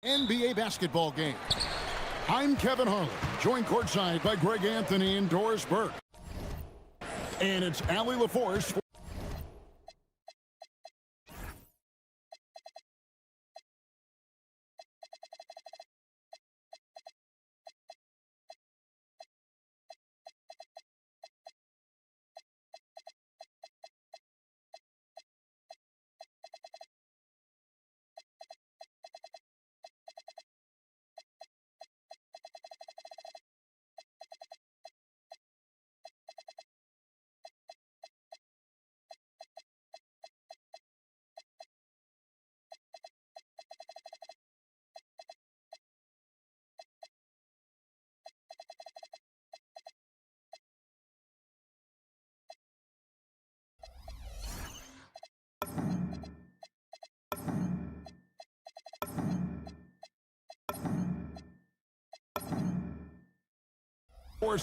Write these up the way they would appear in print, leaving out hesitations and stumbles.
NBA basketball game. I'm Kevin Harlan, joined courtside by Greg Anthony and Doris Burke. And it's Allie LaForce.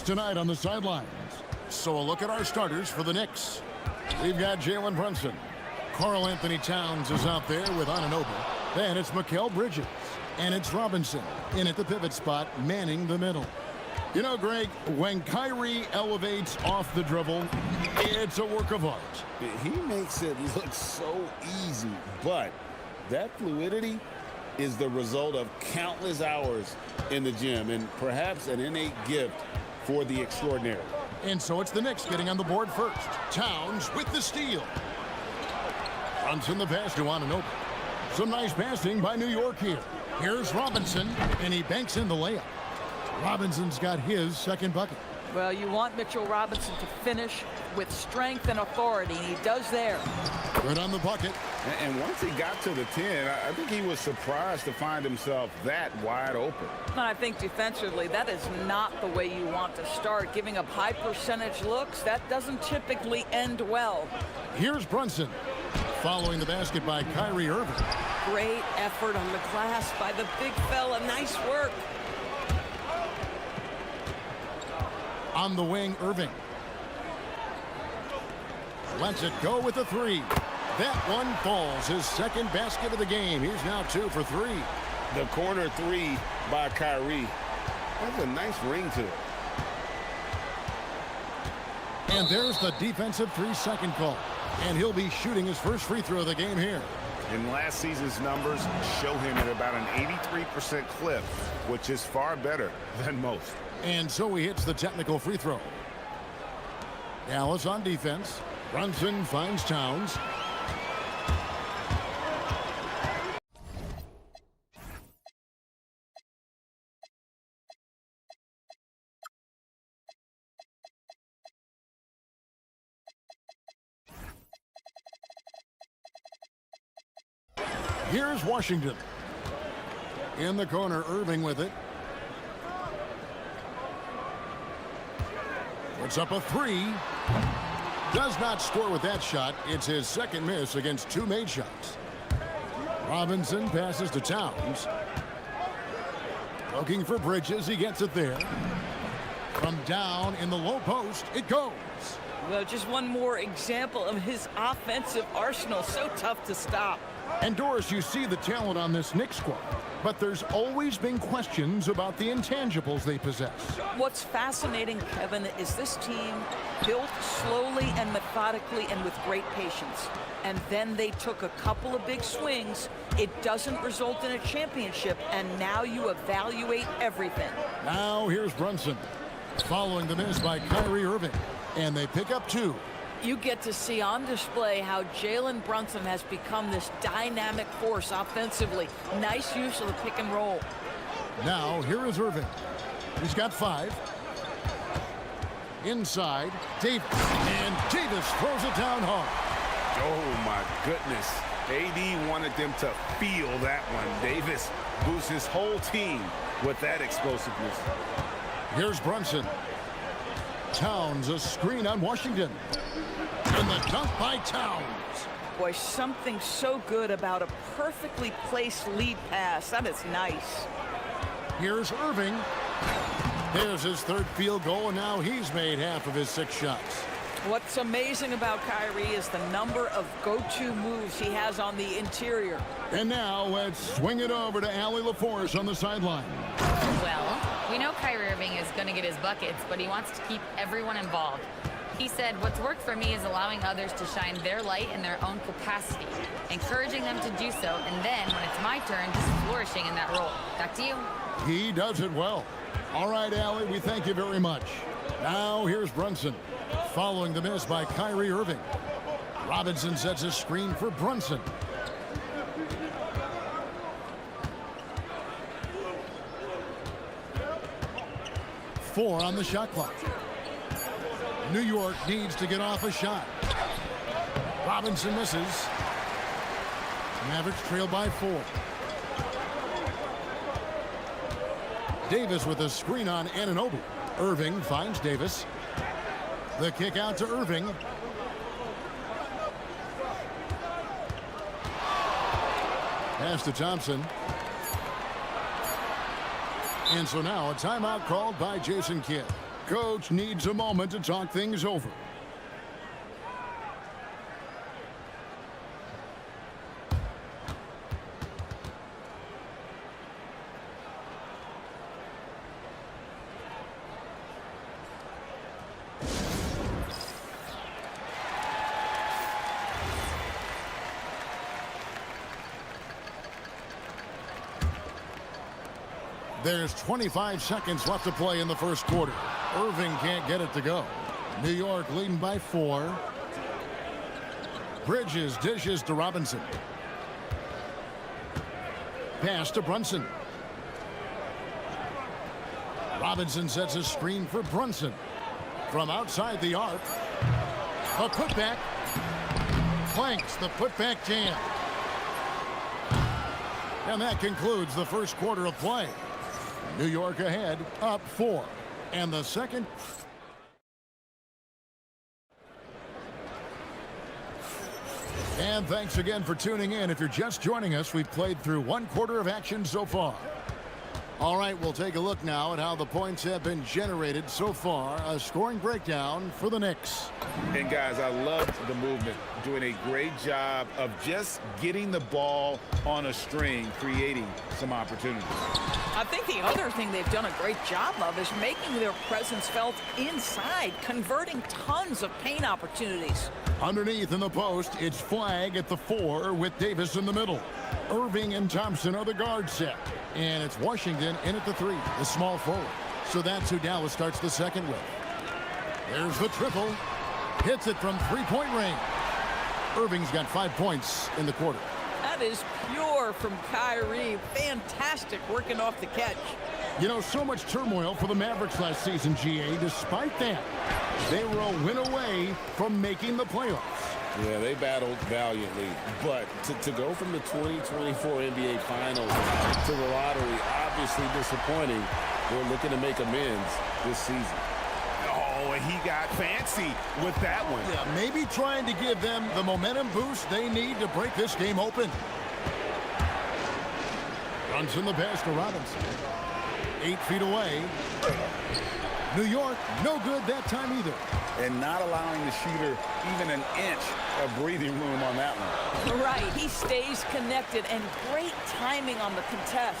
Tonight on the sidelines. So a look at our starters for the Knicks. We've got Jalen Brunson. Karl Anthony Towns is out there with Anunoby. Then it's Mikal Bridges. And it's Robinson in at the pivot spot, manning the middle. You know, Greg, when Kyrie elevates off the dribble, it's a work of art. He makes it look so easy, but that fluidity is the result of countless hours in the gym and perhaps an innate gift for the extraordinary. And so it's the Knicks getting on the board first. Towns with the steal. Brunson the pass to Anunoby. Some nice passing by New York here. Here's Robinson, and he banks in the layup. Robinson's got his second bucket. Well, you want Mitchell Robinson to finish with strength and authority, and he does there. Good on the bucket. And once he got to the 10, I think he was surprised to find himself that wide open. And I think defensively, that is not the way you want to start. Giving up high percentage looks, that doesn't typically end well. Here's Brunson, following the basket by Kyrie Irving. Great effort on the glass by the big fella. Nice work. On the wing, Irving. Lets it go with a three. That one falls. His second basket of the game. He's now 2 for 3. The corner three by Kyrie. That's a nice ring to it. And there's the defensive 3-second call. And he'll be shooting his first free throw of the game here. And last season's numbers show him at about an 83% clip, which is far better than most. And so he hits the technical free throw. Dallas on defense. Brunson finds Towns. Here's Washington. In the corner, Irving with it. Puts up a three. Does not score with that shot. It's his second miss against 2 made shots. Robinson passes to Towns. Looking for Bridges. He gets it there. From down in the low post, it goes. Well, just one more example of his offensive arsenal. So tough to stop. And Doris, you see the talent on this Knicks squad, but there's always been questions about the intangibles they possess. What's fascinating, Kevin, is this team built slowly and methodically and with great patience. And then they took a couple of big swings. It doesn't result in a championship, and now you evaluate everything. Now here's Brunson, following the miss by Kyrie Irving, and they pick up 2. You get to see on display how Jalen Brunson has become this dynamic force offensively. Nice use of the pick and roll. Now, here is Irving. He's got 5. Inside, Davis. And Davis throws it down hard. Oh, my goodness. AD wanted them to feel that one. Davis boosts his whole team with that explosiveness. Here's Brunson. Towns, a screen on Washington. And the dunk by Towns. Boy, something so good about a perfectly placed lead pass. That is nice. Here's Irving. There's his third field goal, and now he's made half of his 6 shots. What's amazing about Kyrie is the number of go-to moves he has on the interior. And now let's swing it over to Allie LaForce on the sideline. Well, we know Kyrie Irving is going to get his buckets, but he wants to keep everyone involved. He said, what's worked for me is allowing others to shine their light in their own capacity, encouraging them to do so, and then, when it's my turn, just flourishing in that role. Back to you. He does it well. All right, Allie, we thank you very much. Now here's Brunson. Following the miss by Kyrie Irving. Robinson sets a screen for Brunson. Four on the shot clock. New York needs to get off a shot. Robinson misses. Mavericks trail by 4. Davis with a screen on Anunoby. Irving finds Davis. The kick out to Irving. Pass to Thompson. And so now a timeout called by Jason Kidd. Coach needs a moment to talk things over. There's 25 seconds left to play in the first quarter. Irving can't get it to go. New York leading by 4. Bridges dishes to Robinson. Pass to Brunson. Robinson sets a screen for Brunson. From outside the arc. A putback. Clanks the putback jam. And that concludes the first quarter of play. New York ahead, up 4. And the second. And thanks again for tuning in. If you're just joining us, we've played through one quarter of action so far. All right, we'll take a look now at how the points have been generated so far. A scoring breakdown for the Knicks. And guys, I loved the movement. Doing a great job of just getting the ball on a string, creating some opportunities. I think the other thing they've done a great job of is making their presence felt inside, converting tons of paint opportunities. Underneath in the post, it's Flag at the 4 with Davis in the middle. Irving and Thompson are the guard set. And it's Washington in at the 3, the small forward. So that's who Dallas starts the second with. There's the triple. Hits it from three-point range. Irving's got 5 points in the quarter. That is pure from Kyrie. Fantastic working off the catch. You know, so much turmoil for the Mavericks last season, GA. Despite that, they were a win away from making the playoffs. Yeah, they battled valiantly. But to go from the 2024 NBA Finals to the lottery, obviously disappointing. They're looking to make amends this season. Oh, and he got fancy with that one. Yeah, maybe trying to give them the momentum boost they need to break this game open. Runs in the pass to Robinson. 8 feet away. New York, no good that time either. And not allowing the shooter even an inch of breathing room on that one. Right, he stays connected, and great timing on the contest.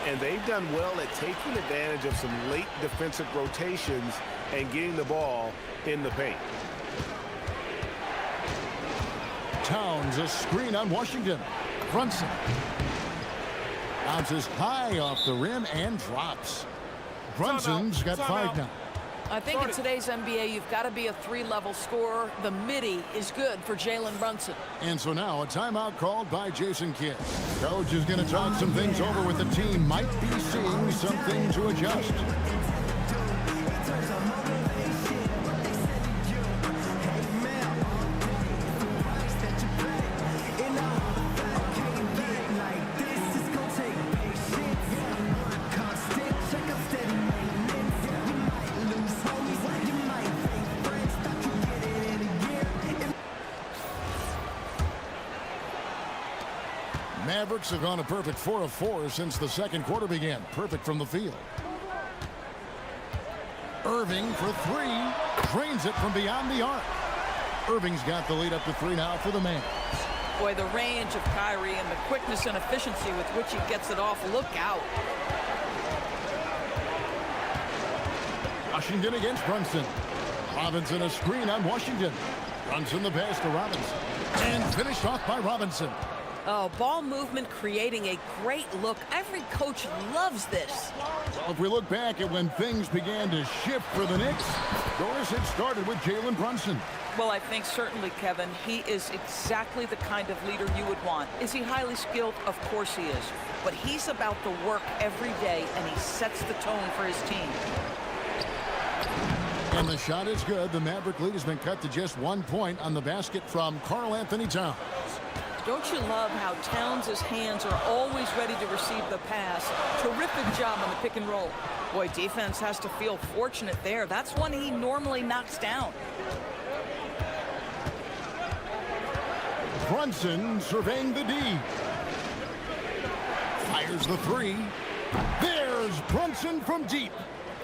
And they've done well at taking advantage of some late defensive rotations and getting the ball in the paint. Towns, a screen on Washington. Brunson. Bounces high off the rim and drops. Brunson's got 5 now. I think in today's NBA, you've got to be a 3-level scorer. The midi is good for Jalen Brunson. And so now a timeout called by Jason Kidd. Coach is going to talk some things over with the team. Might be seeing something to adjust. Mavericks have gone a perfect 4 of 4 since the second quarter began. Perfect from the field. Irving for three. Drains it from beyond the arc. Irving's got the lead up to three now for the man. Boy, the range of Kyrie and the quickness and efficiency with which he gets it off. Look out. Washington against Brunson. Robinson a screen on Washington. Brunson the pass to Robinson. And finished off by Robinson. Oh, ball movement creating a great look. Every coach loves this. Well, if we look back at when things began to shift for the Knicks, Doris had started with Jalen Brunson. Well, I think certainly, Kevin, he is exactly the kind of leader you would want. Is he highly skilled? Of course he is. But he's about the work every day, and he sets the tone for his team. And the shot is good. The Maverick lead has been cut to just 1 point on the basket from Karl-Anthony Towns. Don't you love how Towns' hands are always ready to receive the pass? Terrific job on the pick and roll. Boy, defense has to feel fortunate there. That's one he normally knocks down. Brunson surveying the D. Fires the three. There's Brunson from deep.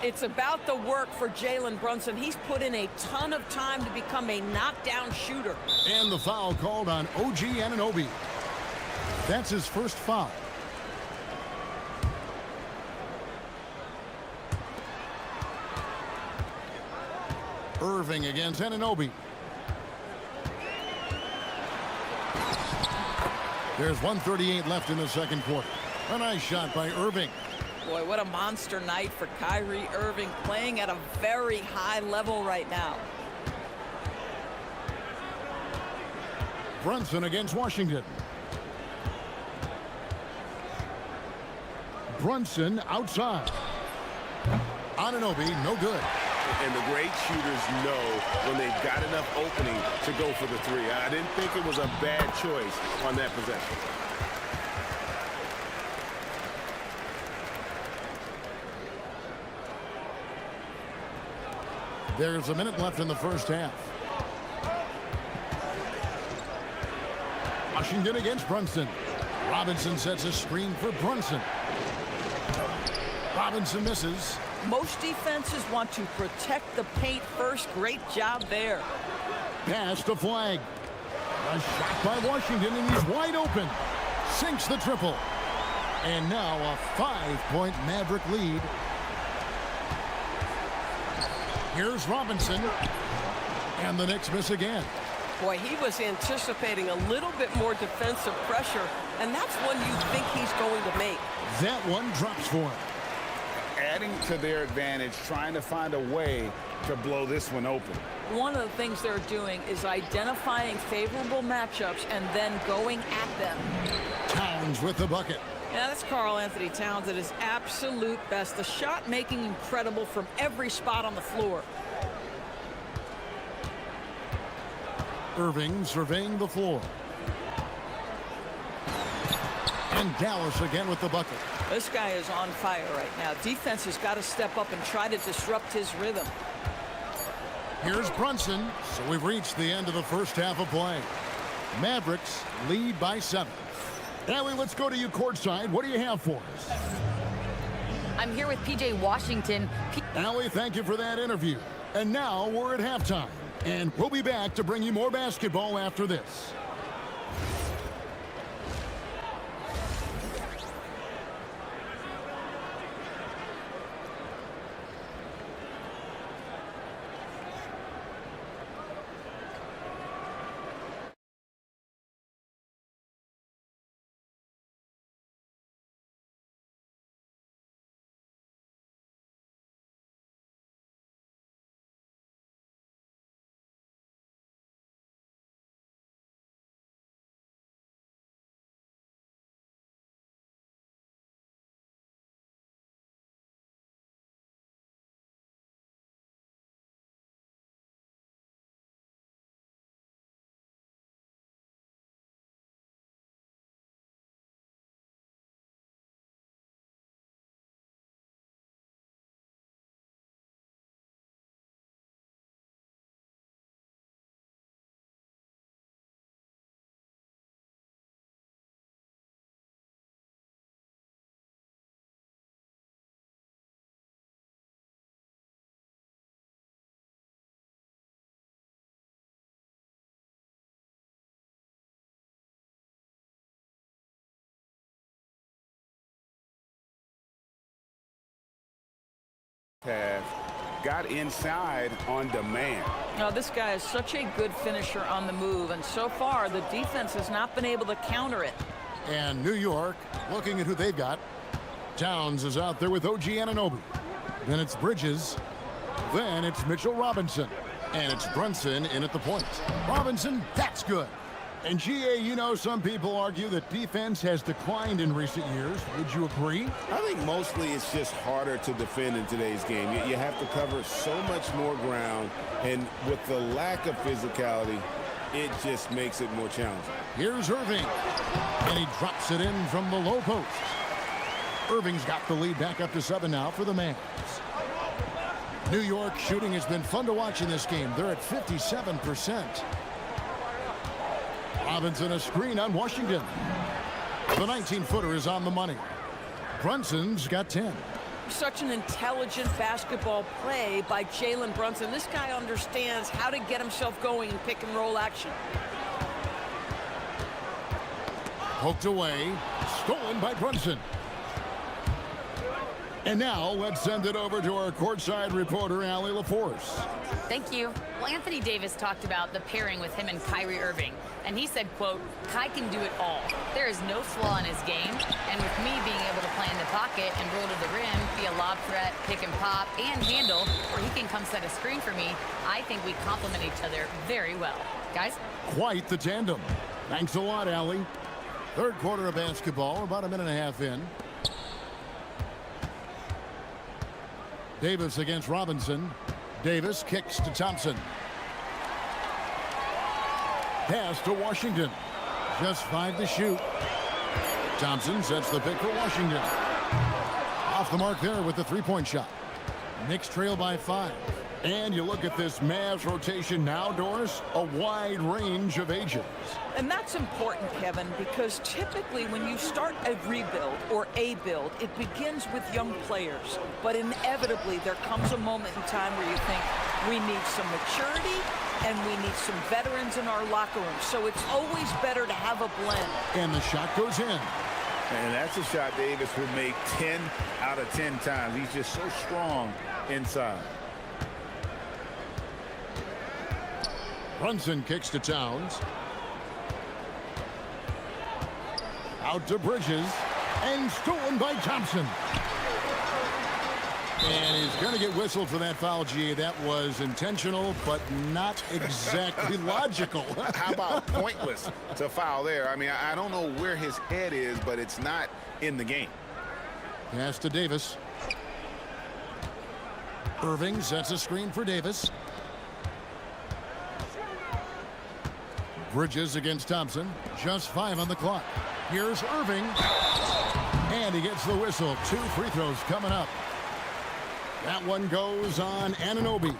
It's about the work for Jalen Brunson. He's put in a ton of time to become a knockdown shooter. And the foul called on OG Anunoby. That's his first foul. Irving against Anunoby. There's 1:38 left in the second quarter. A nice shot by Irving. Boy, what a monster night for Kyrie Irving, playing at a very high level right now. Brunson against Washington. Brunson outside. Anunoby, no good. And the great shooters know when they've got enough opening to go for the three. I didn't think it was a bad choice on that possession. There's a minute left in the first half. Washington against Brunson. Robinson sets a screen for Brunson. Robinson misses. Most defenses want to protect the paint first. Great job there. Pass to Flag. A shot by Washington, and he's wide open. Sinks the triple. And now a 5-point Maverick lead. Here's Robinson. And the Knicks miss again. Boy, he was anticipating a little bit more defensive pressure, and that's one you think he's going to make. That one drops for him. Adding to their advantage, trying to find a way to blow this one open. One of the things they're doing is identifying favorable matchups and then going at them. Towns with the bucket. Yeah, that's Karl-Anthony Towns at his absolute best. The shot making incredible from every spot on the floor. Irving surveying the floor. And Dallas again with the bucket. This guy is on fire right now. Defense has got to step up and try to disrupt his rhythm. Here's Brunson. So we've reached the end of the first half of play. Mavericks lead by 7. Allie, let's go to you courtside. What do you have for us? I'm here with PJ Washington. Allie, thank you for that interview. And now we're at halftime. And we'll be back to bring you more basketball after this. have got inside on demand. Now, this guy is such a good finisher on the move, and so far the defense has not been able to counter it. And New York, looking at who they've got. Towns is out there with OG Anunoby. Then it's Bridges. Then it's Mitchell Robinson. And it's Brunson in at the point. Robinson, that's good. And GA, you know, some people argue that defense has declined in recent years. Would you agree? I think mostly it's just harder to defend in today's game. You have to cover so much more ground, and with the lack of physicality, it just makes it more challenging. Here's Irving, and he drops it in from the low post. Irving's got the lead back up to 7 now for the Mavs. New York shooting has been fun to watch in this game. They're at 57%. Robinson a screen on Washington. The 19-footer is on the money. Brunson's got 10. Such an intelligent basketball play by Jalen Brunson. This guy understands how to get himself going in pick and roll action. Poked away, stolen by Brunson. And now let's send it over to our courtside reporter, Allie LaForce. Thank you. Well, Anthony Davis talked about the pairing with him and Kyrie Irving, and he said, quote, "Kai can do it all. There is no flaw in his game, and with me being able to play in the pocket and roll to the rim, be a lob threat, pick and pop, and handle, or he can come set a screen for me, I think we complement each other very well." Guys? Quite the tandem. Thanks a lot, Allie. Third quarter of basketball, about a minute and a half in. Davis against Robinson. Davis kicks to Thompson. Pass to Washington. Just 5 to shoot. Thompson sets the pick for Washington. Off the mark there with the three-point shot. Knicks trail by 5. And you look at this Mavs rotation now, Doris, a wide range of ages. And that's important, Kevin, because typically when you start a rebuild or a build, it begins with young players. But inevitably, there comes a moment in time where you think, we need some maturity and we need some veterans in our locker room. So it's always better to have a blend. And the shot goes in. And that's a shot Davis will make 10 out of 10 times. He's just so strong inside. Brunson kicks to Towns. Out to Bridges. And stolen by Thompson. And he's going to get whistled for that foul, G. That was intentional, but not exactly logical. How about pointless to foul there? I mean, I don't know where his head is, but it's not in the game. Pass to Davis. Irving sets a screen for Davis. Bridges against Thompson. Just 5 on the clock. Here's Irving. And he gets the whistle. 2 free throws coming up. That one goes on Anunoby.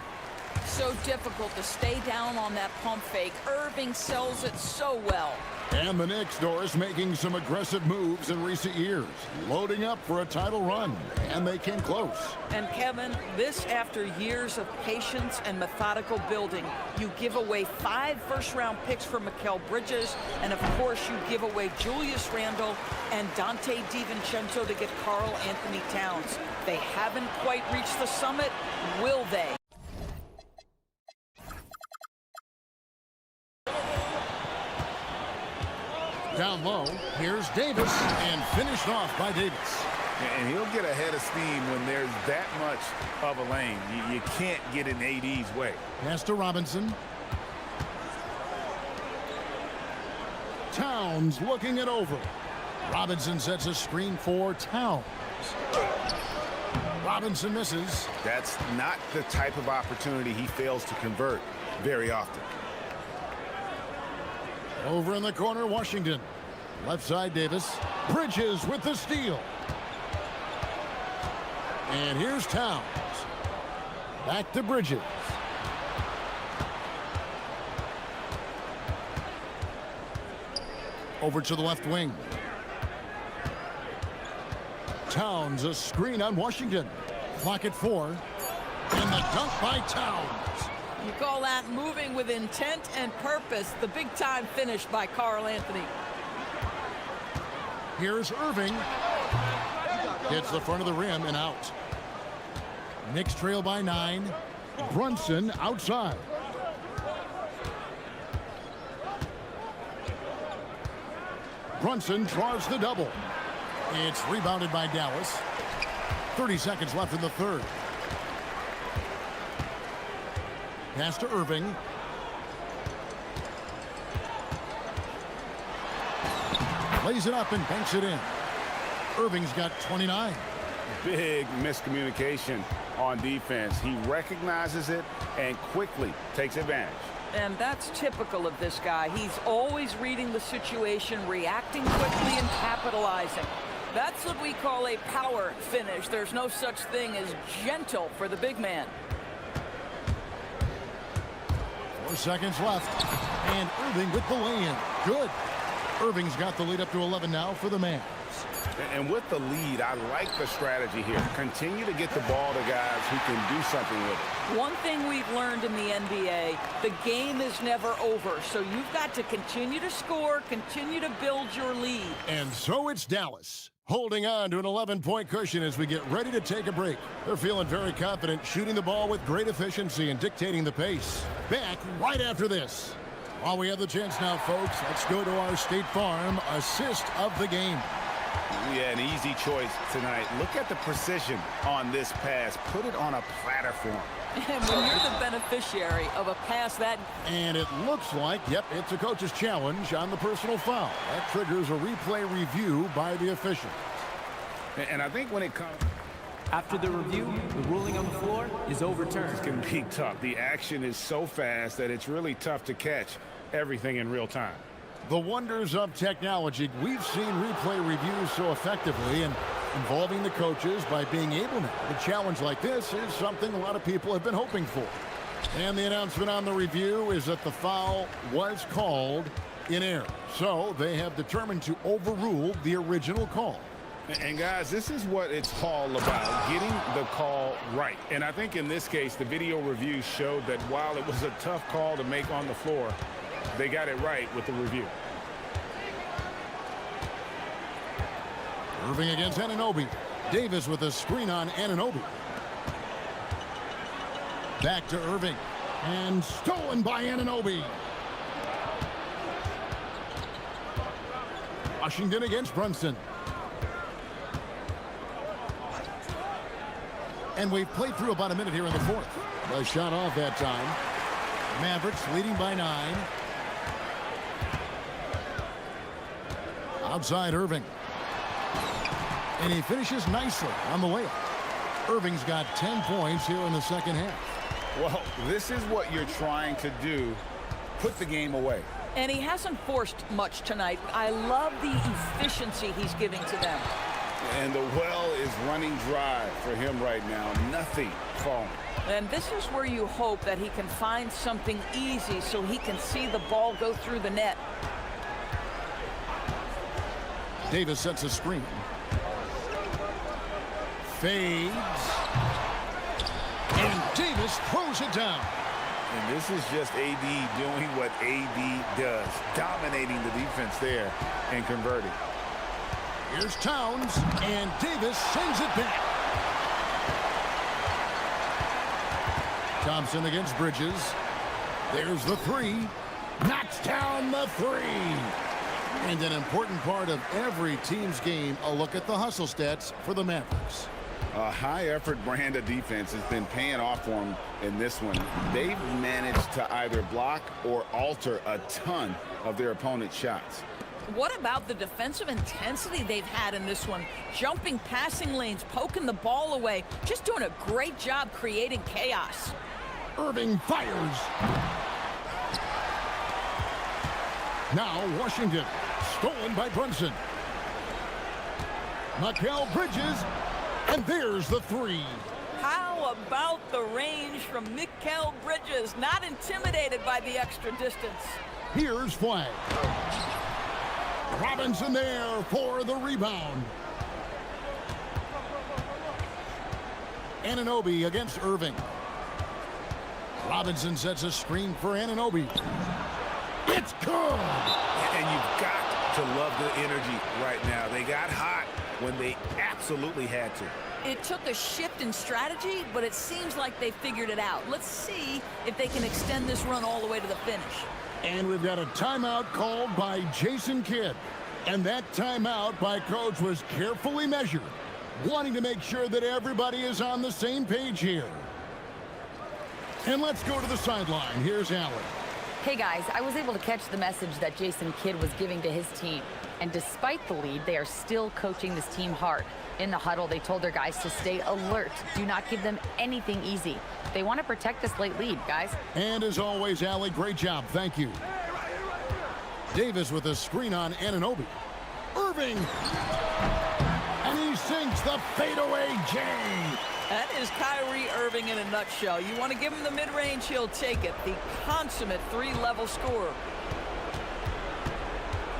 So difficult to stay down on that pump fake. Irving sells it so well. And the Knicks, Doris, making some aggressive moves in recent years. Loading up for a title run. And they came close. And Kevin, this after years of patience and methodical building. You give away 5 first-round picks for Mikal Bridges. And of course, you give away Julius Randle and Dante DiVincenzo to get Karl Anthony Towns. They haven't quite reached the summit. Will they? Down low, here's Davis, and finished off by Davis. And he'll get ahead of steam when there's that much of a lane. You can't get in AD's way. Pass to Robinson. Towns looking it over. Robinson sets a screen for Towns. Robinson misses. That's not the type of opportunity he fails to convert very often. Over in the corner, Washington. Left side, Davis. Bridges with the steal. And here's Towns. Back to Bridges. Over to the left wing. Towns, a screen on Washington. Clock at 4. And the dunk by Towns. You call that moving with intent and purpose. The big-time finish by Karl Anthony. Here's Irving. Hits the front of the rim and out. Knicks trail by 9. Brunson outside. Brunson draws the double. It's rebounded by Dallas. 30 seconds left in the third. Pass to Irving. Lays it up and banks it in. Irving's got 29. Big miscommunication on defense. He recognizes it and quickly takes advantage. And that's typical of this guy. He's always reading the situation, reacting quickly, and capitalizing. That's what we call a power finish. There's no such thing as gentle for the big man. 4 seconds left. And Irving with the lay-in. Good. Irving's got the lead up to 11 now for the Mavs. And with the lead, I like the strategy here. Continue to get the ball to guys who can do something with it. One thing we've learned in the NBA, the game is never over. So you've got to continue to score, continue to build your lead. And so it's Dallas, holding on to an 11-point cushion as we get ready to take a break. They're feeling very confident, shooting the ball with great efficiency and dictating the pace. Back right after this. While we have the chance now, folks, let's go to our State Farm assist of the game. Yeah, an easy choice tonight. Look at the precision on this pass. Put it on a platform. And when you're the beneficiary of a pass that... And it looks like, yep, it's a coach's challenge on the personal foul. That triggers a replay review by the official. And I think when it comes... After the review, the ruling on the floor is overturned. It can be tough. The action is so fast that it's really tough to catch everything in real time. The wonders of technology. We've seen replay reviews so effectively, and involving the coaches by being able to. A challenge like this is something a lot of people have been hoping for. And the announcement on the review is that the foul was called in error. So they have determined to overrule the original call. And guys, this is what it's all about, getting the call right. And I think in this case, the video review showed that while it was a tough call to make on the floor, they got it right with the review. Irving against Anunoby. Davis with a screen on Anunoby. Back to Irving. And stolen by Anunoby. Washington against Brunson. And we've played through about a minute here in the fourth. The shot off that time. Mavericks leading by 9. Outside Irving. And he finishes nicely on the layup. Irving's got 10 points here in the second half. Well, this is what you're trying to do. Put the game away. And he hasn't forced much tonight. I love the efficiency he's giving to them. And the well is running dry for him right now. Nothing falling. And this is where you hope that he can find something easy so he can see the ball go through the net. Davis sets a screen. Fades. And Davis throws it down. And this is just AD doing what AD does. Dominating the defense there and converting. Here's Towns, and Davis sends it back. Thompson against Bridges. There's the 3. Knocks down the 3. And an important part of every team's game, a look at the hustle stats for the Mavericks. A high-effort brand of defense has been paying off for them in this one. They've managed to either block or alter a ton of their opponent's shots. What about the defensive intensity they've had in this one? Jumping passing lanes, poking the ball away, just doing a great job creating chaos. Irving fires. Now Washington, stolen by Brunson. Mikal Bridges, and there's the 3. How about the range from Mikal Bridges? Not intimidated by the extra distance. Here's Flag. Robinson there for the rebound. Anunoby against Irving. Robinson sets a screen for Anunoby. It's good! And you've got to love the energy right now. They got hot when they absolutely had to. It took a shift in strategy, but it seems like they figured it out. Let's see if they can extend this run all the way to the finish. And we've got a timeout called by Jason Kidd. And that timeout by coach was carefully measured, wanting to make sure that everybody is on the same page here. And let's go to the sideline. Here's Allen. Hey guys, I was able to catch the message that Jason Kidd was giving to his team. And despite the lead, they are still coaching this team hard. In the huddle, they told their guys to stay alert. Do not give them anything easy. They want to protect this late lead, guys. And as always, Allie, great job. Thank you. Davis with a screen on Anunoby. Irving. And he sinks the fadeaway J. That is Kyrie Irving in a nutshell. You want to give him the mid-range, he'll take it. The consummate three-level scorer.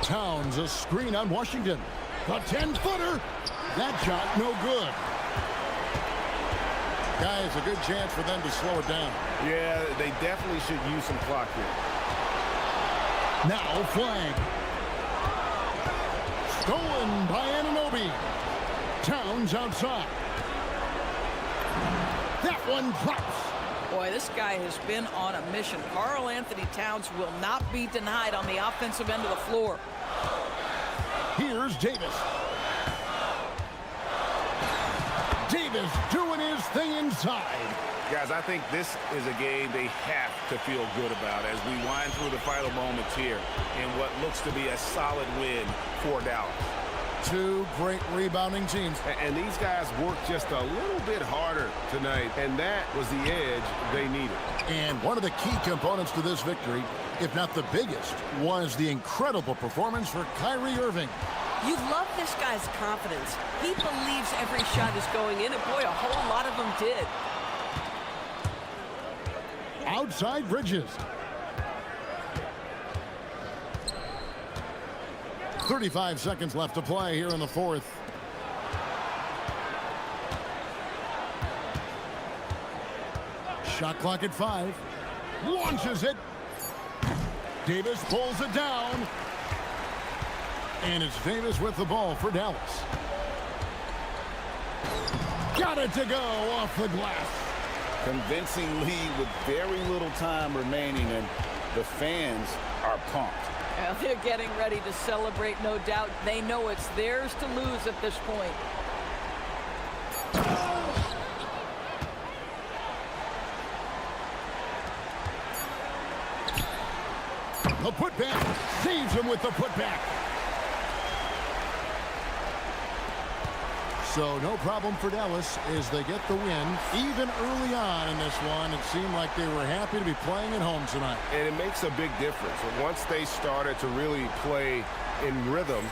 Towns, a screen on Washington. A 10-footer. That shot, no good. Guys, a good chance for them to slow it down. Yeah, they definitely should use some clock here. Now flag. Stolen by Anunoby. Towns outside. That one drops. Boy, this guy has been on a mission. Karl Anthony Towns will not be denied on the offensive end of the floor. Here's Davis. Davis doing his thing inside. Guys, I think this is a game they have to feel good about as we wind through the final moments here in what looks to be a solid win for Dallas. Two great rebounding teams. And these guys worked just a little bit harder tonight, and that was the edge they needed. And one of the key components to this victory, if not the biggest, was the incredible performance for Kyrie Irving. You love this guy's confidence. He believes every shot is going in, and boy, a whole lot of them did. Outside Bridges. 35 seconds left to play here in the fourth. Shot clock at 5. Launches it. Davis pulls it down. And it's Davis with the ball for Dallas. Got it to go off the glass. Convincing lead with very little time remaining, and the fans are pumped. Well, they're getting ready to celebrate, no doubt. They know it's theirs to lose at this point. The putback saves him with the putback. So no problem for Dallas as they get the win. Even early on in this one, it seemed like they were happy to be playing at home tonight. And it makes a big difference. Once they started to really play in rhythm,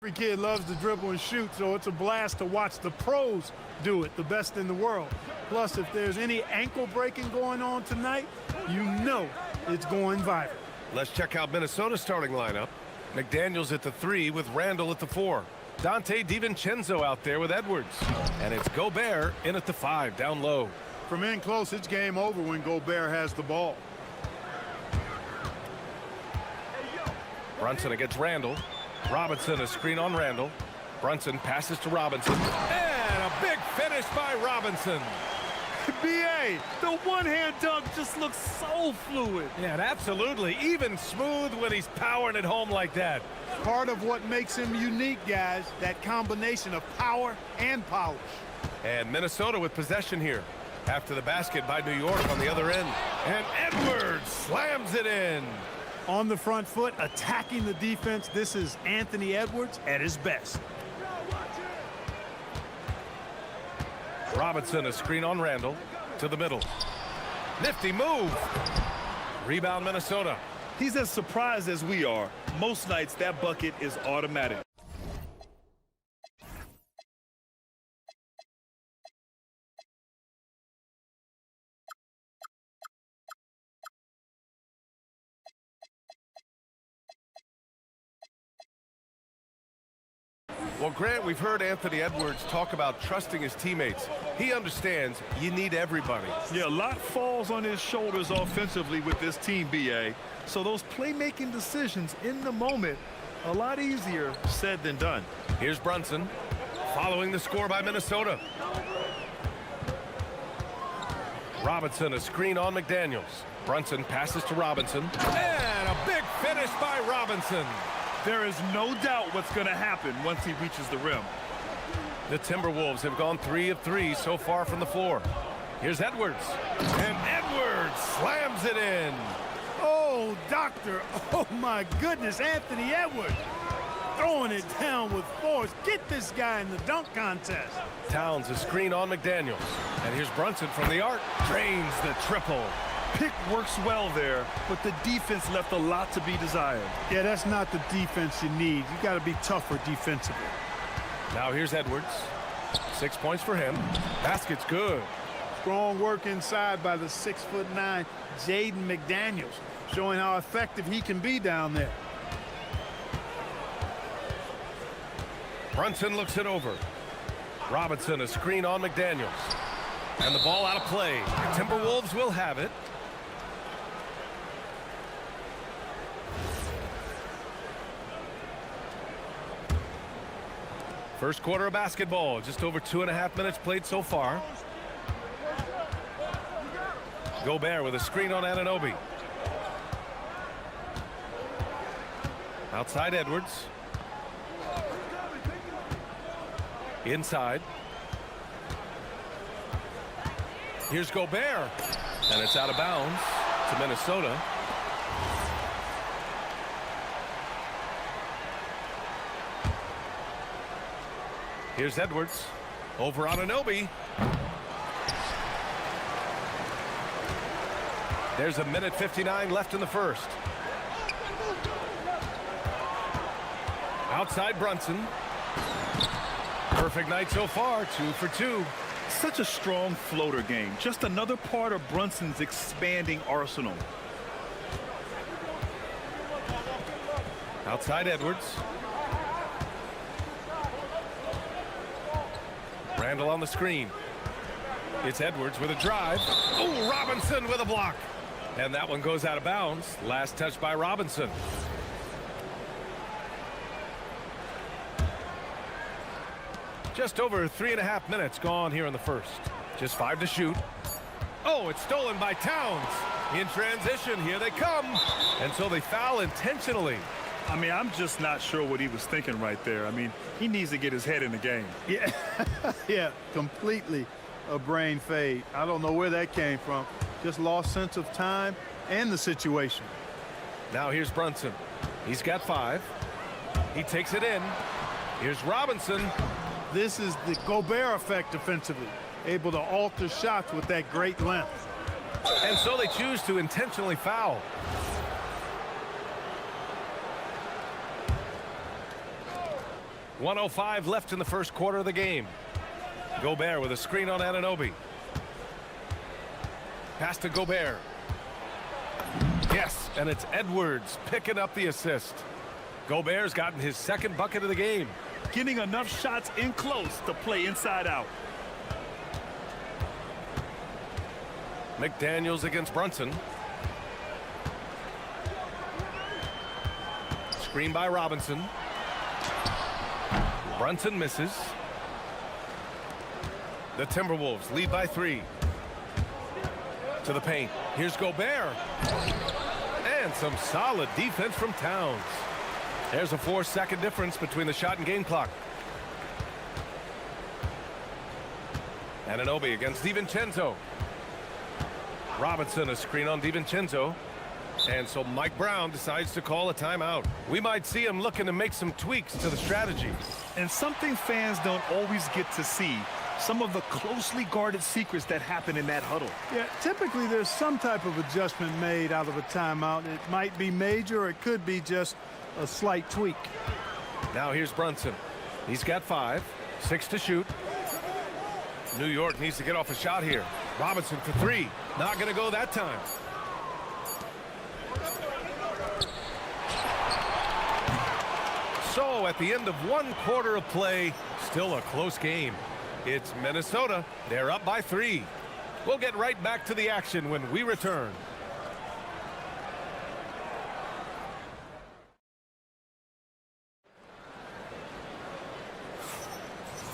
Every kid loves to dribble and shoot, so it's a blast to watch the pros do it, the best in the world. Plus, if there's any ankle breaking going on tonight, you know it's going viral. Let's check out Minnesota's starting lineup. McDaniels at the 3 with Randall at the 4. Dante DiVincenzo out there with Edwards. And it's Gobert in at the 5, down low. From in close, it's game over when Gobert has the ball. Brunson against Randall. Robinson, a screen on Randall. Brunson passes to Robinson. And a big finish by Robinson. B.A., the one-hand dunk just looks so fluid. Yeah, and absolutely. Even smooth when he's powering it home like that. Part of what makes him unique, guys, that combination of power and polish. And Minnesota with possession here. After the basket by New York on the other end. And Edwards slams it in. On the front foot, attacking the defense, this is Anthony Edwards at his best. Robinson, a screen on Randall, to the middle. Nifty move. Rebound, Minnesota. He's as surprised as we are. Most nights, that bucket is automatic. Well, Grant, we've heard Anthony Edwards talk about trusting his teammates. He understands you need everybody. Yeah, a lot falls on his shoulders offensively with this team, B.A. So those playmaking decisions in the moment, a lot easier said than done. Here's Brunson, following the score by Minnesota. Robinson, a screen on McDaniels. Brunson passes to Robinson. And a big finish by Robinson. There is no doubt what's going to happen once he reaches the rim. The Timberwolves have gone 3 of 3 so far from the floor. Here's Edwards. And Edwards slams it in. Oh, doctor. Oh, my goodness. Anthony Edwards throwing it down with force. Get this guy in the dunk contest. Towns, a screen on McDaniels. And here's Brunson from the arc. Drains the triple. Pick works well there, but the defense left a lot to be desired. Yeah, that's not the defense you need. You got to be tougher defensively. Now here's Edwards. 6 points for him. Basket's good. Strong work inside by the 6'9" Jaden McDaniels, showing how effective he can be down there. Brunson looks it over. Robinson, a screen on McDaniels. And the ball out of play. The Timberwolves will have it. First quarter of basketball, just over 2.5 minutes played so far. Gobert with a screen on Anunoby. Outside Edwards. Inside. Here's Gobert. And it's out of bounds to Minnesota. Here's Edwards. Over Anunoby. There's a minute 59 left in the first. Outside Brunson. Perfect night so far, 2 for 2. Such a strong floater game. Just another part of Brunson's expanding arsenal. Outside Edwards. Randall on the screen. It's Edwards with a drive. Oh, Robinson with a block. And that one goes out of bounds. Last touch by Robinson. Just over 3.5 minutes gone here in the first. Just 5 to shoot. Oh, it's stolen by Towns. In transition, here they come. And so they foul intentionally. I mean, I'm just not sure what he was thinking right there. I mean, he needs to get his head in the game. Yeah, yeah, completely a brain fade. I don't know where that came from. Just lost sense of time and the situation. Now here's Brunson. He's got 5. He takes it in. Here's Robinson. This is the Gobert effect defensively. Able to alter shots with that great length. And so they choose to intentionally foul. 1:05 left in the first quarter of the game. Gobert with a screen on Anunoby. Pass to Gobert. Yes, and it's Edwards picking up the assist. Gobert's gotten his second bucket of the game. Getting enough shots in close to play inside out. McDaniels against Brunson. Screen by Robinson. Brunson misses. The Timberwolves lead by 3. To the paint. Here's Gobert. And some solid defense from Towns. There's a 4-second difference between the shot and game clock. Anunoby against DiVincenzo. Robinson a screen on DiVincenzo. And so Mike Brown decides to call a timeout. We might see him looking to make some tweaks to the strategy. And something fans don't always get to see. Some of the closely guarded secrets that happen in that huddle. Yeah, typically there's some type of adjustment made out of a timeout. It might be major, or it could be just a slight tweak. Now here's Brunson. He's got 5, 6 to shoot. New York needs to get off a shot here. Robinson for 3. Not going to go that time. So at the end of 1 quarter of play, still a close game. It's Minnesota. They're up by 3. We'll get right back to the action when we return.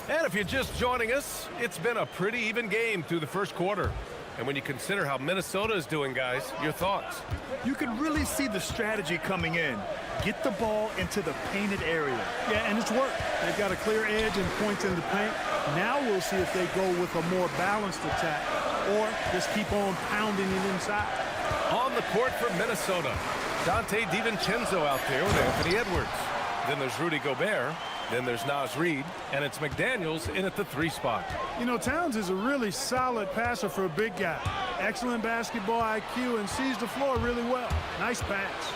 And if you're just joining us, it's been a pretty even game through the first quarter. And when you consider how Minnesota is doing, guys, your thoughts? You can really see the strategy coming in. Get the ball into the painted area. Yeah, and it's worked. They've got a clear edge and points in the paint. Now we'll see if they go with a more balanced attack or just keep on pounding it inside. On the court for Minnesota, Dante DiVincenzo out there with Anthony Edwards. Then there's Rudy Gobert. Then there's Naz Reid, and it's McDaniels in at the 3 spot. You know, Towns is a really solid passer for a big guy. Excellent basketball IQ and sees the floor really well. Nice pass.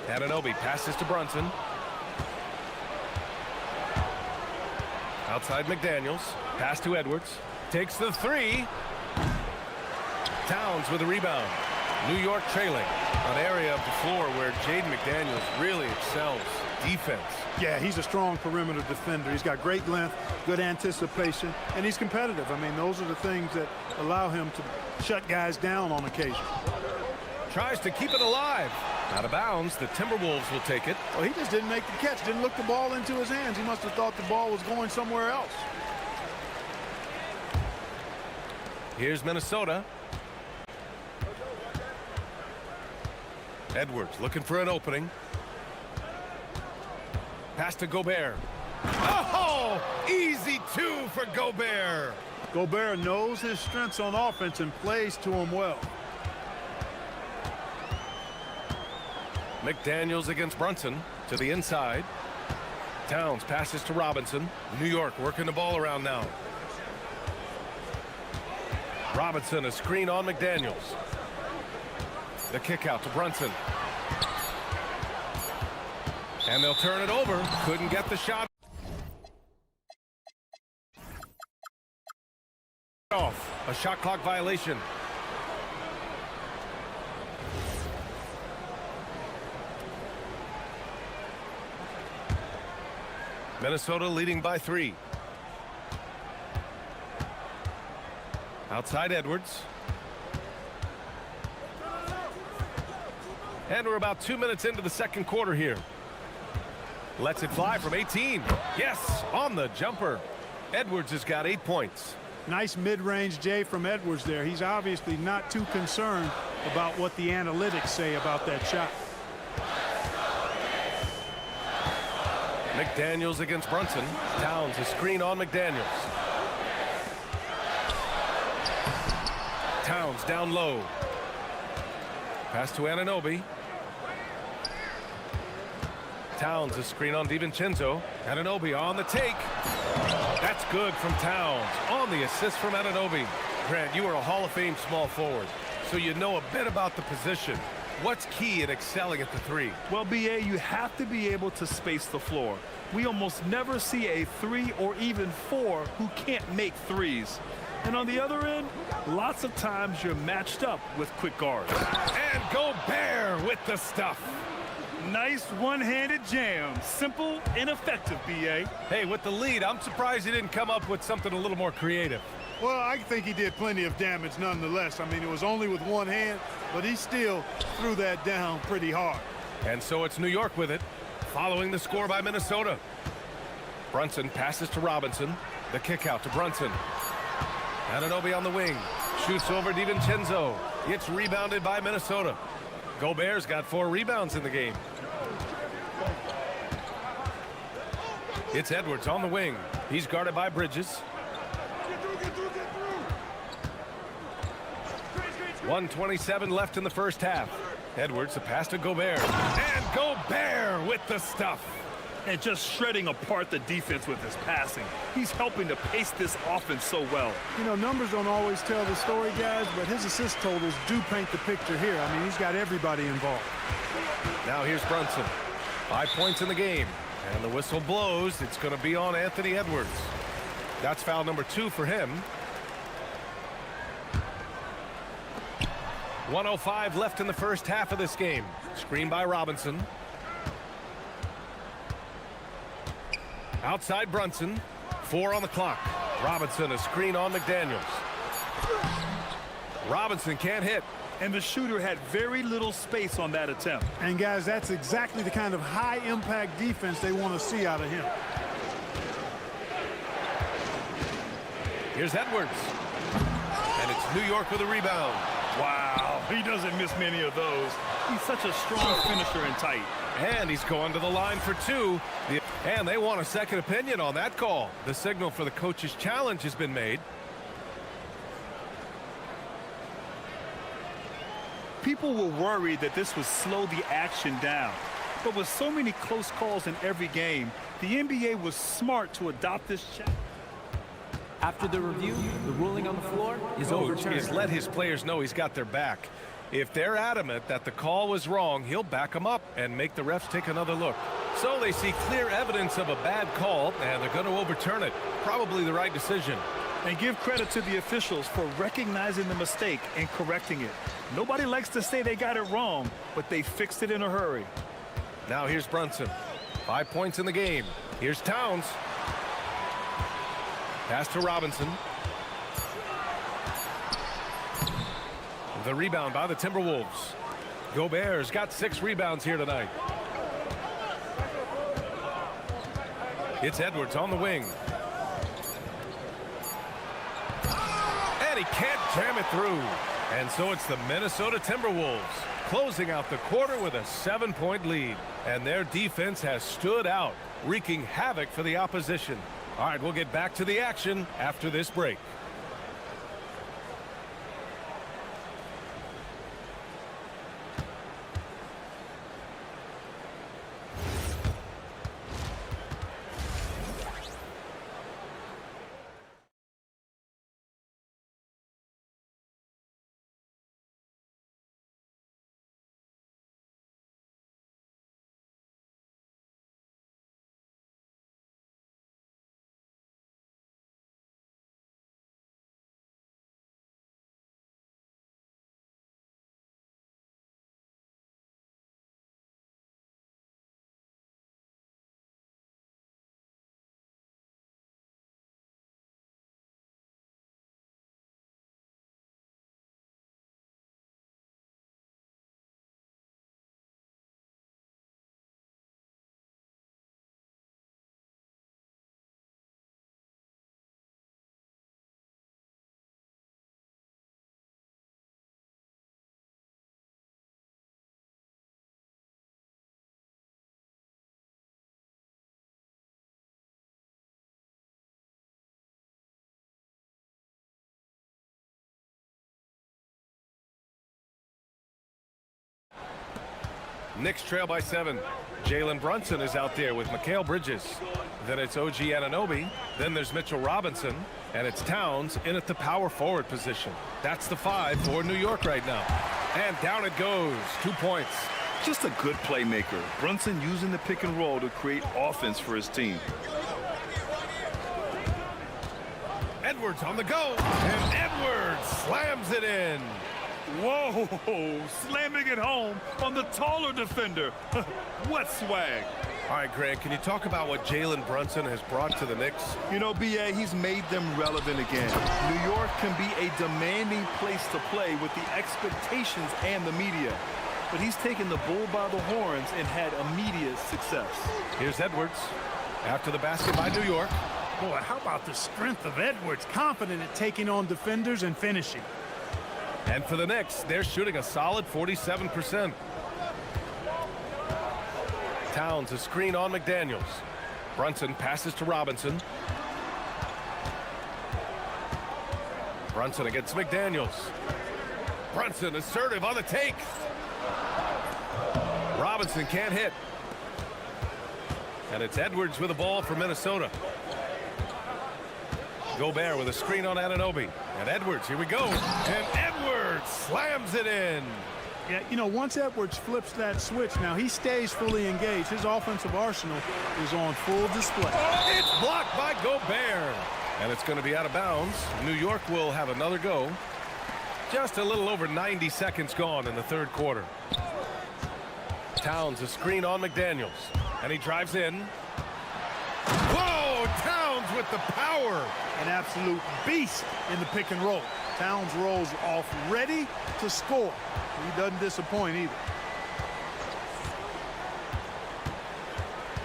Anunoby passes to Brunson. Outside McDaniels. Pass to Edwards. Takes the 3. Towns with a rebound. New York trailing. An area of the floor where Jaden McDaniels really excels. Defense. Yeah, he's a strong perimeter defender. He's got great length, good anticipation, and he's competitive. I mean, those are the things that allow him to shut guys down on occasion. Tries to keep it alive. Out of bounds. The Timberwolves will take it. Well, he just didn't make the catch. Didn't look the ball into his hands. He must have thought the ball was going somewhere else. Here's Minnesota. Edwards looking for an opening. Pass to Gobert. Oh, easy 2 for Gobert. Gobert knows his strengths on offense and plays to them well. McDaniels against Brunson to the inside. Towns passes to Robinson. New York working the ball around now. Robinson a screen on McDaniels. The kick out to Brunson. And they'll turn it over. Couldn't get the shot off. A shot clock violation. Minnesota leading by 3. Outside Edwards. And we're about 2 minutes into the second quarter here. Lets it fly from 18. Yes, on the jumper. Edwards has got 8 points. Nice mid-range J from Edwards there. He's obviously not too concerned about what the analytics say about that shot. McDaniels against Brunson. Towns a screen on McDaniels. Towns down low. Pass to Anunoby. Towns a screen on DiVincenzo. Anunoby on the take. That's good from Towns. On the assist from Anunoby. Grant, you are a Hall of Fame small forward, so you know a bit about the position. What's key in excelling at the three? Well, BA, you have to be able to space the floor. We almost never see a 3 or even 4 who can't make threes. And on the other end, lots of times you're matched up with quick guards. And Gobert with the stuff. Nice one-handed jam. Simple and effective, BA. Hey, with the lead, I'm surprised he didn't come up with something a little more creative. Well, I think he did plenty of damage nonetheless. I mean, it was only with one hand, but he still threw that down pretty hard. And so it's New York with it, following the score by Minnesota. Brunson passes to Robinson. The kick out to Brunson. Anunoby on the wing. Shoots over DiVincenzo. It's rebounded by Minnesota. Gobert's got 4 rebounds in the game. It's Edwards on the wing. He's guarded by Bridges. 1:27 left in the first half. Edwards, a pass to Gobert. And Gobert with the stuff. And just shredding apart the defense with his passing. He's helping to pace this offense so well. You know, numbers don't always tell the story, guys, but his assist totals do paint the picture here. I mean, he's got everybody involved. Now here's Brunson. 5 points in the game. And the whistle blows. It's going to be on Anthony Edwards. That's foul number 2 for him. 1:05 left in the first half of this game. Screen by Robinson. Outside Brunson. 4 on the clock. Robinson, a screen on McDaniels. Robinson can't hit. And the shooter had very little space on that attempt. And guys, that's exactly the kind of high-impact defense they want to see out of him. Here's Edwards. And it's New York with a rebound. Wow, he doesn't miss many of those. He's such a strong finisher and tight. And he's going to the line for 2. And they want a second opinion on that call. The signal for the coach's challenge has been made. People were worried that this would slow the action down. But with so many close calls in every game, the NBA was smart to adopt this challenge. After the review, the ruling on the floor is overturned. He's let his players know he's got their back. If they're adamant that the call was wrong, he'll back them up and make the refs take another look. So they see clear evidence of a bad call, and they're going to overturn it. Probably the right decision. And give credit to the officials for recognizing the mistake and correcting it. Nobody likes to say they got it wrong, but they fixed it in a hurry. Now here's Brunson. 5 points in the game. Here's Towns. Pass to Robinson. The rebound by the Timberwolves. Gobert's got 6 rebounds here tonight. It's Edwards on the wing. And he can't jam it through. And so it's the Minnesota Timberwolves closing out the quarter with a 7-point lead. And their defense has stood out, wreaking havoc for the opposition. All right, we'll get back to the action after this break. Knicks trail by 7. Jalen Brunson is out there with Mikal Bridges. Then it's OG Anunoby. Then there's Mitchell Robinson. And it's Towns in at the power forward position. That's the 5 for New York right now. And down it goes. 2 points. Just a good playmaker. Brunson using the pick and roll to create offense for his team. Edwards on the go. And Edwards slams it in. Whoa, slamming it home on the taller defender. What swag. All right, Greg, can you talk about what Jalen Brunson has brought to the Knicks? You know, B.A., he's made them relevant again. New York can be a demanding place to play with the expectations and the media. But he's taken the bull by the horns and had immediate success. Here's Edwards after the basket by New York. Boy, how about the strength of Edwards? Confident at taking on defenders and finishing. And for the Knicks, they're shooting a solid 47%. Towns a screen on McDaniels. Brunson passes to Robinson. Brunson against McDaniels. Brunson assertive on the take. Robinson can't hit. And it's Edwards with the ball for Minnesota. Gobert with a screen on Anunoby. And Edwards, here we go. And Edwards slams it in. Yeah, you know, once Edwards flips that switch, now he stays fully engaged. His offensive arsenal is on full display. It's blocked by Gobert. And it's going to be out of bounds. New York will have another go. Just a little over 90 seconds gone in the third quarter. Towns a screen on McDaniels. And he drives in. Whoa! Towns with the power. An absolute beast in the pick and roll. Towns rolls off ready to score. He doesn't disappoint either.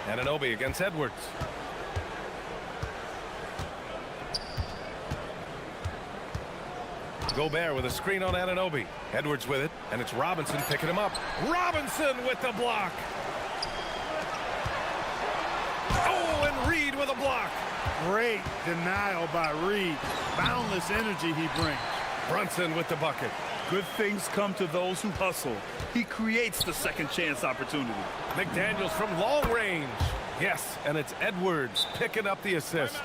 Anunoby against Edwards. Gobert with a screen on Anunoby. Edwards with it, and it's Robinson picking him up. Robinson with the block. Oh, and Reed with a block. Great denial by Reed. Boundless energy he brings. Brunson with the bucket. Good things come to those who hustle. He creates the second chance opportunity. McDaniels from long range. Yes, and it's Edwards picking up the assist.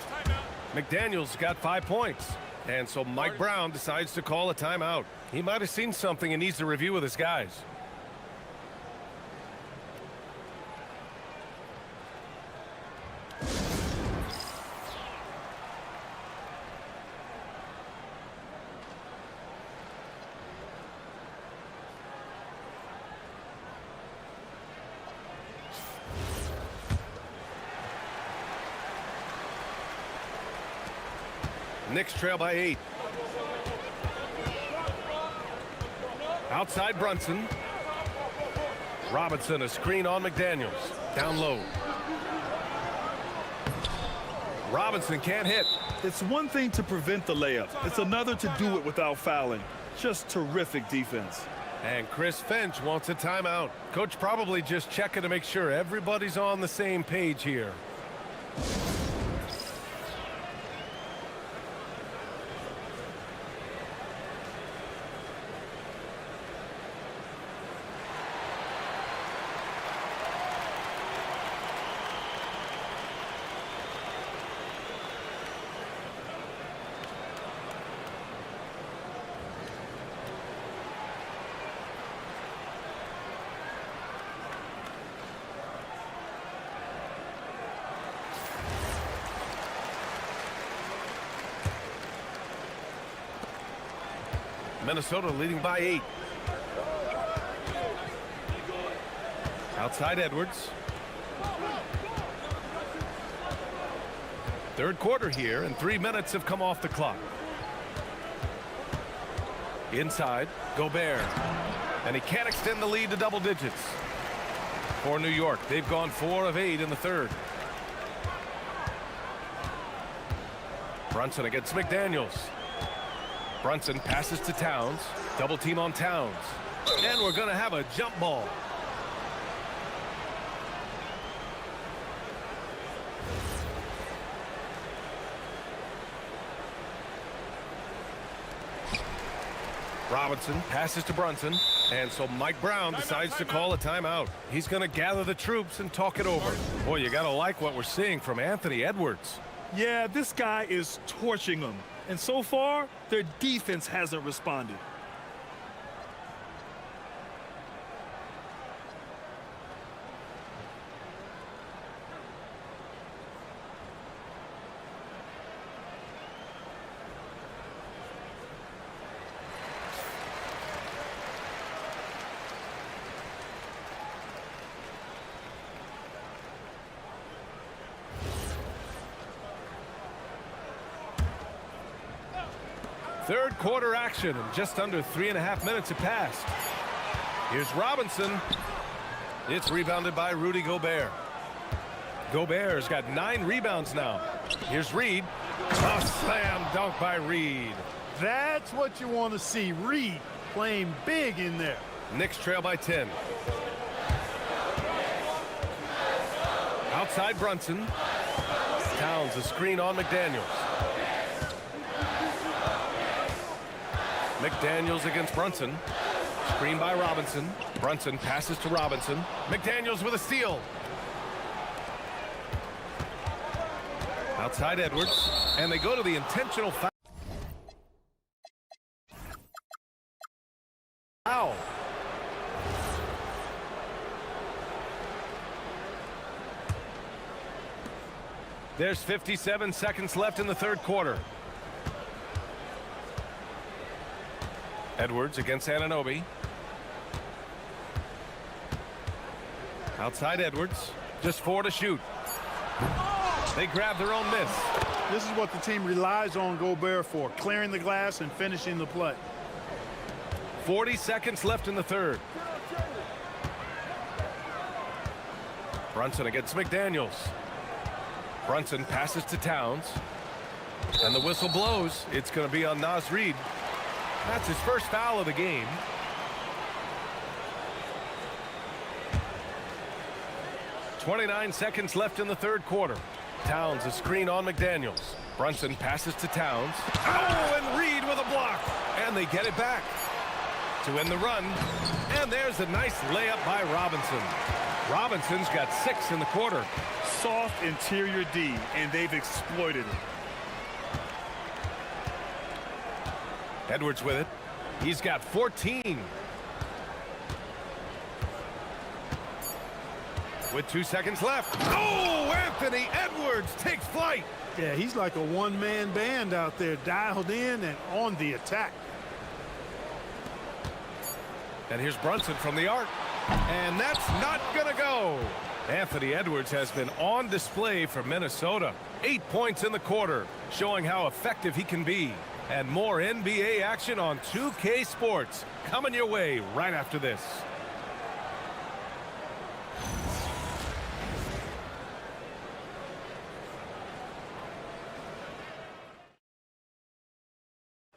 McDaniels got 5 points. And so Mike Brown decides to call a timeout. He might have seen something and needs to review with his guys. Knicks trail by 8. Outside Brunson. Robinson a screen on McDaniels. Down low. Robinson can't hit. It's one thing to prevent the layup. It's another to do it without fouling. Just terrific defense. And Chris Finch wants a timeout. Coach probably just checking to make sure everybody's on the same page here. Minnesota leading by 8. Outside Edwards. Third quarter here, and 3 minutes have come off the clock. Inside, Gobert. And he can't extend the lead to double digits. For New York, they've gone 4 of 8 in the third. Brunson against McDaniels. Brunson passes to Towns. Double team on Towns. And we're going to have a jump ball. Robinson passes to Brunson. And so Mike Brown decides to call a timeout. He's going to gather the troops and talk it over. Boy, you got to like what we're seeing from Anthony Edwards. Yeah, this guy is torching them. And so far, their defense hasn't responded. Third quarter action, and just under 3.5 minutes have passed. Here's Robinson. It's rebounded by Rudy Gobert. Gobert's got 9 rebounds now. Here's Reed. A slam dunk by Reed. That's what you want to see. Reed playing big in there. Knicks trail by 10. Outside Brunson. Towns a screen on McDaniels. McDaniels against Brunson. Screen by Robinson. Brunson passes to Robinson. McDaniels with a steal. Outside Edwards. And they go to the intentional foul. Foul. There's 57 seconds left in the third quarter. Edwards against Anunoby. Outside Edwards. Just 4 to shoot. They grab their own miss. This is what the team relies on Gobert for, clearing the glass and finishing the play. 40 seconds left in the third. Brunson against McDaniels. Brunson passes to Towns. And the whistle blows. It's going to be on Naz Reid. That's his first foul of the game. .29 seconds left in the third quarter. Towns a screen on McDaniels. Brunson passes to Towns. Oh, and Reed with a block. And they get it back to end the run. And there's a nice layup by Robinson. Robinson's got 6 in the quarter. Soft interior D, and they've exploited it. Edwards with it. He's got 14. With 2 seconds left. Oh, Anthony Edwards takes flight. Yeah, he's like a one-man band out there, dialed in and on the attack. And here's Brunson from the arc. And that's not gonna go. Anthony Edwards has been on display for Minnesota. 8 points in the quarter, showing how effective he can be. And more NBA action on 2K Sports coming your way right after this.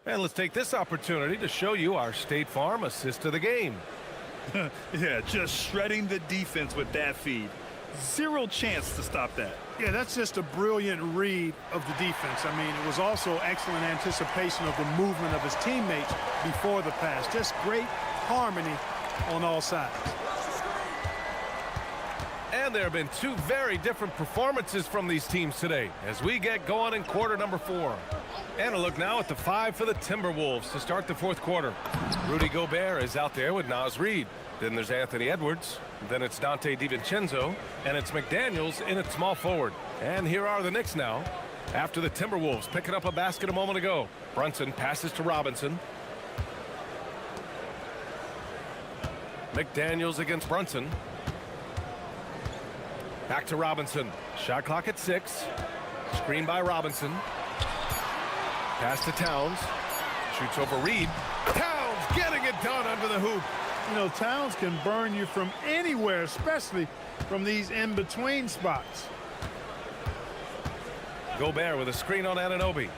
And let's take this opportunity to show you our State Farm assist of the game. Yeah, just shredding the defense with that feed. Zero chance to stop that. Yeah, that's just a brilliant read of the defense. I mean, it was also excellent anticipation of the movement of his teammates before the pass. Just great harmony on all sides. And there have been 2 very different performances from these teams today as we get going in quarter number 4. And a look now at the 5 for the Timberwolves to start the fourth quarter. Rudy Gobert is out there with Naz Reid. Then there's Anthony Edwards. Then it's Dante DiVincenzo. And it's McDaniels in at small forward. And here are the Knicks now. After the Timberwolves picking up a basket a moment ago. Brunson passes to Robinson. McDaniels against Brunson. Back to Robinson. Shot clock at 6. Screen by Robinson. Pass to Towns. Shoots over Reed. Towns getting it done under the hoop. You know, Towns can burn you from anywhere, especially from these in-between spots. Gobert with a screen on Anunoby.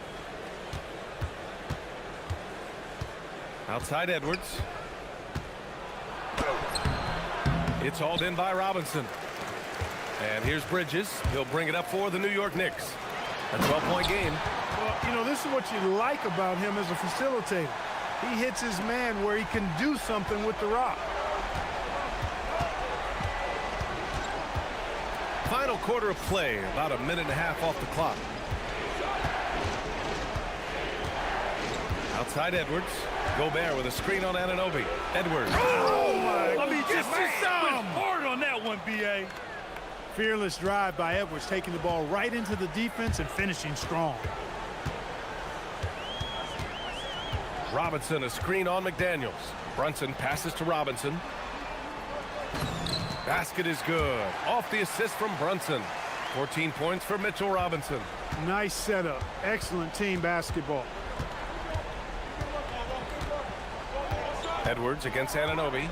Outside Edwards. It's hauled in by Robinson. And here's Bridges. He'll bring it up for the New York Knicks. A 12-point game. Well, you know, this is what you like about him as a facilitator. He hits his man where he can do something with the rock. Final quarter of play, about a minute and a half off the clock. Outside Edwards. Gobert with a screen on Anunoby. Edwards. Oh, my. Let me just went hard on that one, B.A. Fearless drive by Edwards, taking the ball right into the defense and finishing strong. Robinson a screen on McDaniels. Brunson passes to Robinson. Basket is good. Off the assist from Brunson. 14 points for Mitchell Robinson. Nice setup. Excellent team basketball. Edwards against Anunoby.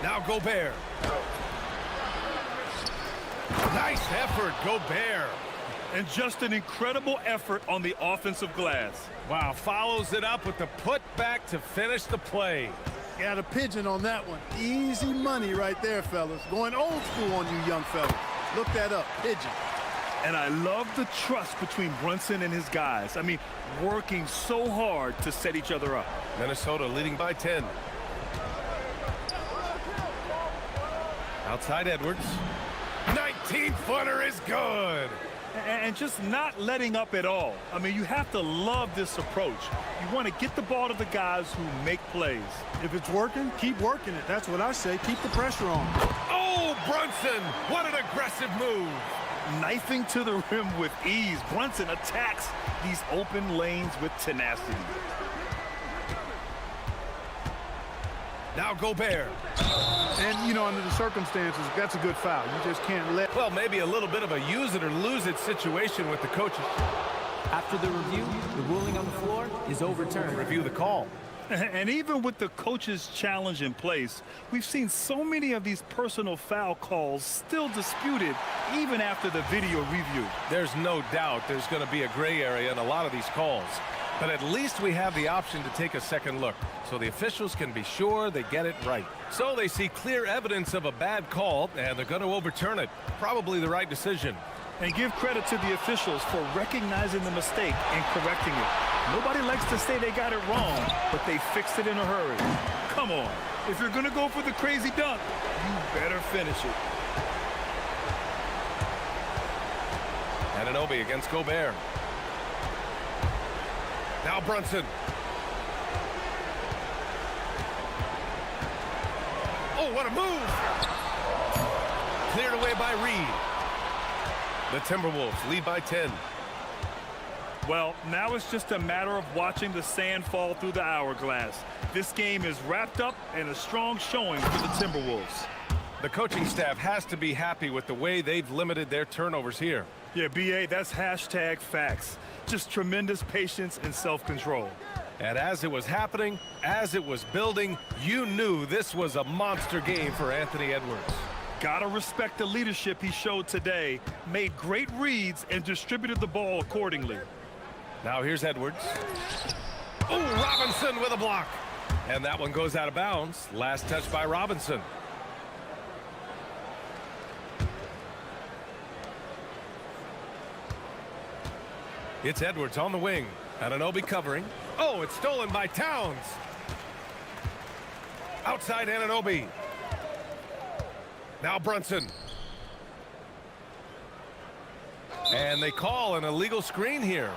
Now Gobert. Nice effort, Gobert. And just an incredible effort on the offensive glass. Wow, follows it up with the putback to finish the play. Got a pigeon on that one. Easy money right there, fellas. Going old school on you young fellas. Look that up, pigeon. And I love the trust between Brunson and his guys. I mean, working so hard to set each other up. Minnesota leading by 10. Outside Edwards. 19-footer is good. And just not letting up at all. I mean, you have to love this approach. You want to get the ball to the guys who make plays. If it's working, keep working it. That's what I say. Keep the pressure on. Oh, Brunson! What an aggressive move. Knifing to the rim with ease. Brunson attacks these open lanes with tenacity. Now Gobert. And, you know, under the circumstances, that's a good foul. You just can't let... Well, maybe a little bit of a use it or lose it situation with the coaches. After the review, the ruling on the floor is overturned. Review the call. And even with the coach's challenge in place, we've seen so many of these personal foul calls still disputed even after the video review. There's no doubt there's going to be a gray area in a lot of these calls. But at least we have the option to take a second look, so the officials can be sure they get it right. So they see clear evidence of a bad call, and they're going to overturn it. Probably the right decision. And give credit to the officials for recognizing the mistake and correcting it. Nobody likes to say they got it wrong, but they fixed it in a hurry. Come on. If you're going to go for the crazy dunk, you better finish it. Anunoby against Gobert. Now Brunson. Oh, what a move! Cleared away by Reed. The Timberwolves lead by 10. Well, now it's just a matter of watching the sand fall through the hourglass. This game is wrapped up and a strong showing for the Timberwolves. The coaching staff has to be happy with the way they've limited their turnovers here. Yeah, B.A., that's hashtag facts. Just tremendous patience and self-control. And as it was happening, as it was building, you knew this was a monster game for Anthony Edwards. Gotta respect the leadership he showed today. Made great reads and distributed the ball accordingly. Now here's Edwards. Oh, Robinson with a block. And that one goes out of bounds. Last touch by Robinson. It's Edwards on the wing. Anunoby covering. Oh, it's stolen by Towns. Outside Anunoby. Now Brunson. And they call an illegal screen here.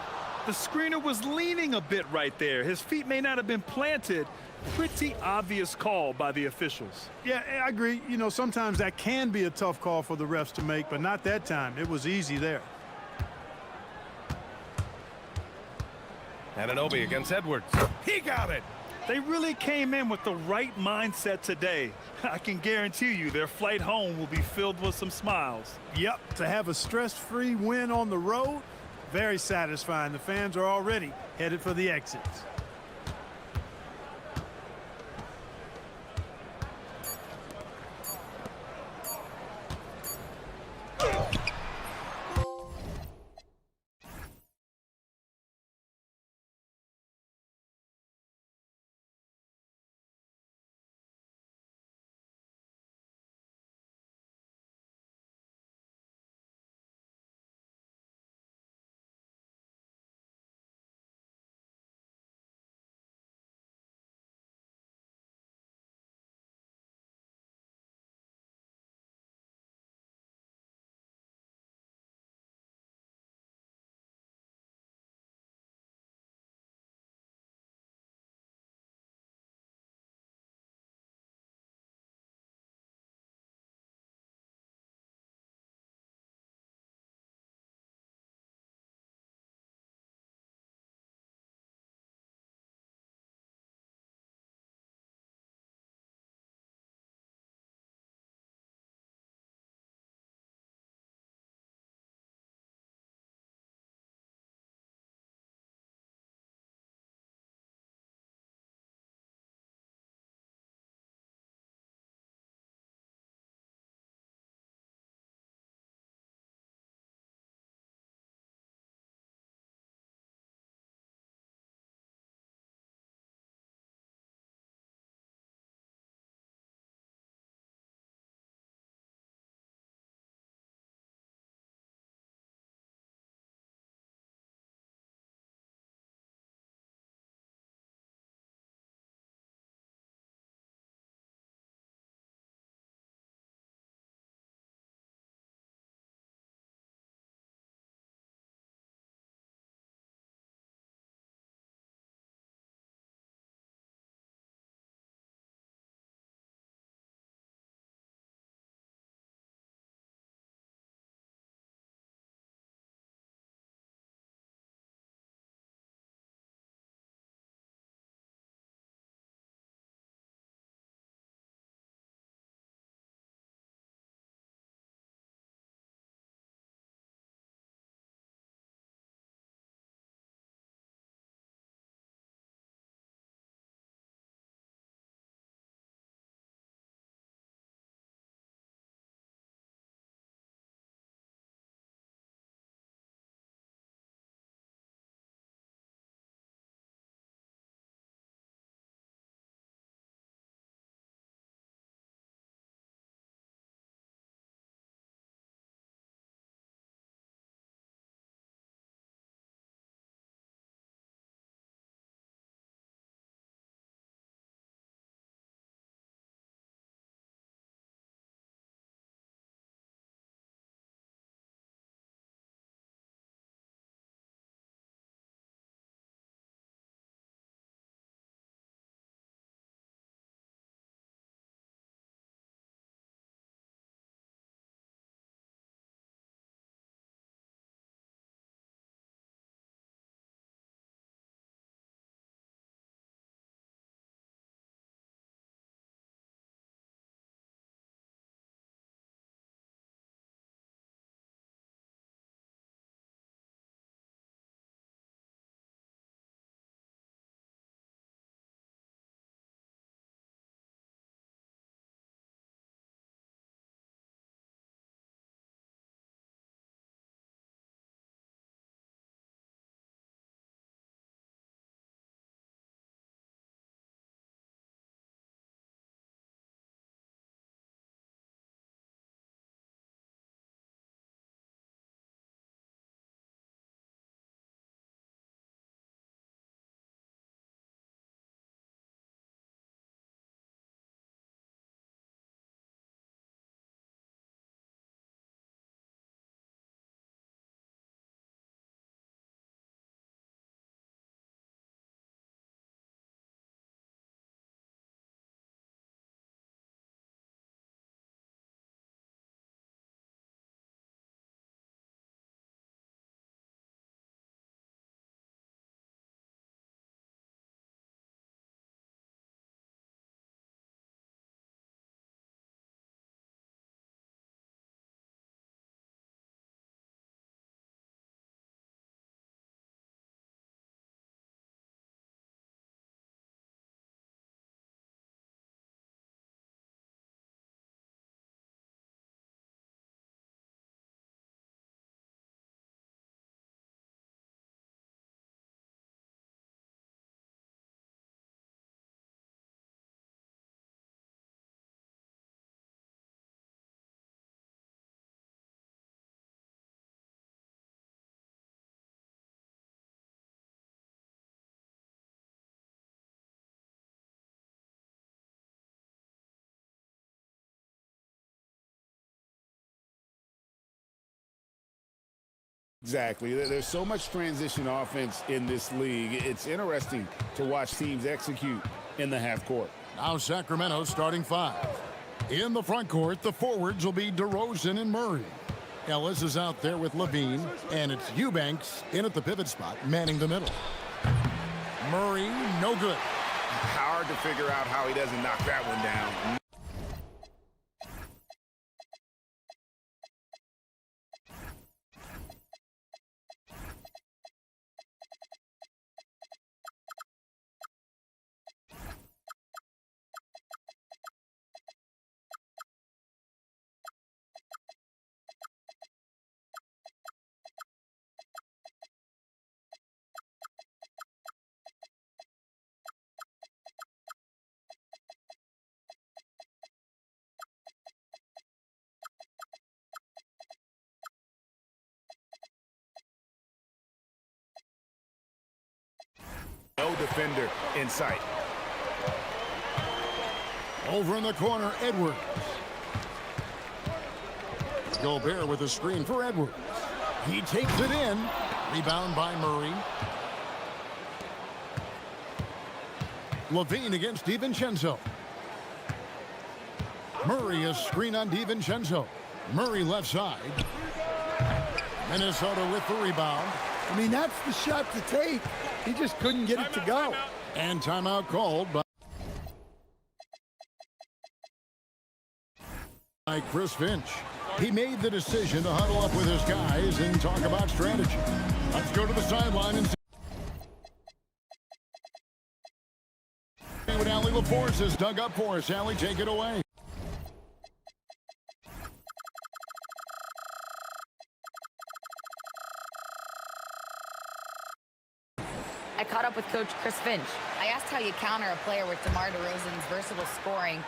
The screener was leaning a bit right there. His feet may not have been planted. Pretty obvious call by the officials. Yeah, I agree. You know, sometimes that can be a tough call for the refs to make, but not that time. It was easy there. Anunoby against Edwards. He got it. They really came in with the right mindset today. I can guarantee you their flight home will be filled with some smiles. Yep, to have a stress-free win on the road, very satisfying. The fans are already headed for the exits. Exactly. There's so much transition offense in this league. It's interesting to watch teams execute in the half court. Now Sacramento starting five. In the front court, the forwards will be DeRozan and Murray. Ellis is out there with Levine, and it's Eubanks in at the pivot spot, manning the middle. Murray, no good. Hard to figure out how he doesn't knock that one down. No defender in sight. Over in the corner, Edwards. Gobert with a screen for Edwards. He takes it in. Rebound by Murray. Levine against DiVincenzo. Murray a screen on DiVincenzo. Murray left side. Minnesota with the rebound. I mean, that's the shot to take. He just couldn't get it to go. And timeout called by Chris Finch. He made the decision to huddle up with his guys and talk about strategy. Let's go to the sideline and see what Allie LaForce has dug up for us. Allie, take it away. I caught up with Coach Chris Finch. I asked how you counter a player with DeMar DeRozan's versatile scoring.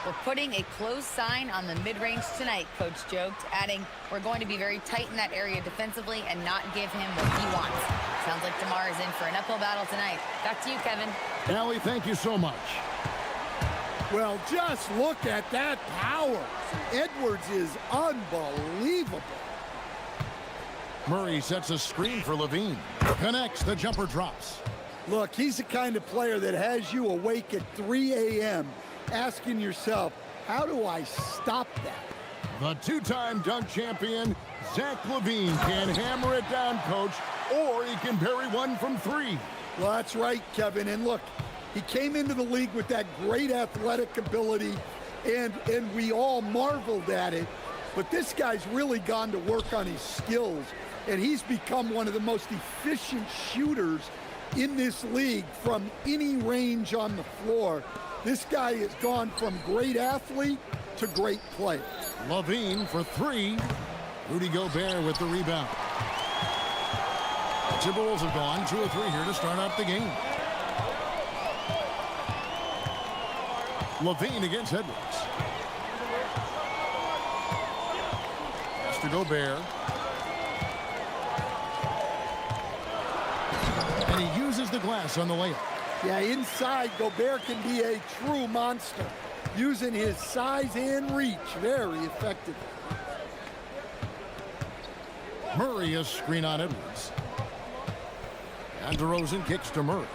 We're putting a close sign on the mid-range tonight, Coach joked, adding, we're going to be very tight in that area defensively and not give him what he wants. Sounds like DeMar is in for an uphill battle tonight. Back to you, Kevin. Allie, thank you so much. Well, just look at that power. Edwards is unbelievable. Murray sets a screen for Levine. Connects, the jumper drops. Look, he's the kind of player that has you awake at 3 a.m. asking yourself, how do I stop that? The two-time dunk champion, Zach LaVine, can hammer it down, Coach, or he can bury one from three. Well, that's right, Kevin. And look, he came into the league with that great athletic ability, and we all marveled at it. But this guy's really gone to work on his skills, and he's become one of the most efficient shooters in this league from any range on the floor. This guy has gone from great athlete to great player. Levine for three. Rudy Gobert with the rebound. The Timberwolves have gone 2 of 3 here to start out the game. Levine against Edwards. To Gobert. And he uses the glass on the layup. Yeah, inside, Gobert can be a true monster, using his size and reach very effectively. Murray a screen on Edwards. And DeRozan kicks to Murray.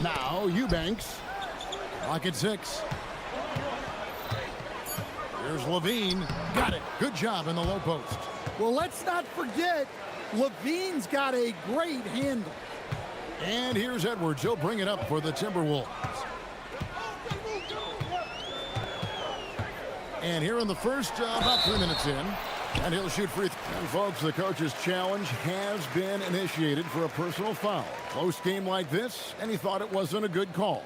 Now Eubanks. Clock at 6. Here's Levine. Got it. Good job in the low post. Well, let's not forget, Levine's got a great handle. And here's Edwards. He'll bring it up for the Timberwolves. And here in the first, about 3 minutes in. And he'll shoot free. And folks, the coach's challenge has been initiated for a personal foul. Close game like this, and he thought it wasn't a good call.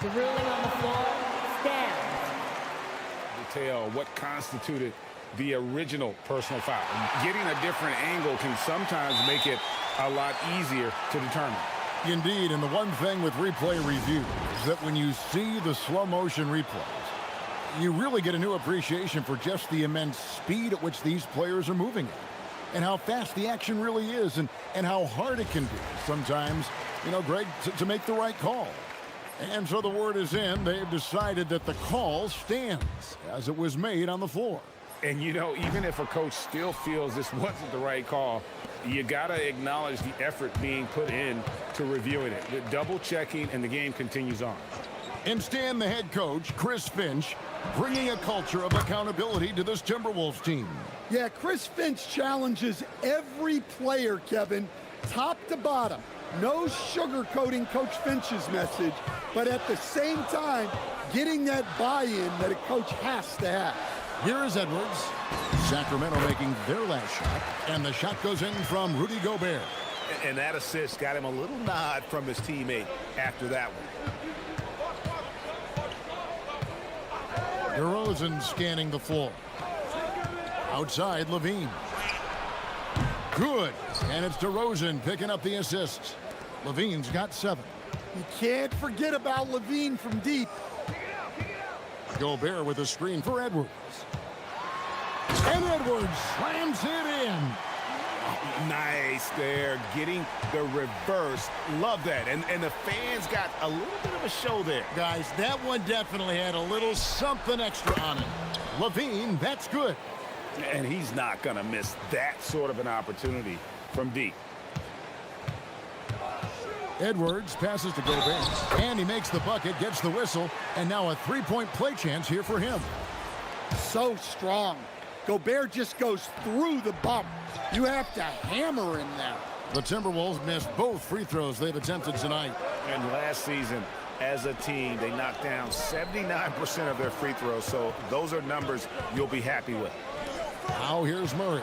The ruling on the floor stands. Detail what constituted the original personal foul. Getting a different angle can sometimes make it a lot easier to determine. Indeed, and the one thing with replay review is that when you see the slow motion replays, you really get a new appreciation for just the immense speed at which these players are moving at, and how fast the action really is, and how hard it can be sometimes, you know, Greg, to make the right call. And so the word is in. They've decided that the call stands as it was made on the floor. And, you know, even if a coach still feels this wasn't the right call, you got to acknowledge the effort being put in to reviewing it. The double checking, and the game continues on. And Stan, the head coach, Chris Finch, bringing a culture of accountability to this Timberwolves team. Yeah, Chris Finch challenges every player, Kevin, top to bottom. No sugarcoating Coach Finch's message, but at the same time, getting that buy-in that a coach has to have. Here is Edwards. Sacramento making their last shot, and the shot goes in from Rudy Gobert. And that assist got him a little nod from his teammate after that one. DeRozan scanning the floor. Outside, Levine. Good. And it's DeRozan picking up the assists. Levine's got 7. You can't forget about Levine from deep. Gobert with a screen for Edwards. And Edwards slams it in. Nice there, getting the reverse. Love that. And the fans got a little bit of a show there. Guys, that one definitely had a little something extra on it. Levine, that's good. And he's not going to miss that sort of an opportunity from deep. Edwards passes to Gobert, and he makes the bucket, gets the whistle, and now a three-point play chance here for him. So strong. Gobert just goes through the bump. You have to hammer him there. The Timberwolves missed both free throws they've attempted tonight. And last season, as a team, they knocked down 79% of their free throws, so those are numbers you'll be happy with. Now here's Murray.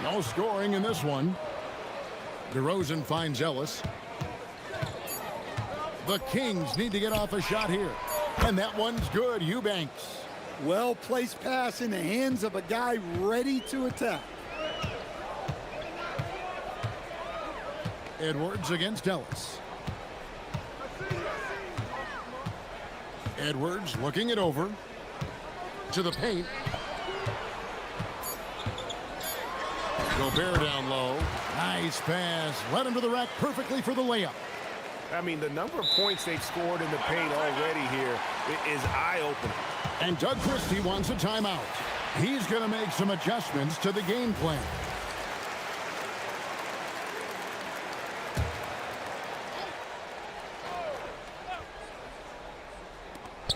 No scoring in this one. DeRozan finds Ellis. The Kings need to get off a shot here. And that one's good. Eubanks. Well-placed pass in the hands of a guy ready to attack. Edwards against Ellis. Edwards looking it over. To the paint. Gobert down low. Nice pass. Led him to the rack perfectly for the layup. I mean, the number of points they've scored in the paint already here is eye-opening. And Doug Christie wants a timeout. He's going to make some adjustments to the game plan.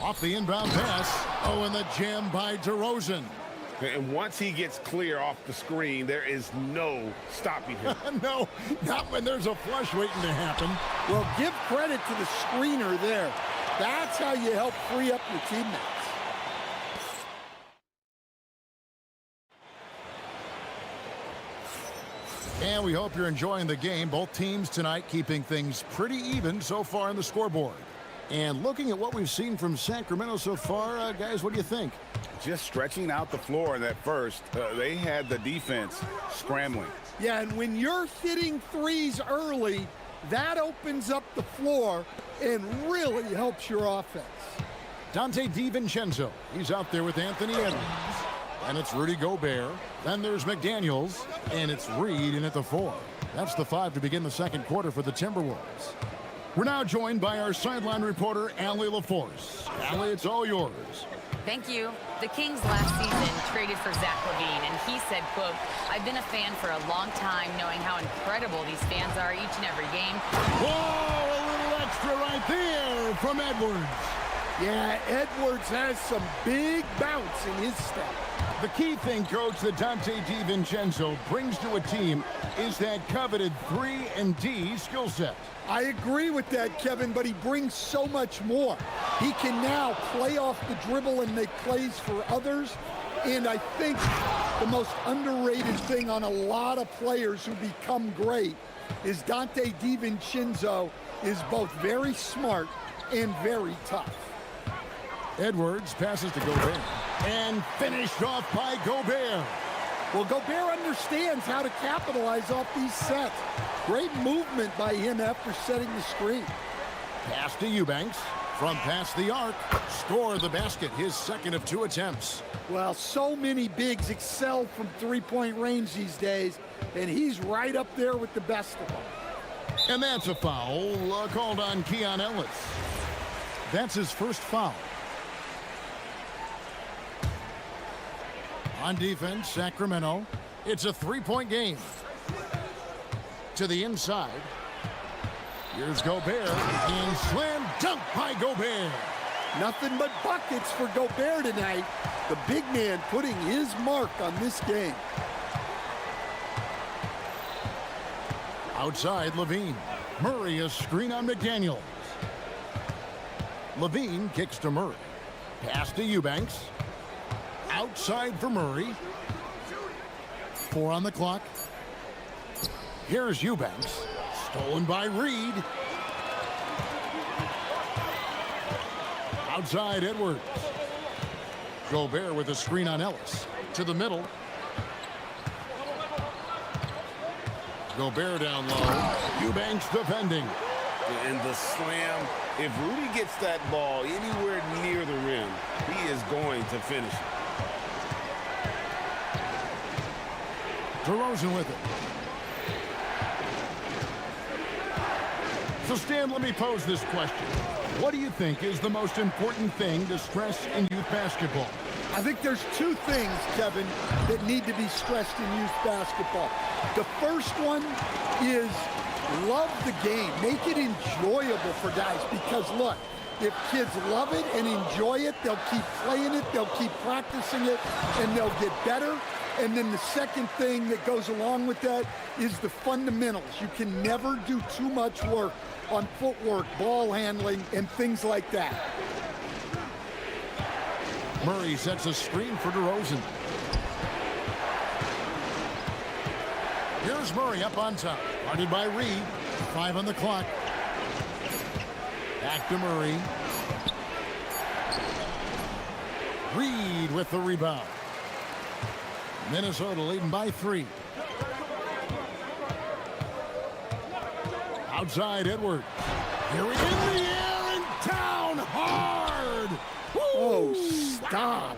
Off the inbound pass. Oh, and the jam by DeRozan. And once he gets clear off the screen, there is no stopping him. No, not when there's a flush waiting to happen. Well, give credit to the screener there. That's how you help free up your teammates. And we hope you're enjoying the game. Both teams tonight keeping things pretty even so far on the scoreboard. And looking at what we've seen from Sacramento so far, guys, what do you think? Just stretching out the floor in that first. They had the defense scrambling. Yeah, and when you're hitting threes early, that opens up the floor and really helps your offense. Dante DiVincenzo. He's out there with Anthony Edwards. And it's Rudy Gobert. Then there's McDaniels. And it's Reed in at the 4. That's the 5 to begin the second quarter for the Timberwolves. We're now joined by our sideline reporter, Allie LaForce. Allie, it's all yours. Thank you. The Kings last season traded for Zach LaVine, and he said, quote, "I've been a fan for a long time, knowing how incredible these fans are each and every game." Whoa, a little extra right there from Edwards. Yeah, Edwards has some big bounce in his step. The key thing, Coach, that Dante DiVincenzo brings to a team is that coveted 3-and-D skill set. I agree with that, Kevin, but he brings so much more. He can now play off the dribble and make plays for others. And I think the most underrated thing on a lot of players who become great is Dante DiVincenzo is both very smart and very tough. Edwards passes to Gobert. And finished off by Gobert. Well, Gobert understands how to capitalize off these sets. Great movement by him after setting the screen. Pass to Eubanks. From past the arc. Score the basket, his second of 2 attempts. Well, so many bigs excel from three-point range these days, and he's right up there with the best of them. And that's a foul called on Keon Ellis. That's his first foul. On defense, Sacramento. It's a three-point game. To the inside. Here's Gobert. And slam dunk by Gobert. Nothing but buckets for Gobert tonight. The big man putting his mark on this game. Outside, Levine. Murray, a screen on McDaniels. Levine kicks to Murray. Pass to Eubanks. Outside for Murray. 4 on the clock. Here's Eubanks. Stolen by Reed. Outside, Edwards. Gobert with a screen on Ellis. To the middle. Gobert down low. Eubanks defending. And the slam. If Rudy gets that ball anywhere near the rim, he is going to finish it. DeRozan with it. So, Stan, let me pose this question. What do you think is the most important thing to stress in youth basketball? I think there's two things, Kevin, that need to be stressed in youth basketball. The first one is love the game. Make it enjoyable for guys because, look, if kids love it and enjoy it, they'll keep playing it, they'll keep practicing it, and they'll get better. And then the second thing that goes along with that is the fundamentals. You can never do too much work on footwork, ball handling, and things like that. Murray sets a screen for DeRozan. Here's Murray up on top. Guarded by Reed. 5 on the clock. Back to Murray. Reed with the rebound. Minnesota leading by 3. Outside, Edwards. Here we go. In the air and down hard. Woo! Oh, stop.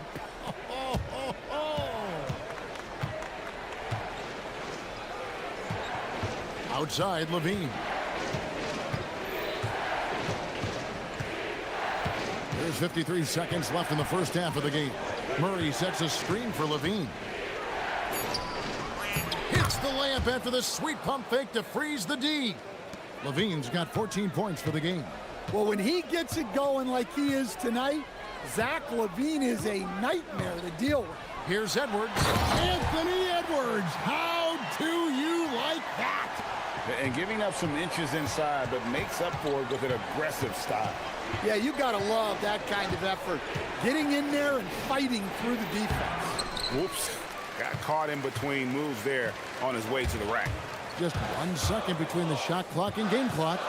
Outside, Levine. There's 53 seconds left in the first half of the game. Murray sets a screen for Levine. Hits the layup after the sweet pump fake to freeze the D. Levine's got 14 points for the game. Well, when he gets it going like he is tonight, Zach LaVine is a nightmare to deal with. Here's Edwards. Anthony Edwards. How do you like that? And giving up some inches inside, but makes up for it with an aggressive style. Yeah, you got to love that kind of effort. Getting in there and fighting through the defense. Whoops. Got caught in between moves there on his way to the rack. Just 1 second between the shot clock and game clock.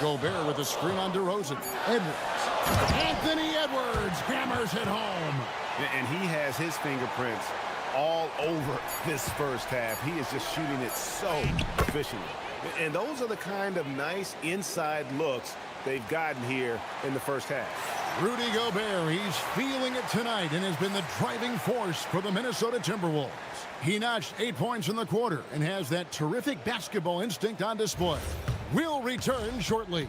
Gobert with a screen on DeRozan. Edwards. Anthony Edwards hammers it home. And he has his fingerprints all over this first half. He is just shooting it so efficiently. And those are the kind of nice inside looks they've gotten here in the first half. Rudy Gobert, he's feeling it tonight and has been the driving force for the Minnesota Timberwolves. He notched 8 points in the quarter and has that terrific basketball instinct on display. We'll return shortly.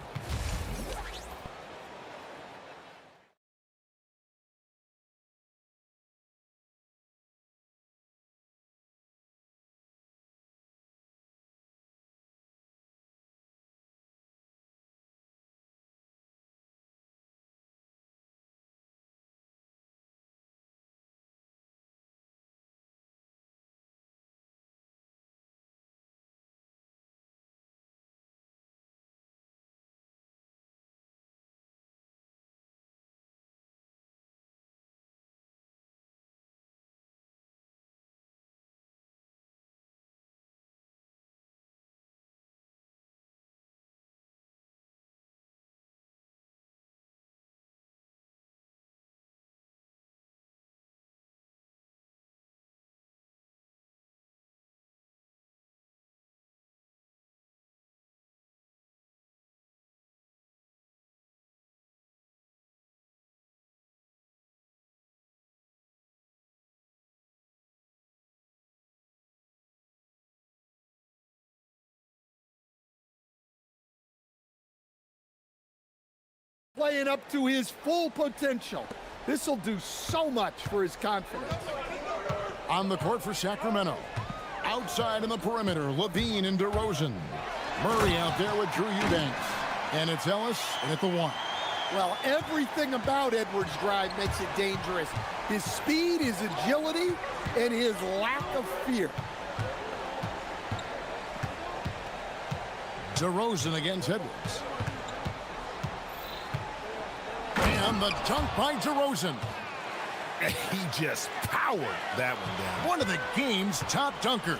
Playing up to his full potential. This will do so much for his confidence. On the court for Sacramento. Outside in the perimeter, Levine and DeRozan. Murray out there with Drew Eubanks. And it's Ellis and at the one. Well, everything about Edwards' drive makes it dangerous. His speed, his agility, and his lack of fear. DeRozan against Edwards. And the dunk by DeRozan. He just powered that one down. One of the game's top dunkers.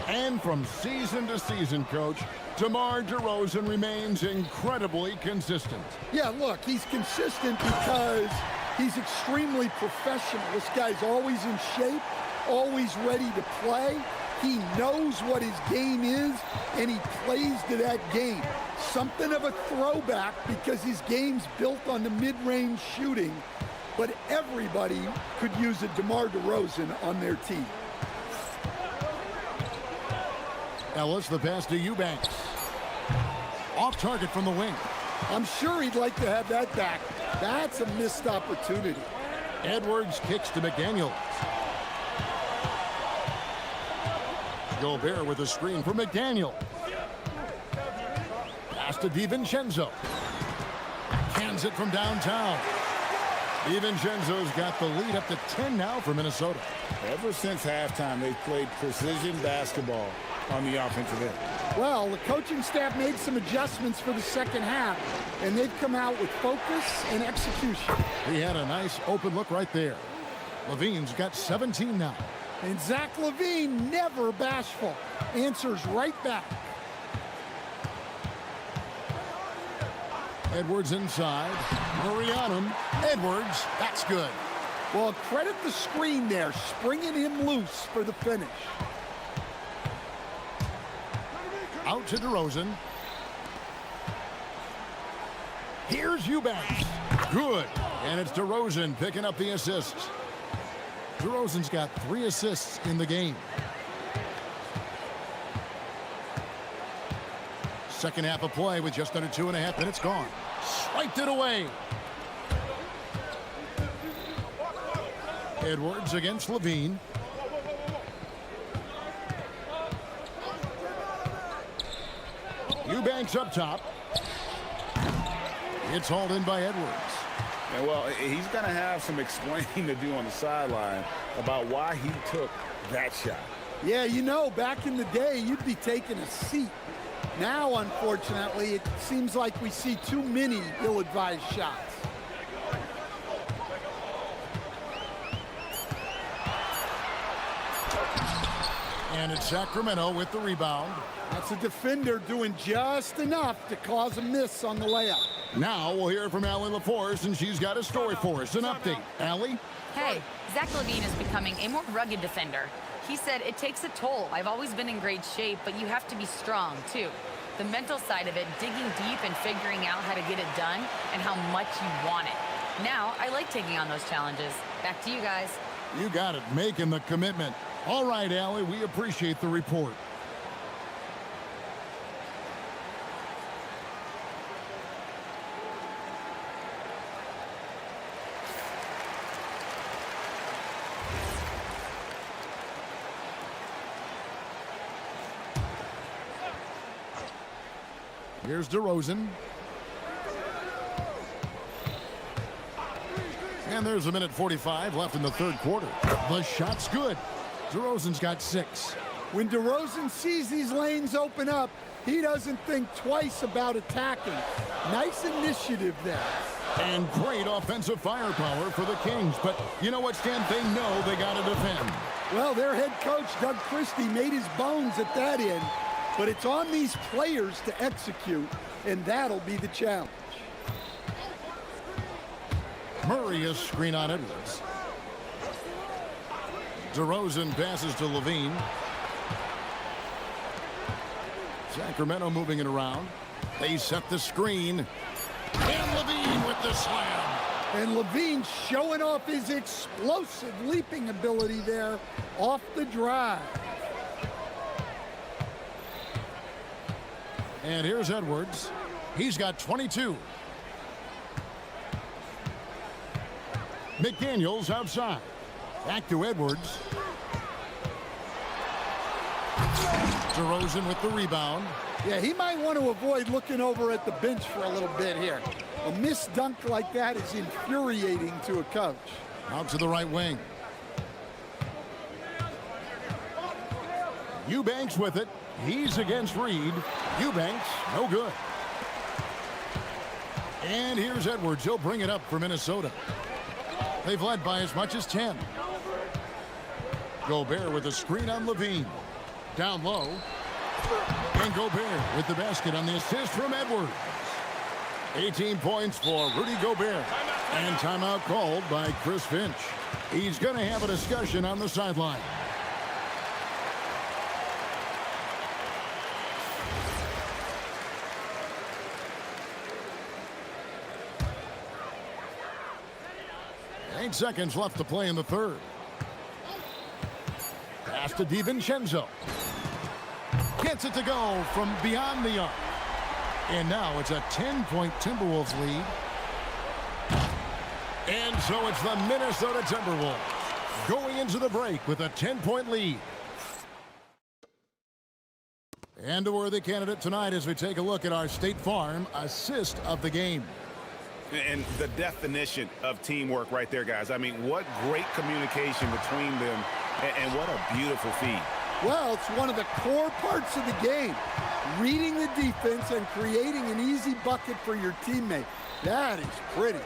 And from season to season, Coach, DeMar DeRozan remains incredibly consistent. Yeah, look, he's consistent because he's extremely professional. This guy's always in shape, always ready to play. He knows what his game is, and he plays to that game. Something of a throwback because his game's built on the mid-range shooting, but everybody could use a DeMar DeRozan on their team. Ellis, the pass to Eubanks. Off target from the wing. I'm sure he'd like to have that back. That's a missed opportunity. Edwards kicks to McDaniels. Gobert with a screen for McDaniel. Pass to DiVincenzo. Cans it from downtown. DiVincenzo's got the lead up to 10 now for Minnesota. Ever since halftime, they've played precision basketball on the offensive end. Well, the coaching staff made some adjustments for the second half, and they've come out with focus and execution. He had a nice open look right there. Levine's got 17 now. And Zach LaVine, never bashful, answers right back. Edwards inside. Murray on him. Edwards, that's good. Well, credit the screen there, springing him loose for the finish. Out to DeRozan. Here's Eubanks. Good. And it's DeRozan picking up the assist. DeRozan's got 3 assists in the game. Second half of play with just under 2.5 minutes gone. Swiped it away. Edwards against Levine. Eubanks up top. It's hauled in by Edwards. And well, he's going to have some explaining to do on the sideline about why he took that shot. Yeah, you know, back in the day, you'd be taking a seat. Now, unfortunately, it seems like we see too many ill-advised shots. And it's Sacramento with the rebound. That's a defender doing just enough to cause a miss on the layup. Now we'll hear from Allie LaForce, and she's got a story for us. An update. Allie? Hey, Zach LaVine is becoming a more rugged defender. He said, it takes a toll. I've always been in great shape, but you have to be strong, too. The mental side of it, digging deep and figuring out how to get it done and how much you want it. Now, I like taking on those challenges. Back to you guys. You got it, making the commitment. All right, Allie, we appreciate the report. Here's DeRozan. And there's 1:45 left in the third quarter. The shot's good. DeRozan's got 6. When DeRozan sees these lanes open up, he doesn't think twice about attacking. Nice initiative there. And great offensive firepower for the Kings. But you know what, Stan? They know they got to defend. Well, their head coach, Doug Christie, made his bones at that end. But it's on these players to execute, and that'll be the challenge. Murray is screen on Edwards. DeRozan passes to Levine. Sacramento moving it around. They set the screen. And Levine with the slam. And Levine showing off his explosive leaping ability there off the drive. And here's Edwards. He's got 22. McDaniels outside. Back to Edwards. DeRozan with the rebound. Yeah, he might want to avoid looking over at the bench for a little bit here. A missed dunk like that is infuriating to a coach. Out to the right wing. Eubanks with it. He's against Reed. Eubanks, no good. And here's Edwards. He'll bring it up for Minnesota. They've led by as much as 10. Gobert with a screen on Levine. Down low. And Gobert with the basket on the assist from Edwards. 18 points for Rudy Gobert. And timeout called by Chris Finch. He's going to have a discussion on the sideline. Eight seconds left to play in the third. Pass to DiVincenzo. Gets it to go from beyond the arc. And now it's a 10-point Timberwolves lead. And so it's the Minnesota Timberwolves going into the break with a 10-point lead. And a worthy candidate tonight as we take a look at our State Farm assist of the game. And the definition of teamwork right there, guys. I mean, what great communication between them, and what a beautiful feed. Well, it's one of the core parts of the game. Reading the defense and creating an easy bucket for your teammate. That is pretty.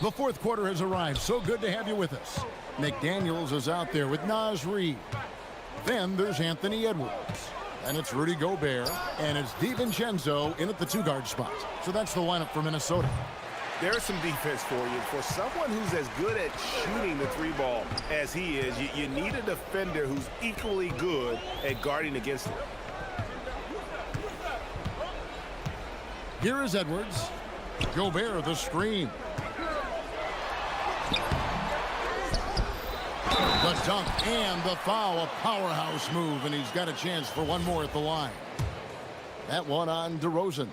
The fourth quarter has arrived. So good to have you with us. McDaniels is out there with Naz Reid. Then there's Anthony Edwards. And it's Rudy Gobert. And it's DiVincenzo in at the two-guard spot. So that's the lineup for Minnesota. There's some defense for you. For someone who's as good at shooting the three ball as he is, you need a defender who's equally good at guarding against it. Here is Edwards. Gobert the screen. The dunk and the foul, a powerhouse move, and he's got a chance for one more at the line. That one on DeRozan.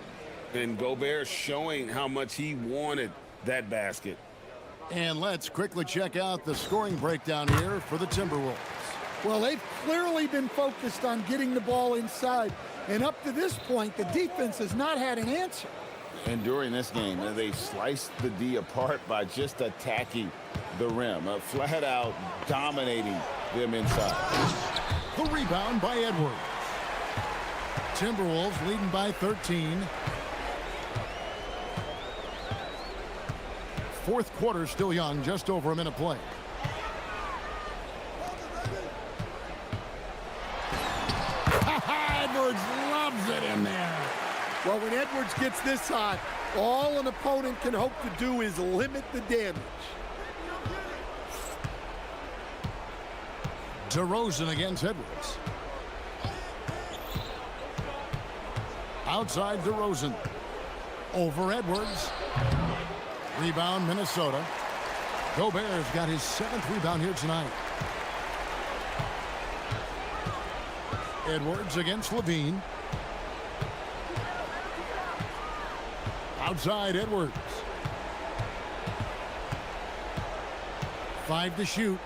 And Gobert showing how much he wanted that basket. And let's quickly check out the scoring breakdown here for the Timberwolves. Well, they've clearly been focused on getting the ball inside. And up to this point, the defense has not had an answer. And during this game, they've sliced the D apart by just attacking the rim, flat out dominating them inside. The rebound by Edwards. Timberwolves leading by 13. Fourth quarter still young, just over a minute play. Edwards loves it in there. Well, when Edwards gets this hot, all an opponent can hope to do is limit the damage. DeRozan against Edwards. Outside DeRozan. Over Edwards. Rebound Minnesota. Gobert's got his 7th rebound here tonight. Edwards against Levine. Outside Edwards. 5 to shoot.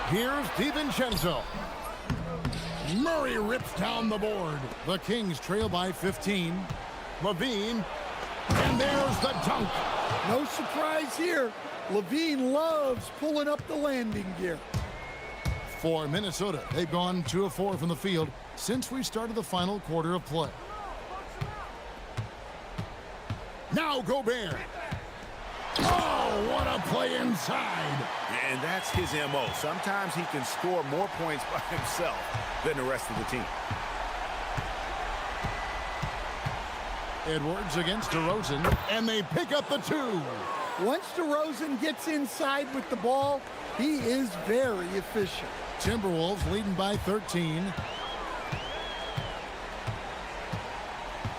Here's DiVincenzo. Murray rips down the board. The Kings trail by 15. Levine. And there's the dunk. No surprise here. Levine loves pulling up the landing gear. For Minnesota, they've gone 2 of 4 from the field since we started the final quarter of play. Now Gobert. Oh, what a play inside. And that's his MO. Sometimes he can score more points by himself than the rest of the team. Edwards against DeRozan, and they pick up the 2. Once DeRozan gets inside with the ball, he is very efficient. Timberwolves leading by 13.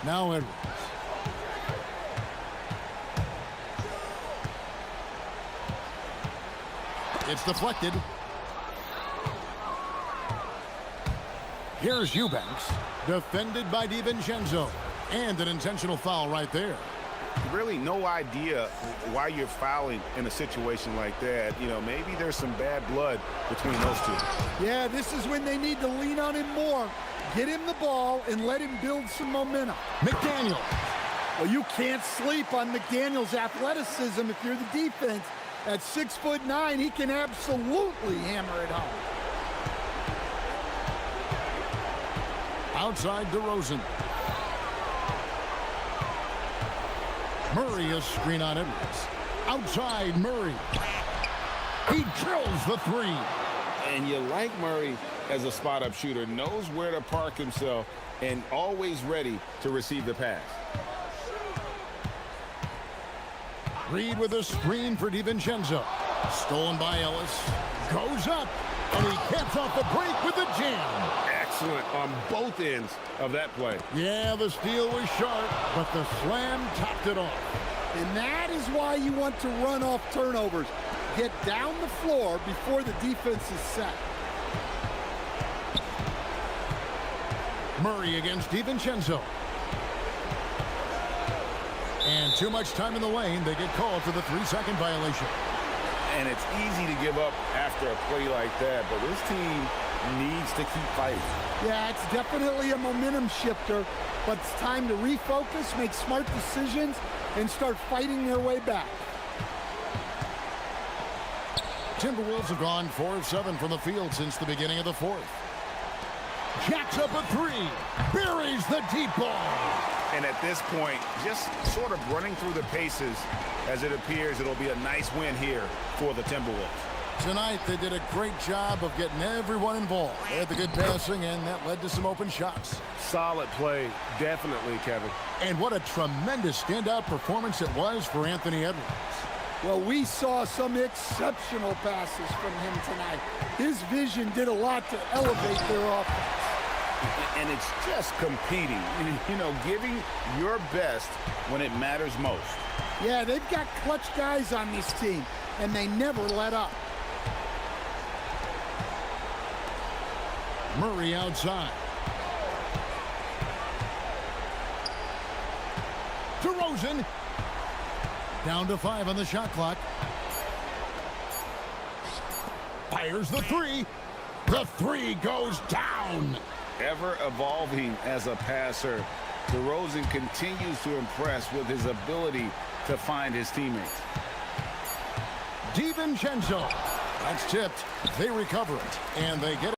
Now Edwards. It's deflected. Here's Eubanks, defended by DiVincenzo. And an intentional foul right there. really no idea why you're fouling in a situation like that. You know, maybe there's some bad blood between those two. Yeah, this is when they need to lean on him more. Get him the ball and let him build some momentum. McDaniel. Well, you can't sleep on McDaniel's athleticism if you're the defense. At 6'9", he can absolutely hammer it home. Outside DeRozan. Murray, a screen on Edwards. Outside Murray. He drills the three. And you like Murray as a spot-up shooter. Knows where to park himself and always ready to receive the pass. Reed with a screen for DiVincenzo. Stolen by Ellis. Goes up. And he caps off the break with a jam. Excellent on both ends of that play. Yeah, the steal was sharp, but the slam topped it off. And that is why you want to run off turnovers. Get down the floor before the defense is set. Murray against DiVincenzo. And too much time in the lane. They get called for the 3-second violation. And it's easy to give up after a play like that, but this team needs to keep fighting. Yeah, it's definitely a momentum shifter, but it's time to refocus, make smart decisions, and start fighting their way back. Timberwolves have gone 4 of 7 from the field since the beginning of the fourth. Jacks up a three. Buries the deep ball. And at this point, just sort of running through the paces, as it appears it'll be a nice win here for the Timberwolves. Tonight, they did a great job of getting everyone involved. They had the good passing, and that led to some open shots. Solid play, definitely, Kevin. And what a tremendous standout performance it was for Anthony Edwards. Well, we saw some exceptional passes from him tonight. His vision did a lot to elevate their offense. And it's just competing, you know, giving your best when it matters most. Yeah, they've got clutch guys on this team, and they never let up. Murray outside. DeRozan. Down to 5 on the shot clock. Fires the three. The three goes down. Ever evolving as a passer, DeRozan continues to impress with his ability to find his teammates. DiVincenzo. That's tipped. They recover it, and they get it.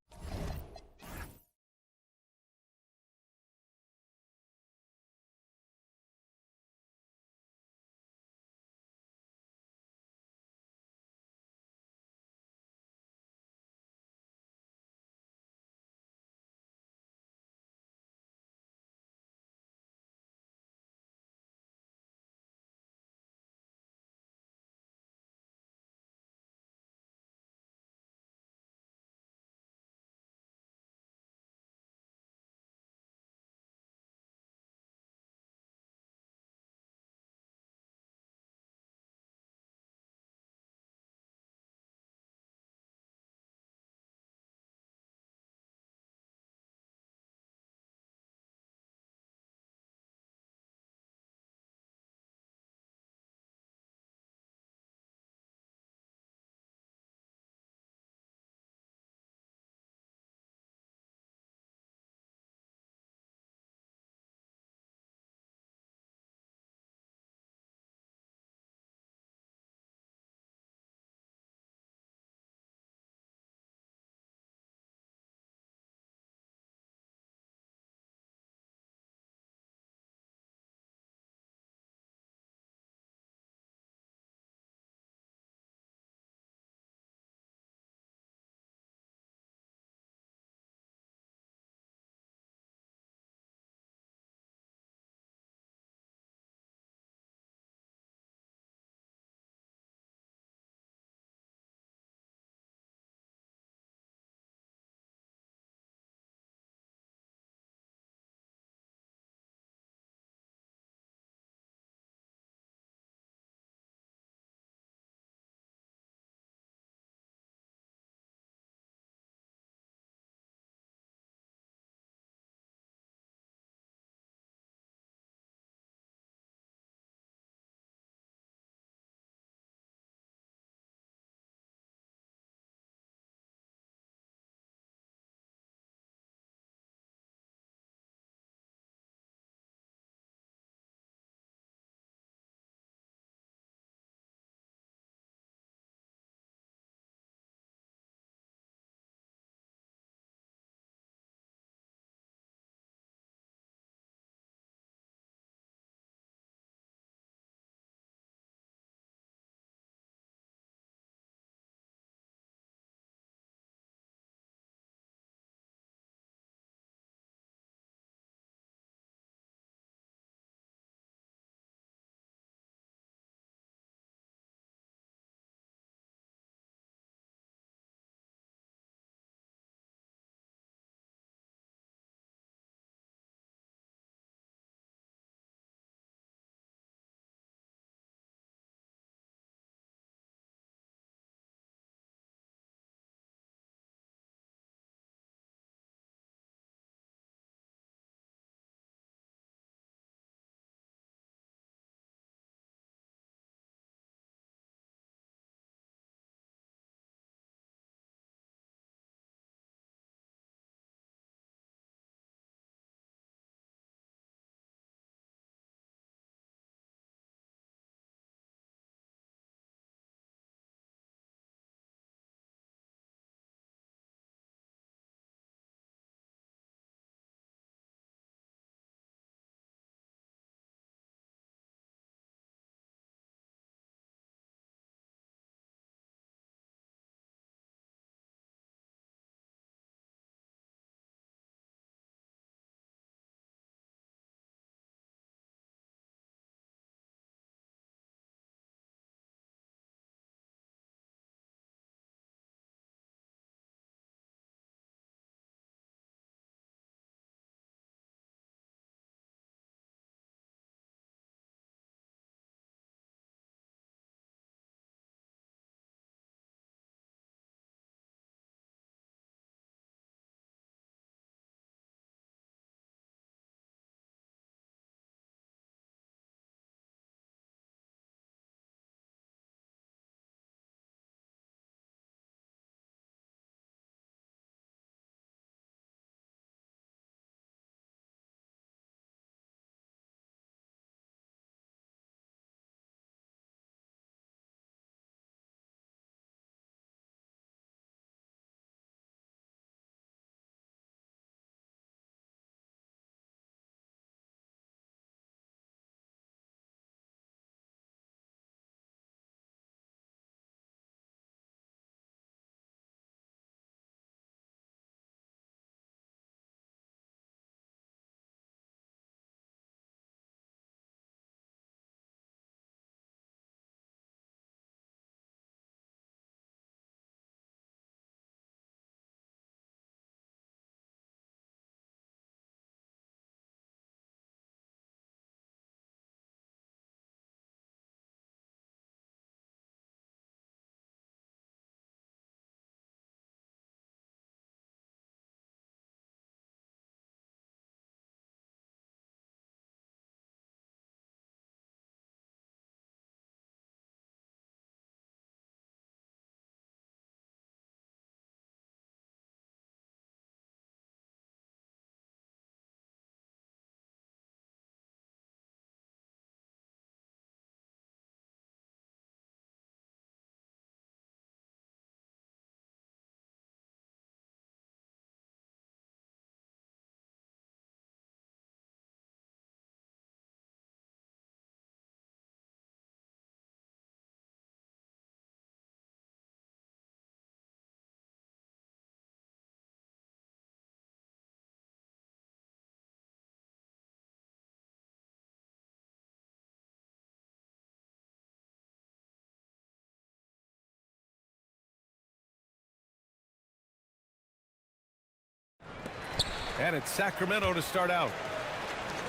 And it's Sacramento to start out.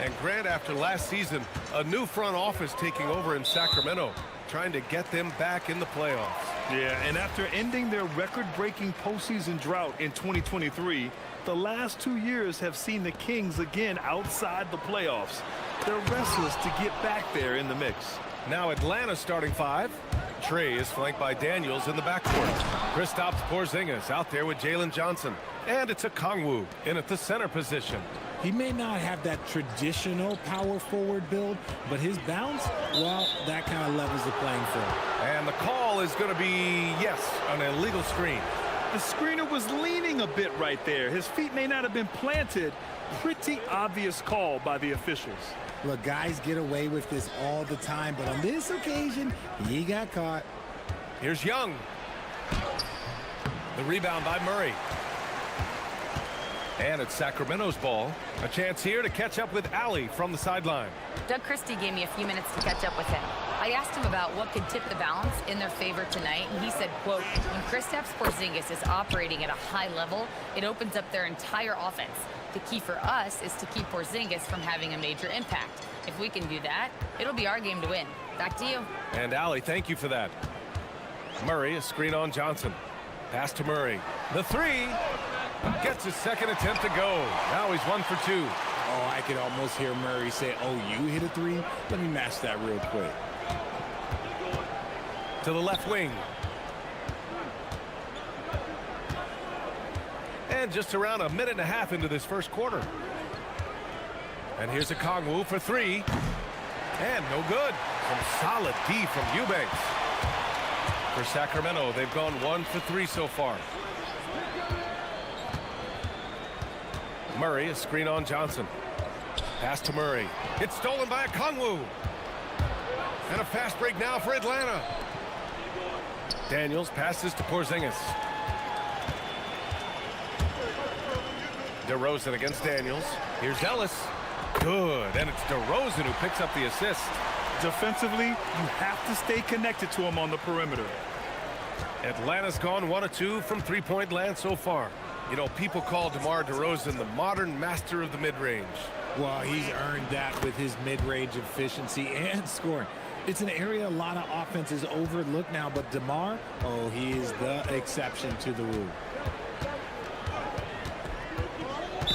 And Grant, after last season, a new front office taking over in Sacramento, trying to get them back in the playoffs. Yeah, and after ending their record-breaking postseason drought in 2023, the last 2 years have seen the Kings again outside the playoffs. They're restless to get back there in the mix. Now Atlanta starting five. Trey is flanked by Daniels in the backcourt. Kristaps Porzingis out there with Jalen Johnson. And it's a Kongwu in at the center position. He may not have that traditional power forward build, but his bounce, well, that kind of levels the playing field. And the call is going to be, yes, an illegal screen. The screener was leaning a bit right there. His feet may not have been planted. Pretty obvious call by the officials. Look, guys get away with this all the time, but on this occasion, he got caught. Here's Young. The rebound by Murray. And it's Sacramento's ball. A chance here to catch up with Allie from the sideline. Doug Christie gave me a few minutes to catch up with him. I asked him about what could tip the balance in their favor tonight, and he said, quote, when Kristaps Porzingis is operating at a high level, it opens up their entire offense. The key for us is to keep Porzingis from having a major impact. If we can do that, it'll be our game to win. Back to you. And Allie, thank you for that. Murray, a screen on Johnson. Pass to Murray. The three. Gets his second attempt to go. Now he's 1 for 2. Oh, I could almost hear Murray say, oh, you hit a three? Let me match that real quick. To the left wing. And just around a minute and a half into this first quarter. And here's a Kongwu for three. And no good. Some solid D from Eubanks. For Sacramento, they've gone 1 for 3 so far. Murray, a screen on Johnson. Pass to Murray. It's stolen by a Kongwu. And a fast break now for Atlanta. Daniels passes to Porzingis. DeRozan against Daniels. Here's Ellis. Good. And it's DeRozan who picks up the assist. Defensively, you have to stay connected to him on the perimeter. Atlanta's gone 1 of 2 from three-point land so far. You know, people call DeMar DeRozan the modern master of the mid-range. Well, he's earned that with his mid-range efficiency and scoring. It's an area a lot of offenses overlook now, but DeMar, oh, he is the exception to the rule.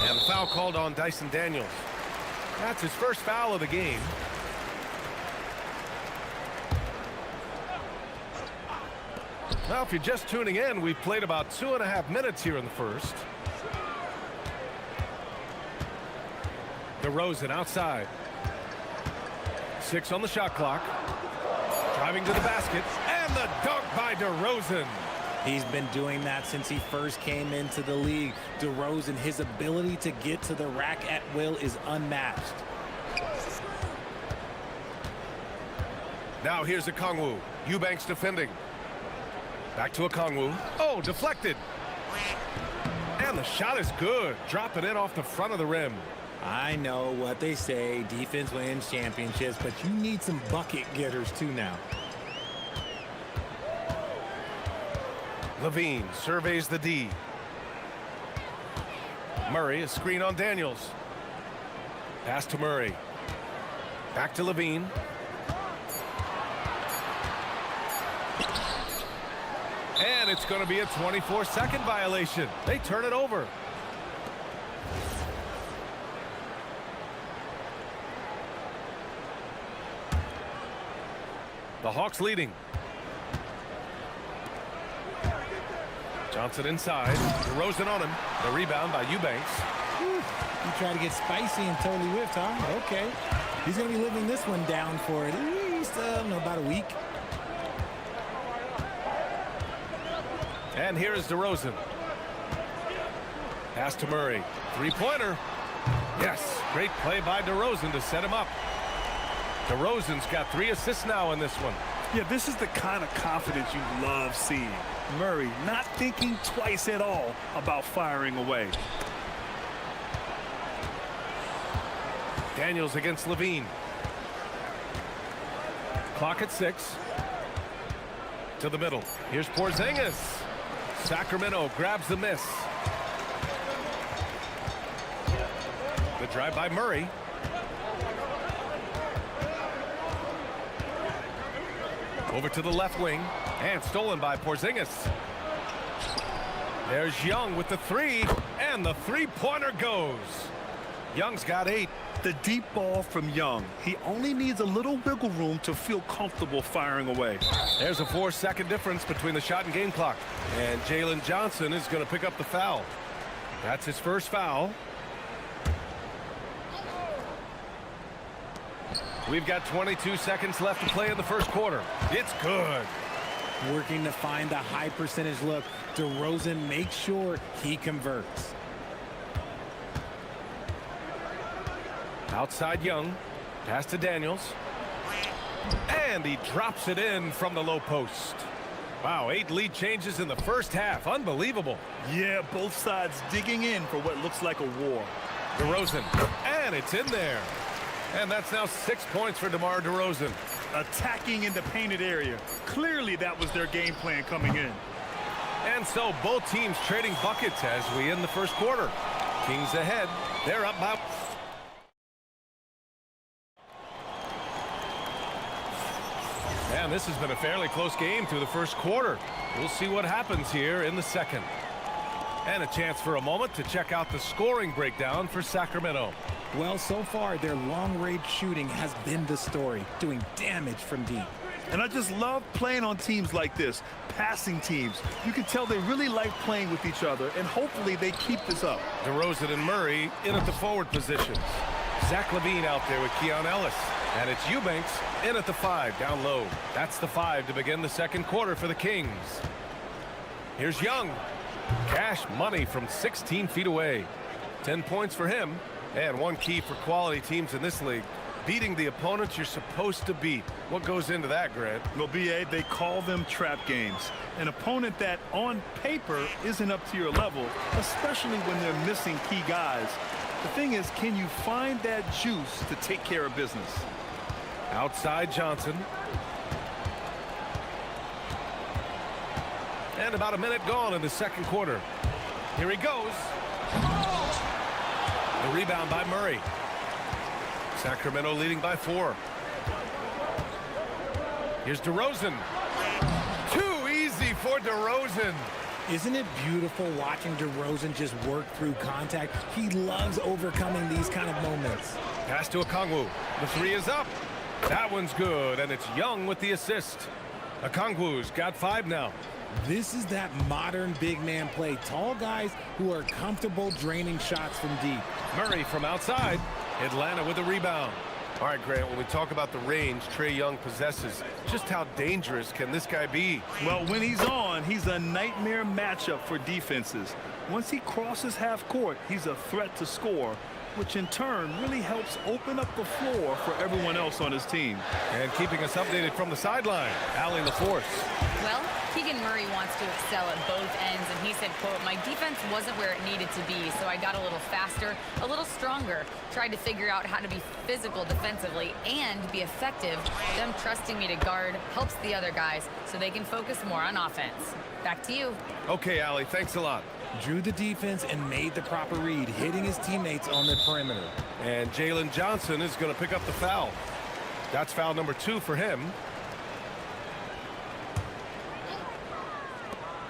And the foul called on Dyson Daniels. That's his first foul of the game. Now, if you're just tuning in, we've played about 2.5 minutes here in the first. DeRozan outside. 6 on the shot clock. Driving to the basket. And the dunk by DeRozan. He's been doing that since he first came into the league. DeRozan, his ability to get to the rack at will is unmatched. Now here's a Kongwu. Eubanks defending. Back to a Kongwu. Oh, deflected. And the shot is good. Drop it in off the front of the rim. I know what they say, defense wins championships, but you need some bucket getters too now. Levine surveys the D. Murray, a screen on Daniels. Pass to Murray. Back to Levine. And it's going to be a 24-second violation. They turn it over. The Hawks leading. Johnson inside. DeRozan on him. The rebound by Eubanks. You try to get spicy and totally whiffed, huh? Okay. He's going to be living this one down for at least, about a week. And here is DeRozan. Pass to Murray. Three-pointer. Yes, great play by DeRozan to set him up. DeRozan's got 3 assists now in this one. Yeah, this is the kind of confidence you love seeing. Murray not thinking twice at all about firing away. Daniels against Levine. Clock at 6. To the middle. Here's Porzingis. Sacramento grabs the miss. The drive by Murray. Over to the left wing, and stolen by Porzingis. There's Young with the three, and the three-pointer goes. Young's got 8. The deep ball from Young. He only needs a little wiggle room to feel comfortable firing away. There's a 4-second difference between the shot and game clock. And Jalen Johnson is going to pick up the foul. That's his first foul. We've got 22 seconds left to play in the first quarter. It's good. Working to find the high percentage look. DeRozan makes sure he converts. Outside Young. Pass to Daniels. And he drops it in from the low post. Wow, 8 lead changes in the first half. Unbelievable. Yeah, both sides digging in for what looks like a war. DeRozan. And it's in there. And that's now 6 points for DeMar DeRozan. Attacking in the painted area. Clearly that was their game plan coming in. And so both teams trading buckets as we end the first quarter. Kings ahead. They're up by... And this has been a fairly close game through the first quarter. We'll see what happens here in the second. And a chance for a moment to check out the scoring breakdown for Sacramento. Well, so far, their long-range shooting has been the story, doing damage from deep. And I just love playing on teams like this, passing teams. You can tell they really like playing with each other, and hopefully they keep this up. DeRozan and Murray in at the forward positions. Zach LaVine out there with Keon Ellis. And it's Eubanks in at the 5 down low. That's the 5 to begin the second quarter for the Kings. Here's Young. Cash money from 16 feet away. 10 points for him. And one key for quality teams in this league, beating the opponents you're supposed to beat. What goes into that, Grant? Well, BA, they call them trap games. An opponent that on paper isn't up to your level, especially when they're missing key guys. The thing is, can you find that juice to take care of business? Outside Johnson. And about a minute gone in the second quarter. Here he goes. The rebound by Murray. Sacramento leading by 4. Here's DeRozan. Too easy for DeRozan. Isn't it beautiful watching DeRozan just work through contact? He loves overcoming these kind of moments. Pass to Okongwu. The 3 is up. That one's good, and it's Young with the assist. Okongwu's got 5 now. This is that modern big man play. Tall guys who are comfortable draining shots from deep. Murray from outside. Atlanta with a rebound. All right, Grant, when we talk about the range Trae Young possesses, just how dangerous can this guy be? Well, when he's on, he's a nightmare matchup for defenses. Once he crosses half court, he's a threat to score, which in turn really helps open up the floor for everyone else on his team. And keeping us updated from the sideline, Allie LaForce. Well, Keegan Murray wants to excel at both ends, and he said, quote, "My defense wasn't where it needed to be, so I got a little faster, a little stronger, tried to figure out how to be physical defensively and be effective. Them trusting me to guard helps the other guys so they can focus more on offense." Back to you. Okay, Allie, thanks a lot. Drew the defense and made the proper read, hitting his teammates on the perimeter. And Jalen Johnson is going to pick up the foul. That's foul number 2 for him.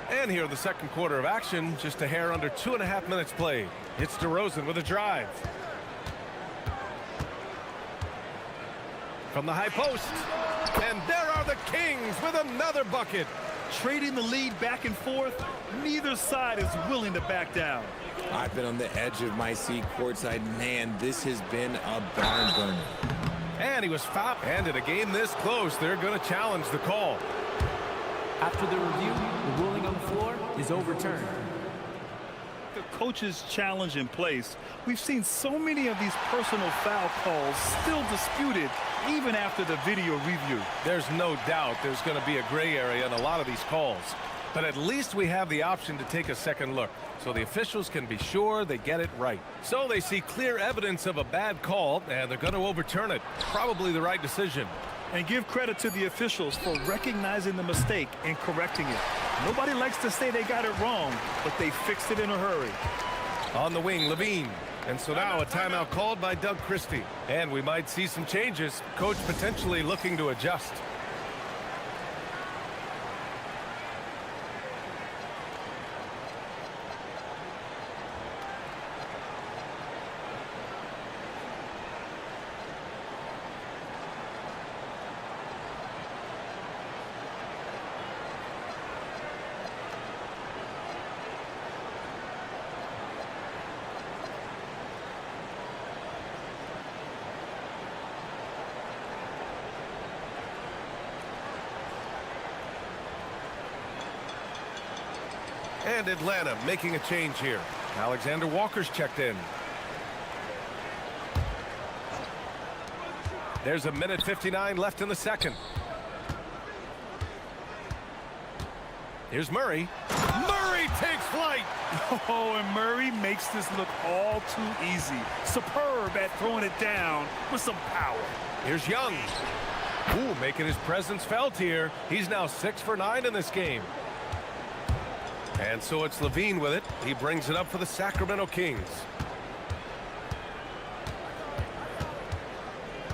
And here in the second quarter of action, just a hair under 2.5 minutes played. It's DeRozan with a drive. From the high post. And there are the Kings with another bucket. Trading the lead back and forth, neither side is willing to back down. I've been on the edge of my seat courtside. Man, this has been a barn burner. And he was fouled. And in a game this close, they're going to challenge the call. After the review, the ruling on the floor is overturned. The coach's challenge in place, we've seen so many of these personal foul calls still disputed even after the video review. There's no doubt there's going to be a gray area in a lot of these calls. But at least we have the option to take a second look, so the officials can be sure they get it right. So they see clear evidence of a bad call, and they're going to overturn it. Probably the right decision. And give credit to the officials for recognizing the mistake and correcting it. Nobody likes to say they got it wrong, but they fixed it in a hurry. On the wing, LaVine. And so now a timeout called by Doug Christie. And we might see some changes. Coach potentially looking to adjust. And Atlanta making a change here. Alexander Walker's checked in. There's a minute 59 left in the second. Here's Murray. Murray takes flight. Oh, and Murray makes this look all too easy. Superb at throwing it down with some power. Here's Young. Ooh, making his presence felt here. He's now 6 for 9 in this game. And so it's Levine with it. He brings it up for the Sacramento Kings.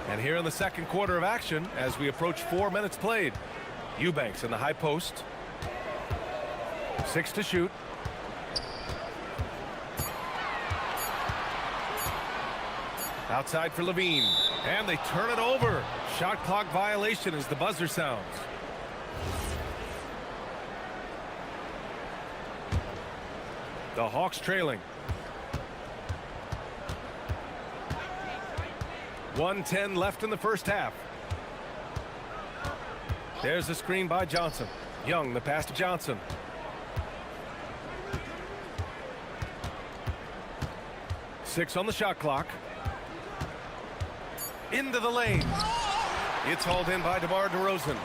And here in the second quarter of action, as we approach 4 minutes played, Eubanks in the high post. 6 to shoot. Outside for Levine. And they turn it over. Shot clock violation as the buzzer sounds. The Hawks trailing. 1:10 left in the first half. There's the screen by Johnson. Young, the pass to Johnson. Six on the shot clock. Into the lane. It's hauled in by DeMar DeRozan.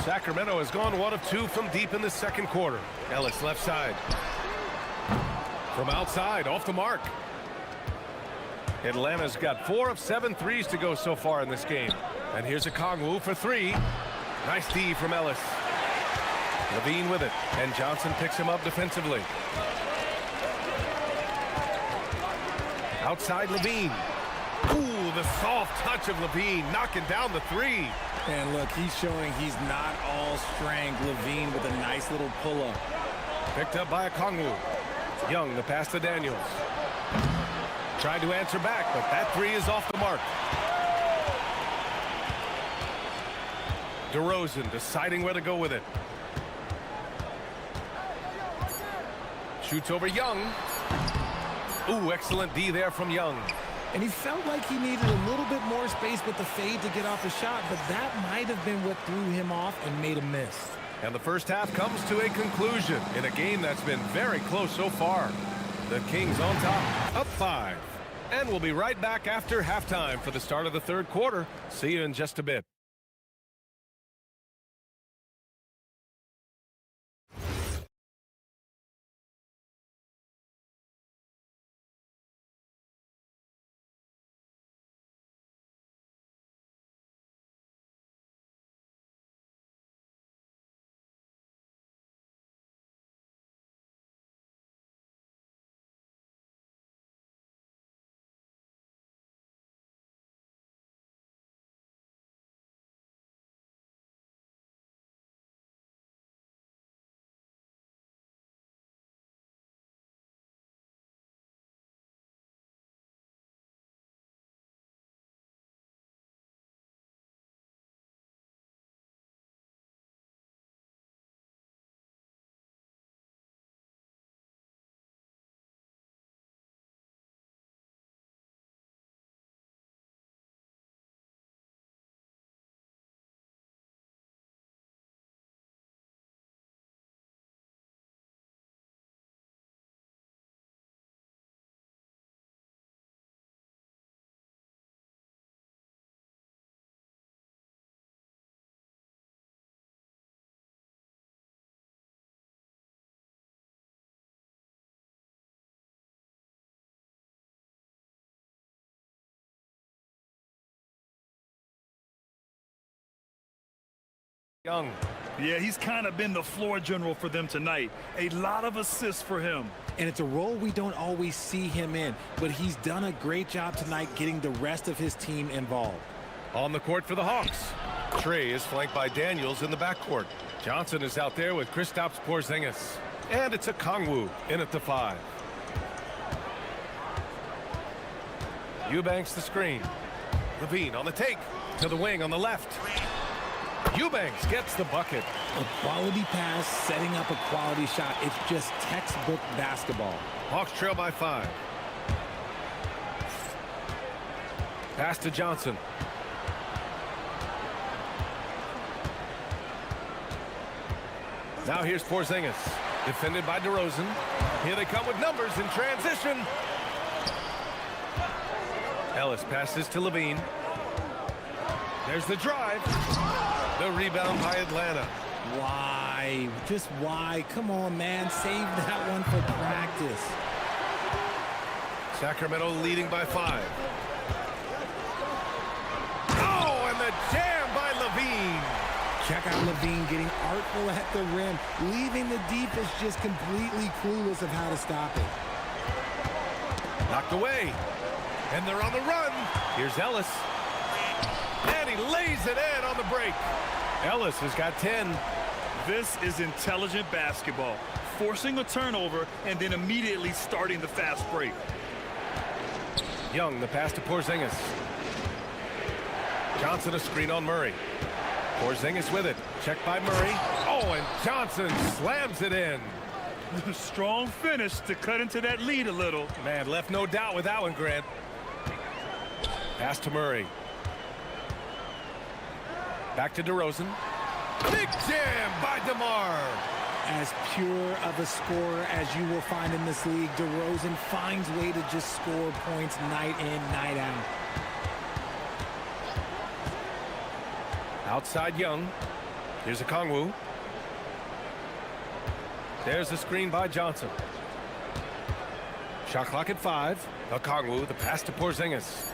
Sacramento has gone 1 of 2 from deep in the second quarter. Ellis left side. From outside, off the mark. Atlanta's got 4 of 7 threes to go so far in this game. And here's a Kongwu for 3. Nice D from Ellis. Levine with it, and Johnson picks him up defensively. Outside Levine. Ooh, the soft touch of Levine, knocking down the 3. And look, he's showing he's not all strength. Levine with a nice little pull-up. Picked up by a Kongwu. Young, the pass to Daniels. Tried to answer back, but that 3 is off the mark. DeRozan deciding where to go with it. Shoots over Young. Ooh, excellent D there from Young. And he felt like he needed a little bit more space with the fade to get off the shot, but that might have been what threw him off and made him miss. And the first half comes to a conclusion in a game that's been very close so far. The Kings on top, up 5. And we'll be right back after halftime for the start of the third quarter. See you in just a bit. Young Yeah, he's kind of been the floor general for them tonight. A lot of assists for him. And it's a role we don't always see him in, but he's done a great job tonight getting the rest of his team involved. On the court for the Hawks. Trey is flanked by Daniels in the backcourt. Johnson is out there with Kristaps Porzingis. And it's a Kongwu in at the 5. Eubanks the screen. Levine on the take to the wing on the left. Eubanks gets the bucket. A quality pass, setting up a quality shot. It's just textbook basketball. Hawks trail by 5. Pass to Johnson. Now here's Porzingis. Defended by DeRozan. Here they come with numbers in transition. Ellis passes to Levine. There's the drive. The rebound by Atlanta. Why? Just why? Come on, man. Save that one for practice. Sacramento leading by 5. Oh, and the jam by Levine. Check out Levine getting artful at the rim, leaving the defense just completely clueless of how to stop it. Knocked away. And they're on the run. Here's Ellis. And he lays it in on the break. Ellis has got 10. This is intelligent basketball. Forcing a turnover and then immediately starting the fast break. Young, the pass to Porzingis. Johnson a screen on Murray. Porzingis with it. Checked by Murray. Oh, and Johnson slams it in. Strong finish to cut into that lead a little. Man, left no doubt with that one, Grant. Pass to Murray. Back to DeRozan. Big jam by DeMar. As pure of a scorer as you will find in this league, DeRozan finds way to just score points night in, night out. Outside Young. Here's a Kongwu. There's the screen by Johnson. Shot clock at 5. A Kongwu, the pass to Porzingis.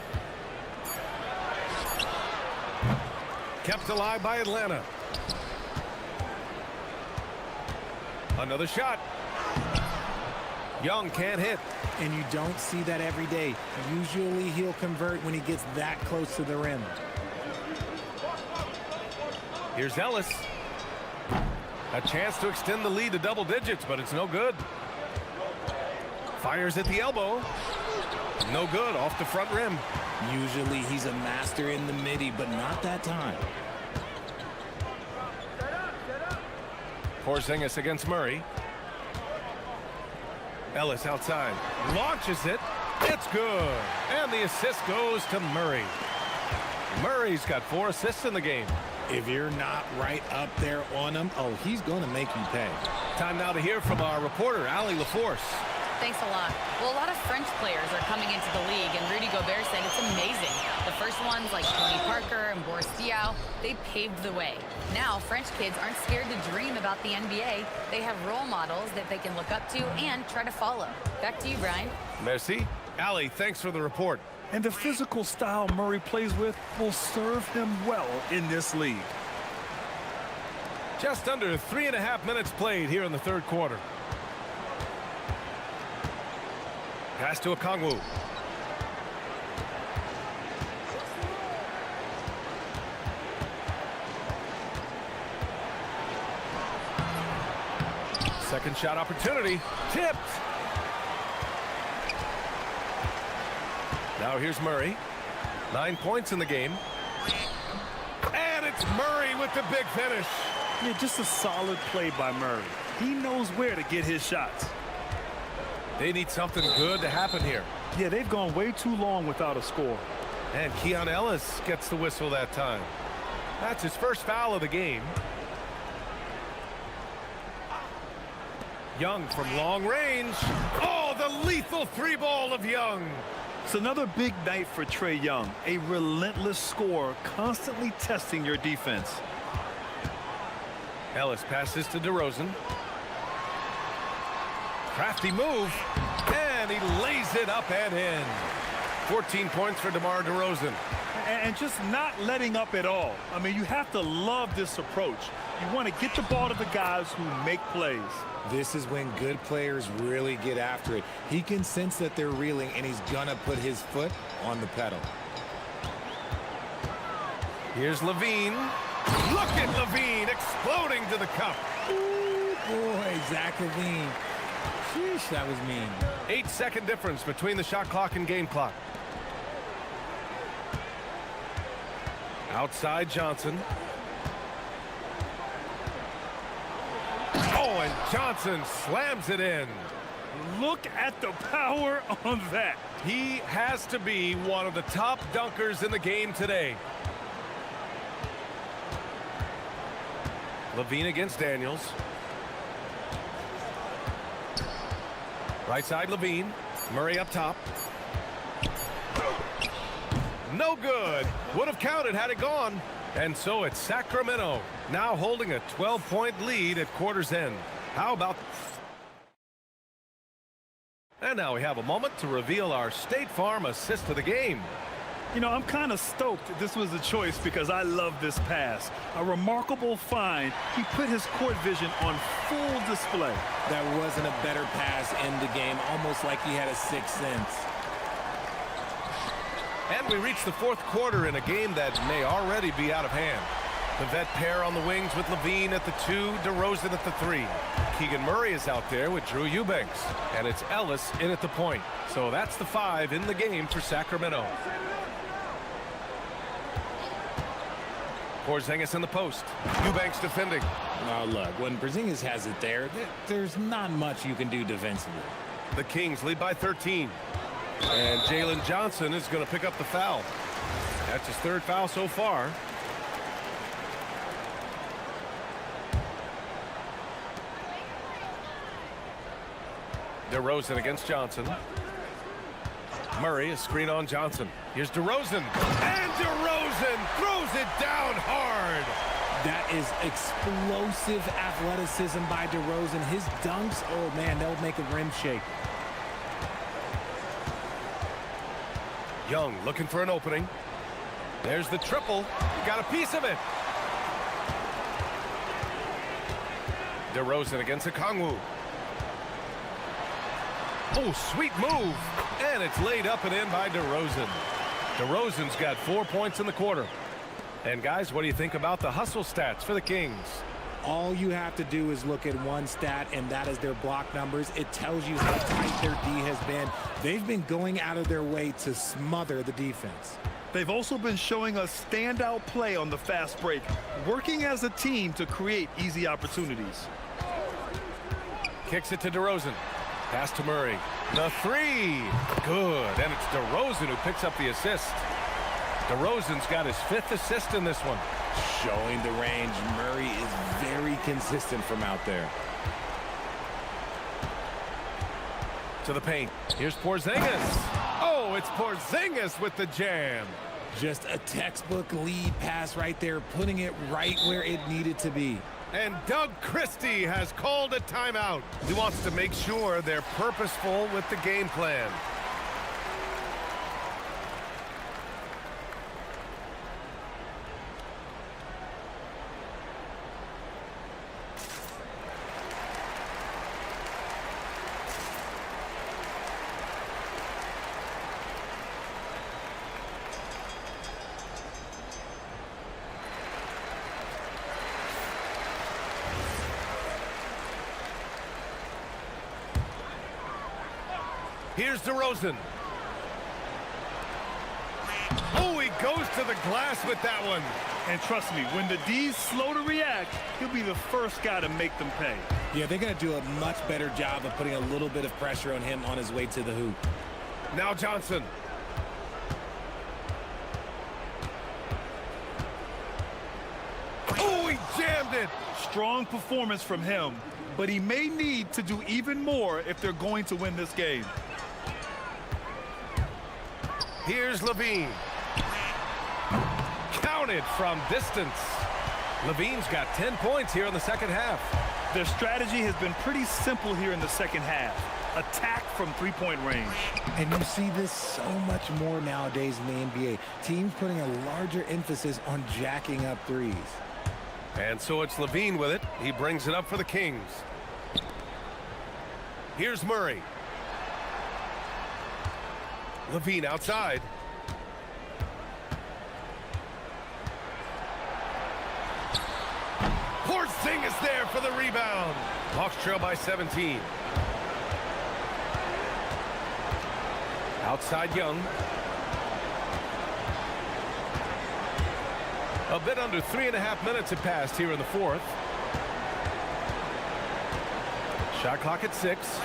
Kept alive by Atlanta. Another shot. Young can't hit. And you don't see that every day. Usually he'll convert when he gets that close to the rim. Here's Ellis. A chance to extend the lead to double digits, but it's no good. Fires at the elbow. No good, off the front rim. Usually he's a master in the midi, but not that time. Porzingis against Murray. Ellis outside. Launches it. It's good. And the assist goes to Murray. Murray's got 4 assists in the game. If you're not right up there on him, oh, he's going to make you pay. Time now to hear from our reporter, Allie LaForce. Thanks a lot. Well, a lot of French players are coming into the league, and Rudy Gobert said it's amazing. The first ones, like Tony Parker and Boris Diaw, they paved the way. Now, French kids aren't scared to dream about the NBA. They have role models that they can look up to and try to follow. Back to you, Brian. Merci. Allie, thanks for the report. And the physical style Murray plays with will serve him well in this league. Just under 3.5 minutes played here in the third quarter. Pass to a Kongwu. Second shot opportunity. Tipped. Now here's Murray. 9 points in the game. And it's Murray with the big finish. Yeah, just a solid play by Murray. He knows where to get his shots. They need something good to happen here. Yeah, they've gone way too long without a score. And Keon Ellis gets the whistle that time. That's his first foul of the game. Young from long range. Oh, the lethal 3-ball of Young. It's another big night for Trey Young. A relentless scorer, constantly testing your defense. Ellis passes to DeRozan. Crafty move. And he lays it up and in. 14 points for DeMar DeRozan. and just not letting up at all. I mean, you have to love this approach. You want to get the ball to the guys who make plays. This is when good players really get after it. He can sense that they're reeling, and he's gonna put his foot on the pedal. Here's Levine. Look at Levine exploding to the cup. Ooh, boy, Zach Levine. Sheesh, that was mean. 8-second difference between the shot clock and game clock. Outside Johnson. Oh, and Johnson slams it in. Look at the power on that. He has to be one of the top dunkers in the game today. Levine against Daniels. Right side Levine. Murray up top. No good. Would have counted had it gone. And so it's Sacramento now holding a 12-point lead at quarter's end. How about... And now we have a moment to reveal our State Farm assist of the game. You know, I'm kind of stoked this was a choice because I love this pass. A remarkable find. He put his court vision on full display. That wasn't a better pass in the game, almost like he had a sixth sense. And we reach the fourth quarter in a game that may already be out of hand. The vet pair on the wings with Levine at the 2, DeRozan at the 3. Keegan Murray is out there with Drew Eubanks. And it's Ellis in at the point. So that's the 5 in the game for Sacramento. Porzingis in the post. Eubanks defending. Now look, when Porzingis has it there's not much you can do defensively. The Kings lead by 13. And Jalen Johnson is going to pick up the foul. That's his 3rd foul so far. DeRozan against Johnson. Murray, a screen on Johnson. Here's DeRozan. And DeRozan throws it down hard. That is explosive athleticism by DeRozan. His dunks, oh man, they'll make a rim shake. Young looking for an opening. There's the triple. Got a piece of it. DeRozan against Okongwu. Oh, sweet move. And it's laid up and in by DeRozan. DeRozan's got 4 points in the quarter. And guys, what do you think about the hustle stats for the Kings? All you have to do is look at one stat, and that is their block numbers. It tells you how tight their D has been. They've been going out of their way to smother the defense. They've also been showing us standout play on the fast break, working as a team to create easy opportunities. Kicks it to DeRozan. Pass to Murray. The 3. Good. And it's DeRozan who picks up the assist. DeRozan's got his 5th assist in this one. Showing the range. Murray is very consistent from out there. To the paint. Here's Porzingis. Oh, it's Porzingis with the jam. Just a textbook lead pass right there, putting it right where it needed to be. And Doug Christie has called a timeout. He wants to make sure they're purposeful with the game plan. Here's DeRozan. Oh, he goes to the glass with that one. And trust me, when the D's slow to react, he'll be the first guy to make them pay. Yeah, they're going to do a much better job of putting a little bit of pressure on him on his way to the hoop. Now Johnson. Oh, he jammed it. Strong performance from him, but he may need to do even more if they're going to win this game. Here's Levine. Counted from distance. Levine's got 10 points here in the second half. Their strategy has been pretty simple here in the second half. attack from three-point range. And you see this so much more nowadays in the NBA. Teams putting a larger emphasis on jacking up threes. And so it's Levine with it. He brings it up for the Kings. Here's Murray. Levine outside. Porzingis there for the rebound. Hawks trail by 17. Outside Young. A bit under 3.5 minutes have passed here in the fourth. Shot clock at 6.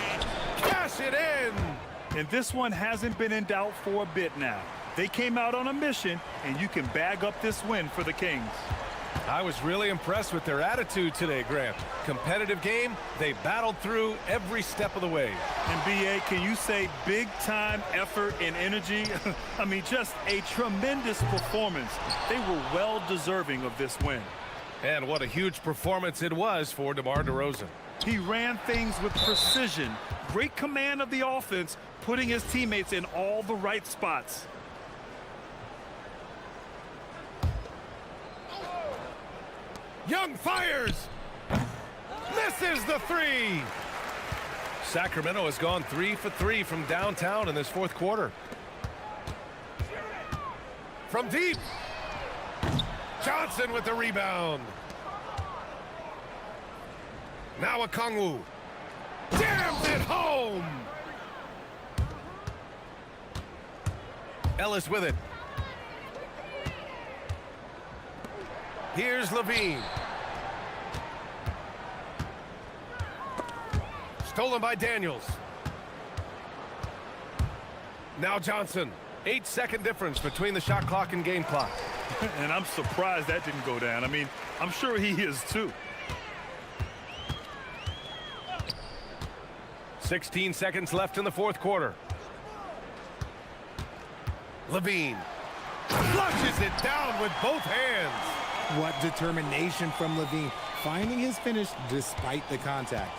Cash it in! And this one hasn't been in doubt for a bit now. They came out on a mission, and you can bag up this win for the Kings. I was really impressed with their attitude today, Grant. Competitive game, they battled through every step of the way. And BA, can you say big time effort and energy? I mean, just a tremendous performance. They were well deserving of this win. And what a huge performance it was for DeMar DeRozan. He ran things with precision, great command of the offense, putting his teammates in all the right spots. Young fires! Misses the three! Sacramento has gone 3 for 3 from downtown in this fourth quarter. From deep! Johnson with the rebound. Now Okongwu. Jams it home! Ellis with it. Here's Levine. Stolen by Daniels. Now Johnson. 8-second difference between the shot clock and game clock. And I'm surprised that didn't go down. I mean, I'm sure he is too. 16 seconds left in the fourth quarter. Levine flushes it down with both hands. What determination from Levine, finding his finish despite the contact.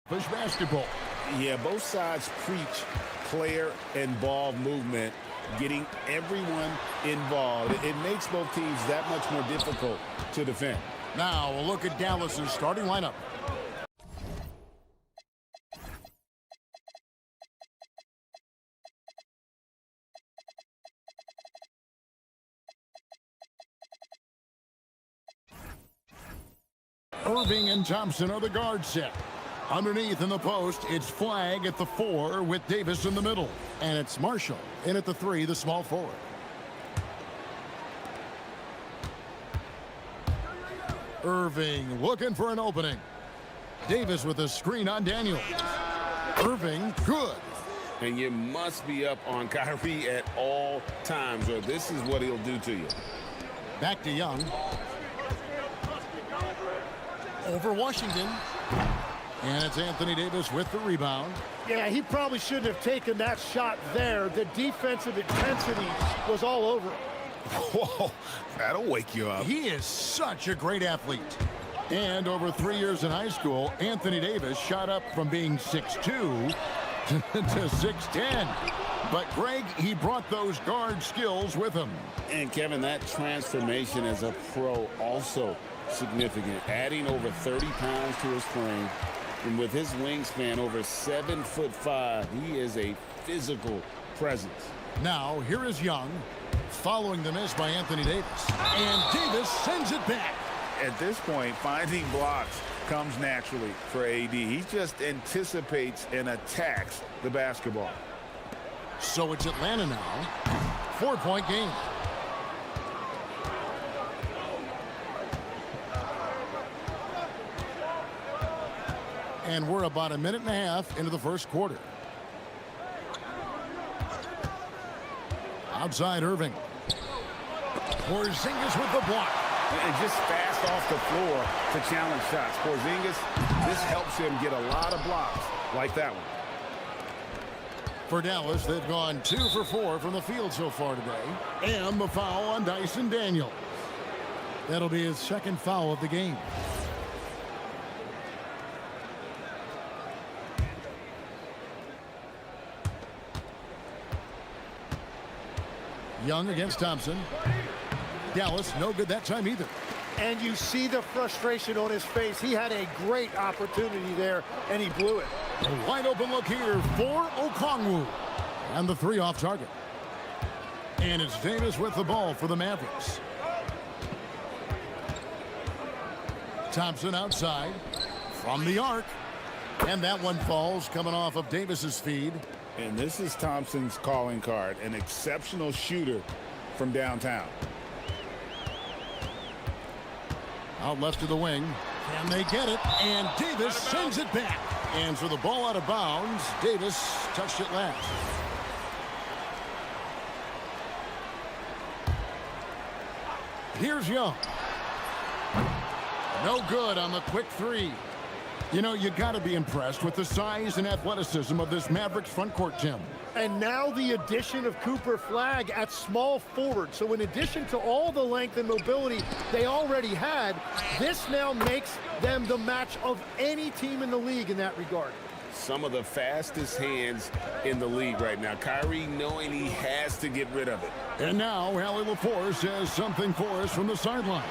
Push basketball. Yeah, both sides preach player and ball movement, getting everyone involved. It makes both teams that much more difficult to defend. Now a look at Dallas's starting lineup. Irving and Thompson are the guard set. Underneath in the post, it's Flag at the 4 with Davis in the middle. And it's Marshall in at the 3, the small forward. Irving looking for an opening. Davis with a screen on Daniels. Irving, good. And you must be up on Kyrie at all times, or this is what he'll do to you. Back to Young. Over Washington. And it's Anthony Davis with the rebound. Yeah, he probably shouldn't have taken that shot there. The defensive intensity was all over him. Whoa, that'll wake you up. He is such a great athlete. And over 3 years in high school, Anthony Davis shot up from being 6'2" to 6'10". But, Greg, he brought those guard skills with him. And, Kevin, that transformation as a pro also significant, adding over 30 pounds to his frame. And with his wingspan over 7'5", he is a physical presence. Now, here is Young, following the miss by Anthony Davis. And Davis sends it back. At this point, finding blocks comes naturally for AD. He just anticipates and attacks the basketball. So it's Atlanta now. 4-point game. And we're about a minute and a half into the first quarter. Outside Irving. Porzingis with the block. And just fast off the floor to challenge shots. Porzingis, this helps him get a lot of blocks like that one. For Dallas, they've gone 2 for 4 from the field so far today. And the foul on Dyson Daniels. That'll be his second foul of the game. Young against Thompson. Dallas, no good that time either. And you see the frustration on his face. He had a great opportunity there, and he blew it. A wide open look here for Okongwu. And the 3 off target. And it's Davis with the ball for the Mavericks. Thompson outside from the arc. And that one falls coming off of Davis's feed. And this is Thompson's calling card, an exceptional shooter from downtown. Out left to the wing. Can they get it? And Davis sends it back. And so the ball out of bounds. Davis touched it last. Here's Young. No good on the quick 3. You know, you got to be impressed with the size and athleticism of this Mavericks front court, Tim. And now the addition of Cooper Flag at small forward. So in addition to all the length and mobility they already had, this now makes them the match of any team in the league in that regard. Some of the fastest hands in the league right now. Kyrie knowing he has to get rid of it. And now Allie LaForce says something for us from the sideline.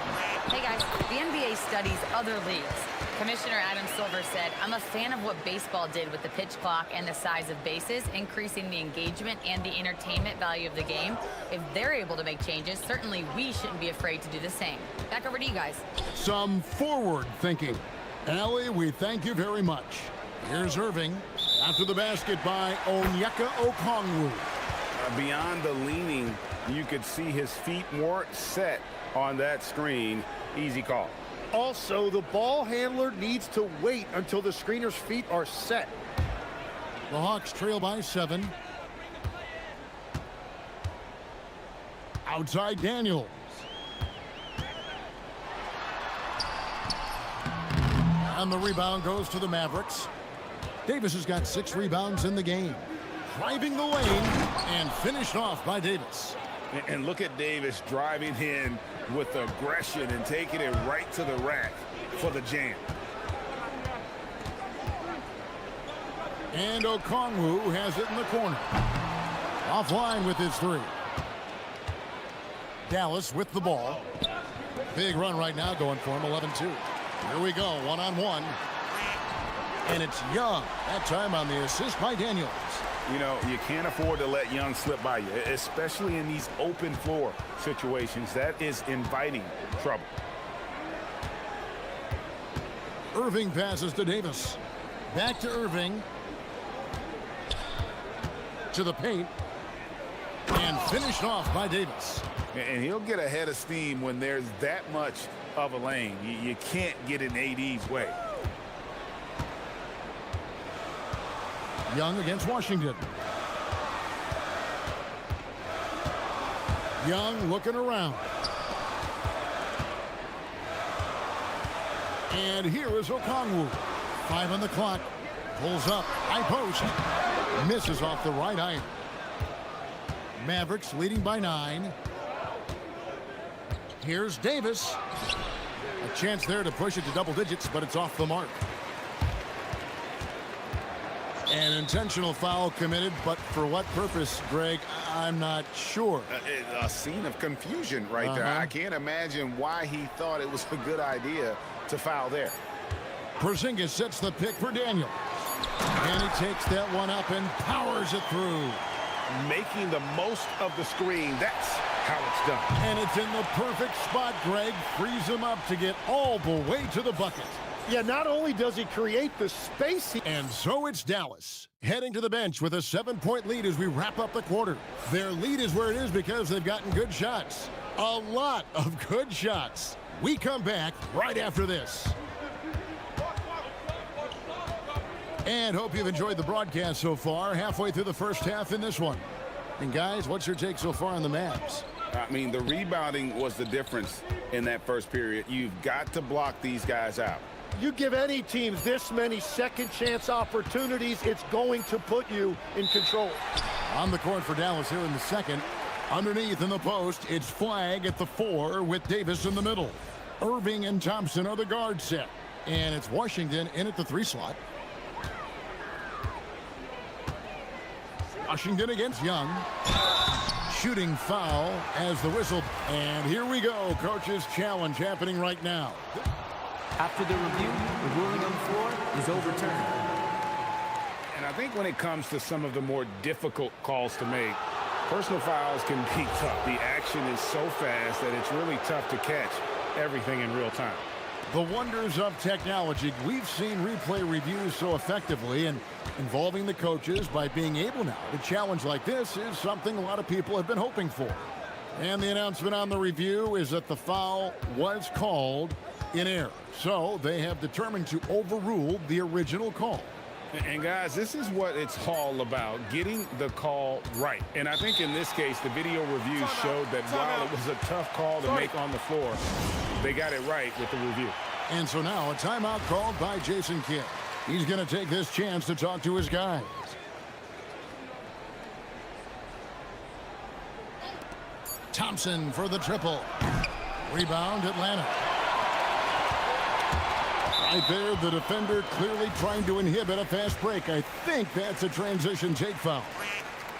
Hey guys, the NBA studies other leagues. Commissioner Adam Silver said, I'm a fan of what baseball did with the pitch clock and the size of bases, increasing the engagement and the entertainment value of the game. If they're able to make changes, certainly we shouldn't be afraid to do the same. Back over to you guys. Some forward thinking. Allie, we thank you very much. Here's Irving after the basket by Onyeka Okongwu. Beyond the leaning, you could see his feet more set on that screen. Easy call. Also, the ball handler needs to wait until the screener's feet are set. The Hawks trail by 7. Outside Daniels. And the rebound goes to the Mavericks. Davis has got 6 rebounds in the game. Driving the lane and finished off by Davis. And look at Davis driving in with aggression and taking it right to the rack for the jam. And Okongwu has it in the corner. Offline with his three. Dallas with the ball. Big run right now going for him, 11-2. Here we go, one-on-one. And it's Young, that time on the assist by Daniels. You know, you can't afford to let Young slip by you, especially in these open floor situations. That is inviting trouble. Irving passes to Davis. Back to Irving. To the paint. And finished off by Davis. And he'll get ahead of steam when there's that much of a lane. You can't get in AD's way. Young against Washington. Young looking around. And here is Okongwu. 5 on the clock. Pulls up. High post. Misses off the right iron. Mavericks leading by 9. Here's Davis. A chance there to push it to double digits, but it's off the mark. An intentional foul committed, but for what purpose, Greg, I'm not sure. A scene of confusion right there. I can't imagine why he thought it was a good idea to foul there. Porzingis sets the pick for Daniel. And he takes that one up and powers it through. Making the most of the screen. That's how it's done. And it's in the perfect spot, Greg. Frees him up to get all the way to the bucket. Yeah, not only does he create the space. And so it's Dallas heading to the bench with a 7-point lead as we wrap up the quarter. Their lead is where it is because they've gotten good shots. A lot of good shots. We come back right after this. And hope you've enjoyed the broadcast so far. Halfway through the first half in this one. And guys, what's your take so far on the Mavs? I mean, the rebounding was the difference in that first period. You've got to block these guys out. You give any team this many second chance opportunities, it's going to put you in control. On the court for Dallas here in the second. Underneath in the post, it's Flag at the 4 with Davis in the middle. Irving and Thompson are the guard set. And it's Washington in at the 3 slot. Washington against Young. Shooting foul as the whistle. And here we go. Coach's challenge happening right now. After the review, the ruling on the floor is overturned. And I think when it comes to some of the more difficult calls to make, personal fouls can be tough. The action is so fast that it's really tough to catch everything in real time. The wonders of technology. We've seen replay reviews so effectively, and involving the coaches by being able now to challenge like this is something a lot of people have been hoping for. And the announcement on the review is that the foul was called in error. So they have determined to overrule the original call. And guys, this is what it's all about, getting the call right. And I think in this case, the video review showed that while it was a tough call to make on the floor, they got it right with the review. And so now a timeout called by Jason Kidd. He's going to take this chance to talk to his guys. Thompson for the triple. Rebound, Atlanta. Right there, the defender clearly trying to inhibit a fast break. I think that's a transition take foul.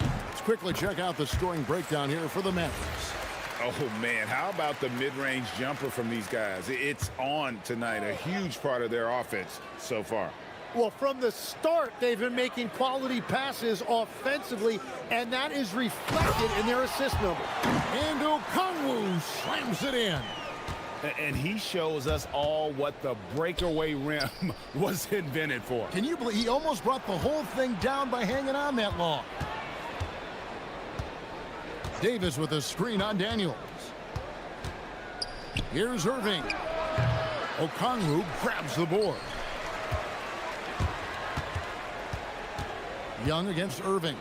Let's quickly check out the scoring breakdown here for the Mavericks. Oh, man, how about the mid-range jumper from these guys? It's on tonight, a huge part of their offense so far. Well, from the start, they've been making quality passes offensively, and that is reflected in their assist number. And Okongwu slams it in. And he shows us all what the breakaway rim was invented for. Can you believe he almost brought the whole thing down by hanging on that long? Davis with a screen on Daniels. Here's Irving. Okongwu grabs the board. Young against Irving.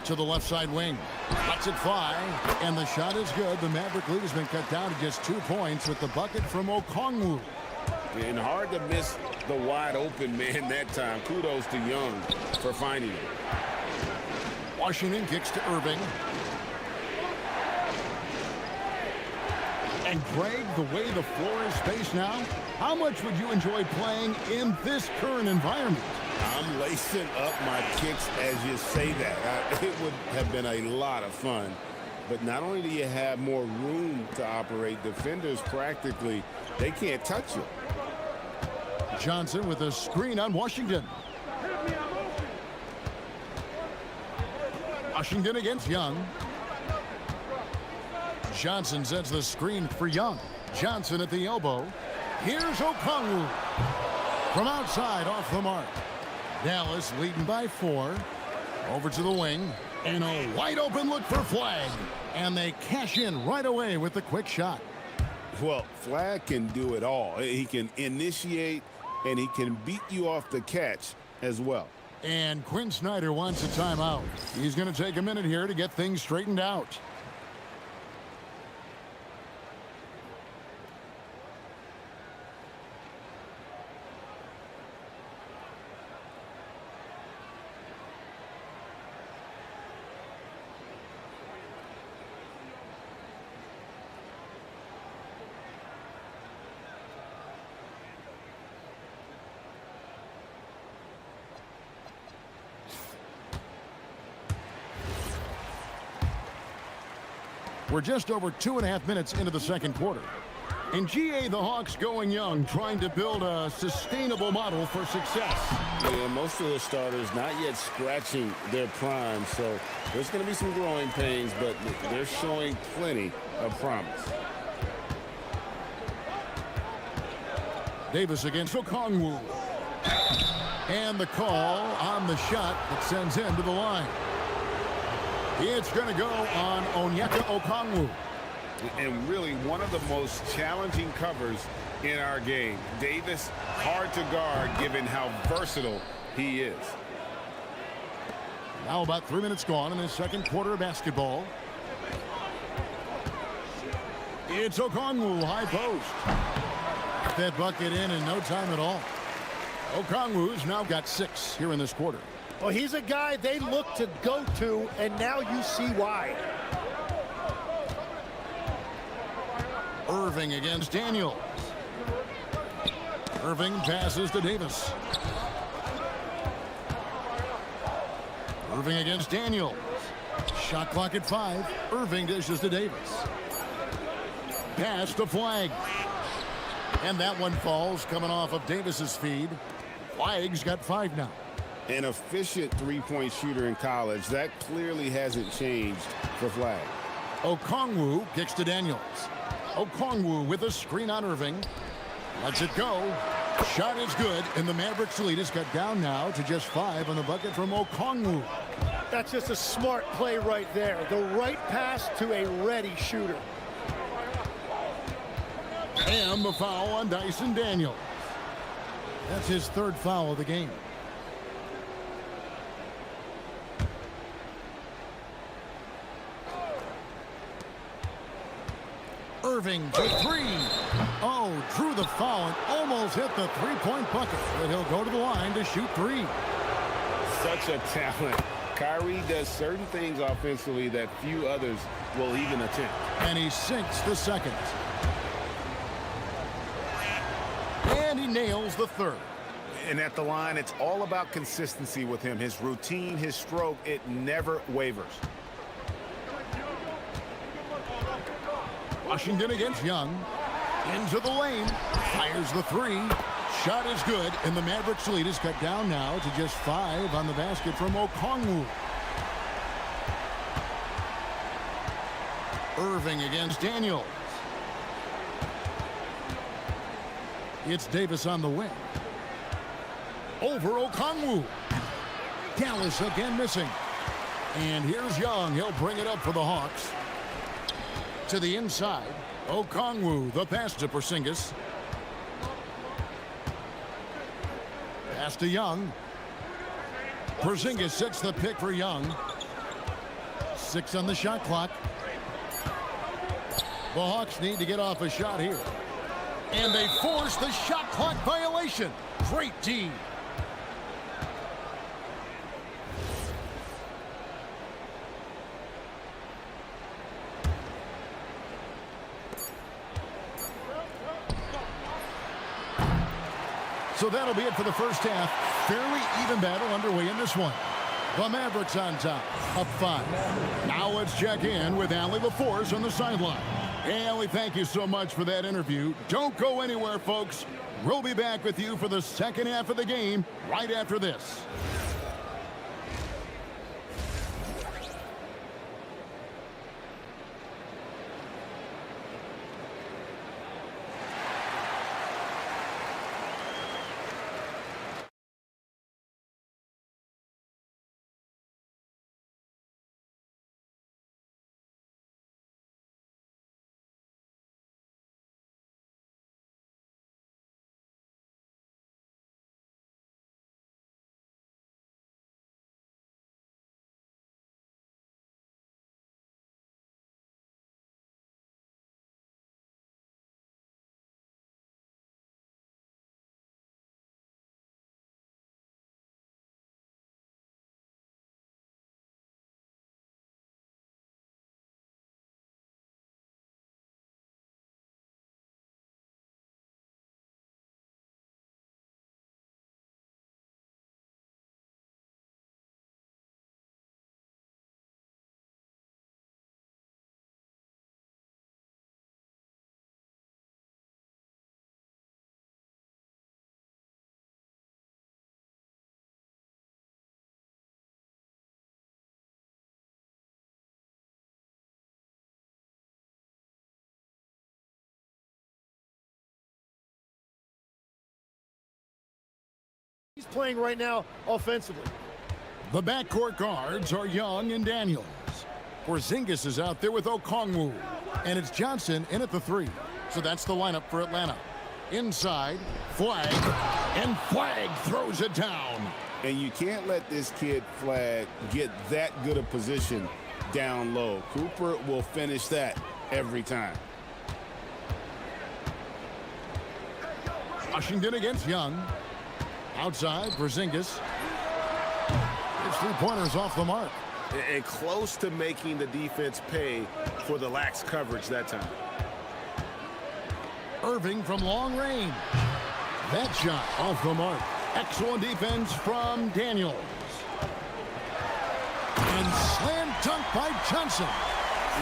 To the left side wing. Cuts it 5, and the shot is good. The Maverick lead has been cut down to just 2 points with the bucket from Okongwu. And hard to miss the wide open man that time. Kudos to Young for finding it. Washington kicks to Irving. And Greg, the way the floor is spaced now, how much would you enjoy playing in this current environment? I'm lacing up my kicks as you say that. It would have been a lot of fun. But not only do you have more room to operate, defenders practically, they can't touch you. Johnson with a screen on Washington. Washington against Young. Johnson sets the screen for Young. Johnson at the elbow. Here's Okongwu. From outside, off the mark. Dallas leading by 4. Over to the wing. And a wide open look for Flag. And they cash in right away with the quick shot. Well, Flag can do it all. He can initiate, and he can beat you off the catch as well. And Quinn Snyder wants a timeout. He's going to take a minute here to get things straightened out. We're just over 2.5 minutes into the second quarter. In GA, the Hawks going young, trying to build a sustainable model for success. Yeah, most of the starters not yet scratching their prime, so there's going to be some growing pains, but they're showing plenty of promise. Davis against Okongwu. And the call on the shot that sends him to the line. It's going to go on Onyeka Okongwu. And really one of the most challenging covers in our game. Davis, hard to guard given how versatile he is. Now about 3 minutes gone in the second quarter of basketball. It's Okongwu, high post. Get that bucket in no time at all. Okongwu's now got 6 here in this quarter. Well, he's a guy they look to go to, and now you see why. Irving against Daniels. Irving passes to Davis. Irving against Daniels. Shot clock at 5. Irving dishes to Davis. Pass to Flag. And that one falls coming off of Davis's feed. Flag's got 5 now. An efficient three-point shooter in college. That clearly hasn't changed for Flag. Okongwu kicks to Daniels. Okongwu with a screen on Irving. Lets it go. Shot is good, and the Mavericks lead is cut down now to just 5 on the bucket from Okongwu. That's just a smart play right there. The right pass to a ready shooter. And the foul on Dyson Daniels. That's his 3rd foul of the game. Irving for 3. Oh, drew the foul and almost hit the three-point bucket. But he'll go to the line to shoot 3. Such a talent. Kyrie does certain things offensively that few others will even attempt. And he sinks the second. And he nails the 3rd. And at the line, it's all about consistency with him. His routine, his stroke, it never wavers. Washington against Young. Into the lane. Fires the 3. Shot is good, and the Mavericks lead is cut down now to just 5 on the basket from Okongwu. Irving against Daniels. It's Davis on the wing. Over Okongwu. Dallas again missing. And here's Young. He'll bring it up for the Hawks. To the inside. Okongwu, the pass to Porzingis. Pass to Young. Porzingis sets the pick for Young. 6 on the shot clock. The Hawks need to get off a shot here. And they force the shot clock violation. Great D. So that'll be it for the first half. Fairly even battle underway in this one. The Mavericks on top, up 5. Now let's check in with Allie LaForce on the sideline. Hey, Allie, thank you so much for that interview. Don't go anywhere, folks. We'll be back with you for the second half of the game right after this. He's playing right now offensively. The backcourt guards are Young and Daniels. Porzingis is out there with Okongwu. And it's Johnson in at the 3. So that's the lineup for Atlanta. Inside, Flag, and Flag throws it down. And you can't let this kid, Flag, get that good a position down low. Cooper will finish that every time. Washington against Young. Outside, Porzingis. His three-pointers off the mark. And close to making the defense pay for the lax coverage that time. Irving from long range. That shot off the mark. Excellent defense from Daniels. And slam dunk by Johnson.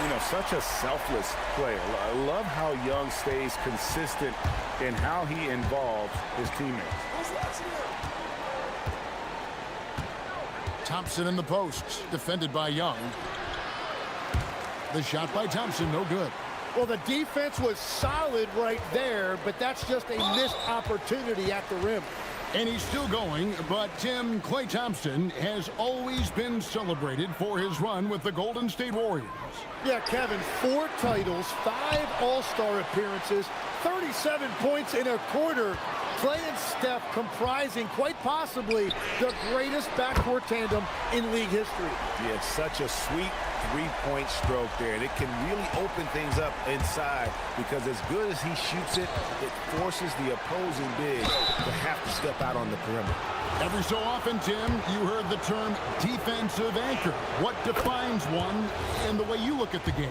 You know, such a selfless player. I love how Young stays consistent in how he involves his teammates. Thompson in the post, defended by Young. The shot by Thompson, no good. Well, the defense was solid right there, but that's just a missed opportunity at the rim. And he's still going, but Tim, Klay Thompson has always been celebrated for his run with the Golden State Warriors. Yeah, Kevin, 4 titles, 5 All-Star appearances, 37 points in a quarter. Klay and Steph comprising quite possibly the greatest backcourt tandem in league history. Yeah, it's such a sweet three-point stroke there. And it can really open things up inside because as good as he shoots it, it forces the opposing big to have to step out on the perimeter. Every so often, Tim, you heard the term defensive anchor. What defines one in the way you look at the game?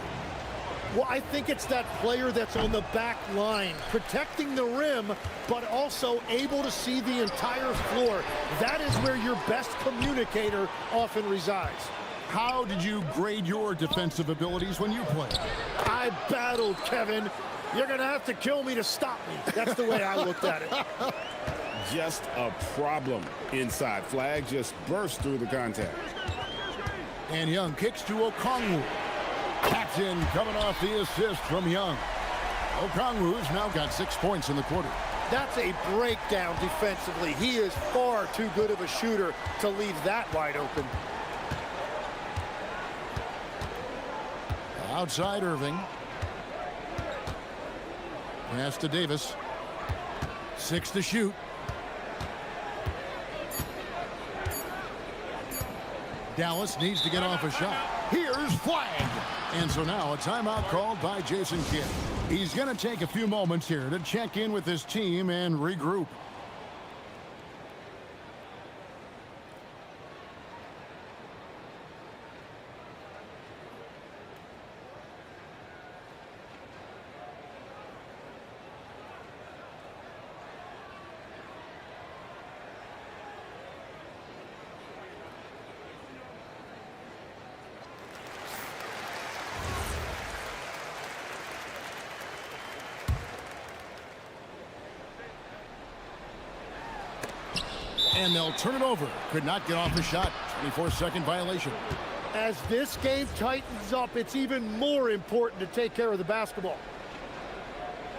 Well, I think it's that player that's on the back line, protecting the rim, but also able to see the entire floor. That is where your best communicator often resides. How did you grade your defensive abilities when you played? I battled, Kevin. You're going to have to kill me to stop me. That's the way I looked at it. Just a problem inside. Flag just burst through the contact. And Young kicks to Okongwu. Captain coming off the assist from Young. Okongwu's now got 6 points in the quarter. That's a breakdown defensively. He is far too good of a shooter to leave that wide open. Outside Irving. Pass to Davis. 6 to shoot. Dallas needs to get off a shot. Here's Flag. And so now a timeout called by Jason Kidd. He's going to take a few moments here to check in with his team and regroup. And they'll turn it over. Could not get off the shot. 24-second violation. As this game tightens up, it's even more important to take care of the basketball.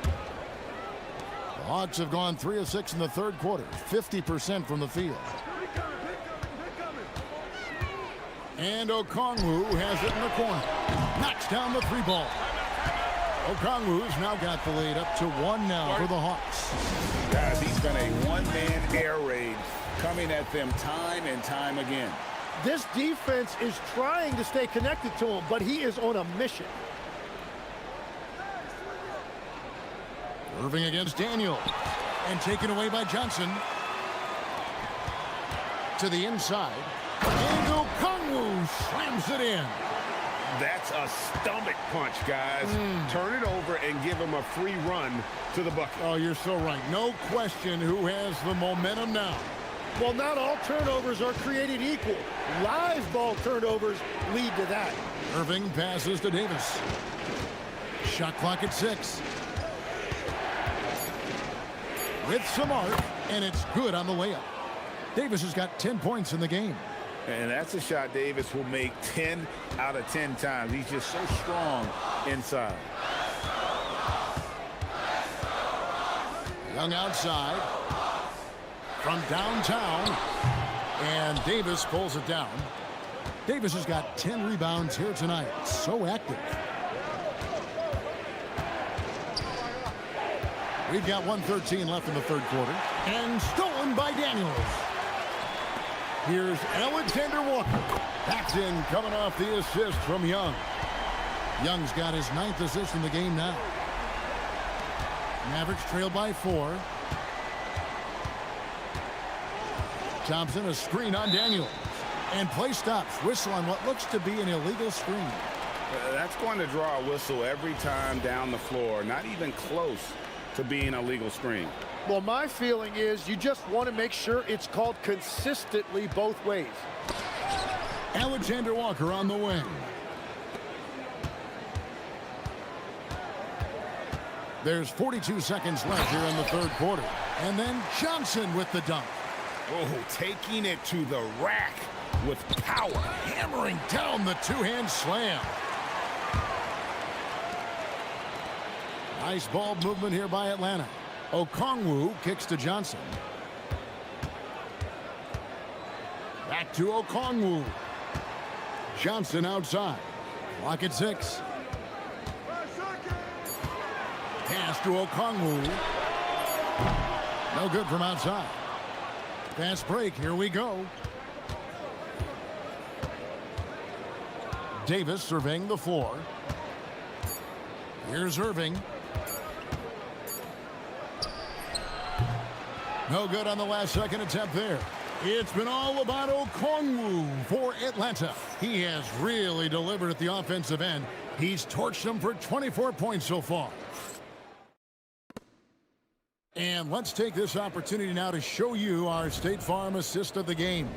The Hawks have gone 3 of 6 in the third quarter. 50% from the field. And Okongwu has it in the corner. Knocks down the three ball. Okongwu's now got the lead up to 1 now for the Hawks. Guys, he's been a one-man air raid coming at them time and time again. This defense is trying to stay connected to him, but he is on a mission. Irving against Daniel. And taken away by Johnson. To the inside. And Okongwu slams it in. That's a stomach punch, guys. Turn it over and give him a free run to the bucket. Oh, you're so right. No question who has the momentum now. Well, not all turnovers are created equal. Live ball turnovers lead to that. Irving passes to Davis. Shot clock at 6. With some arc, and it's good on the layup. Davis has got 10 points in the game. And that's a shot Davis will make 10 out of 10 times. He's just so strong inside. Young outside. From downtown. And Davis pulls it down. Davis has got 10 rebounds here tonight. So active. We've got 1:13 left in the third quarter. And stolen by Daniels. Here's Alexander Walker. Backs in, coming off the assist from Young. Young's got his 9th assist in the game now. Mavericks trail by 4. Thompson, a screen on Daniels. And play stops. Whistle on what looks to be an illegal screen. That's going to draw a whistle every time down the floor. Not even close to being a legal screen. Well, my feeling is you just want to make sure it's called consistently both ways. Alexander Walker on the wing. There's 42 seconds left here in the third quarter. And then Johnson with the dunk. Oh, taking it to the rack with power. Hammering down the two-hand slam. Nice ball movement here by Atlanta. Okongwu kicks to Johnson. Back to Okongwu. Johnson outside. Clock at 6. Pass to Okongwu. No good from outside. Fast break. Here we go. Davis surveying the floor. Here's Irving. No good on the last second attempt there. It's been all about Okongwu for Atlanta. He has really delivered at the offensive end. He's torched them for 24 points so far. And let's take this opportunity now to show you our State Farm assist of the game.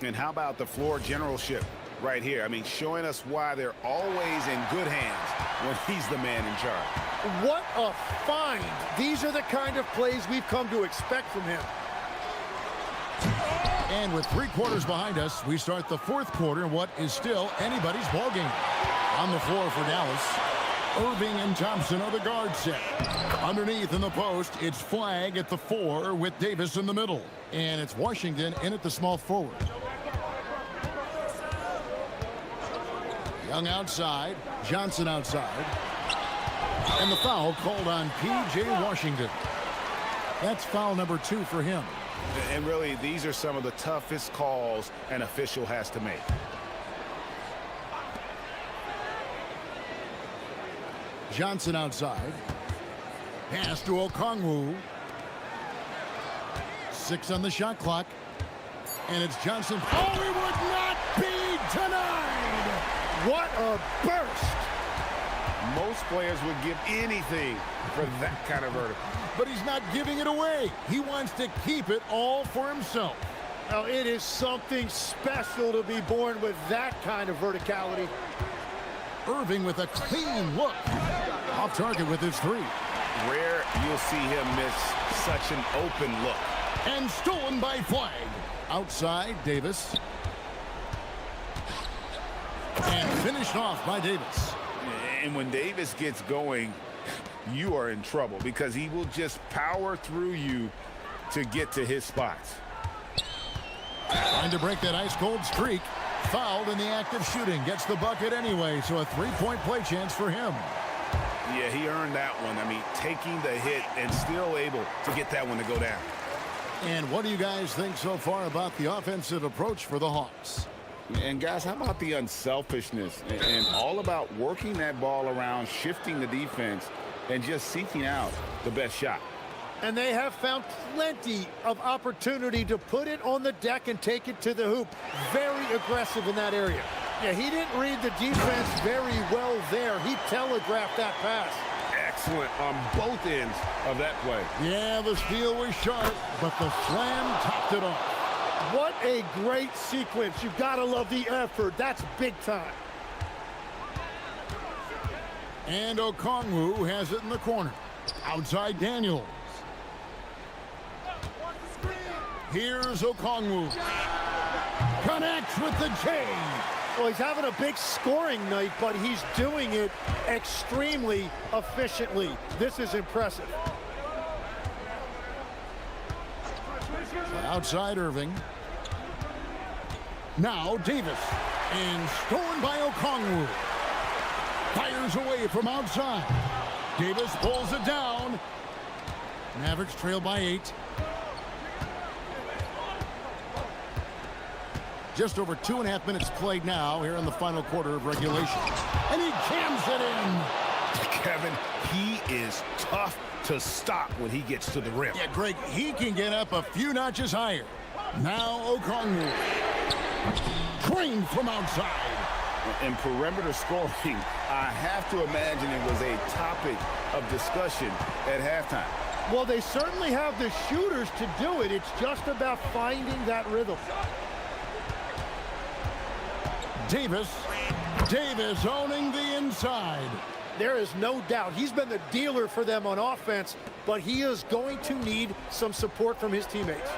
And how about the floor generalship right here? I mean, showing us why they're always in good hands when he's the man in charge. What a find. These are the kind of plays we've come to expect from him. And with 3 quarters behind us, we start the fourth quarter in what is still anybody's ball game. On the floor for Dallas, Irving and Thompson are the guard set. Underneath in the post, it's Flag at the 4 with Davis in the middle. And it's Washington in at the small forward. Young outside, Johnson outside. And the foul called on P.J. Washington. That's foul number 2 for him. And really, these are some of the toughest calls an official has to make. Johnson outside. Pass to Okongwu. 6 on the shot clock. And it's Johnson. Oh, he would not be denied! What a burst! Most players would give anything for that kind of verdict. But he's not giving it away. He wants to keep it all for himself. Now, it is something special to be born with that kind of verticality. Irving with a clean look. Off target with his 3. Rare you'll see him miss such an open look. And stolen by Flag. Outside, Davis. And finished off by Davis. And when Davis gets going, you are in trouble because he will just power through you to get to his spots. Trying to break that ice-cold streak. Fouled in the act of shooting. Gets the bucket anyway, so a three-point play chance for him. Yeah, he earned that one. I mean, taking the hit and still able to get that one to go down. And what do you guys think so far about the offensive approach for the Hawks? And guys, how about the unselfishness and all about working that ball around, shifting the defense, and just seeking out the best shot? And they have found plenty of opportunity to put it on the deck and take it to the hoop. Very aggressive in that area. Yeah, he didn't read the defense very well there. He telegraphed that pass. Excellent on both ends of that play. Yeah, the steal was sharp, but the slam topped it off. What a great sequence. You've got to love the effort. That's big time. And Okongwu has it in the corner. Outside Daniels. Here's Okongwu. Connects with the J. Well, he's having a big scoring night, but he's doing it extremely efficiently. This is impressive. Outside Irving. Now Davis. And stolen by Okongwu. Fires away from outside. Davis pulls it down. Mavericks trail by 8. Just over 2.5 minutes played now here in the final quarter of regulation. And he jams it in. Kevin, he is tough to stop when he gets to the rim. Yeah, Greg, he can get up a few notches higher. Now Okongwu. Drained from outside. In perimeter scoring, I have to imagine it was a topic of discussion at halftime. Well, they certainly have the shooters to do it. It's just about finding that rhythm. Davis owning the inside. There is no doubt he's been the dealer for them on offense, but he is going to need some support from his teammates.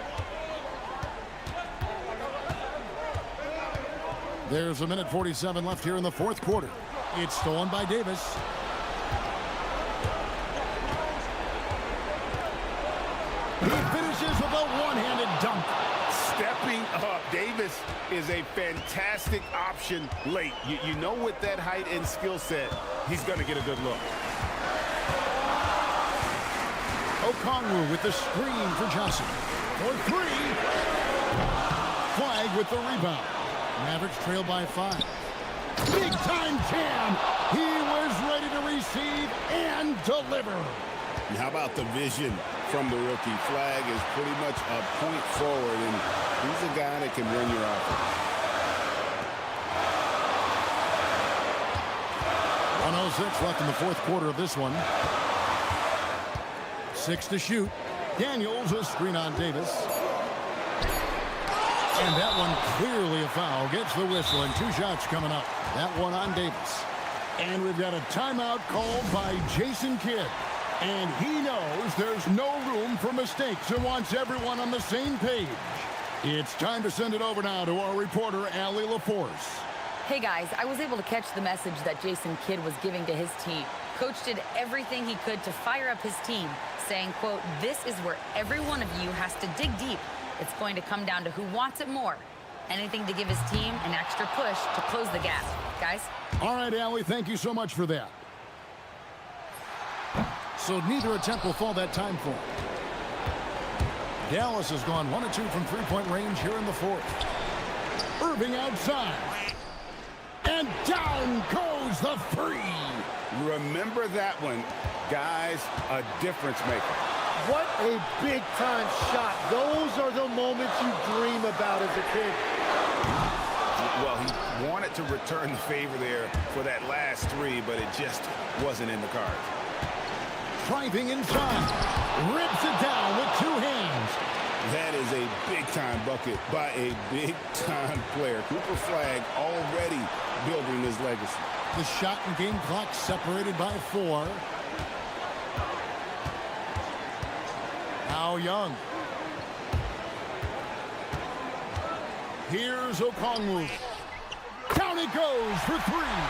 There's 1:47 left here in the fourth quarter. It's stolen by Davis. He finishes with a one-handed dunk. Stepping up, Davis is a fantastic option late. You know, with that height and skill set, he's going to get a good look. Okongwu with the screen for Johnson. For 3. Flag with the rebound. Mavericks trail by 5. Big-time jam. He was ready to receive and deliver. And how about the vision from the rookie? Flag is pretty much a point forward, and he's a guy that can run your offense. 1:06 left in the fourth quarter of this one. 6 to shoot. Daniels a screen on Davis. And that one clearly a foul. Gets the whistle, and 2 shots coming up. That one on Davis. And we've got a timeout called by Jason Kidd. And he knows there's no room for mistakes and wants everyone on the same page. It's time to send it over now to our reporter, Allie LaForce. Hey guys, I was able to catch the message that Jason Kidd was giving to his team. Coach did everything he could to fire up his team, saying, quote, "This is where every one of you has to dig deep. It's going to come down to who wants it more. Anything to give his team an extra push to close the gap." Guys? All right, Allie, thank you so much for that. So neither attempt will fall that time for him. Dallas has gone 1 of 2 from three-point range here in the fourth. Irving outside. And down goes the 3. Remember that one, guys, a difference maker. What a big-time shot. Those are the moments you dream about as a kid. Well, he wanted to return the favor there for that last 3, but it just wasn't in the cards. Driving inside. Rips it down with 2 hands. That is a big-time bucket by a big-time player. Cooper Flag already building his legacy. The shot and game clock separated by 4. Now Young. Here's Okongwu. Down it goes for three.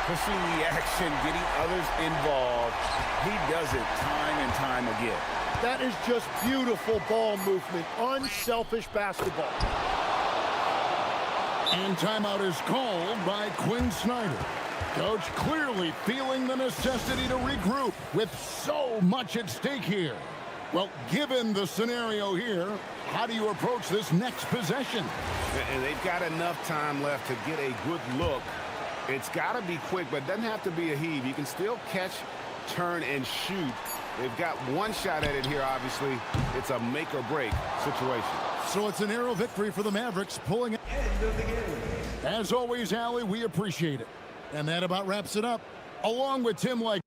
Pushing the action, getting others involved. He does it time and time again. That is just beautiful ball movement, unselfish basketball. And timeout is called by Quinn Snyder. Coach clearly feeling the necessity to regroup with so much at stake here. Well, given the scenario here, how do you approach this next possession? And they've got enough time left to get a good look. It's got to be quick, but it doesn't have to be a heave. You can still catch, turn, and shoot. They've got one shot at it here, obviously. It's a make-or-break situation. So it's a narrow victory for the Mavericks, pulling it. End of the game. As always, Allie, we appreciate it. And that about wraps it up. Along with Tim Like.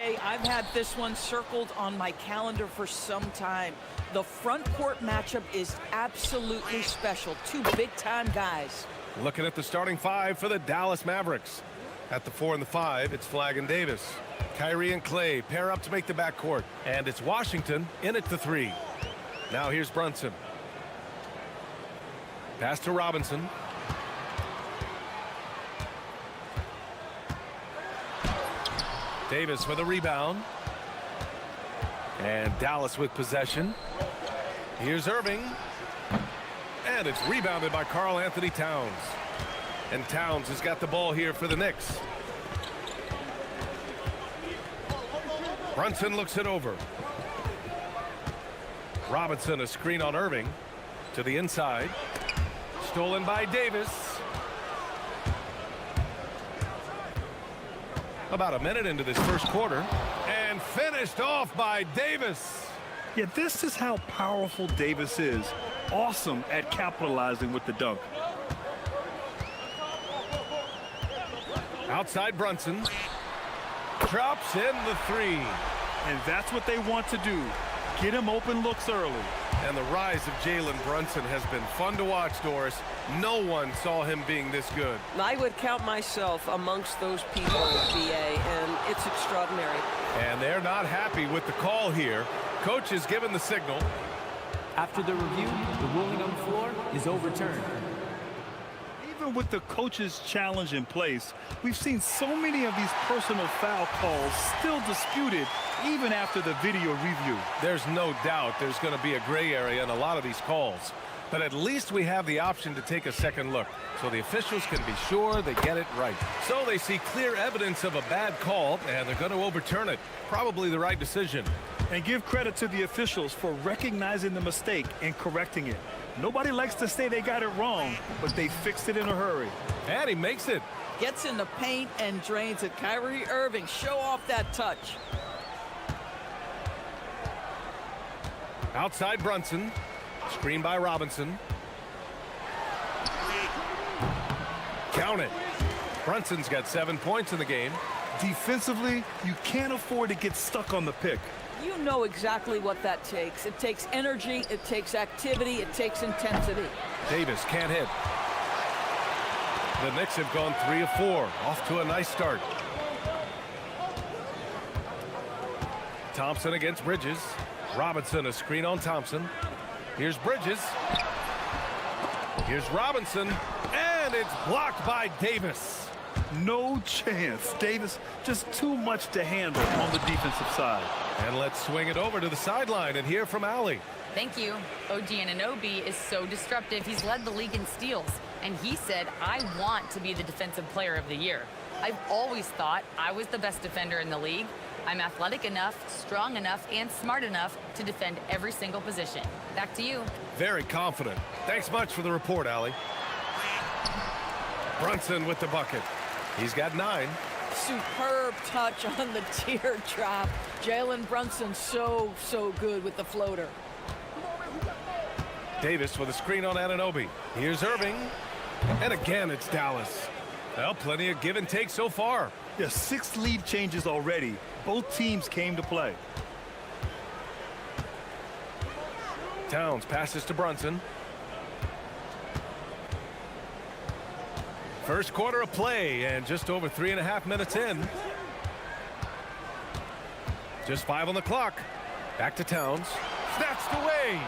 Hey, I've had this one circled on my calendar for some time. The front court matchup is absolutely special. Two big-time guys. Looking at the starting five for the Dallas Mavericks. At the 4 and the 5, it's Flagg and Davis. Kyrie and Clay pair up to make the backcourt. And it's Washington in at the 3. Now here's Brunson. Pass to Robinson. Davis with a rebound. And Dallas with possession. Here's Irving. And it's rebounded by Karl Anthony Towns. And Towns has got the ball here for the Knicks. Brunson looks it over. Robinson, a screen on Irving. To the inside. Stolen by Davis. About a minute into this first quarter. And finished off by Davis. Yeah, this is how powerful Davis is. Awesome at capitalizing with the dunk. Outside Brunson. Drops in the 3. And that's what they want to do. Get him open looks early. And the rise of Jalen Brunson has been fun to watch, Doris. No one saw him being this good. I would count myself amongst those people, BA, and it's extraordinary. And they're not happy with the call here. Coach has given the signal. After the review, the ruling on the floor is overturned. Even with the coach's challenge in place, we've seen so many of these personal foul calls still disputed even after the video review. There's no doubt there's going to be a gray area in a lot of these calls. But at least we have the option to take a second look, so the officials can be sure they get it right. So they see clear evidence of a bad call, and they're going to overturn it. Probably the right decision. And give credit to the officials for recognizing the mistake and correcting it. Nobody likes to say they got it wrong, but they fixed it in a hurry. And he makes it. Gets in the paint and drains it. Kyrie Irving, show off that touch. Outside Brunson. Screen by Robinson. Count it. Brunson's got 7 points in the game. Defensively, you can't afford to get stuck on the pick. You know exactly what that takes. It takes energy, it takes activity, it takes intensity. Davis can't hit. The Knicks have gone 3 of 4. Off to a nice start. Thompson against Bridges. Robinson, a screen on Thompson. Here's Bridges. Here's Robinson. And it's blocked by Davis. No chance. Davis just too much to handle on the defensive side. And let's swing it over to the sideline and hear from Allie. Thank you. OG Anunoby is so disruptive. He's led the league in steals. And he said, I want to be the defensive player of the year. I've always thought I was the best defender in the league. I'm athletic enough, strong enough, and smart enough to defend every single position. Back to you. Very confident. Thanks much for the report, Allie. Brunson with the bucket. He's got 9. Superb touch on the teardrop. Jalen Brunson so good with the floater. Davis with a screen on Anunoby. Here's Irving. And again, it's Dallas. Well, plenty of give and take so far. There's 6 lead changes already. Both teams came to play. Towns passes to Brunson. First quarter of play, and just over 3.5 minutes in. Just 5 on the clock. Back to Towns. Snatched away.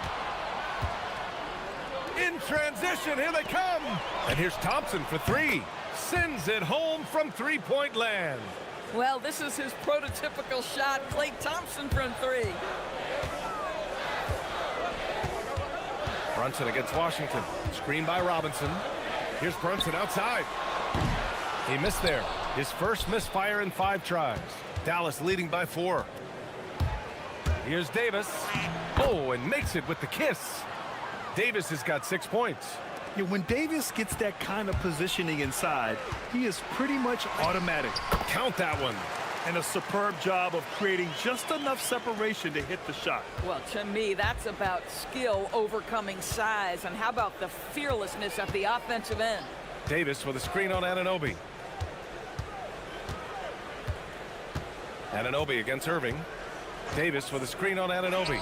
In transition, here they come. And here's Thompson for 3. Sends it home from three-point land. Well, this is his prototypical shot. Klay Thompson from 3. Brunson against Washington. Screen by Robinson. Here's Brunson outside. He missed there. His first misfire in 5 tries. Dallas leading by 4. Here's Davis. Oh, and makes it with the kiss. Davis has got 6 points. Yeah, when Davis gets that kind of positioning inside, he is pretty much automatic. Count that one. And a superb job of creating just enough separation to hit the shot. Well, to me, that's about skill overcoming size. And how about the fearlessness at the offensive end? Davis with a screen on Anunoby. Anunoby against Irving. Davis with a screen on Anunoby.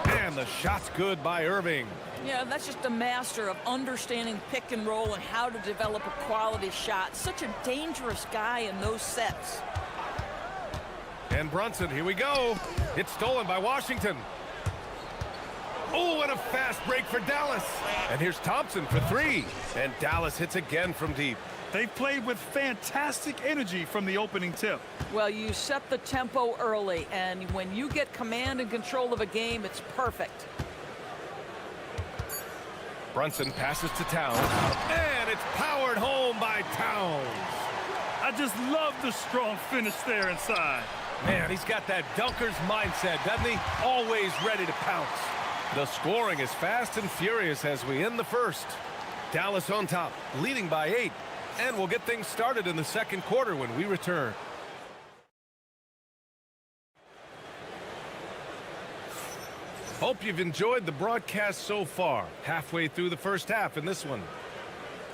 And the shot's good by Irving. Yeah, that's just a master of understanding pick and roll and how to develop a quality shot. Such a dangerous guy in those sets. And Brunson, here we go. It's stolen by Washington. Oh, and a fast break for Dallas. And here's Thompson for three. And Dallas hits again from deep. They played with fantastic energy from the opening tip. Well, you set the tempo early, and when you get command and control of a game, it's perfect. Brunson passes to Towns. And it's powered home by Towns. I just love the strong finish there inside. Man, he's got that dunker's mindset, doesn't he? Always ready to pounce. The scoring is fast and furious as we end the first. Dallas on top, leading by 8. And we'll get things started in the second quarter when we return. Hope you've enjoyed the broadcast so far. Halfway through the first half in this one.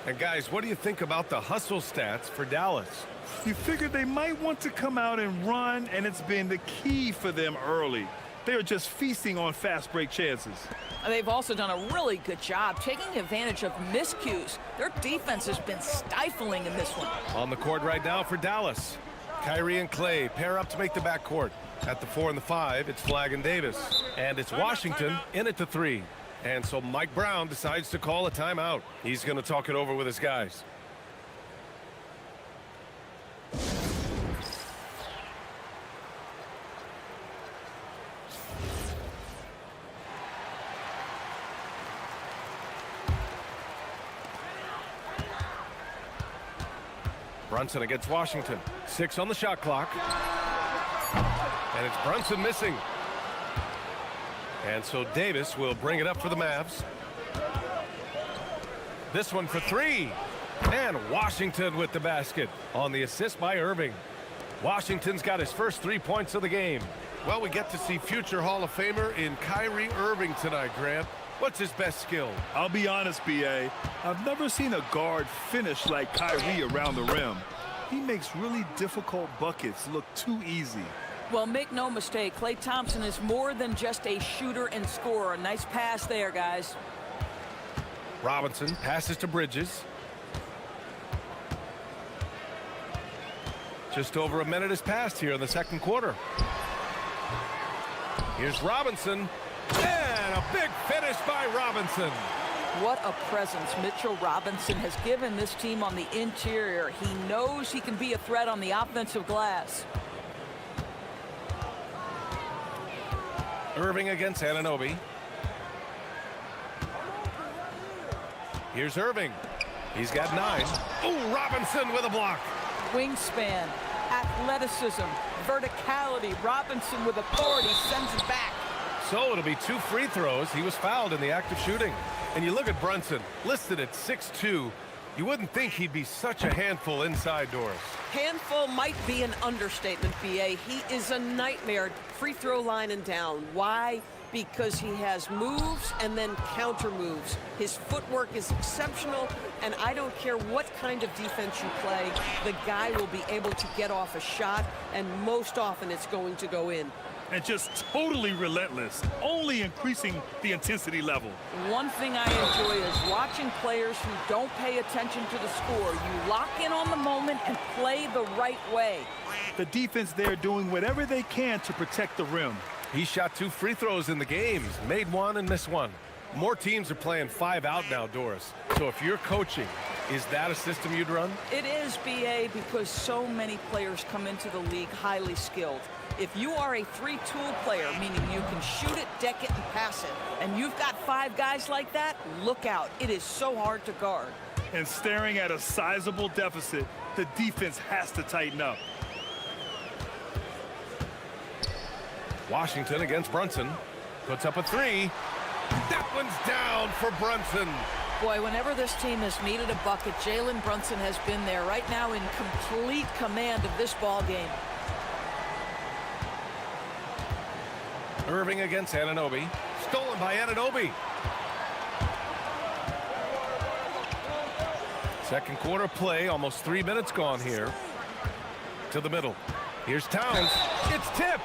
And guys, what do you think about the hustle stats for Dallas? You figured they might want to come out and run, and it's been the key for them early. They're just feasting on fast break chances. They've also done a really good job taking advantage of miscues. Their defense has been stifling in this one. On the court right now for Dallas. Kyrie and Clay pair up to make the backcourt. At the 4 and the 5, it's Flagg and Davis. And it's Washington in at the 3. And so Mike Brown decides to call a timeout. He's going to talk it over with his guys. Brunson against Washington. 6 on the shot clock. And it's Brunson missing. And so Davis will bring it up for the Mavs. This one for 3. And Washington with the basket on the assist by Irving. Washington's got his first 3 points of the game. Well, we get to see future Hall of Famer in Kyrie Irving tonight, Grant. What's his best skill? I'll be honest, B.A. I've never seen a guard finish like Kyrie around the rim. He makes really difficult buckets look too easy. Well, make no mistake, Klay Thompson is more than just a shooter and scorer. Nice pass there, guys. Robinson passes to Bridges. Just over a minute has passed here in the second quarter. Here's Robinson. And a big finish by Robinson. What a presence Mitchell Robinson has given this team on the interior. He knows he can be a threat on the offensive glass. Irving against Anunoby. Here's Irving. He's got 9. Oh, Robinson with a block. Wingspan, athleticism, verticality. Robinson with authority sends it back. So it'll be 2 free throws. He was fouled in the act of shooting. And you look at Brunson, listed at 6'2". You wouldn't think he'd be such a handful inside doors. Handful might be an understatement, B.A. He is a nightmare free throw line and down. Why? Because he has moves and then counter moves. His footwork is exceptional, and I don't care what kind of defense you play, the guy will be able to get off a shot, and most often it's going to go in. And just totally relentless, only increasing the intensity level. One thing I enjoy is watching players who don't pay attention to the score. You lock in on the moment and play the right way. The defense there doing whatever they can to protect the rim. He shot 2 free throws in the games, made 1 and missed 1. More teams are playing 5 out now, Doris. So if you're coaching, is that a system you'd run? It is, B.A., because so many players come into the league highly skilled. If you are a 3-tool player, meaning you can shoot it, deck it, and pass it, and you've got 5 guys like that, look out. It is so hard to guard. And staring at a sizable deficit, the defense has to tighten up. Washington against Brunson. Puts up a 3. That one's down for Brunson. Boy, whenever this team has needed a bucket, Jalen Brunson has been there right now in complete command of this ball game. Irving against Anunoby. Stolen by Anunoby. Second quarter play, almost 3 minutes gone here. To the middle. Here's Towns. It's tipped.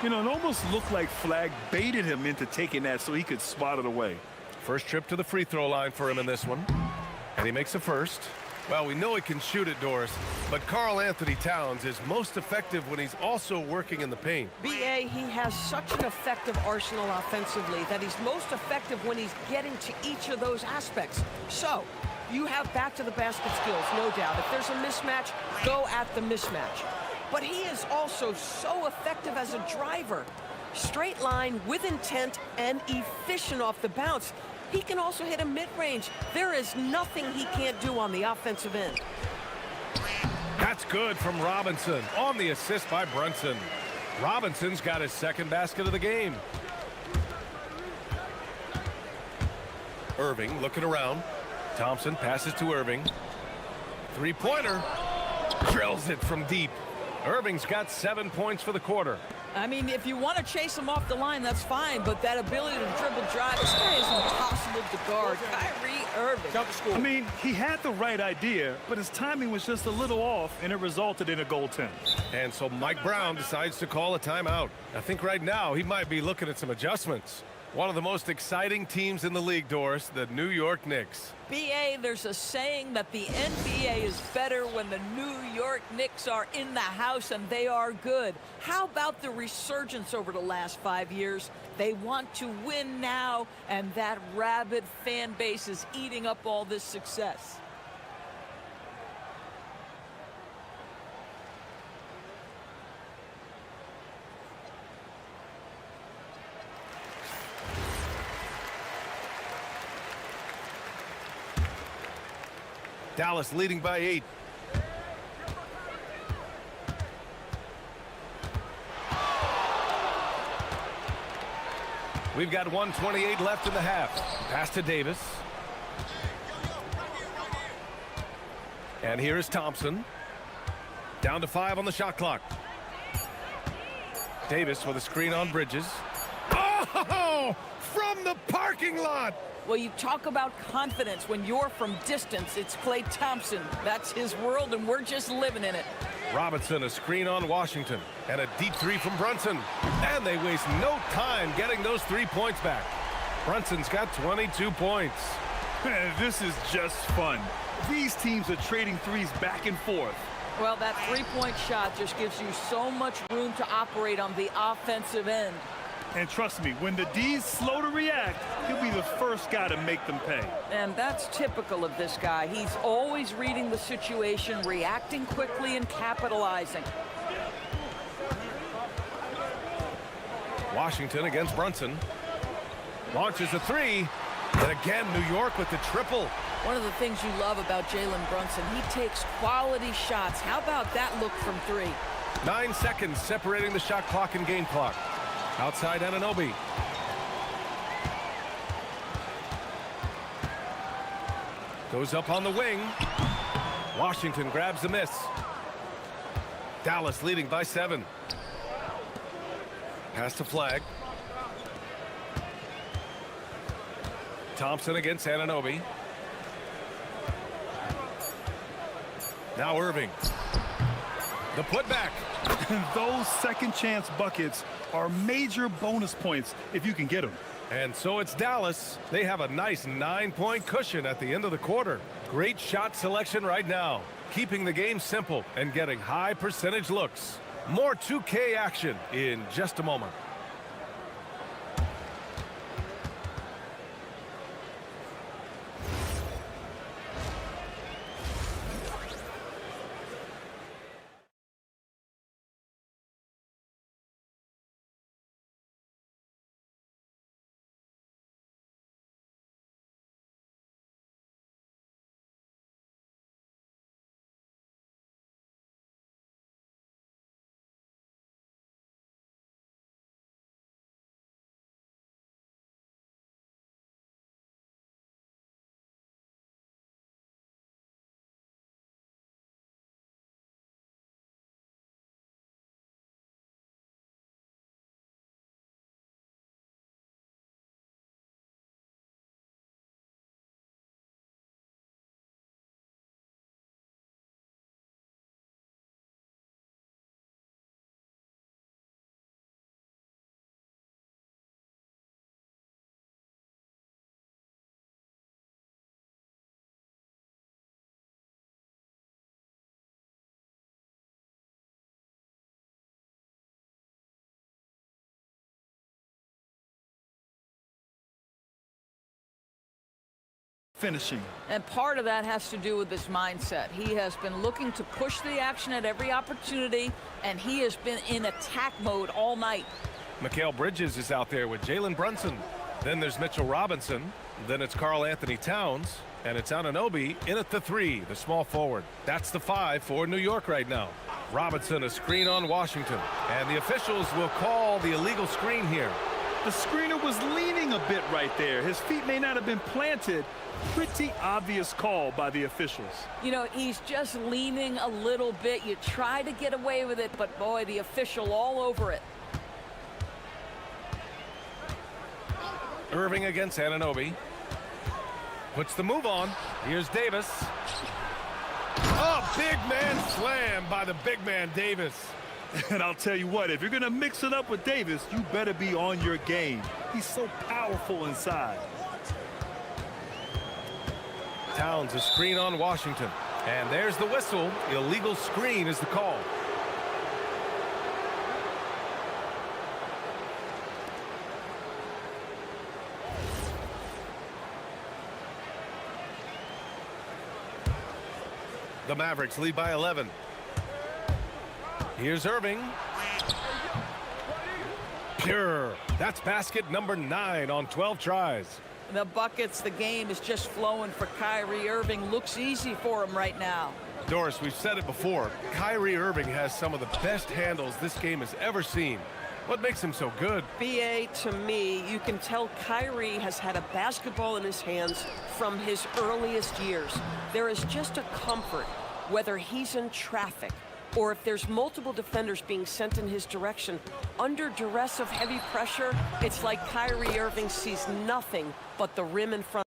You know, it almost looked like Flag baited him into taking that so he could spot it away. First trip to the free throw line for him in this one. And he makes a first. Well, we know he can shoot it, Doris, but Karl Anthony Towns is most effective when he's also working in the paint. BA, he has such an effective arsenal offensively that he's most effective when he's getting to each of those aspects. So, you have back to the basket skills, no doubt. If there's a mismatch, go at the mismatch. But he is also so effective as a driver. Straight line, with intent, and efficient off the bounce. He can also hit a mid-range. There is nothing he can't do on the offensive end. That's good from Robinson on the assist by Brunson. Robinson's got his second basket of the game. Irving looking around. Thompson passes to Irving. Three-pointer. Drills it from deep. Irving's got 7 points for the quarter. I mean, if you want to chase him off the line, that's fine, but that ability to dribble drive, this guy is impossible to guard. Kyrie Irving. I mean, he had the right idea, but his timing was just a little off, and it resulted in a goaltend. And so Mike Brown decides to call a timeout. I think right now he might be looking at some adjustments. One of the most exciting teams in the league, Doris, the New York Knicks. BA, there's a saying that the NBA is better when the New York Knicks are in the house, and they are good. How about the resurgence over the last 5 years? They want to win now, and that rabid fan base is eating up all this success. Dallas leading by 8. We've got 1:28 left in the half. Pass to Davis. And here is Thompson. Down to 5 on the shot clock. Davis with a screen on Bridges. Oh! From the parking lot! Well, you talk about confidence. When you're from distance, it's Klay Thompson. That's his world, and we're just living in it. Robinson, a screen on Washington, and a deep three from Brunson. And they waste no time getting those 3 points back. Brunson's got 22 points. This is just fun. These teams are trading threes back and forth. Well, that three-point shot just gives you so much room to operate on the offensive end. And trust me, when the D's slow to react, he'll be the first guy to make them pay. And that's typical of this guy. He's always reading the situation, reacting quickly, and capitalizing. Washington against Brunson. Launches a three. And again, New York with the triple. One of the things you love about Jalen Brunson, he takes quality shots. How about that look from 3? 9 seconds separating the shot clock and game clock. Outside Anunoby. Goes up on the wing. Washington grabs the miss. Dallas leading by 7. Pass to Flag. Thompson against Anunoby. Now Irving. The putback. Those second chance buckets are major bonus points if you can get them. And so it's Dallas. They have a nice 9-point cushion at the end of the quarter. Great shot selection right now, keeping the game simple and getting high percentage looks. More 2K action in just a moment. finishing. And part of that has to do with his mindset. He has been looking to push the action at every opportunity, and he has been in attack mode all night. Mikal Bridges is out there with Jalen Brunson. Then there's Mitchell Robinson. Then it's Karl Anthony Towns. And it's Anunoby in at the 3, the small forward. That's the 5 for New York right now. Robinson, a screen on Washington. And the officials will call the illegal screen here. The screener was leaning a bit right there. His feet may not have been planted. Pretty obvious call by the officials. You know, he's just leaning a little bit. You try to get away with it, but boy, the official all over it. Irving against Anunoby. Puts the move on. Here's Davis. Oh, big man slam by the big man Davis. And I'll tell you what, if you're going to mix it up with Davis, you better be on your game. He's so powerful inside. Towns, a screen on Washington. And there's the whistle. Illegal screen is the call. The Mavericks lead by 11. Here's Irving. Pure. That's basket number 9 on 12 tries. The buckets, the game is just flowing for Kyrie Irving. Looks easy for him right now. Doris, we've said it before. Kyrie Irving has some of the best handles this game has ever seen. What makes him so good? BA, to me, you can tell Kyrie has had a basketball in his hands from his earliest years. There is just a comfort, whether he's in traffic or if there's multiple defenders being sent in his direction. Under duress of heavy pressure, it's like Kyrie Irving sees nothing but the rim in front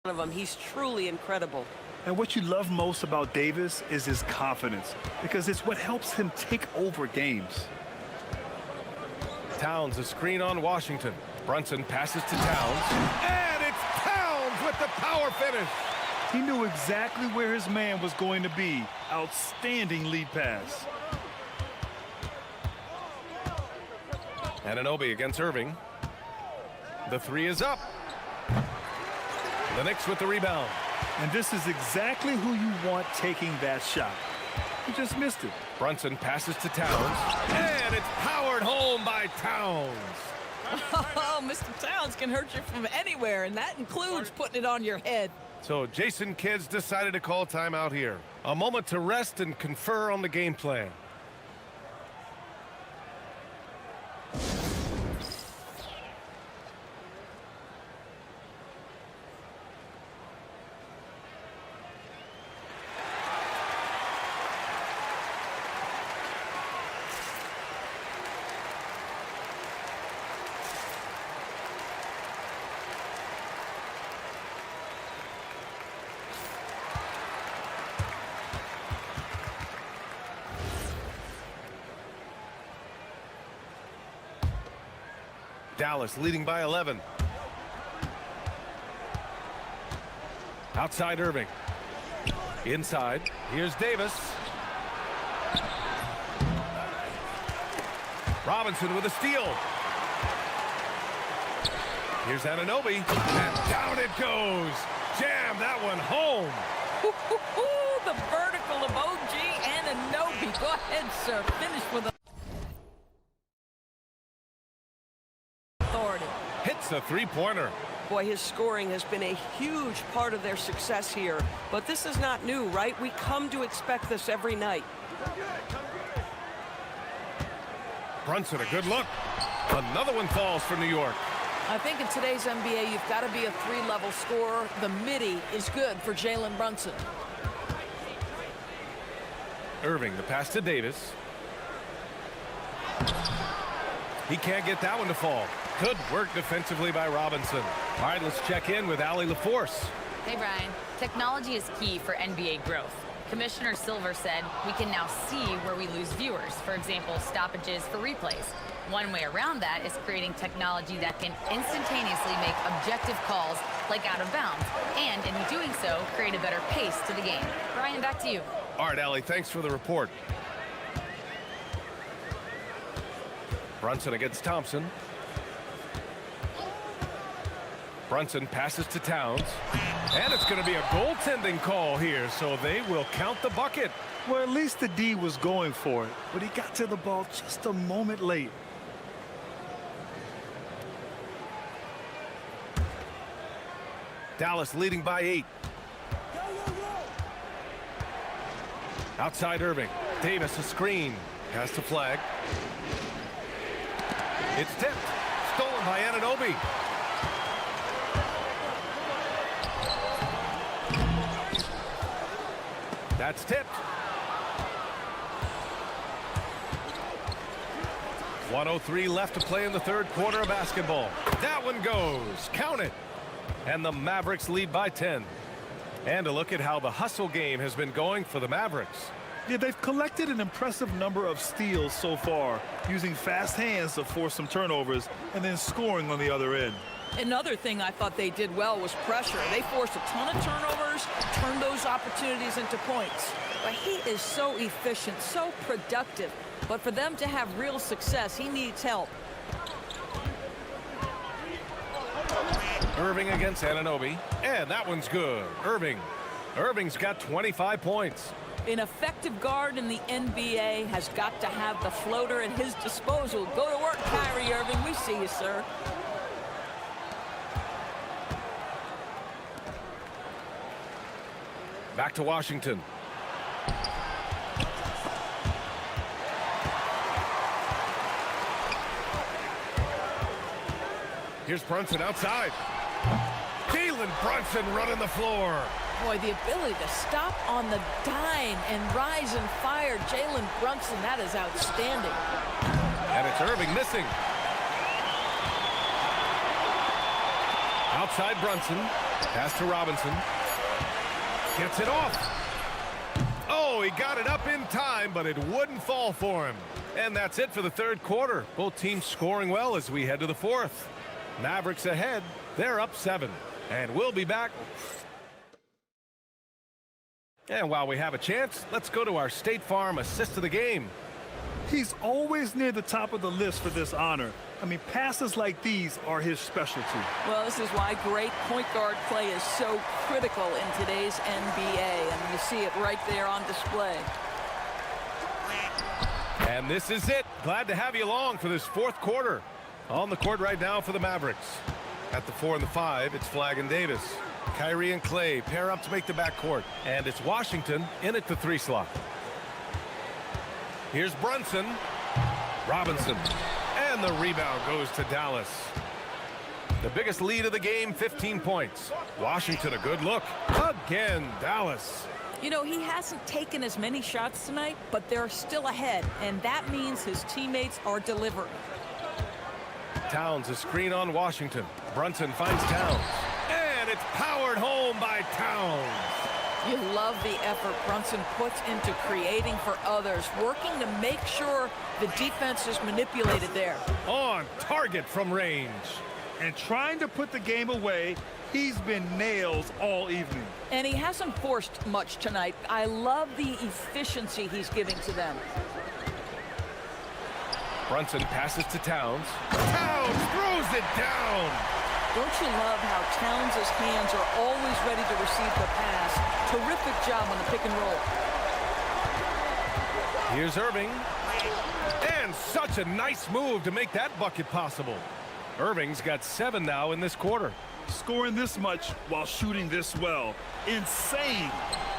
of him. He's truly incredible. And what you love most about Davis is his confidence, because it's what helps him take over games. Towns, a screen on Washington. Brunson passes to Towns. And it's Towns with the power finish. He knew exactly where his man was going to be. Outstanding lead pass. Anunoby against Irving. The 3 is up. The Knicks with the rebound. And this is exactly who you want taking that shot. He just missed it. Brunson passes to Towns. And it's powered home by Towns. Oh, Mr. Towns can hurt you from anywhere, and that includes putting it on your head. So Jason Kidd's decided to call timeout here. A moment to rest and confer on the game plan. Dallas leading by 11. Outside Irving. Inside. Here's Davis. Robinson with a steal. Here's Anunoby. And down it goes. Jam that one home. The vertical of OG Anunoby. Go ahead, sir. Finish with a Hits a three-pointer. Boy, his scoring has been a huge part of their success here. But this is not new, right? We come to expect this every night. Brunson, a good look. Another one falls for New York. I think in today's NBA, you've got to be a 3-level scorer. The midi is good for Jalen Brunson. Irving, the pass to Davis. He can't get that one to fall. Good work defensively by Robinson. All right, let's check in with Allie LaForce. Hey, Brian. Technology is key for NBA growth. Commissioner Silver said we can now see where we lose viewers. For example, stoppages for replays. One way around that is creating technology that can instantaneously make objective calls like out of bounds, and in doing so, create a better pace to the game. Brian, back to you. All right, Allie, thanks for the report. Brunson against Thompson. Brunson passes to Towns. And it's going to be a goaltending call here, so they will count the bucket. Well, at least the D was going for it, but he got to the ball just a moment late. Dallas leading by 8. Outside Irving. Davis a screen. Has to flag. It's tipped. Stolen by Anunoby. That's tipped. 1:03 left to play in the third quarter of basketball. That one goes. Count it. And the Mavericks lead by 10. And a look at how the hustle game has been going for the Mavericks. Yeah, they've collected an impressive number of steals so far, using fast hands to force some turnovers and then scoring on the other end. Another thing I thought they did well was pressure. They forced a ton of turnovers, turned those opportunities into points. But he is so efficient, so productive. But for them to have real success, he needs help. Irving against Anunoby, and that one's good. Irving's got 25 points. An effective guard in the NBA has got to have the floater at his disposal. Go to work, Kyrie Irving. We see you, sir. Back to Washington. Here's Brunson outside. Jalen Brunson running the floor. Boy, the ability to stop on the dime and rise and fire. Jalen Brunson, that is outstanding. And it's Irving missing. Outside Brunson. Pass to Robinson. Gets it off. Oh, he got it up in time, but it wouldn't fall for him. And that's it for the third quarter. Both teams scoring well as we head to the fourth. Mavericks ahead. They're up 7. And we'll be back. And while we have a chance, let's go to our State Farm assist of the game. He's always near the top of the list for this honor. I mean, passes like these are his specialty. Well, this is why great point guard play is so critical in today's NBA, and you see it right there on display. And this is it. Glad to have you along for this fourth quarter. On the court right now for the Mavericks. At the 4 and the 5, it's Flagg and Davis. Kyrie and Clay pair up to make the backcourt. And it's Washington in at the 3 slot. Here's Brunson. Robinson. And the rebound goes to Dallas. The biggest lead of the game, 15 points. Washington, a good look. Again, Dallas. You know, he hasn't taken as many shots tonight, but they're still ahead. And that means his teammates are delivering. Towns, a screen on Washington. Brunson finds Towns. And it's powered home by Towns. You love the effort Brunson puts into creating for others, working to make sure the defense is manipulated there. On target from range. And trying to put the game away, he's been nails all evening. And he hasn't forced much tonight. I love the efficiency he's giving to them. Brunson passes to Towns. Towns throws it down. Don't you love how Towns' hands are always ready to receive the pass? Terrific job on the pick and roll. Here's Irving. And such a nice move to make that bucket possible. Irving's got 7 now in this quarter. Scoring this much while shooting this well. Insane.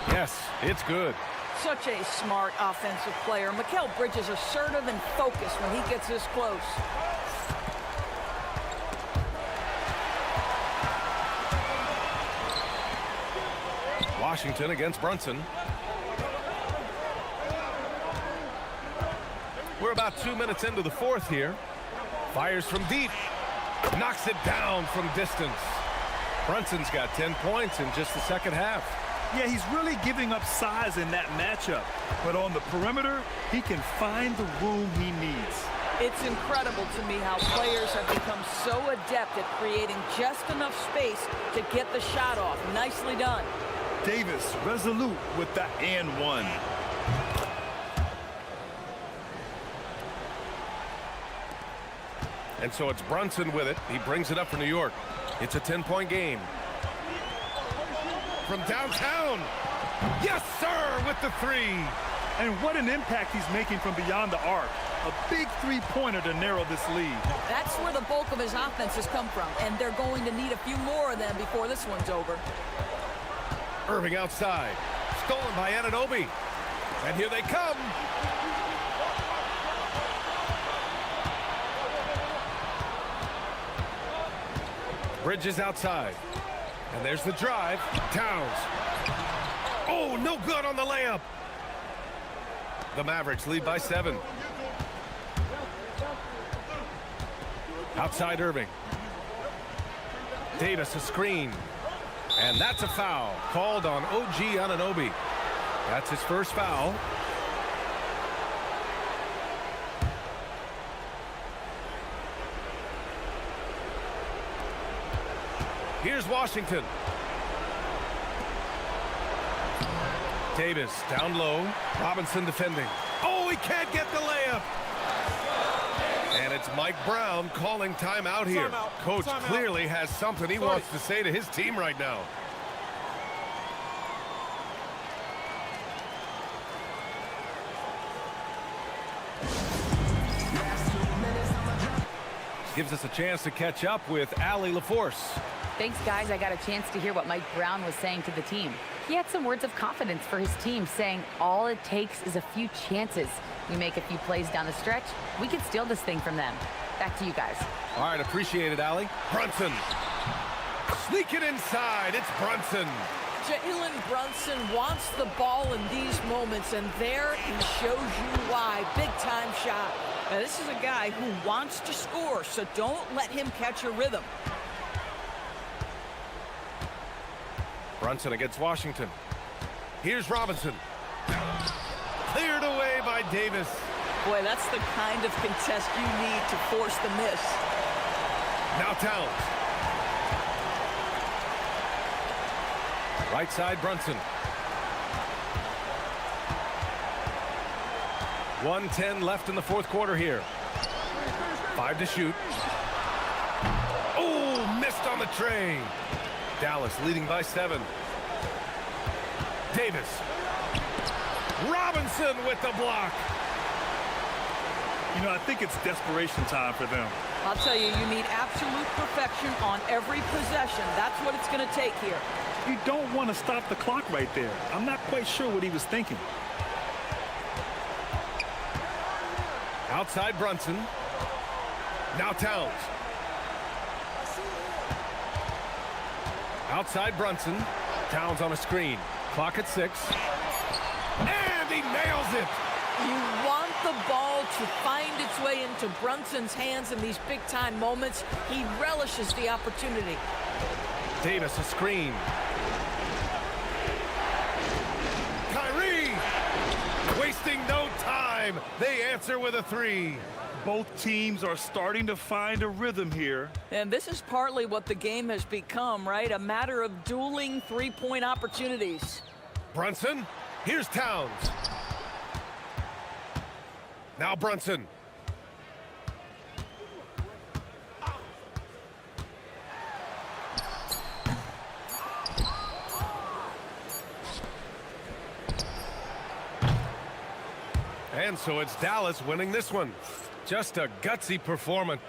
Yes, it's good. Such a smart offensive player. Mikal Bridges assertive and focused when he gets this close. Washington against Brunson. We're about 2 minutes into the fourth here. Fires from deep. Knocks it down from distance. Brunson's got 10 points in just the second half. Yeah, he's really giving up size in that matchup. But on the perimeter, he can find the room he needs. It's incredible to me how players have become so adept at creating just enough space to get the shot off. Nicely done. Davis resolute with the and one. And so it's Brunson with it. He brings it up for New York. It's a 10-point game. From downtown. Yes, sir, with the three. And what an impact he's making from beyond the arc. A big three-pointer to narrow this lead. That's where the bulk of his offense has come from, and they're going to need a few more of them before this one's over. Irving outside. Stolen by Anunoby. And here they come. Bridges outside. And there's the drive. Towns. Oh, no good on the layup. The Mavericks lead by 7. Outside Irving. Davis a screen. And that's a foul called on OG Anunoby. That's his first foul. Here's Washington. Davis down low. Robinson defending. Oh, he can't get the layup. And it's Mike Brown calling timeout here. Coach clearly has something he wants to say to his team right now. Gives us a chance to catch up with Allie LaForce. Thanks, guys. I got a chance to hear what Mike Brown was saying to the team. He had some words of confidence for his team, saying all it takes is a few chances. We make a few plays down the stretch, we can steal this thing from them. Back to you guys. All right, appreciate it, Allie. Brunson. Sneaking inside. It's Brunson. Jalen Brunson wants the ball in these moments, and there he shows you why. Big-time shot. Now, this is a guy who wants to score, so don't let him catch a rhythm. Brunson against Washington. Here's Robinson. Cleared away by Davis. Boy, that's the kind of contest you need to force the miss. Now Towns. Right side, Brunson. 1:10 left in the fourth quarter here. 5 to shoot. Oh, missed on the tray. Dallas leading by 7. Davis. Robinson with the block. You know, I think it's desperation time for them. I'll tell you, you need absolute perfection on every possession. That's what it's going to take here. You don't want to stop the clock right there. I'm not quite sure what he was thinking. Outside Brunson. Now Towns. Outside Brunson. Towns on a screen. Clock at 6. And he nails it. You want the ball to find its way into Brunson's hands in these big-time moments. He relishes the opportunity. Davis a screen. Kyrie wasting no time. They answer with a 3. Both teams are starting to find a rhythm here. And this is partly what the game has become, right? A matter of dueling three-point opportunities. Brunson. Here's Towns. Now Brunson. And so it's Dallas winning this one. Just a gutsy performance.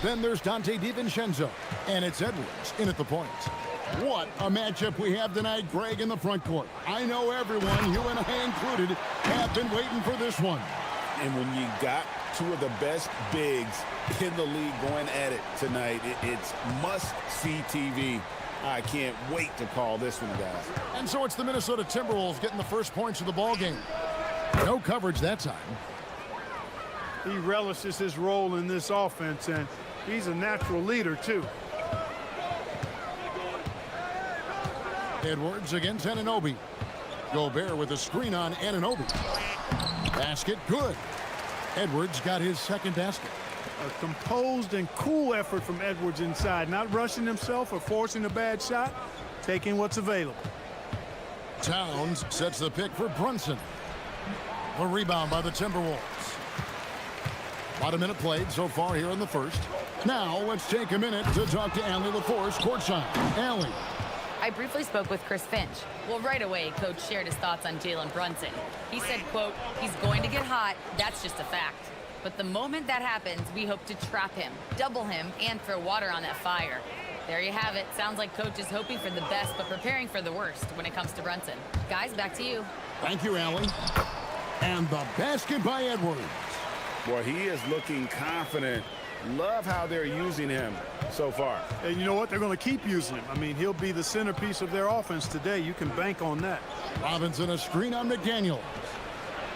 Then there's Dante DiVincenzo. And it's Edwards in at the point. What a matchup we have tonight, Greg, in the front court. I know everyone, you and I included, have been waiting for this one. And when you got two of the best bigs in the league going at it tonight, it's must-see TV. I can't wait to call this one, guys. And so it's the Minnesota Timberwolves getting the first points of the ball game. No coverage that time. He relishes his role in this offense, and he's a natural leader, too. Edwards against Anunoby. Gobert with a screen on Anunoby. Basket good. Edwards got his second basket. A composed and cool effort from Edwards inside, not rushing himself or forcing a bad shot, taking what's available. Towns sets the pick for Brunson. The rebound by the Timberwolves. About a minute played so far here in the first. Now let's take a minute to talk to Allie LaForce courtside. Allie. I briefly spoke with Chris Finch. Well, right away, Coach shared his thoughts on Jalen Brunson. He said, quote, he's going to get hot. That's just a fact. But the moment that happens, we hope to trap him, double him, and throw water on that fire. There you have it. Sounds like Coach is hoping for the best, but preparing for the worst when it comes to Brunson. Guys, back to you. Thank you, Allie. And the basket by Edwards. Boy, he is looking confident. Love how they're using him so far. And you know what? They're going to keep using him. I mean, he'll be the centerpiece of their offense today. You can bank on that. Robinson a screen on McDaniel.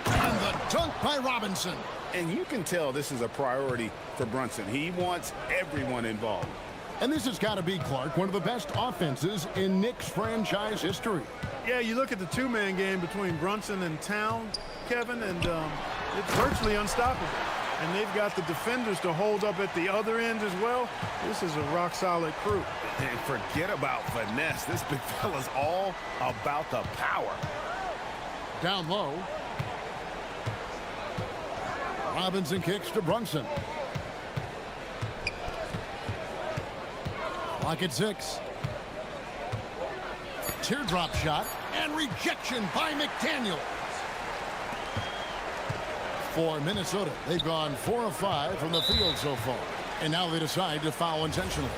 And the dunk by Robinson. And you can tell this is a priority for Brunson. He wants everyone involved. And this has got to be, Clark, one of the best offenses in Knicks franchise history. Yeah, you look at the two-man game between Brunson and Town, Kevin, and it's virtually unstoppable. And they've got the defenders to hold up at the other end as well. This is a rock-solid crew. And forget about finesse. This big fella's all about the power. Down low. Robinson kicks to Brunson. Clock at 6. Teardrop shot and rejection by McDaniel. For Minnesota, they've gone 4 of 5 from the field so far. And now they decide to foul intentionally.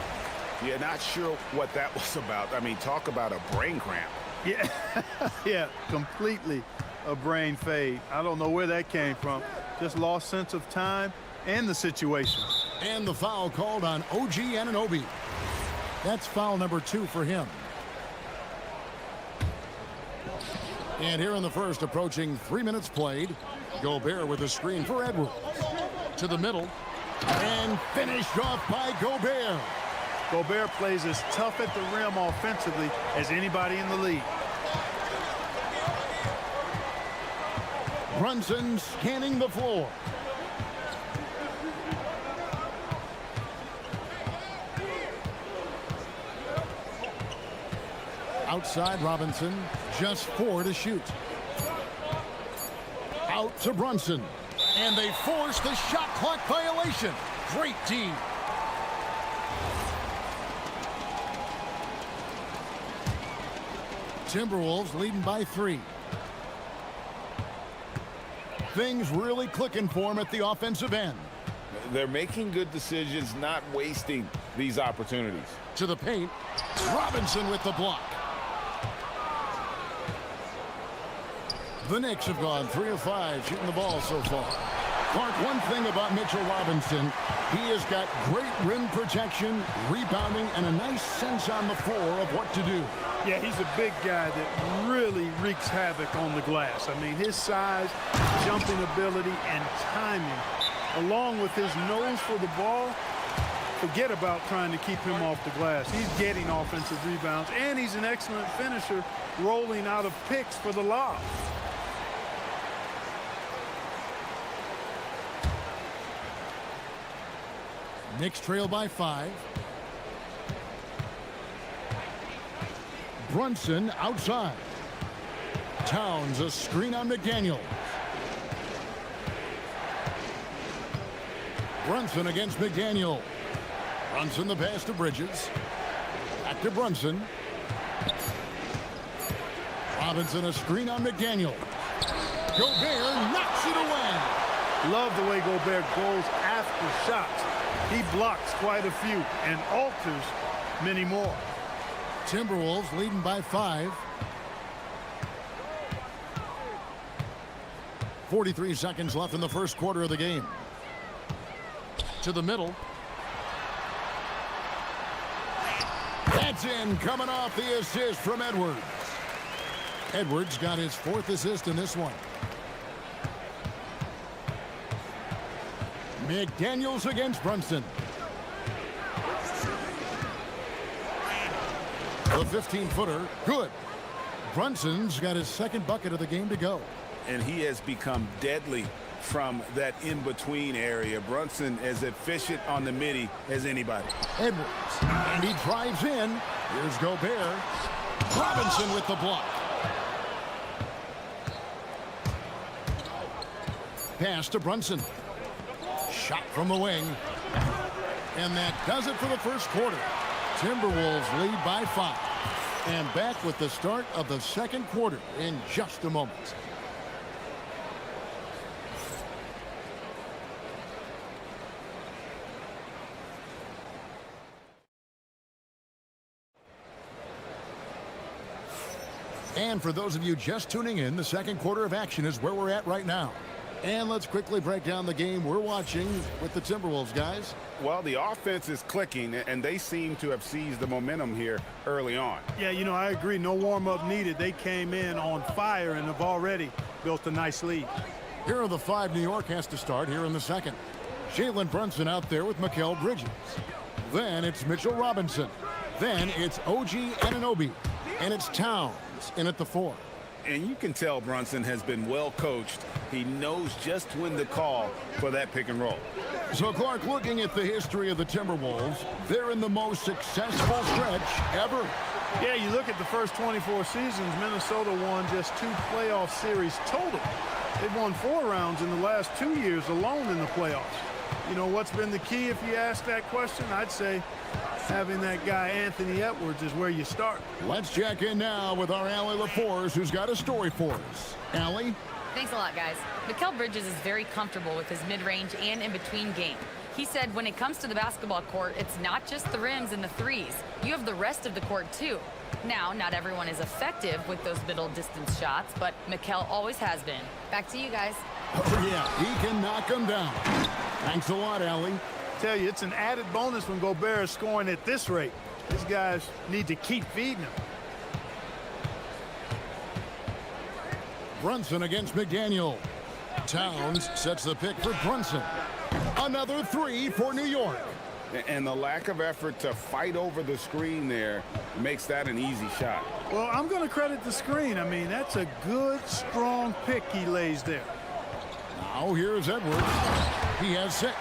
Yeah, not sure what that was about. I mean, talk about a brain cramp. Yeah, yeah, completely a brain fade. I don't know where that came from. Just lost sense of time and the situation. And the foul called on OG Anunoby. That's foul number 2 for him. And here in the first, approaching 3 minutes played, Gobert with a screen for Edwards. To the middle. And finished off by Gobert. Gobert plays as tough at the rim offensively as anybody in the league. Brunson scanning the floor. Outside Robinson, just 4 to shoot. Out to Brunson. And they force the shot clock violation. Great team. Timberwolves leading by 3. Things really clicking for them at the offensive end. They're making good decisions, not wasting these opportunities. To the paint. Robinson with the block. The Knicks have gone 3 of 5 shooting the ball so far. Clark, one thing about Mitchell Robinson, he has got great rim protection, rebounding, and a nice sense on the floor of what to do. Yeah, he's a big guy that really wreaks havoc on the glass. I mean, his size, jumping ability, and timing, along with his nose for the ball, forget about trying to keep him off the glass. He's getting offensive rebounds, and he's an excellent finisher, rolling out of picks for the lob. Knicks trail by 5. Brunson outside. Towns a screen on McDaniel. Brunson against McDaniel. Brunson the pass to Bridges. Back to Brunson. Robinson a screen on McDaniel. Gobert knocks it away. Love the way Gobert goes after shots. He blocks quite a few and alters many more. Timberwolves leading by 5. 43 seconds left in the first quarter of the game. To the middle. That's in, coming off the assist from Edwards. Edwards got his 4th assist in this one. McDaniels against Brunson. The 15-footer, good. Brunson's got his 2nd bucket of the game to go. And he has become deadly from that in-between area. Brunson as efficient on the midi as anybody. Edwards, and he drives in. Here's Gobert. Robinson with the block. Pass to Brunson. Shot from the wing. And that does it for the first quarter. Timberwolves lead by 5. And back with the start of the second quarter in just a moment. And for those of you just tuning in, the second quarter of action is where we're at right now. And let's quickly break down the game we're watching with the Timberwolves, guys. Well, the offense is clicking, and they seem to have seized the momentum here early on. Yeah, you know, I agree. No warm-up needed. They came in on fire and have already built a nice lead. Here are the 5 New York has to start here in the second. Jalen Brunson out there with Mikal Bridges. Then it's Mitchell Robinson. Then it's OG Anunoby. And it's Towns in at the 4. And you can tell Brunson has been well coached. He knows just when to call for that pick and roll. So, Clark, looking at the history of the Timberwolves, they're in the most successful stretch ever. Yeah, you look at the first 24 seasons, Minnesota won just 2 playoff series total. They've won 4 rounds in the last 2 years alone in the playoffs. You know, what's been the key if you ask that question? I'd say having that guy Anthony Edwards is where you start. Let's check in now with our Allie LaForce, who's got a story for us. Allie? Thanks a lot, guys. Mikal Bridges is very comfortable with his mid-range and in-between game. He said when it comes to the basketball court, it's not just the rims and the threes. You have the rest of the court, too. Now, not everyone is effective with those middle-distance shots, but Mikal always has been. Back to you guys. Oh, yeah, he can knock them down. Thanks a lot, Allie. Tell you, it's an added bonus when Gobert is scoring at this rate. These guys need to keep feeding him. Brunson against McDaniel. Towns sets the pick for Brunson. Another 3 for New York. And the lack of effort to fight over the screen there makes that an easy shot. Well, I'm going to credit the screen. I mean, that's a good, strong pick he lays there. Now here's Edwards. He has 6.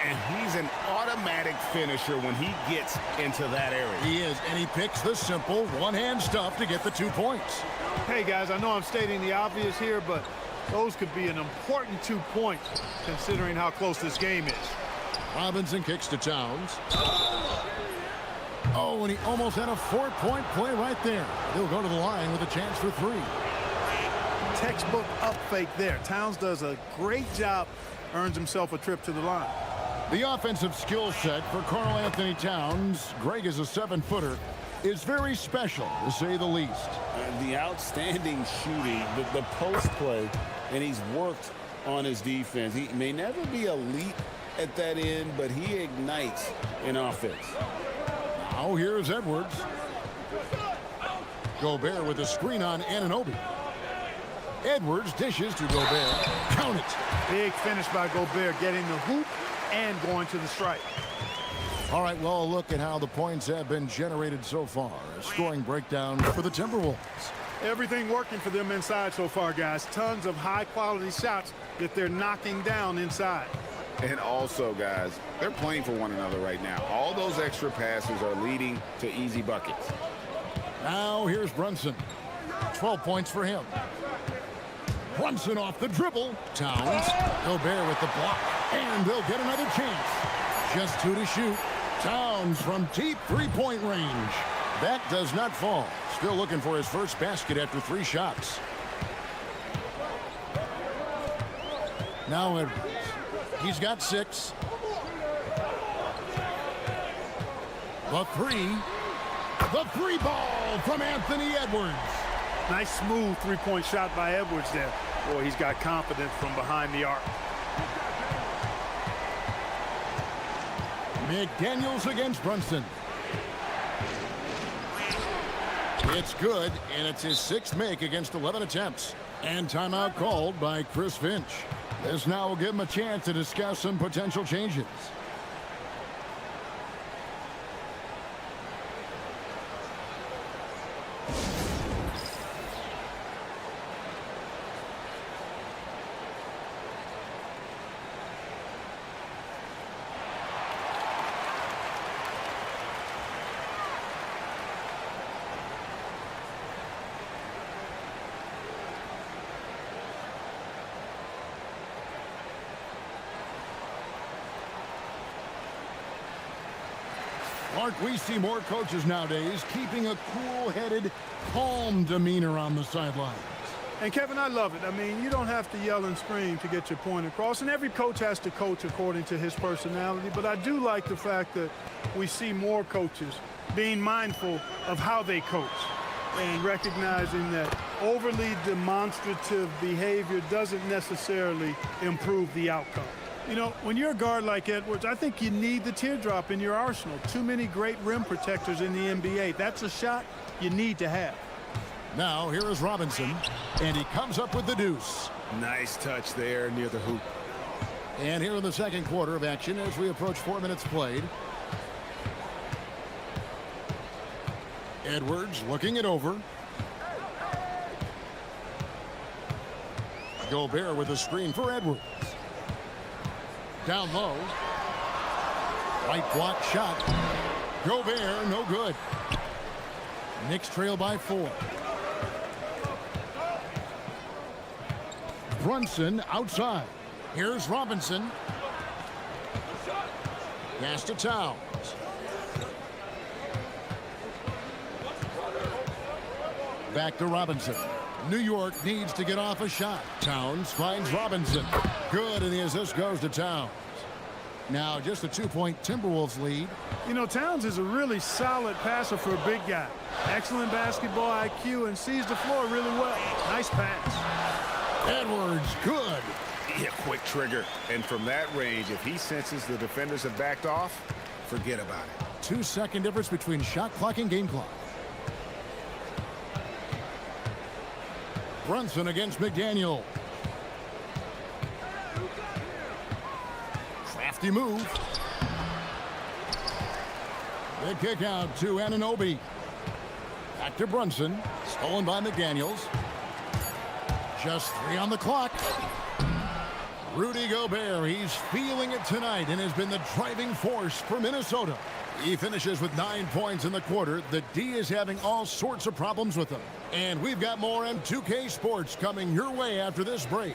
And he's an automatic finisher when he gets into that area. He is, and he picks the simple one-hand stuff to get the 2 points. Hey, guys, I know I'm stating the obvious here, but those could be an important 2 points considering how close this game is. Robinson kicks to Towns. Oh, and he almost had a 4-point play right there. He'll go to the line with a chance for 3. Textbook up fake there. Towns does a great job, earns himself a trip to the line. The offensive skill set for Karl Anthony Towns, Greg is a 7-footer, is very special, to say the least. The outstanding shooting, the post play, and he's worked on his defense. He may never be elite at that end, but he ignites in offense. Now here's Edwards. Gobert with a screen on Anunoby. Edwards dishes to Gobert. Count it. Big finish by Gobert, getting the hoop and going to the strike. All right, well, look at how the points have been generated so far. A scoring breakdown for the Timberwolves. Everything working for them inside so far, guys. Tons of high-quality shots that they're knocking down inside. And also, guys, they're playing for one another right now. All those extra passes are leading to easy buckets. Now here's Brunson. 12 points for him. Brunson off the dribble. Towns. Gobert with the block. And they'll get another chance. Just 2 to shoot. Towns from deep 3-point range. That does not fall. Still looking for his first basket after 3 shots. Now Edwards. He's got 6. The three ball from Anthony Edwards. Nice smooth three-point shot by Edwards there. Boy, he's got confidence from behind the arc. McDaniels against Brunson. It's good, and it's his 6th make against 11 attempts. And timeout called by Chris Finch. This now will give him a chance to discuss some potential changes. Mark, we see more coaches nowadays keeping a cool-headed, calm demeanor on the sidelines. And, Kevin, I love it. I mean, you don't have to yell and scream to get your point across, and every coach has to coach according to his personality. But I do like the fact that we see more coaches being mindful of how they coach and recognizing that overly demonstrative behavior doesn't necessarily improve the outcome. You know, when you're a guard like Edwards, I think you need the teardrop in your arsenal. Too many great rim protectors in the NBA. That's a shot you need to have. Now, here is Robinson, and he comes up with the deuce. Nice touch there near the hoop. And here in the second quarter of action as we approach 4 minutes played. Edwards looking it over. Gobert with a screen for Edwards. Down low. Right block shot. Gobert, no good. Knicks trail by 4. Brunson outside. Here's Robinson. Pass to Towns. Back to Robinson. New York needs to get off a shot. Towns finds Robinson. Good, and the assist goes to Towns. Now just a 2-point Timberwolves lead. You know, Towns is a really solid passer for a big guy. Excellent basketball IQ and sees the floor really well. Nice pass. Edwards, good. Yeah, quick trigger. And from that range, if he senses the defenders have backed off, forget about it. 2-second difference between shot clock and game clock. Brunson against McDaniel. Crafty move. The kick out to Anunoby. Back to Brunson. Stolen by McDaniels. Just 3 on the clock. Rudy Gobert, he's feeling it tonight and has been the driving force for Minnesota. He finishes with 9 points in the quarter. The D is having all sorts of problems with him. And we've got more M2K Sports coming your way after this break.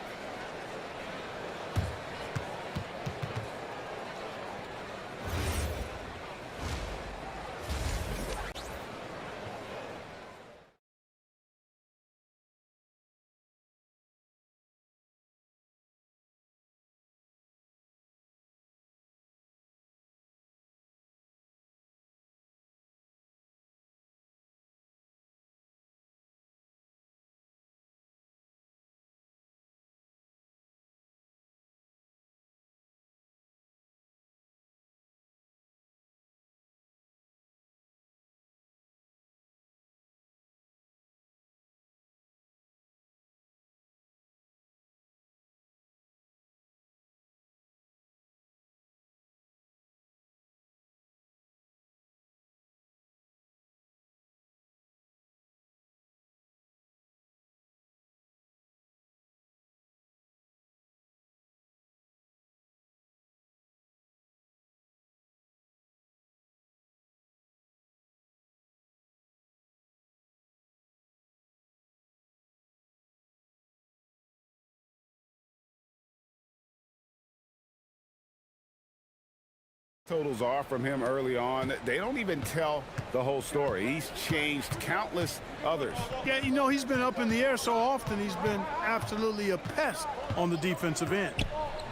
Totals are from him early on. They don't even tell the whole story. He's changed countless others. Yeah, you know, he's been up in the air so often, he's been absolutely a pest on the defensive end.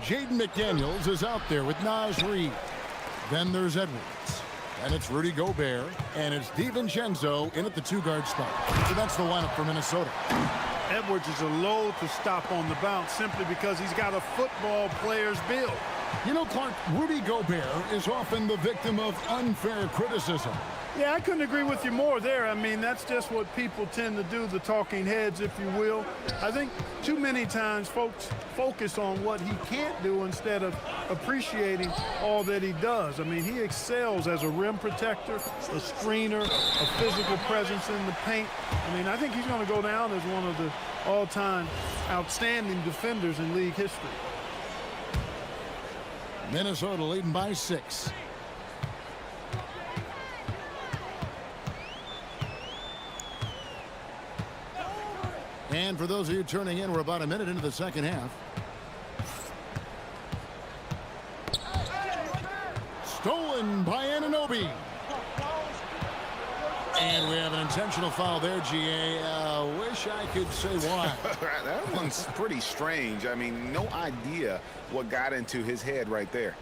Jaden McDaniels is out there with Naz Reid. Then there's Edwards. And it's Rudy Gobert, and it's DiVincenzo in at the two-guard spot. So that's the lineup for Minnesota. Edwards is a load to stop on the bounce simply because he's got a football player's build. You know, Clark, Rudy Gobert is often the victim of unfair criticism. Yeah, I couldn't agree with you more there. I mean, that's just what people tend to do, the talking heads, if you will. I think too many times folks focus on what he can't do instead of appreciating all that he does. I mean, he excels as a rim protector, a screener, a physical presence in the paint. I mean, I think he's going to go down as one of the all-time outstanding defenders in league history. Minnesota leading by 6. And for those of you turning in, we're about a minute into the second half. Stolen by Anunoby. And we have an intentional foul there, GA. Wish I could say why. That one's pretty strange. I mean, no idea what got into his head right there.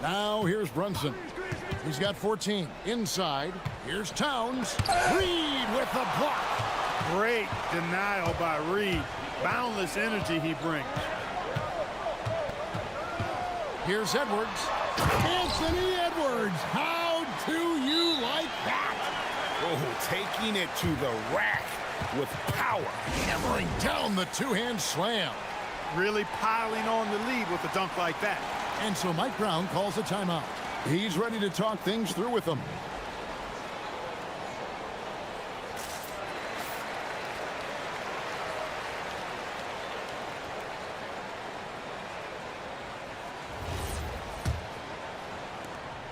Now here's Brunson. He's got 14. Inside. Here's Towns. Reed with the block. Great denial by Reed. Boundless energy he brings. Here's Edwards. Anthony Edwards. How do you like that? Oh, taking it to the rack with power. Hammering down the two-hand slam. Really piling on the lead with a dunk like that. And so Mike Brown calls a timeout. He's ready to talk things through with them.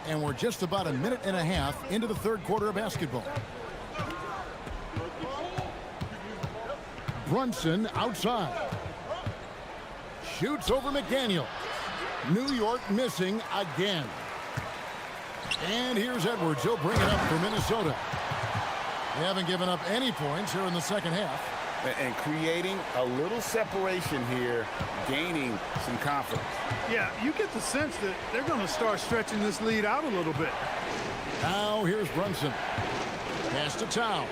And we're just about a minute and a half into the third quarter of basketball. Brunson outside. Shoots over McDaniel. New York missing again. And here's Edwards. He'll bring it up for Minnesota. They haven't given up any points here in the second half. And creating a little separation here, gaining some confidence. Yeah, you get the sense that they're going to start stretching this lead out a little bit. Now here's Brunson. Pass to Towns.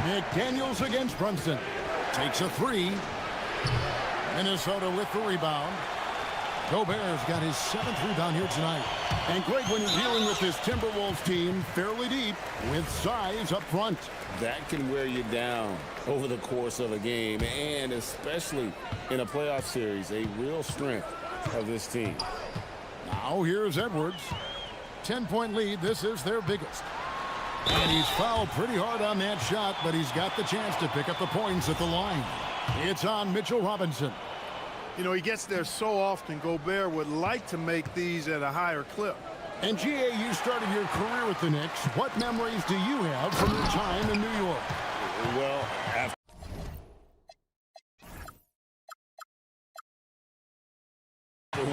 McDaniels against Brunson. Takes a three. Minnesota with the rebound. Gobert's got his 7th rebound here tonight. And Greg, when you're dealing with this Timberwolves team fairly deep with size up front, that can wear you down over the course of a game, and especially in a playoff series, a real strength of this team. Now here's Edwards. 10-point lead. This is their biggest. And he's fouled pretty hard on that shot, but he's got the chance to pick up the points at the line. It's on Mitchell Robinson. You know, he gets there so often. Gobert would like to make these at a higher clip. And GA, you started your career with the Knicks. What memories do you have from your time in New York? Well, after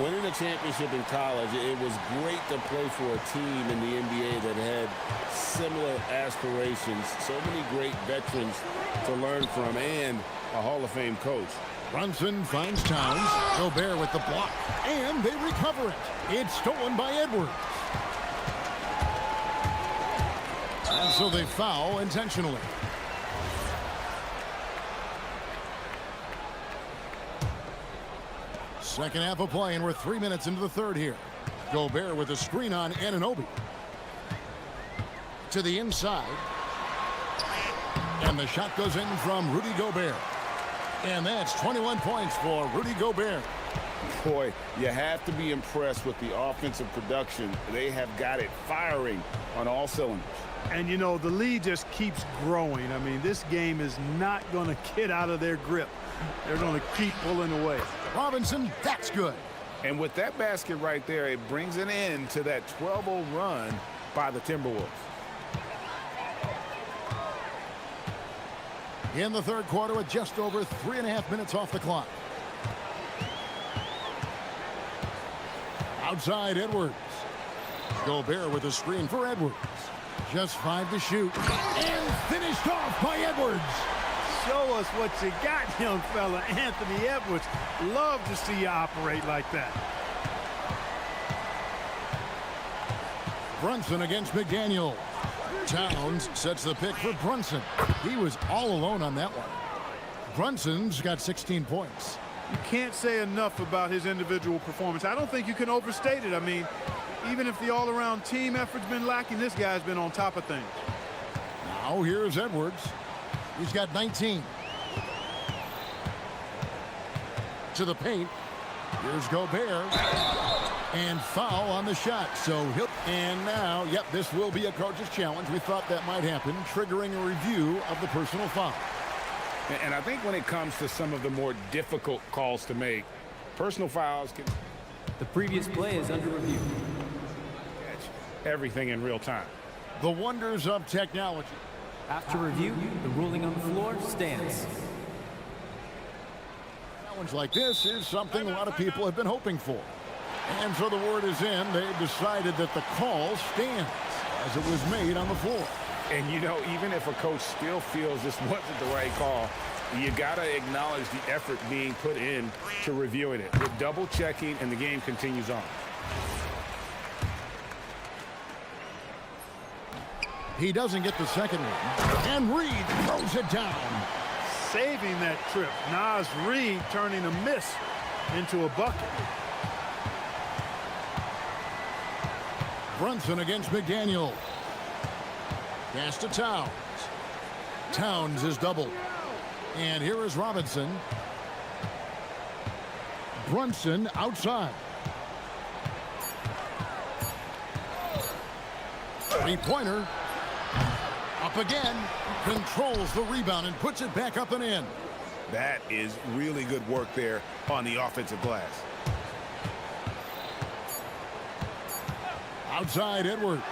winning a championship in college, it was great to play for a team in the NBA that had similar aspirations. So many great veterans to learn from, and a Hall of Fame coach. Brunson finds Towns. Gobert with the block. And they recover it. It's stolen by Edwards. And so they foul intentionally. Second half of play, and we're 3 minutes into the third here. Gobert with a screen on Anunoby. To the inside. And the shot goes in from Rudy Gobert. And that's 21 points for Rudy Gobert. Boy, you have to be impressed with the offensive production. They have got it firing on all cylinders. And, you know, the lead just keeps growing. I mean, this game is not going to get out of their grip. They're going to keep pulling away. Robinson, that's good. And with that basket right there, it brings an end to that 12-0 run by the Timberwolves. In the third quarter with just over 3.5 minutes off the clock. Outside Edwards. Gobert with a screen for Edwards. Just 5 to shoot. And finished off by Edwards. Show us what you got, young fella. Anthony Edwards. Love to see you operate like that. Brunson against McDaniel. Towns sets the pick for Brunson. He was all alone on that one. Brunson's got 16 points. You can't say enough about his individual performance. I don't think you can overstate it. I mean, even if the all-around team effort's been lacking, this guy's been on top of things. Now here's Edwards. He's got 19. To the paint. Here's Gobert. And foul on the shot. So he'll... And now, yep, this will be a coach's challenge. We thought that might happen, triggering a review of the personal foul. And I think when it comes to some of the more difficult calls to make, personal fouls can... The previous play is under review. Catch everything in real time. The wonders of technology. After review, the ruling on the floor stands. A challenge like this is something a lot of people have been hoping for. And so the word is in, they've decided that the call stands as it was made on the floor. And, you know, even if a coach still feels this wasn't the right call, you got to acknowledge the effort being put in to reviewing it. With double checking, and the game continues on. He doesn't get the second one. And Reed throws it down. Saving that trip. Naz Reid turning a miss into a bucket. Brunson against McDaniel. Pass to Towns. Towns is doubled. And here is Robinson. Brunson outside. Three-pointer. Up again. Controls the rebound and puts it back up and in. That is really good work there on the offensive glass. Outside Edwards.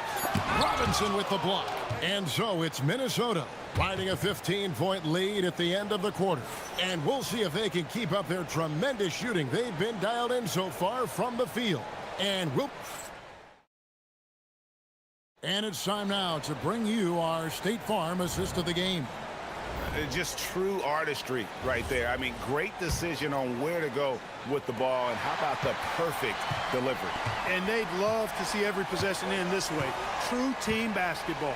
Robinson with the block. And so it's Minnesota riding a 15-point lead at the end of the quarter. And we'll see if they can keep up their tremendous shooting. They've been dialed in so far from the field. And it's time now to bring you our State Farm assist of the game. Just true artistry right there. I mean, great decision on where to go with the ball, and how about the perfect delivery. And they'd love to see every possession end this way. True team basketball.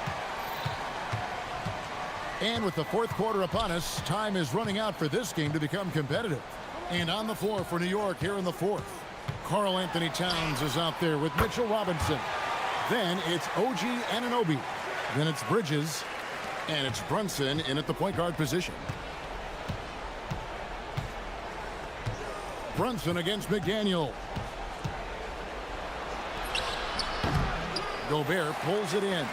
And with the fourth quarter upon us, time is running out for this game to become competitive. And on the floor for New York here in the fourth, Karl Anthony Towns is out there with Mitchell Robinson. Then it's OG Anunoby. Then it's Bridges. And it's Brunson in at the point guard position. Brunson against McDaniel. Gobert pulls it in.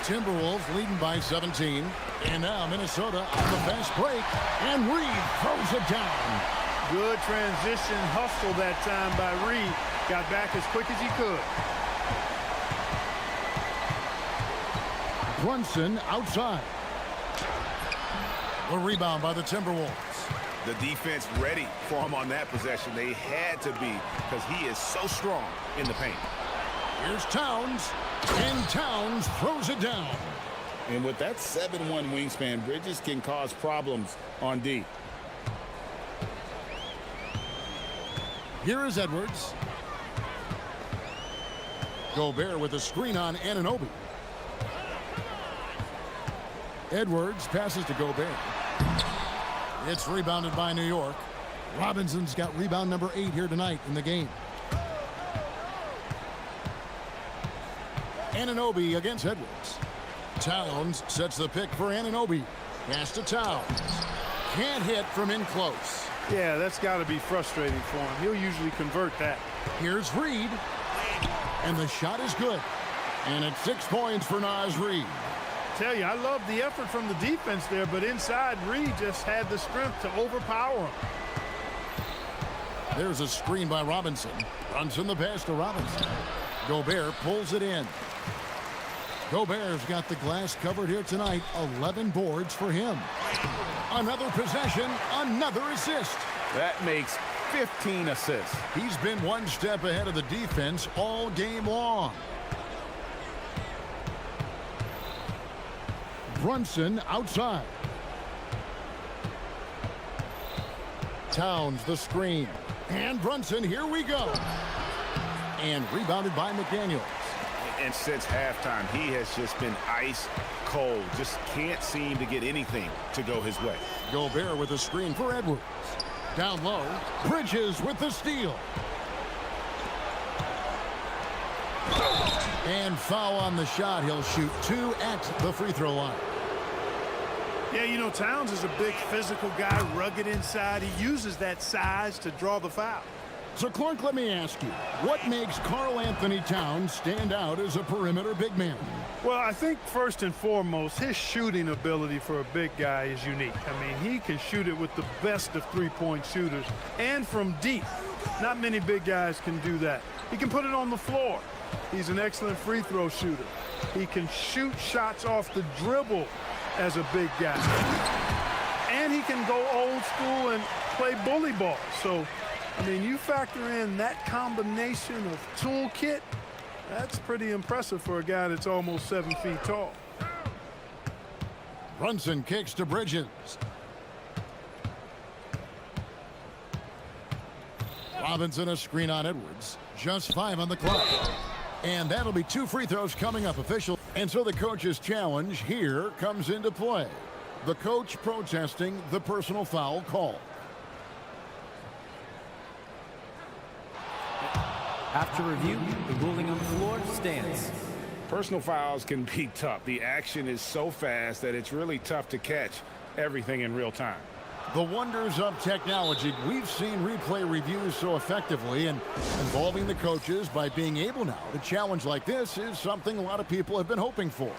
Timberwolves leading by 17. And now Minnesota on the fast break. And Reed throws it down. Good transition hustle that time by Reed. Got back as quick as he could. Brunson outside. The rebound by the Timberwolves. The defense ready for him on that possession. They had to be, because he is so strong in the paint. Here's Towns, and Towns throws it down. And with that 7'1" wingspan, Bridges can cause problems on D. Here is Edwards. Gobert with a screen on Anunoby. Edwards passes to Gobert. It's rebounded by New York. Robinson's got rebound number 8 here tonight in the game. Anunoby against Edwards. Towns sets the pick for Anunoby. Pass to Towns. Can't hit from in close. Yeah, that's got to be frustrating for him. He'll usually convert that. Here's Reed. And the shot is good. And it's 6 points for Naz Reid. Tell you, I love the effort from the defense there, but inside, Reed just had the strength to overpower him. There's a screen by Robinson. Brunson the pass to Robinson. Gobert pulls it in. Gobert's got the glass covered here tonight. 11 boards for him. Another possession, another assist. That makes 15 assists. He's been one step ahead of the defense all game long. Brunson outside. Towns the screen. And Brunson, here we go. And rebounded by McDaniels. And since halftime, he has just been ice cold. Just can't seem to get anything to go his way. Gobert with a screen for Edwards. Down low, Bridges with the steal. And foul on the shot. He'll shoot 2 at the free throw line. Yeah, you know, Towns is a big physical guy, rugged inside. He uses that size to draw the foul. So, Clark, let me ask you, what makes Karl Anthony Towns stand out as a perimeter big man? Well, I think first and foremost, his shooting ability for a big guy is unique. I mean, he can shoot it with the best of three-point shooters and from deep. Not many big guys can do that. He can put it on the floor. He's an excellent free throw shooter. He can shoot shots off the dribble as a big guy. And he can go old school and play bully ball. So, I mean, you factor in that combination of toolkit, that's pretty impressive for a guy that's almost 7 feet tall. Brunson kicks to Bridges. Robinson a screen on Edwards. Just 5 on the clock. And that'll be 2 free throws coming up official. And so the coach's challenge here comes into play. The coach protesting the personal foul call. After review, the ruling on the floor stands. Personal fouls can be tough. The action is so fast that it's really tough to catch everything in real time. The wonders of technology. We've seen replay reviews so effectively, and involving the coaches by being able now to challenge like this is something a lot of people have been hoping for.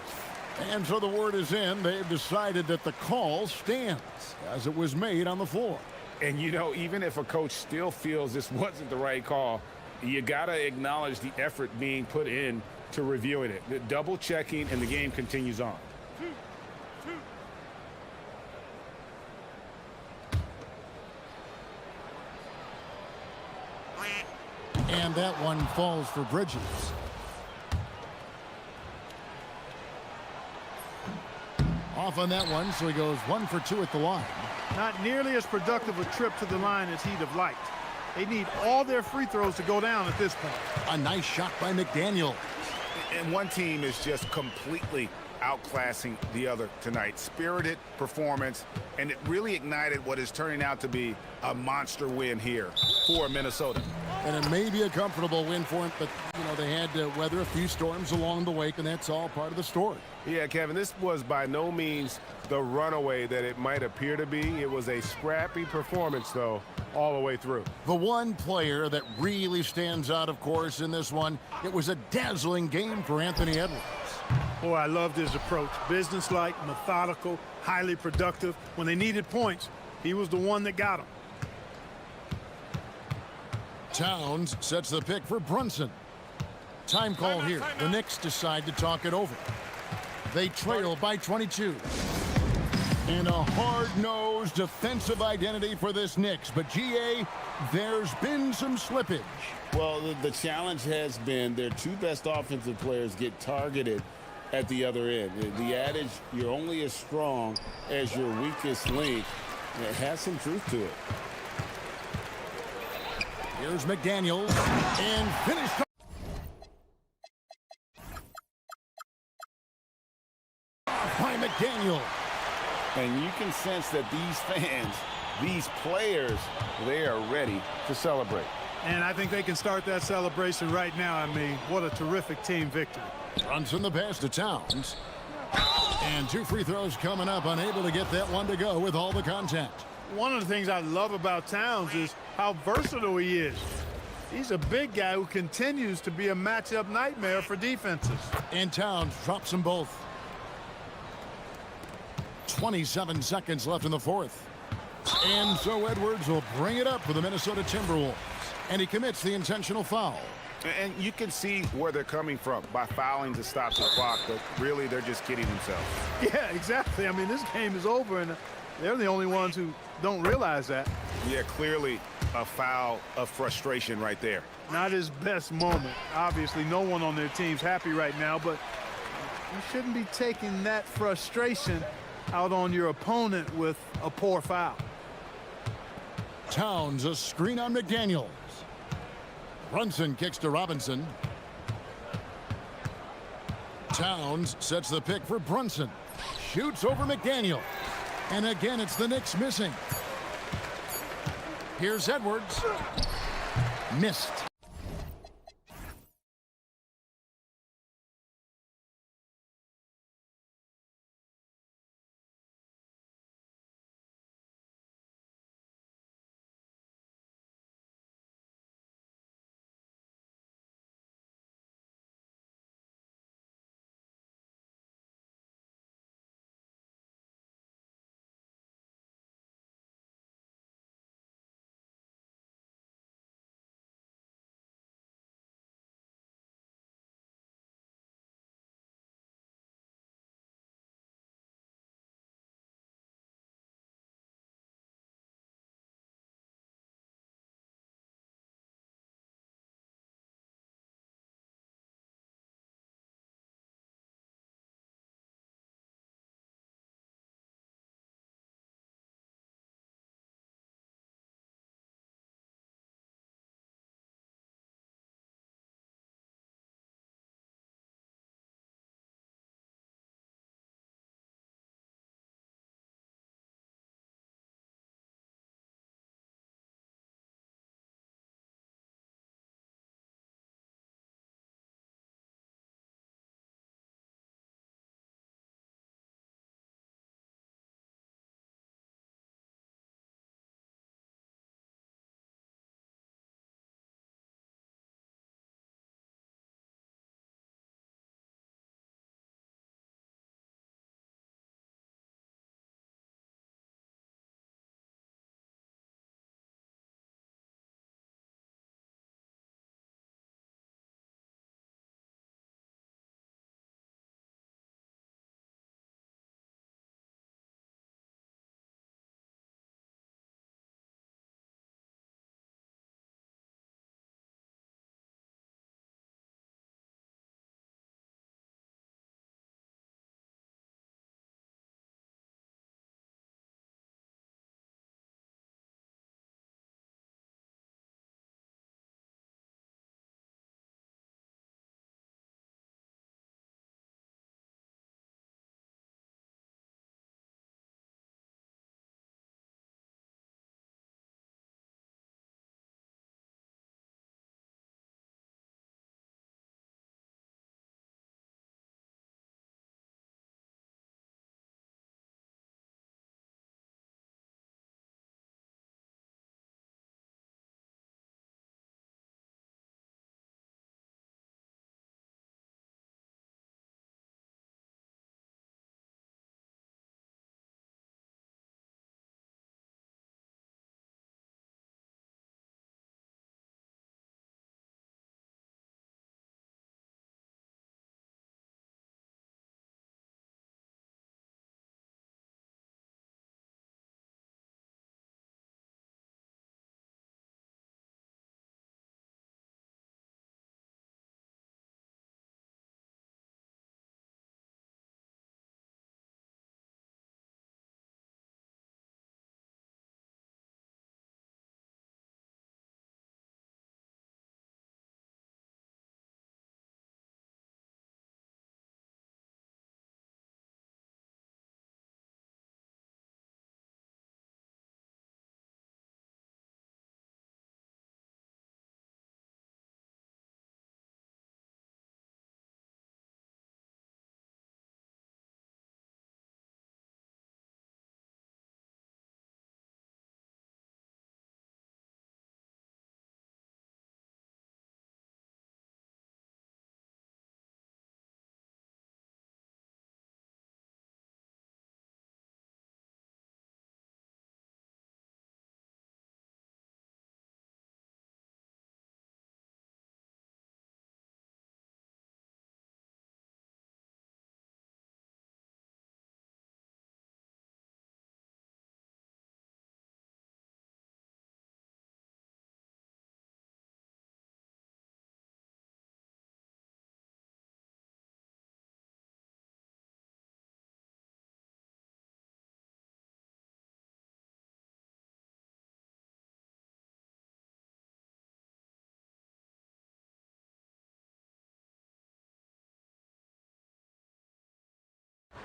And so the word is in. They've decided that the call stands as it was made on the floor. And, you know, even if a coach still feels this wasn't the right call, you got to acknowledge the effort being put in to reviewing it. The double checking, and the game continues on. And that one falls for Bridges. Off on that one, so he goes 1 for 2 at the line. Not nearly as productive a trip to the line as he'd have liked. They need all their free throws to go down at this point. A nice shot by McDaniel. And one team is just completely outclassing the other tonight. Spirited performance, and it really ignited what is turning out to be a monster win here for Minnesota. And it may be a comfortable win for him, but, you know, they had to weather a few storms along the way, and that's all part of the story. Yeah, Kevin, this was by no means the runaway that it might appear to be. It was a scrappy performance, though, all the way through. The one player that really stands out, of course, in this one, it was a dazzling game for Anthony Edwards. Boy, I loved his approach. Businesslike, methodical, highly productive. When they needed points, he was the one that got them. Towns sets the pick for Brunson. Time call here. The Knicks decide to talk it over. They trail by 22. And a hard-nosed defensive identity for this Knicks. But, GA, there's been some slippage. Well, the challenge has been their 2 best offensive players get targeted at the other end. The adage, you're only as strong as your weakest link, it has some truth to it. Here's McDaniels, and finished by McDaniel. And you can sense that these fans, these players, they are ready to celebrate. And I think they can start that celebration right now. I mean, what a terrific team victory. Brunson the pass to Towns. And 2 free throws coming up, unable to get that one to go with all the contact. One of the things I love about Towns is how versatile he is. He's a big guy who continues to be a matchup nightmare for defenses. And Towns drops them both. 27 seconds left in the 4th. And so Edwards will bring it up for the Minnesota Timberwolves. And he commits the intentional foul. And you can see where they're coming from by fouling to stop the clock, but really they're just kidding themselves. Yeah, exactly. I mean, this game is over, and they're the only ones who don't realize that. Yeah, clearly a foul of frustration right there. Not his best moment. Obviously, no one on their team's happy right now, but you shouldn't be taking that frustration out on your opponent with a poor foul. Towns a screen on McDaniels. Brunson kicks to Robinson. Towns sets the pick for Brunson. Shoots over McDaniel. And again, it's the Knicks missing. Here's Edwards. Missed.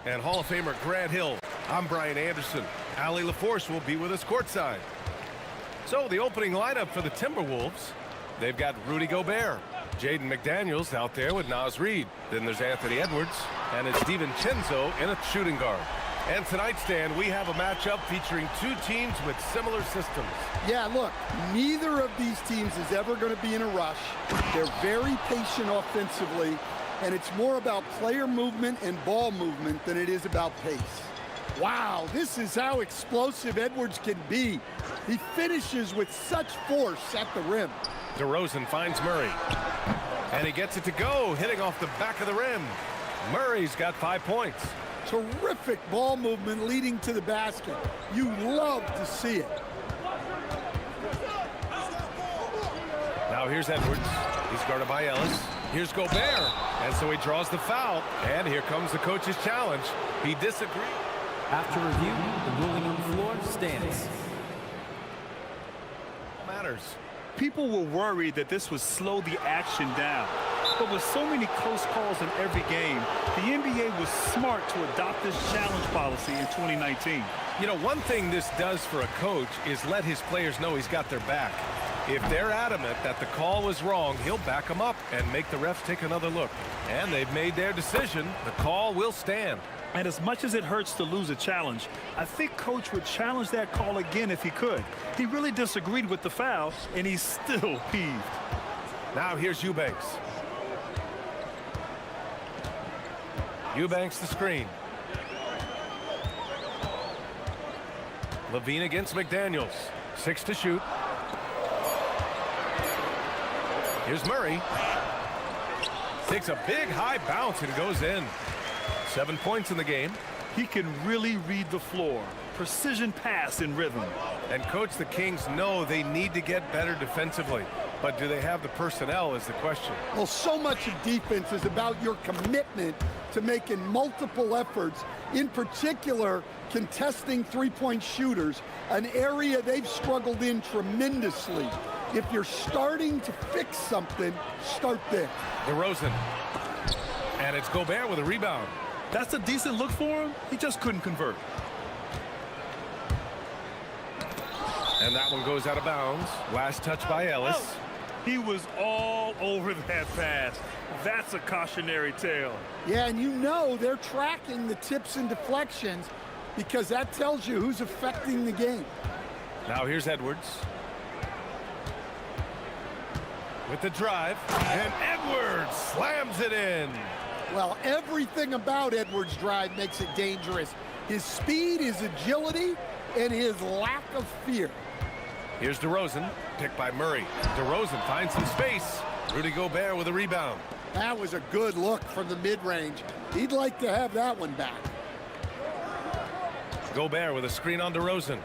and Hall of Famer Grant Hill. I'm Brian Anderson. Allie LaForce will be with us courtside. So the opening lineup for the Timberwolves, they've got Rudy Gobert, Jaden McDaniels out there with Naz Reid. Then there's Anthony Edwards, and it's DiVincenzo in a shooting guard. And tonight, Stan, we have a matchup featuring two teams with similar systems. Yeah, look, neither of these teams is ever going to be in a rush. They're very patient offensively, and it's more about player movement and ball movement than it is about pace. Wow, this is how explosive Edwards can be. He finishes with such force at the rim. DeRozan finds Murray, and he gets it to go, hitting off the back of the rim. Murray's got 5 points. Terrific ball movement leading to the basket. You love to see it. Now here's Edwards. He's guarded by Ellis. Here's Gobert. And so he draws the foul. And here comes the coach's challenge. He disagreed. After review, the ruling on the floor stands. Matters. People were worried that this would slow the action down. But with so many close calls in every game, the NBA was smart to adopt this challenge policy in 2019. You know, one thing this does for a coach is let his players know he's got their back. If they're adamant that the call was wrong, he'll back them up and make the refs take another look. And they've made their decision. The call will stand. And as much as it hurts to lose a challenge, I think Coach would challenge that call again if he could. He really disagreed with the foul, and he's still peeved. Now here's Eubanks. Eubanks the screen. Levine against McDaniels. 6 to shoot. Here's Murray. Takes a big high bounce and goes in. 7 points in the game. He can really read the floor. Precision pass in rhythm. And coach, the Kings know they need to get better defensively. But do they have the personnel is the question. Well, so much of defense is about your commitment to making multiple efforts, in particular contesting three-point shooters, an area they've struggled in tremendously. If you're starting to fix something, start there. DeRozan. And it's Gobert with a rebound. That's a decent look for him. He just couldn't convert. And that one goes out of bounds. Last touch by Ellis. Oh. He was all over that pass. That's a cautionary tale. Yeah, and you know they're tracking the tips and deflections because that tells you who's affecting the game. Now here's Edwards. With the drive. And Edwards slams it in. Well, everything about Edwards' drive makes it dangerous. His speed, his agility, and his lack of fear. Here's DeRozan, picked by Murray. DeRozan finds some space. Rudy Gobert with a rebound. That was a good look from the mid-range. He'd like to have that one back. Gobert with a screen on DeRozan.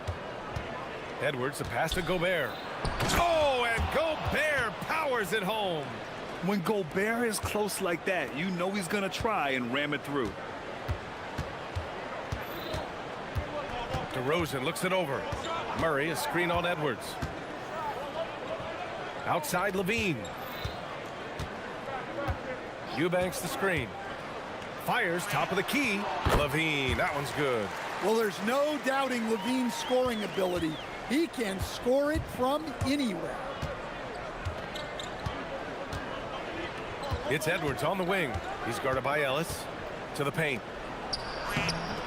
Edwards, the pass to Gobert. Oh, and Gobert powers it home. When Gobert is close like that, you know he's going to try and ram it through. DeRozan looks it over. Murray, a screen on Edwards. Outside Levine. Eubanks the screen. Fires top of the key. Levine, that one's good. Well, there's no doubting Levine's scoring ability. He can score it from anywhere. It's Edwards on the wing. He's guarded by Ellis. To the paint.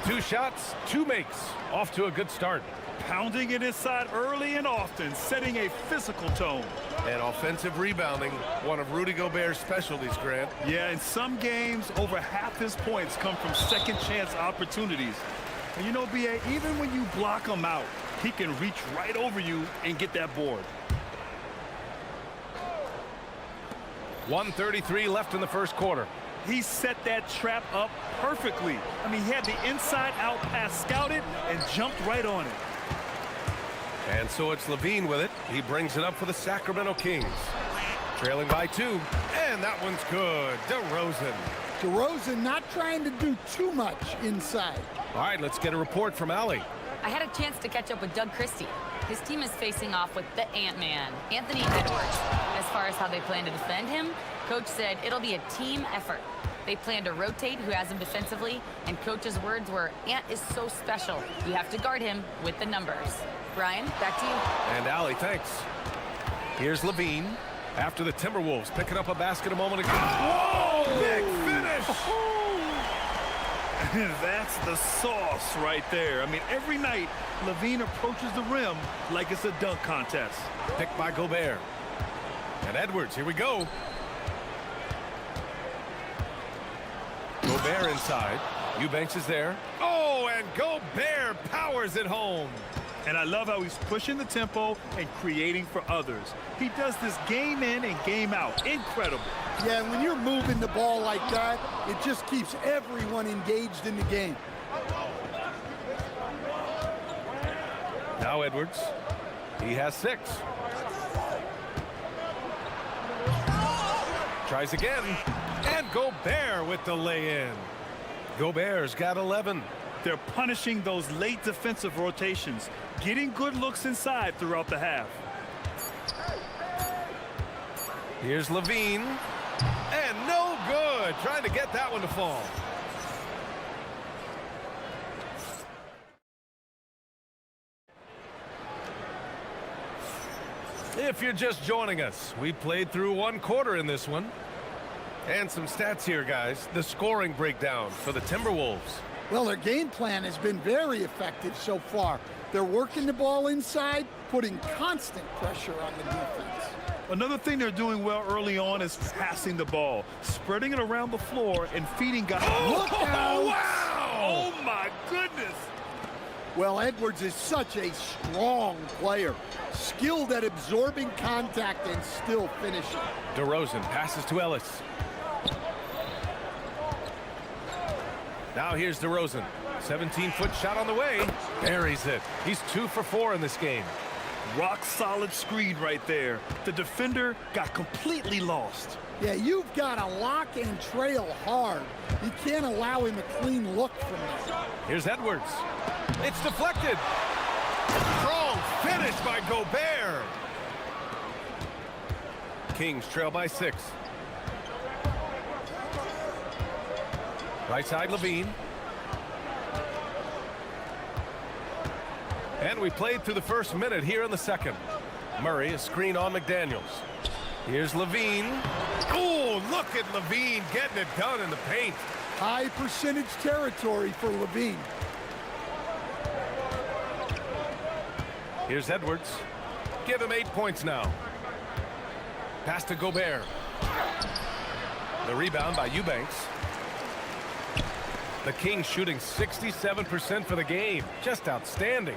2 shots, 2 makes. Off to a good start. Pounding it inside early and often, setting a physical tone. And offensive rebounding, one of Rudy Gobert's specialties, Grant. Yeah, in some games, over half his points come from second chance opportunities. And you know, B.A., even when you block him out, he can reach right over you and get that board. 1:33 left in the first quarter. He set that trap up perfectly. I mean, he had the inside-out pass scouted and jumped right on it. And so it's Levine with it. He brings it up for the Sacramento Kings. Trailing by 2. And that one's good. DeRozan. DeRozan not trying to do too much inside. All right, let's get a report from Allie. I had a chance to catch up with Doug Christie. His team is facing off with the Ant-Man, Anthony Edwards. As far as how they plan to defend him, Coach said it'll be a team effort. They plan to rotate who has him defensively, and coach's words were, Ant is so special. You have to guard him with the numbers. Brian, back to you. And Allie, thanks. Here's Levine after the Timberwolves picking up a basket a moment ago. Whoa! Big finish! That's the sauce right there. I mean, every night, Levine approaches the rim like it's a dunk contest. Picked by Gobert. And Edwards, here we go. Gobert inside. Eubanks is there. Oh, and Gobert powers it home. And I love how he's pushing the tempo and creating for others. He does this game in and game out. Incredible. Yeah, when you're moving the ball like that, it just keeps everyone engaged in the game. Now Edwards. He has 6. Tries again. And Gobert with the lay-in. Gobert's got 11. They're punishing those late defensive rotations, getting good looks inside throughout the half. Here's Levine. And no good. Trying to get that one to fall. If you're just joining us, we played through 1 quarter in this one. And some stats here, guys. The scoring breakdown for the Timberwolves. Well, their game plan has been very effective so far. They're working the ball inside, putting constant pressure on the defense. Another thing they're doing well early on is passing the ball, spreading it around the floor and feeding guys. Look out! Wow! Oh, my goodness! Well, Edwards is such a strong player, skilled at absorbing contact and still finishing. DeRozan passes to Ellis. Now here's DeRozan. 17-foot shot on the way. Buries it. He's 2 for 4 in this game. Rock solid screen right there. The defender got completely lost. Yeah, you've got to lock and trail hard. You can't allow him a clean look from there. Here's Edwards. It's deflected. Strong finish by Gobert. Kings trail by 6. Right side, Levine. And we played through the first minute here in the second. Murray, a screen on McDaniels. Here's Levine. Oh, look at Levine getting it done in the paint. High percentage territory for Levine. Here's Edwards. Give him 8 points now. Pass to Gobert. The rebound by Eubanks. The Kings shooting 67% for the game. Just outstanding.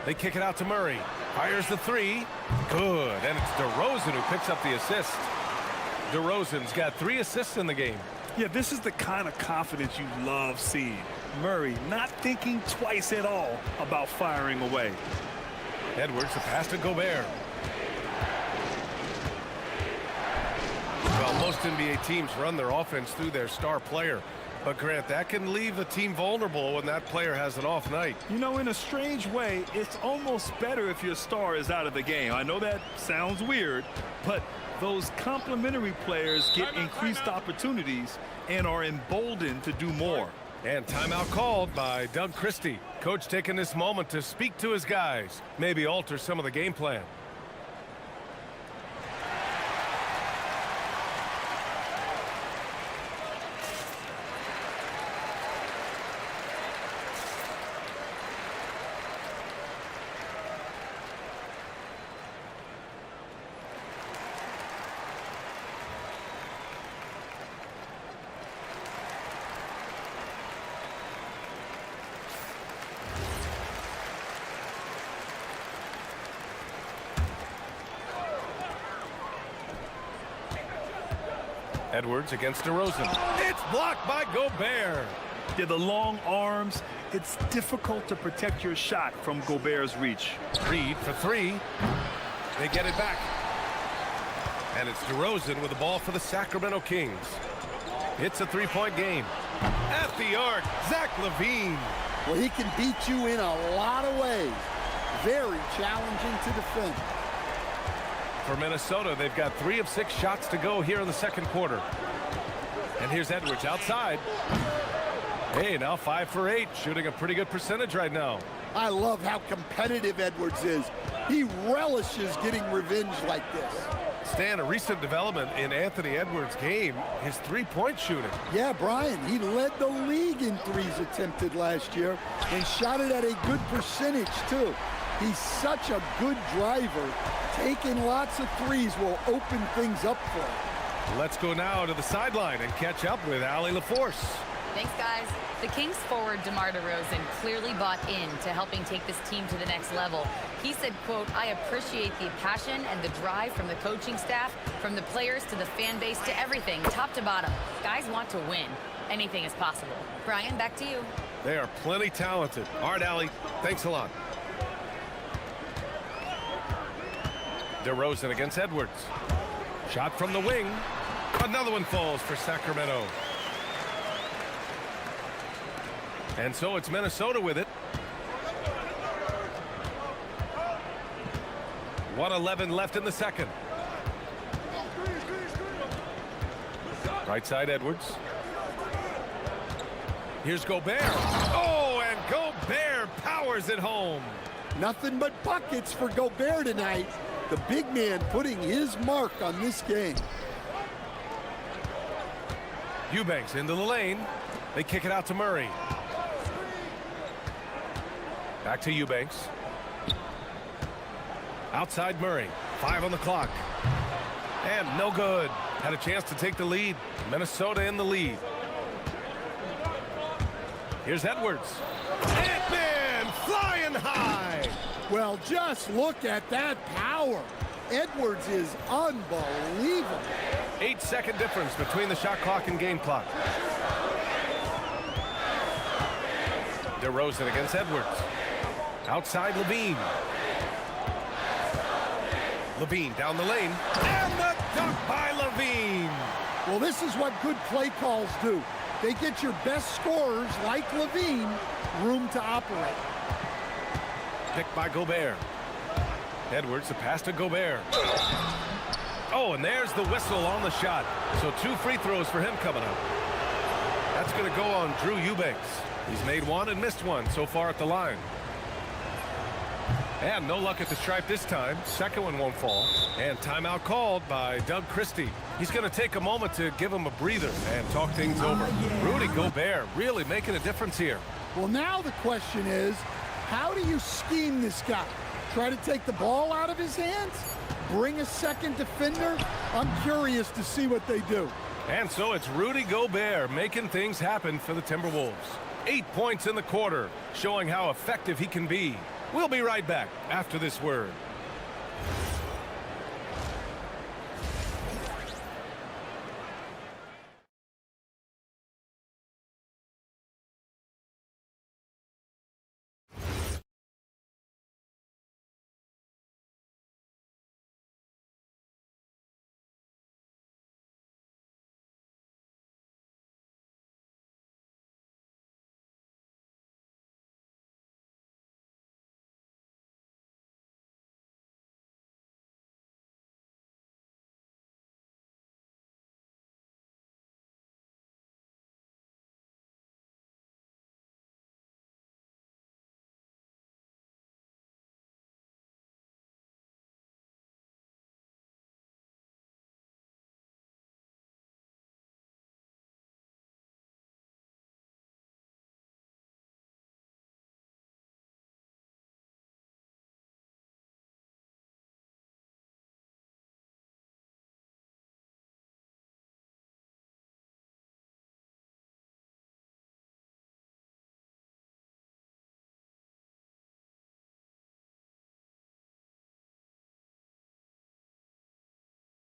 They kick it out to Murray. Fires the 3. Good. And it's DeRozan who picks up the assist. DeRozan's got 3 assists in the game. Yeah, this is the kind of confidence you love seeing. Murray not thinking twice at all about firing away. Edwards, a pass to Gobert. Well, most NBA teams run their offense through their star player. But, Grant, that can leave the team vulnerable when that player has an off night. You know, in a strange way, it's almost better if your star is out of the game. I know that sounds weird, but those complementary players get increased opportunities and are emboldened to do more. And timeout called by Doug Christie. Coach taking this moment to speak to his guys, maybe alter some of the game plan. Edwards against DeRozan. It's blocked by Gobert. Yeah, the long arms, it's difficult to protect your shot from Gobert's reach. Reed for 3. They get it back. And it's DeRozan with the ball for the Sacramento Kings. It's a 3-point game. At the arc, Zach LaVine. Well, he can beat you in a lot of ways. Very challenging to defend. For Minnesota, they've got 3 of 6 shots to go here in the second quarter. And here's Edwards outside. Hey, now 5 for 8, shooting a pretty good percentage right now. I love how competitive Edwards is. He relishes getting revenge like this. Stan, a recent development in Anthony Edwards' game, his three-point shooting. Yeah, Brian, he led the league in threes attempted last year and shot it at a good percentage, too. He's such a good driver. Taking lots of threes will open things up for him. Let's go now to the sideline and catch up with Allie LaForce. Thanks, guys. The Kings forward DeMar DeRozan clearly bought in to helping take this team to the next level. He said, quote, "I appreciate the passion and the drive from the coaching staff, from the players to the fan base to everything, top to bottom. Guys want to win. Anything is possible." Brian, back to you. They are plenty talented. All right, Allie, thanks a lot. DeRozan against Edwards. Shot from the wing. Another one falls for Sacramento. And so it's Minnesota with it. 1:11 left in the second. Right side Edwards. Here's Gobert. Oh, and Gobert powers it home. Nothing but buckets for Gobert tonight. The big man putting his mark on this game. Eubanks into the lane. They kick it out to Murray. Back to Eubanks. Outside Murray. 5 on the clock. And no good. Had a chance to take the lead. Minnesota in the lead. Here's Edwards. Ant-Man flying high. Well, just look at that power. Edwards is unbelievable. 8-second difference between the shot clock and game clock. DeRozan against Edwards. Outside Levine. Levine down the lane. And the dunk by Levine. Well, this is what good play calls do. They get your best scorers, like Levine, room to operate. Picked by Gobert. Edwards, the pass to Gobert. Oh, and there's the whistle on the shot. So 2 free throws for him coming up. That's going to go on Drew Eubanks. He's made 1 and missed 1 so far at the line. And no luck at the stripe this time. Second one won't fall. And timeout called by Doug Christie. He's going to take a moment to give him a breather and talk things over. Rudy Gobert really making a difference here. Well, now the question is, how do you scheme this guy? Try to take the ball out of his hands? Bring a second defender? I'm curious to see what they do. And so it's Rudy Gobert making things happen for the Timberwolves. 8 points in the quarter, showing how effective he can be. We'll be right back after this word.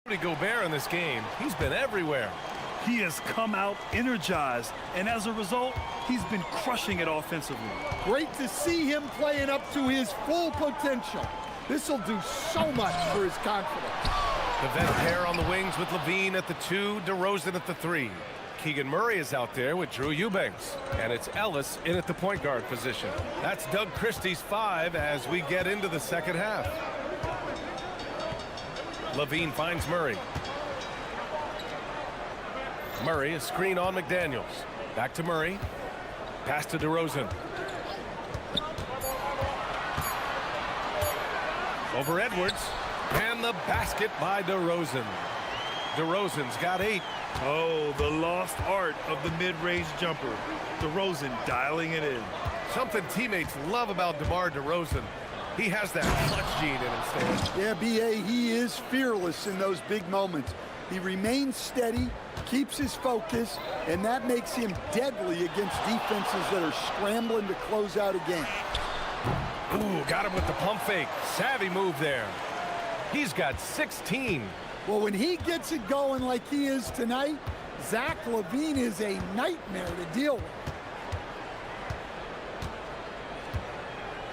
Rudy Gobert in this game, he's been everywhere. He has come out energized, and as a result, he's been crushing it offensively. Great to see him playing up to his full potential. This will do so much for his confidence. The vet pair on the wings with Levine at the 2, DeRozan at the 3. Keegan Murray is out there with Drew Eubanks, and it's Ellis in at the point guard position. That's Doug Christie's 5 as we get into the second half. Levine finds Murray. Murray, a screen on McDaniels. Back to Murray. Pass to DeRozan. Over Edwards. And the basket by DeRozan. DeRozan's got 8. Oh, the lost art of the mid-range jumper. DeRozan dialing it in. Something teammates love about DeMar DeRozan. He has that clutch gene in him, Stan. Yeah, B.A., he is fearless in those big moments. He remains steady, keeps his focus, and that makes him deadly against defenses that are scrambling to close out a game. Ooh, got him with the pump fake. Savvy move there. He's got 16. Well, when he gets it going like he is tonight, Zach LaVine is a nightmare to deal with.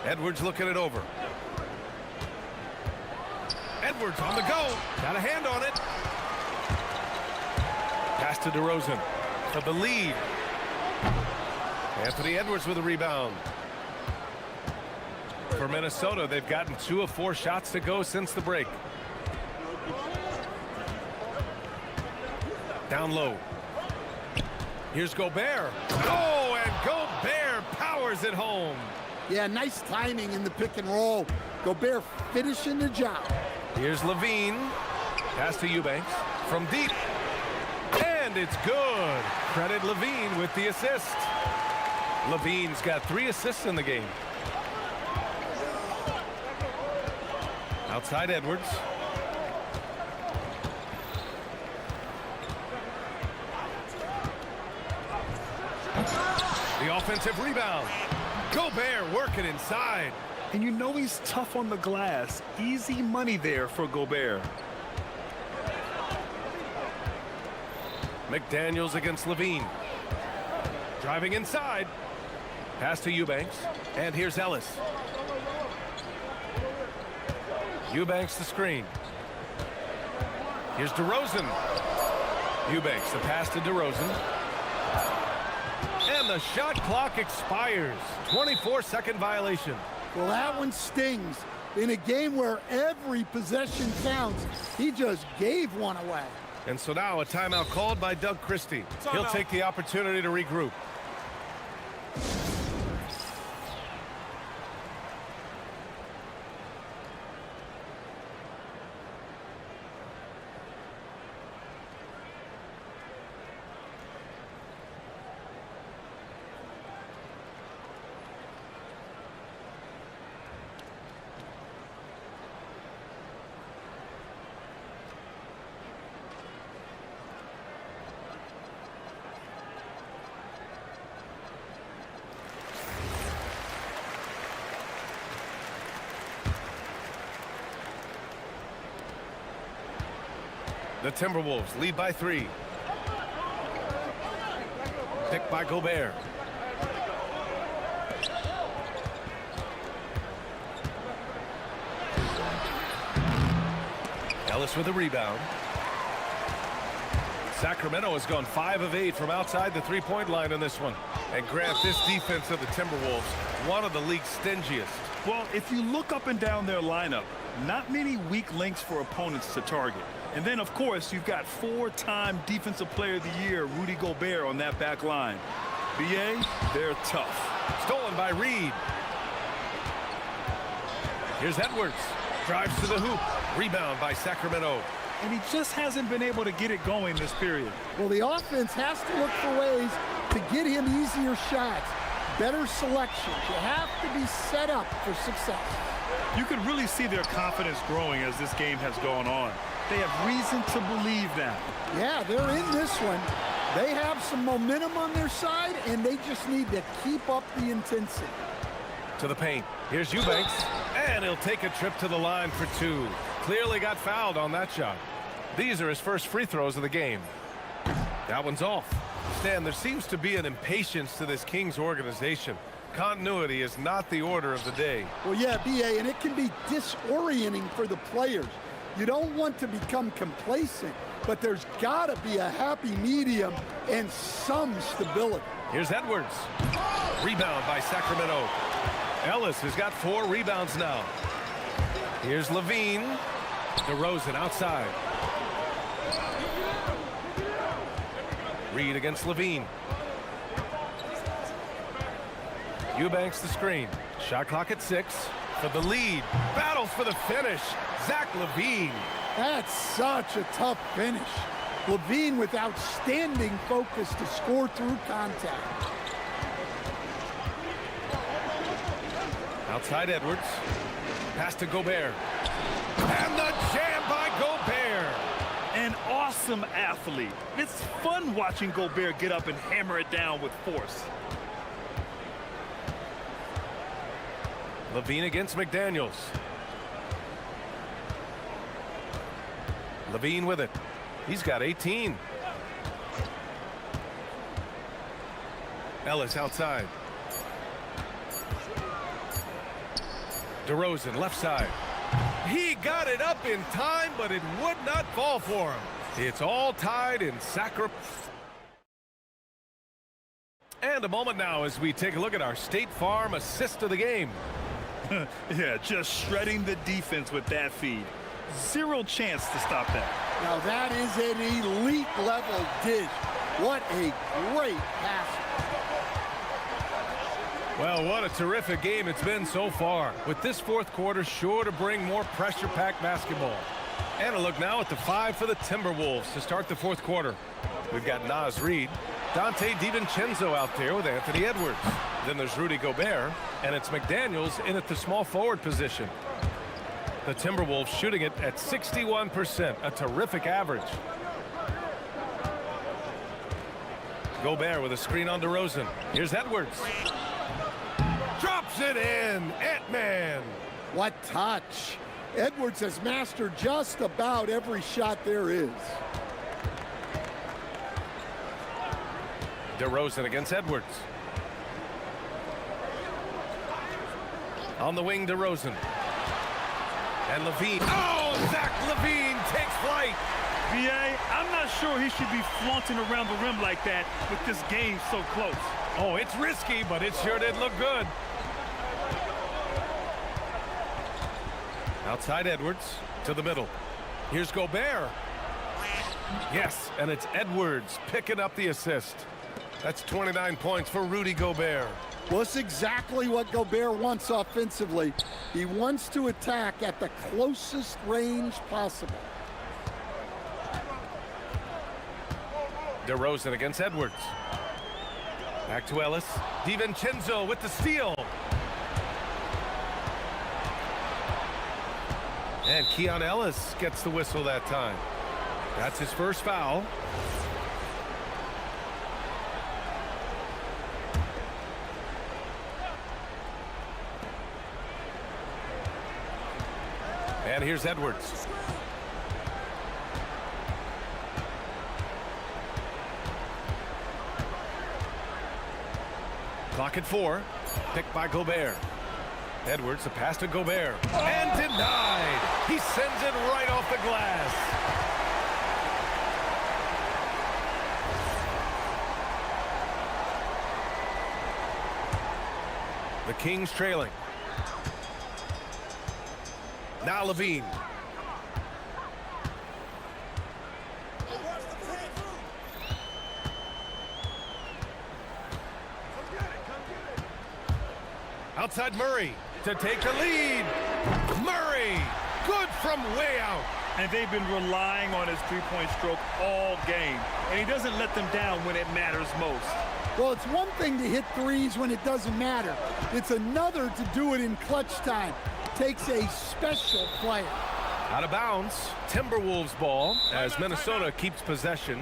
Edwards looking it over. Edwards on the go. Got a hand on it. Pass to DeRozan for the lead. Anthony Edwards with a rebound. For Minnesota, they've gotten 2 of 4 shots to go since the break. Down low. Here's Gobert. Oh, and Gobert powers it home. Yeah, nice timing in the pick and roll. Gobert finishing the job. Here's LaVine. Pass to Eubanks from deep. And it's good. Credit LaVine with the assist. LaVine's got 3 assists in the game. Outside Edwards. The offensive rebound. Gobert working inside. And you know he's tough on the glass. Easy money there for Gobert. McDaniels against LaVine. Driving inside. Pass to Eubanks. And here's Ellis. Eubanks the screen. Here's DeRozan. Eubanks the pass to DeRozan. And the shot clock expires. 24-second violation. Well, that one stings. In a game where every possession counts, he just gave one away. And so now a timeout called by Doug Christie. He'll take the opportunity to regroup. The Timberwolves lead by 3. Picked by Gobert. Ellis with a rebound. Sacramento has gone 5 of 8 from outside the three-point line in this one. And Grant, this defense of the Timberwolves, one of the league's stingiest. Well, if you look up and down their lineup, not many weak links for opponents to target. And then, of course, you've got 4-time Defensive Player of the Year, Rudy Gobert, on that back line. BA, they're tough. Stolen by Reed. Here's Edwards. Drives to the hoop. Rebound by Sacramento. And he just hasn't been able to get it going this period. Well, the offense has to look for ways to get him easier shots, better selections. You have to be set up for success. You can really see their confidence growing as this game has gone on. They have reason to believe that. Yeah, they're in this one. They have some momentum on their side, and they just need to keep up the intensity. To the paint. Here's Eubanks. And he'll take a trip to the line for 2. Clearly got fouled on that shot. These are his first free throws of the game. That one's off. Stan, there seems to be an impatience to this Kings organization. Continuity is not the order of the day. Well, yeah, B.A., and it can be disorienting for the players. You don't want to become complacent, but there's got to be a happy medium and some stability. Here's Edwards. Rebound by Sacramento. Ellis has got 4 rebounds now. Here's LaVine. DeRozan outside. Reed against Levine. Eubanks the screen. Shot clock at 6 for the lead. Battles for the finish. Zach Levine. That's such a tough finish. Levine with outstanding focus to score through contact. Outside Edwards. Pass to Gobert. And the jam by Gobert. An awesome athlete. It's fun watching Gobert get up and hammer it down with force. Levine against McDaniels. Levine with it. He's got 18. Ellis outside. DeRozan left side. He got it up in time, but it would not fall for him. It's all tied in Sacramento. And a moment now as we take a look at our State Farm assist of the game. Yeah, just shredding the defense with that feed. Zero chance to stop that. Now that is an elite level dish. What a great pass. Well, what a terrific game it's been so far, with this fourth quarter sure to bring more pressure-packed basketball. And a look now at the 5 for the Timberwolves to start the fourth quarter. We've got Naz Reid, Dante DiVincenzo out there with Anthony Edwards. Then there's Rudy Gobert, and it's McDaniels in at the small forward position. The Timberwolves shooting it at 61%, a terrific average. Gobert with a screen on DeRozan. Here's Edwards. Drops it in. Ant-Man. What touch. Edwards has mastered just about every shot there is. DeRozan against Edwards. On the wing, DeRozan. And Levine. Oh, Zach Levine takes flight. B.A., I'm not sure he should be flaunting around the rim like that with this game so close. Oh, it's risky, but it sure did look good. Outside Edwards to the middle. Here's Gobert. Yes, and it's Edwards picking up the assist. That's 29 points for Rudy Gobert. Well, it's exactly what Gobert wants offensively. He wants to attack at the closest range possible. DeRozan against Edwards. Back to Ellis. DiVincenzo with the steal. And Keon Ellis gets the whistle that time. That's his first foul. And here's Edwards. Clock at 4. Picked by Gobert. Edwards, a pass to Gobert. And denied. He sends it right off the glass. The Kings trailing. Now Levine. Outside Murray to take the lead. Murray, good from way out. And they've been relying on his three-point stroke all game. And he doesn't let them down when it matters most. Well, it's one thing to hit threes when it doesn't matter. It's another to do it in clutch time. Takes a special player. Out of bounds, Timberwolves ball as Minnesota keeps possession.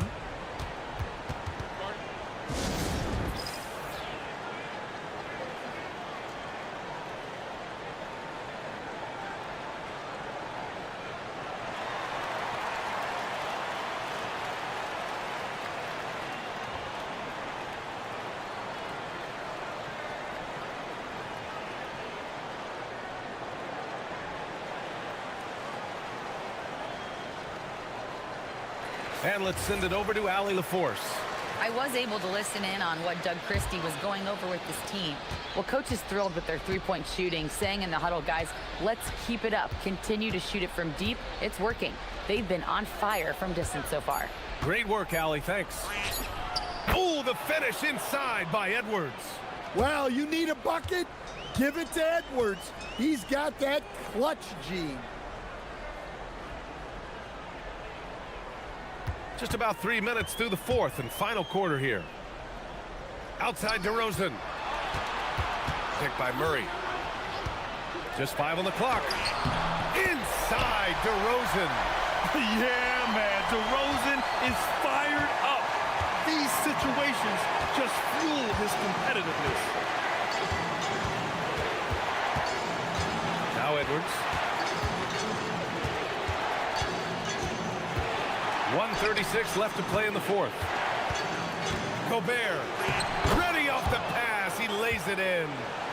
And let's send it over to Allie LaForce. I was able to listen in on what Doug Christie was going over with this team. Well, coach is thrilled with their three-point shooting, saying in the huddle, guys, let's keep it up. Continue to shoot it from deep. It's working. They've been on fire from distance so far. Great work, Allie. Thanks. the finish inside by Edwards. Well, you need a bucket? Give it to Edwards. He's got that clutch gene. Just about 3 minutes through the fourth and final quarter here. Outside DeRozan. Picked by Murray. Just 5 on the clock. Inside DeRozan. Yeah, man, DeRozan is fired up. These situations just fuel his competitiveness. Now Edwards. 1:36 left to play in the fourth. Gobert, ready off the pass. He lays it in.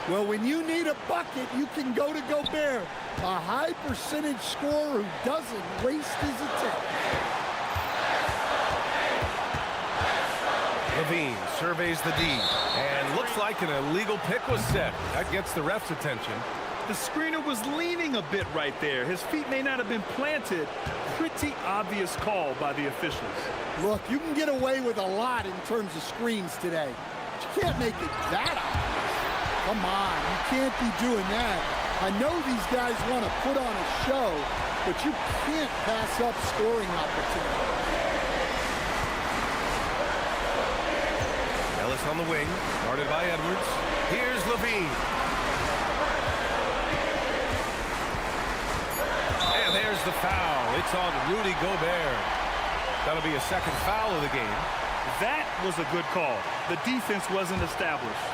Well, when you need a bucket, you can go to Gobert, a high percentage scorer who doesn't waste his attempt. Levine surveys the D, and looks like an illegal pick was set. That gets the ref's attention. The screener was leaning a bit right there. His feet may not have been planted. Pretty obvious call by the officials. Look, you can get away with a lot in terms of screens today. But you can't make it that obvious. Come on, you can't be doing that. I know these guys want to put on a show, but you can't pass up scoring opportunities. Ellis on the wing, guarded by Edwards. Here's Levine. And there's the foul. It's on Rudy Gobert. That'll be a second foul of the game. That was a good call. The defense wasn't established.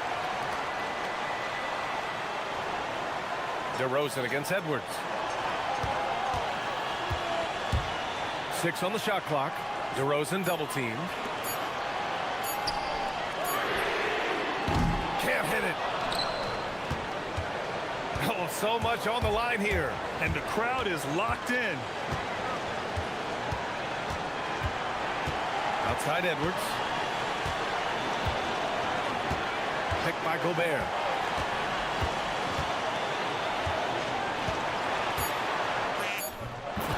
DeRozan against Edwards. 6 on the shot clock. DeRozan double teamed. Can't hit it. Oh, so much on the line here. And the crowd is locked in. Outside Edwards. Picked by Gobert.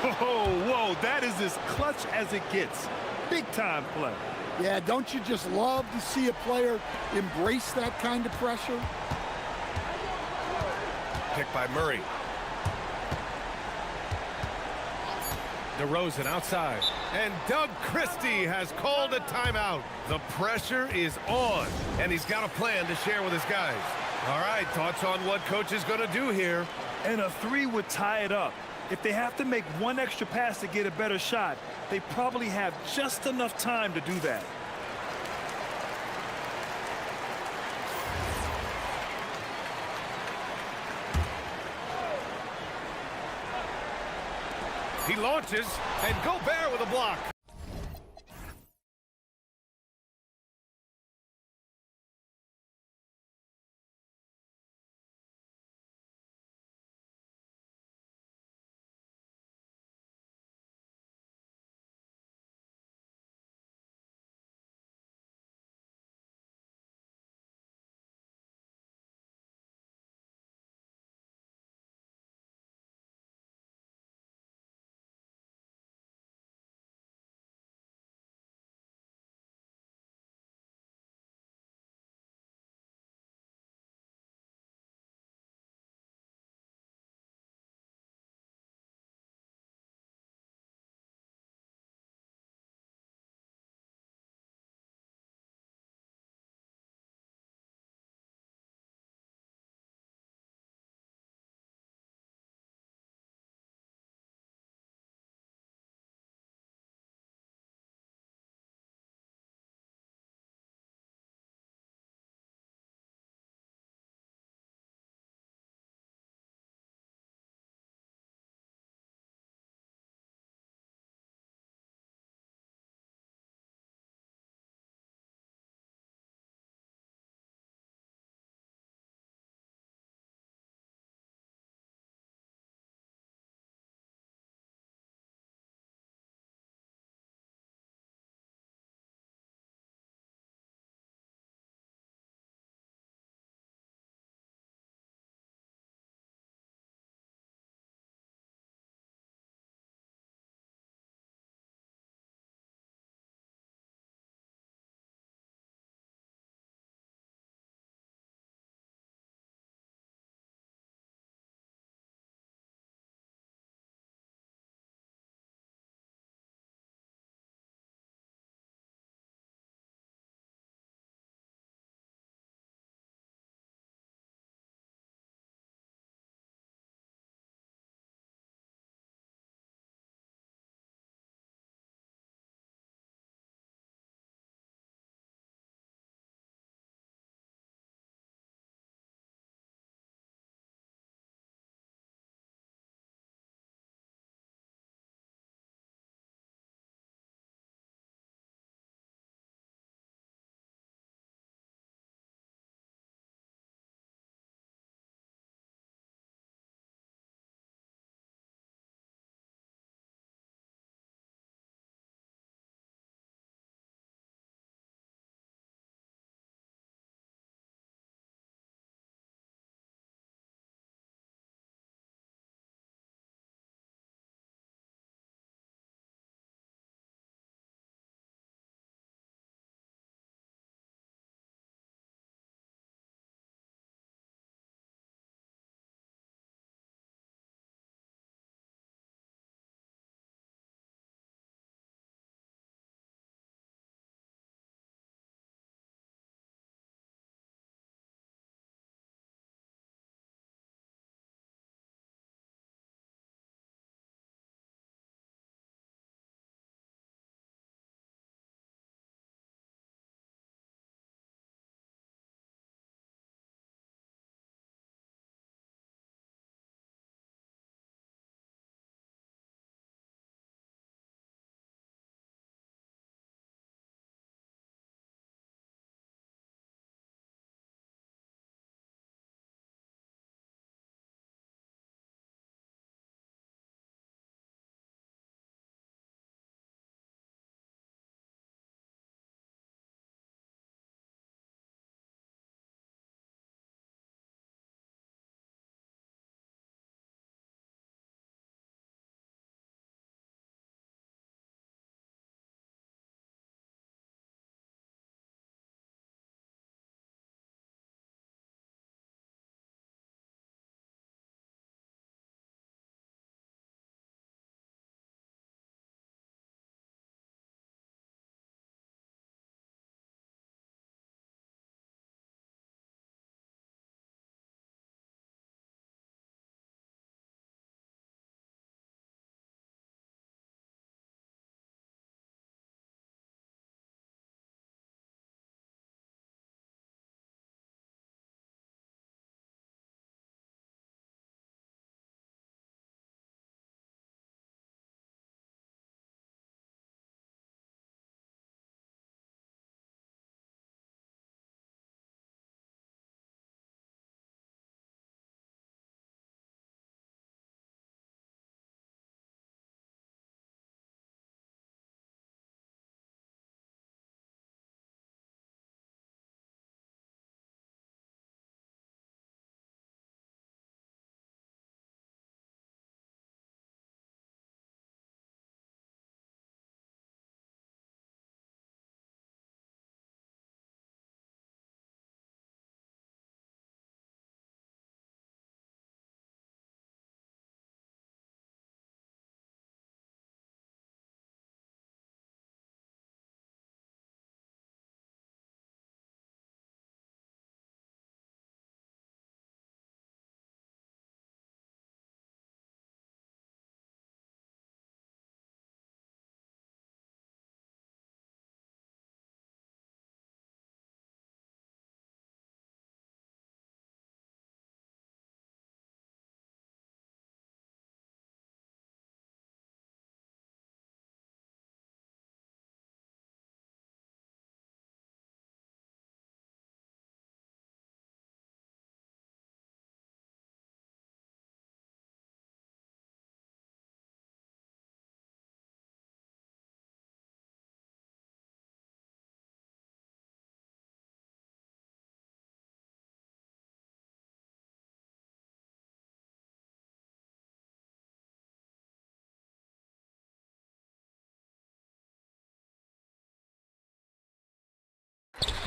Whoa, that is as clutch as it gets. Big time play. Yeah, don't you just love to see a player embrace that kind of pressure? Picked by Murray. DeRozan outside. And Doug Christie has called a timeout. The pressure is on, and he's got a plan to share with his guys. All right, thoughts on what coach is going to do here? And a 3 would tie it up. If they have to make one extra pass to get a better shot, they probably have just enough time to do that. He launches, and Gobert with a block.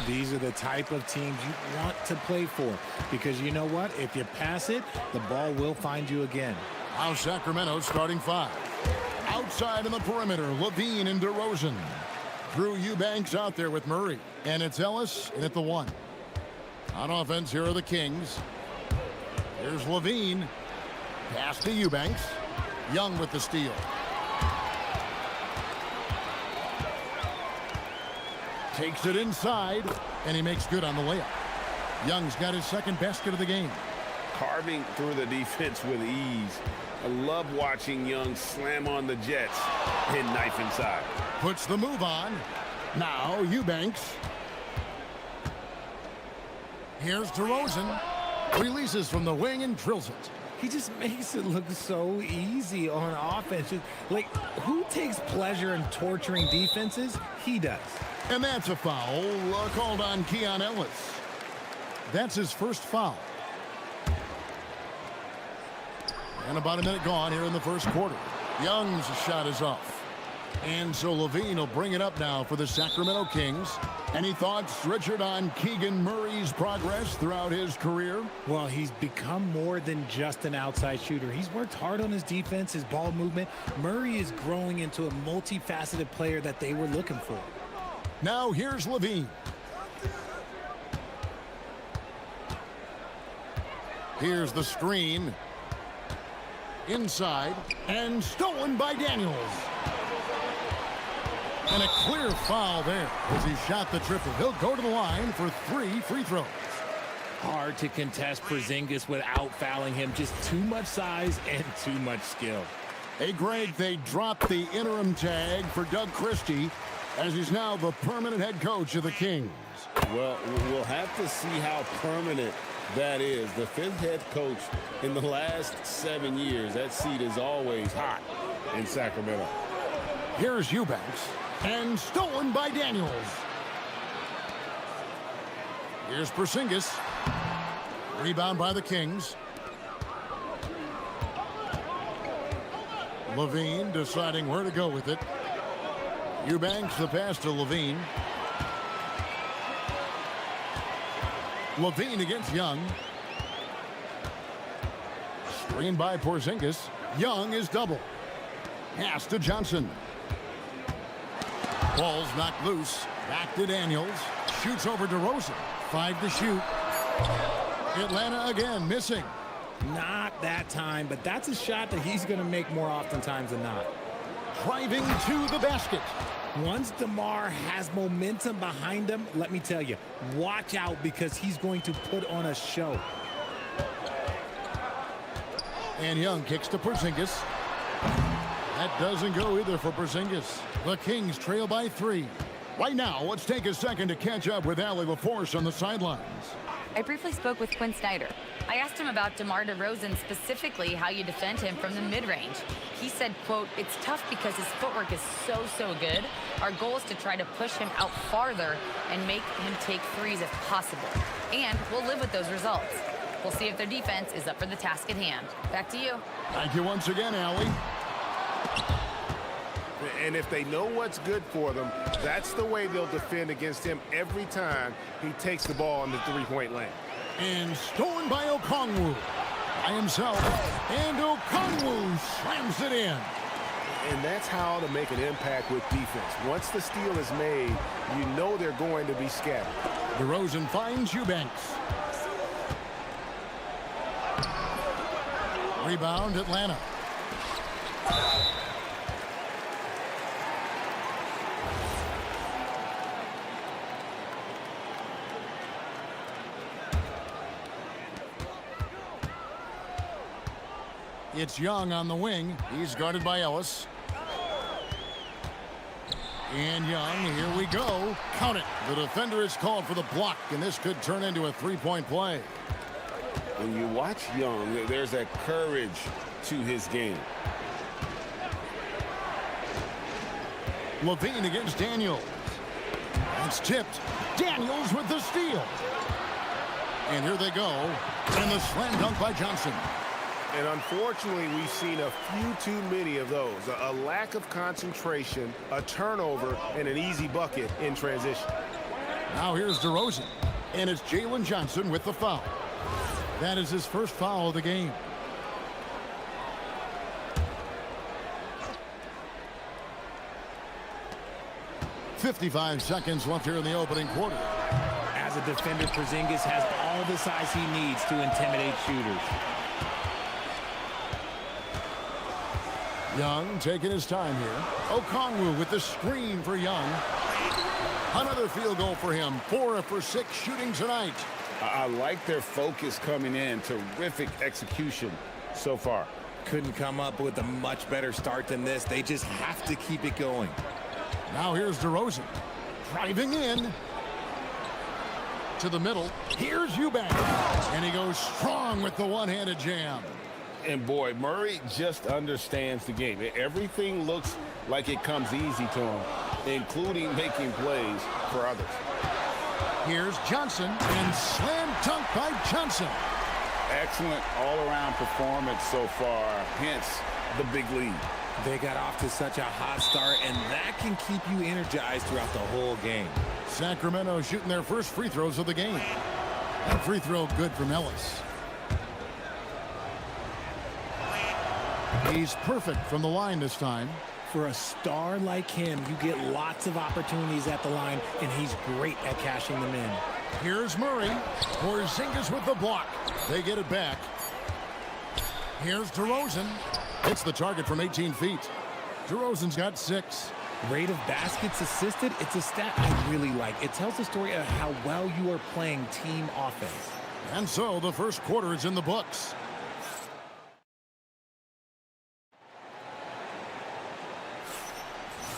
These are the type of teams you want to play for because you know what? If you pass it, the ball will find you again. Now Sacramento starting 5. Outside in the perimeter, Levine and DeRozan. Drew Eubanks out there with Murray. And it's Ellis in at the 1. On offense, here are the Kings. Here's Levine. Pass to Eubanks. Young with the steal. Takes it inside, and he makes good on the layup. Young's got his second basket of the game. Carving through the defense with ease. I love watching Young slam on the Jets and knife inside. Puts the move on. Now Eubanks. Here's DeRozan. Releases from the wing and drills it. He just makes it look so easy on offense. Like, who takes pleasure in torturing defenses? He does. And that's a foul called on Keon Ellis. That's his first foul. And about a minute gone here in the first quarter. Young's shot is off. And so Levine will bring it up now for the Sacramento Kings. Any thoughts, Richard, on Keegan Murray's progress throughout his career? Well, he's become more than just an outside shooter. He's worked hard on his defense, his ball movement. Murray is growing into a multifaceted player that they were looking for. Now here's Levine. Here's the screen. Inside and stolen by Daniels. And a clear foul there as he shot the triple. He'll go to the line for 3 free throws. Hard to contest Porzingis without fouling him. Just too much size and too much skill. Hey, Greg, they dropped the interim tag for Doug Christie as he's now the permanent head coach of the Kings. Well, we'll have to see how permanent that is. The 5th head coach in the last 7 years. That seat is always hot in Sacramento. Here's Eubanks. And stolen by Daniels. Here's Porzingis. Rebound by the Kings. Levine deciding where to go with it. Eubanks the pass to Levine. Levine against Young. Screen by Porzingis. Young is double. Pass to Johnson. Ball's knocked loose. Back to Daniels. Shoots over DeRozan. 5 to shoot. Atlanta again missing. Not that time, but that's a shot that he's going to make more oftentimes than not. Driving to the basket. Once DeMar has momentum behind him, let me tell you, watch out because he's going to put on a show. And Young kicks to Porzingis. That doesn't go either for Porzingis. The Kings trail by 3. Right now, let's take a second to catch up with Allie LaForce on the sidelines. I briefly spoke with Quinn Snyder. I asked him about DeMar DeRozan, specifically how you defend him from the mid-range. He said, quote, "It's tough because his footwork is so good. Our goal is to try to push him out farther and make him take threes if possible. And we'll live with those results. We'll see if their defense is up for the task at hand." Back to you. Thank you once again, Allie. And if they know what's good for them, that's the way they'll defend against him every time he takes the ball in the three-point lane. And stolen by Okongwu. By himself. And Okongwu slams it in. And that's how to make an impact with defense. Once the steal is made, you know they're going to be scattered. DeRozan finds Eubanks. Rebound, Atlanta. It's Young on the wing. He's guarded by Ellis. And Young, here we go. Count it. The defender is called for the block, and this could turn into a three-point play. When you watch Young, there's that courage to his game. Levine against Daniels. It's tipped. Daniels with the steal. And here they go. And the slam dunk by Johnson. And unfortunately, we've seen a few too many of those. A lack of concentration, a turnover, and an easy bucket in transition. Now here's DeRozan. And it's Jalen Johnson with the foul. That is his first foul of the game. "55 seconds left here in the opening quarter." As a defender, Porzingis has all the size he needs to intimidate shooters. Young taking his time here. Okongwu with the screen for Young. Another field goal for him. 4 for 6 shooting tonight. I like their focus coming in. Terrific execution so far. Couldn't come up with a much better start than this. They just have to keep it going. Now here's DeRozan. Driving in. To the middle. Here's Eubank. And he goes strong with the one-handed jam. And boy, Murray just understands the game. Everything looks like it comes easy to him, including making plays for others. Here's Johnson, and slam dunk by Johnson. Excellent all-around performance so far, hence the big lead. They got off to such a hot start, and that can keep you energized throughout the whole game. Sacramento shooting their first free throws of the game. That free throw good from Ellis. He's perfect from the line this time. For a star like him, you get lots of opportunities at the line, and he's great at cashing them in. Here's Murray. Porzingis with the block. They get it back. Here's DeRozan. Hits the target from 18 feet. DeRozan's got 6. Rate of baskets assisted, it's a stat I really like. It tells the story of how well you are playing team offense. And so the first quarter is in the books.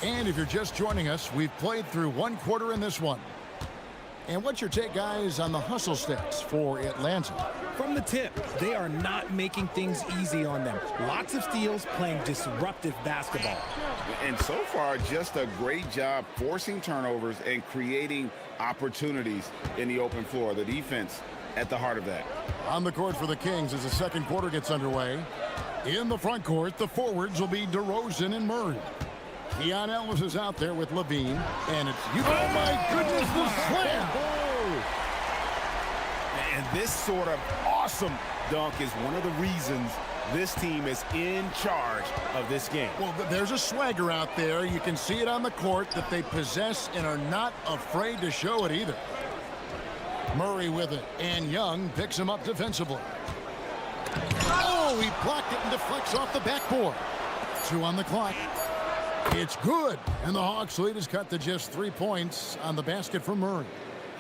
And if you're just joining us, we've played through one quarter in this one. And what's your take, guys, on the hustle stats for Atlanta? From the tip, they are not making things easy on them. Lots of steals, playing disruptive basketball. And so far, just a great job forcing turnovers and creating opportunities in the open floor. The defense at the heart of that. On the court for the Kings as the second quarter gets underway. In the front court, the forwards will be DeRozan and Murray. Keon Ellis is out there with Levine, and it's you. Oh my goodness, the slam! And this sort of awesome dunk is one of the reasons this team is in charge of this game. Well, there's a swagger out there. You can see it on the court that they possess and are not afraid to show it either. Murray with it, and Young picks him up defensively. Oh, he blocked it and deflects off the backboard. 2 on the clock. It's good, and the Hawks lead is cut to just 3 points on the basket from Murray.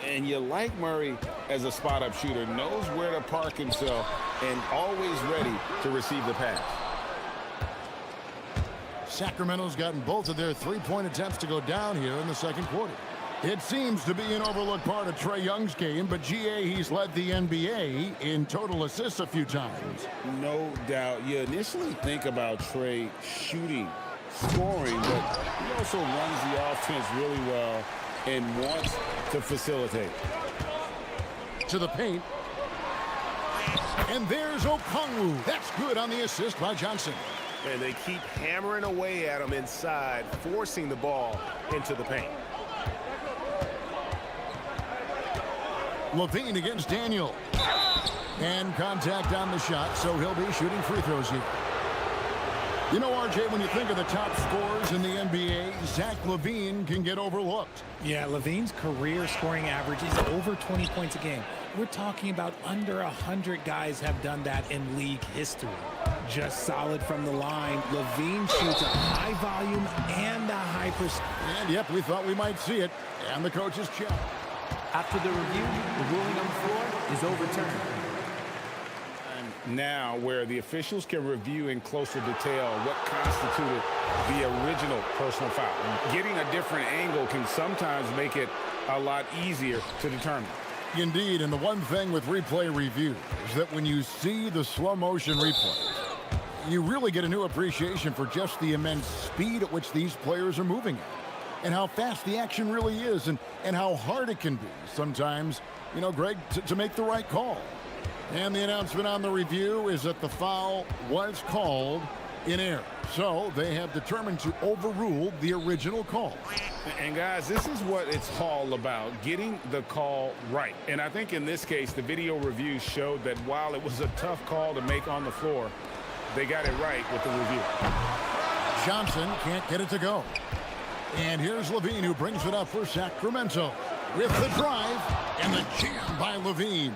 And you like Murray as a spot-up shooter, knows where to park himself, and always ready to receive the pass. Sacramento's gotten both of their three-point attempts to go down here in the second quarter. It seems to be an overlooked part of Trae Young's game, but GA, he's led the NBA in total assists a few times. No doubt. You initially think about Trae shooting, scoring, but he also runs the offense really well and wants to facilitate. To the paint. And there's Okongwu. That's good on the assist by Johnson. And they keep hammering away at him inside, forcing the ball into the paint. Levine against Daniel. And contact on the shot, so he'll be shooting free throws here. You know, RJ, when you think of the top scorers in the NBA, Zach LaVine can get overlooked. Yeah, LaVine's career scoring average is over 20 points a game. We're talking about under 100 guys have done that in league history. Just solid from the line. LaVine shoots a high volume and a high percent. And yep, we thought we might see it. And the coach's check. After the review, the ruling on the floor is overturned. Now where the officials can review in closer detail what constituted the original personal foul. Getting a different angle can sometimes make it a lot easier to determine. Indeed, and the one thing with replay review is that when you see the slow motion replay, you really get a new appreciation for just the immense speed at which these players are moving at, and how fast the action really is, and how hard it can be sometimes, you know, Greg, to make the right call. And the announcement on the review is that the foul was called in air. So they have determined to overrule the original call. And guys, this is what it's all about, getting the call right. And I think in this case, the video review showed that while it was a tough call to make on the floor, they got it right with the review. Johnson can't get it to go. And here's Levine, who brings it up for Sacramento with the drive and the jam by Levine.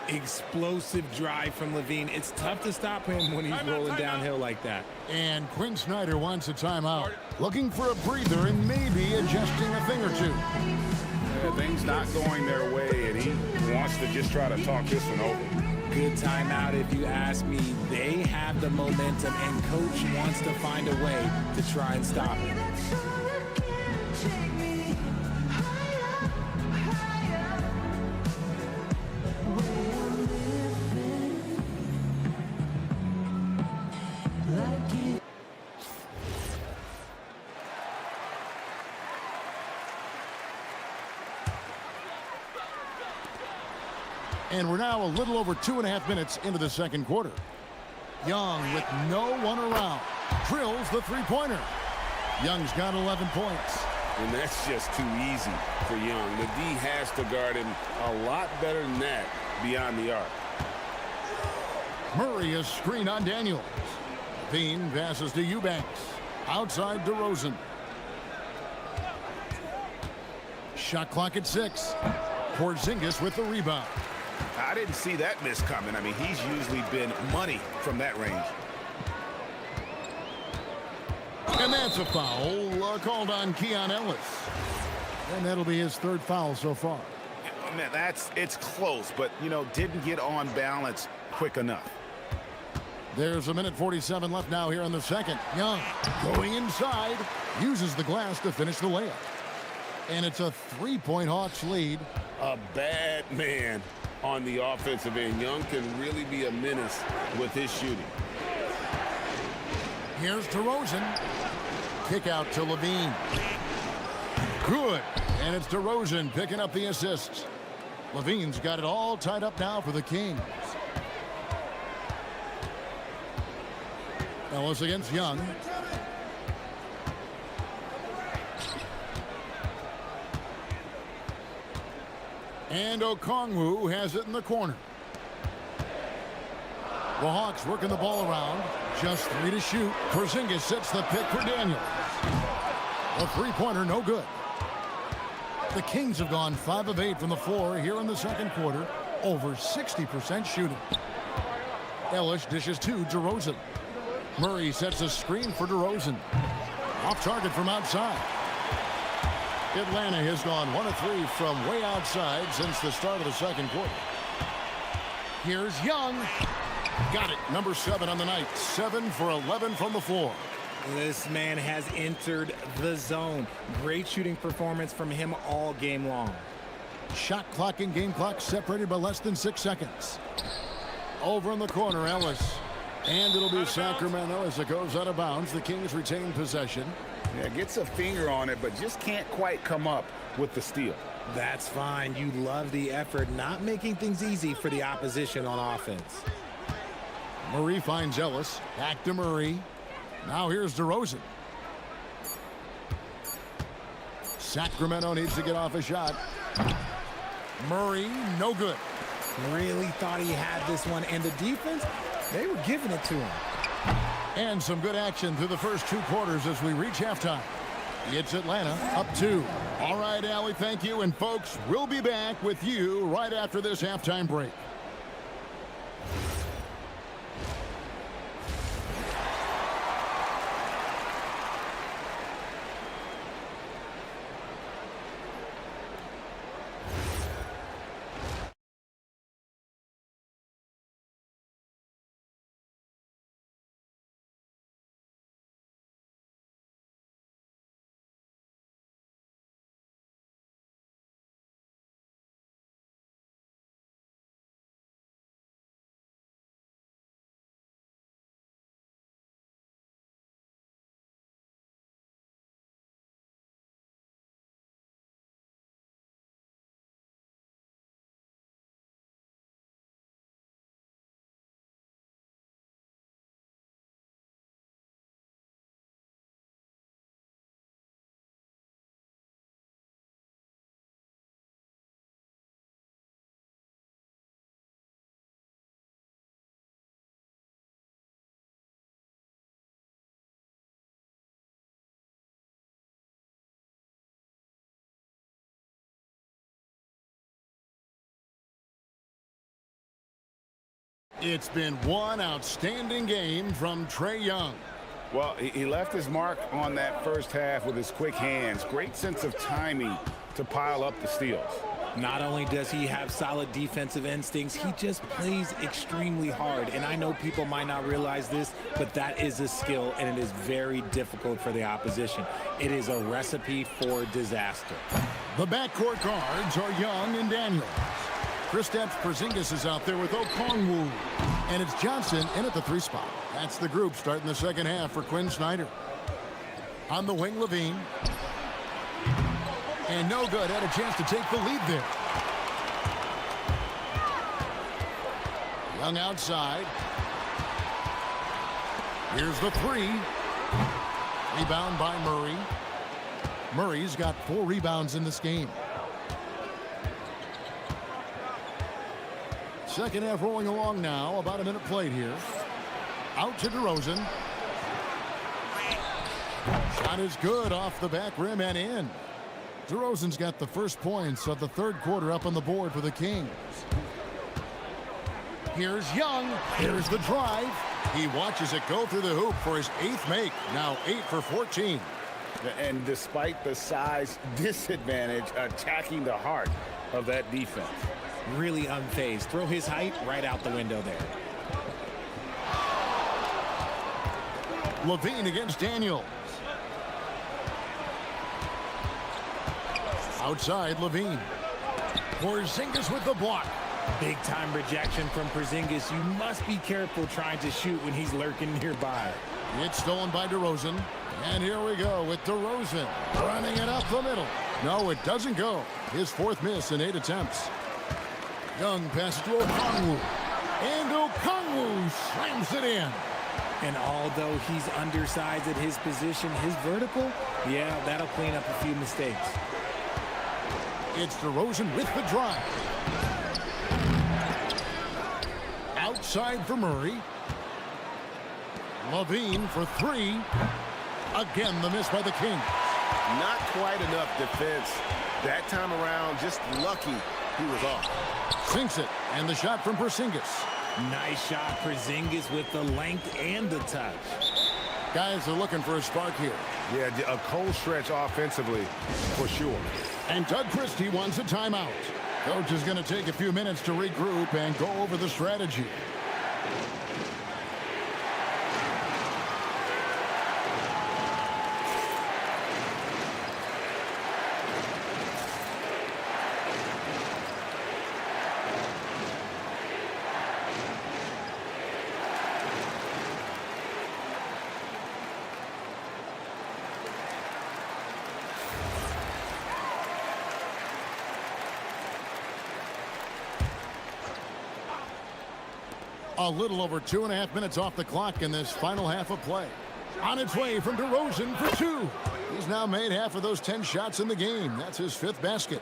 Explosive drive from Levine. It's tough to stop him when he's rolling downhill like that. And Quinn Snyder wants a timeout, looking for a breather and maybe adjusting a thing or two. Yeah, things not going their way, and he wants to just try to talk this one over. Good timeout if you ask me. They have the momentum, and coach wants to find a way to try and stop it. And we're now a little over 2.5 minutes into the second quarter. Young with no one around. Drills the three-pointer. Young's got 11 points. And that's just too easy for Young. The D has to guard him a lot better than that beyond the arc. Murray is screen on Daniels. Levine passes to Eubanks. Outside DeRozan. Shot clock at 6. Porzingis with the rebound. I didn't see that miss coming. I mean, he's usually been money from that range. And that's a foul called on Keon Ellis. And that'll be his third foul so far. Man, it's close, but, you know, didn't get on balance quick enough. There's 1:47 left now here in the second. Young going inside, uses the glass to finish the layup. And it's a 3-point Hawks lead. A bad man on the offensive end. Young can really be a menace with his shooting. Here's DeRozan. Kick out to Levine. Good. And it's DeRozan picking up the assists. Levine's got it all tied up now for the Kings. Ellis against Young. And Okongwu has it in the corner. The Hawks working the ball around. Just 3 to shoot. Porzingis sets the pick for Daniels. A three-pointer, no good. The Kings have gone 5 of 8 from the floor here in the second quarter. Over 60% shooting. Ellis dishes to DeRozan. Murray sets a screen for DeRozan. Off target from outside. Atlanta has gone 1 of 3 from way outside since the start of the second quarter. Here's Young. Got it. Number 7 on the night. 7 for 11 from the floor. This man has entered the zone. Great shooting performance from him all game long. Shot clock and game clock separated by less than 6 seconds. Over in the corner, Ellis. And it'll be Sacramento as it goes out of bounds. The Kings retain possession. Yeah, gets a finger on it, but just can't quite come up with the steal. That's fine. You love the effort, not making things easy for the opposition on offense. Murray finds Ellis. Back to Murray. Now here's DeRozan. Sacramento needs to get off a shot. Murray, no good. Really thought he had this one, and the defense, they were giving it to him. And some good action through the first 2 quarters as we reach halftime. It's Atlanta up 2. All right, Allie, thank you. And folks, we'll be back with you right after this halftime break. It's been one outstanding game from Trae Young. Well, he left his mark on that first half with his quick hands. Great sense of timing to pile up the steals. Not only does he have solid defensive instincts, he just plays extremely hard. And I know people might not realize this, but that is a skill, and it is very difficult for the opposition. It is a recipe for disaster. The backcourt guards are Young and Daniels. Kristaps Porzingis is out there with Okongwu. And it's Johnson in at the 3 spot. That's the group starting the second half for Quinn Snyder. On the wing, Levine. And no good. Had a chance to take the lead there. Young outside. Here's the 3. Rebound by Murray. Murray's got 4 rebounds in this game. Second half rolling along now. About a minute played here. Out to DeRozan. Shot is good off the back rim and in. DeRozan's got the first points of the third quarter up on the board for the Kings. Here's Young. Here's the drive. He watches it go through the hoop for his 8th make. Now 8 for 14. And despite the size disadvantage, attacking the heart of that defense. Really unfazed. Throw his height right out the window there. Levine against Daniels. Outside, Levine. Porzingis with the block. Big time rejection from Porzingis. You must be careful trying to shoot when he's lurking nearby. It's stolen by DeRozan. And here we go with DeRozan running it up the middle. No, it doesn't go. His 4th miss in 8 attempts. Young passes to Okongwu. And Okongwu slams it in. And although he's undersized at his position, his vertical, yeah, that'll clean up a few mistakes. It's DeRozan with the drive. Outside for Murray. Levine for 3. Again, the miss by the Kings. Not quite enough defense. That time around, just lucky he was off. Sinks it, and the shot from Porzingis. Nice shot, Porzingis with the length and the touch. Guys are looking for a spark here. Yeah, a cold stretch offensively, for sure. And Doug Christie wants a timeout. Coach is going to take a few minutes to regroup and go over the strategy. A little over 2.5 minutes off the clock in this final half of play. On its way from DeRozan for 2. He's now made half of those 10 shots in the game. That's his 5th basket.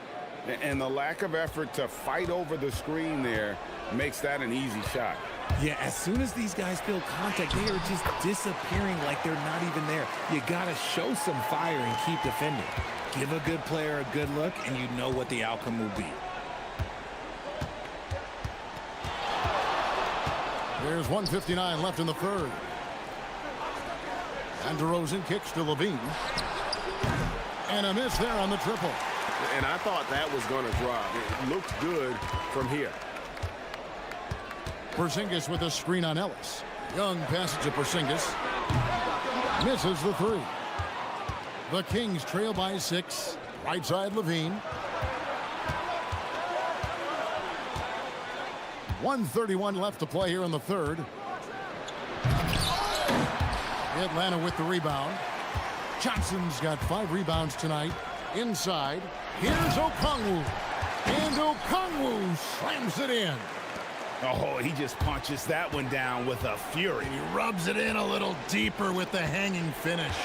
And the lack of effort to fight over the screen there makes that an easy shot. Yeah, as soon as these guys feel contact, they are just disappearing like they're not even there. You got to show some fire and keep defending. Give a good player a good look, and you know what the outcome will be. There's 1:59 left in the third. And DeRozan kicks to Levine. And a miss there on the triple. And I thought that was going to drop. It looked good from here. Porzingis with a screen on Ellis. Young passes to Porzingis. Misses the 3. The Kings trail by 6. Right side Levine. 1:31 left to play here in the third. Atlanta with the rebound. Johnson's got 5 rebounds tonight. Inside. Here's Okongwu. And Okongwu slams it in. Oh, he just punches that one down with a fury. He rubs it in a little deeper with the hanging finish.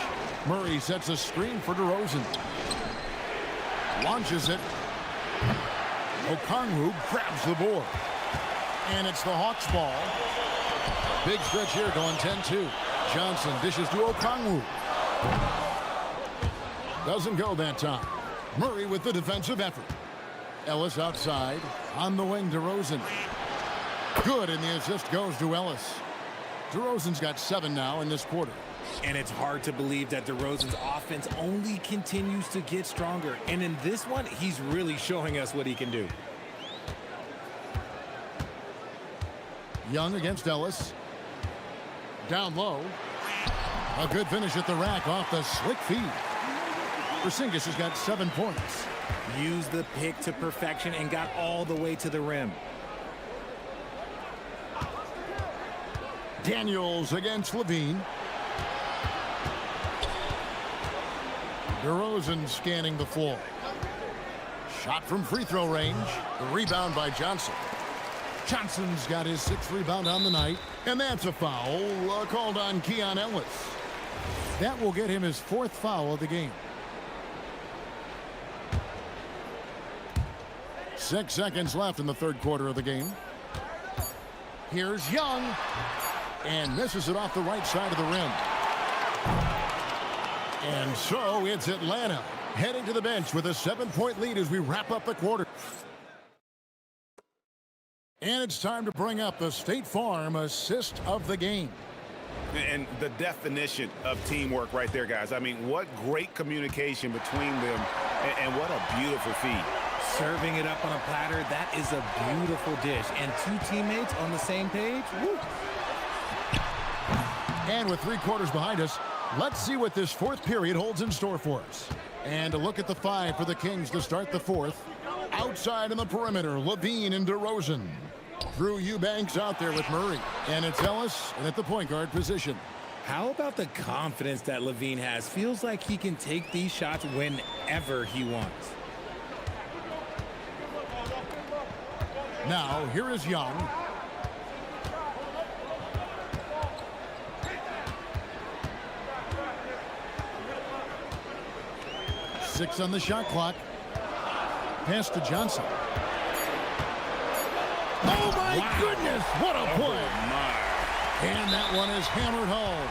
Murray sets a screen for DeRozan. Launches it. Okongwu grabs the board. And it's the Hawks ball. Big stretch here going 10-2. Johnson dishes to Okongwu. Doesn't go that time. Murray with the defensive effort. Ellis outside. On the wing, DeRozan. Good, and the assist goes to Ellis. DeRozan's got 7 now in this quarter. And it's hard to believe that DeRozan's offense only continues to get stronger. And in this one, he's really showing us what he can do. Young against Ellis. Down low. A good finish at the rack off the slick feed. Porzingis has got 7 points. Used the pick to perfection and got all the way to the rim. Daniels against Levine. DeRozan scanning the floor. Shot from free throw range. The rebound by Johnson. Johnson's got his 6th rebound on the night. And that's a foul called on Keon Ellis. That will get him his 4th foul of the game. 6 seconds left in the 3rd quarter of the game. Here's Young. And misses it off the right side of the rim. And so it's Atlanta heading to the bench with a 7-point lead as we wrap up the quarter. And it's time to bring up the State Farm assist of the game. And the definition of teamwork right there, guys. I mean, what great communication between them, and what a beautiful feed. Serving it up on a platter, that is a beautiful dish. And 2 teammates on the same page. Woo. And with 3 quarters behind us, let's see what this 4th period holds in store for us. And a look at the 5 for the Kings to start the 4th. Outside in the perimeter, Levine and DeRozan. Drew Eubanks out there with Murray. And it's Ellis and at the point guard position. How about the confidence that Levine has? Feels like he can take these shots whenever he wants. Now, here is Young. Six on the shot clock. Pass to Johnson. Oh, my goodness. What a play. And that one is hammered home.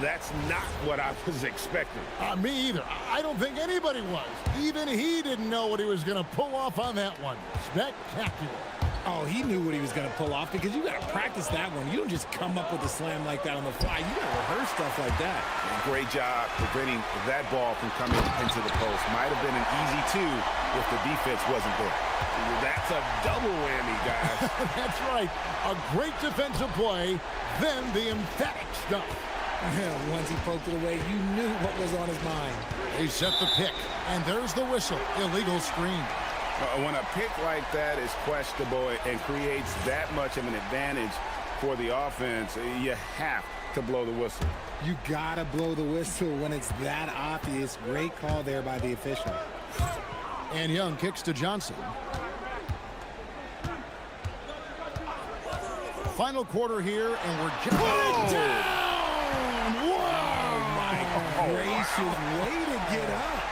That's not what I was expecting. Me either. I don't think anybody was. Even he didn't know what he was going to pull off on that one. Spectacular. Oh, he knew what he was going to pull off because you got to practice that one. You don't just come up with a slam like that on the fly. You got to rehearse stuff like that. Great job preventing that ball from coming into the post. Might have been an easy 2 if the defense wasn't there. That's a double whammy, guys. That's right. A great defensive play, then the emphatic stuff. Once he poked it away, you knew what was on his mind. He set the pick, and there's the whistle. Illegal screen. When a pick like that is questionable and creates that much of an advantage for the offense, you have to blow the whistle. You gotta blow the whistle when it's that obvious. Great call there by the official. And Young kicks to Johnson. Final quarter here, and we're just... Put it down! Wow! Oh, my gracious. Way to get up.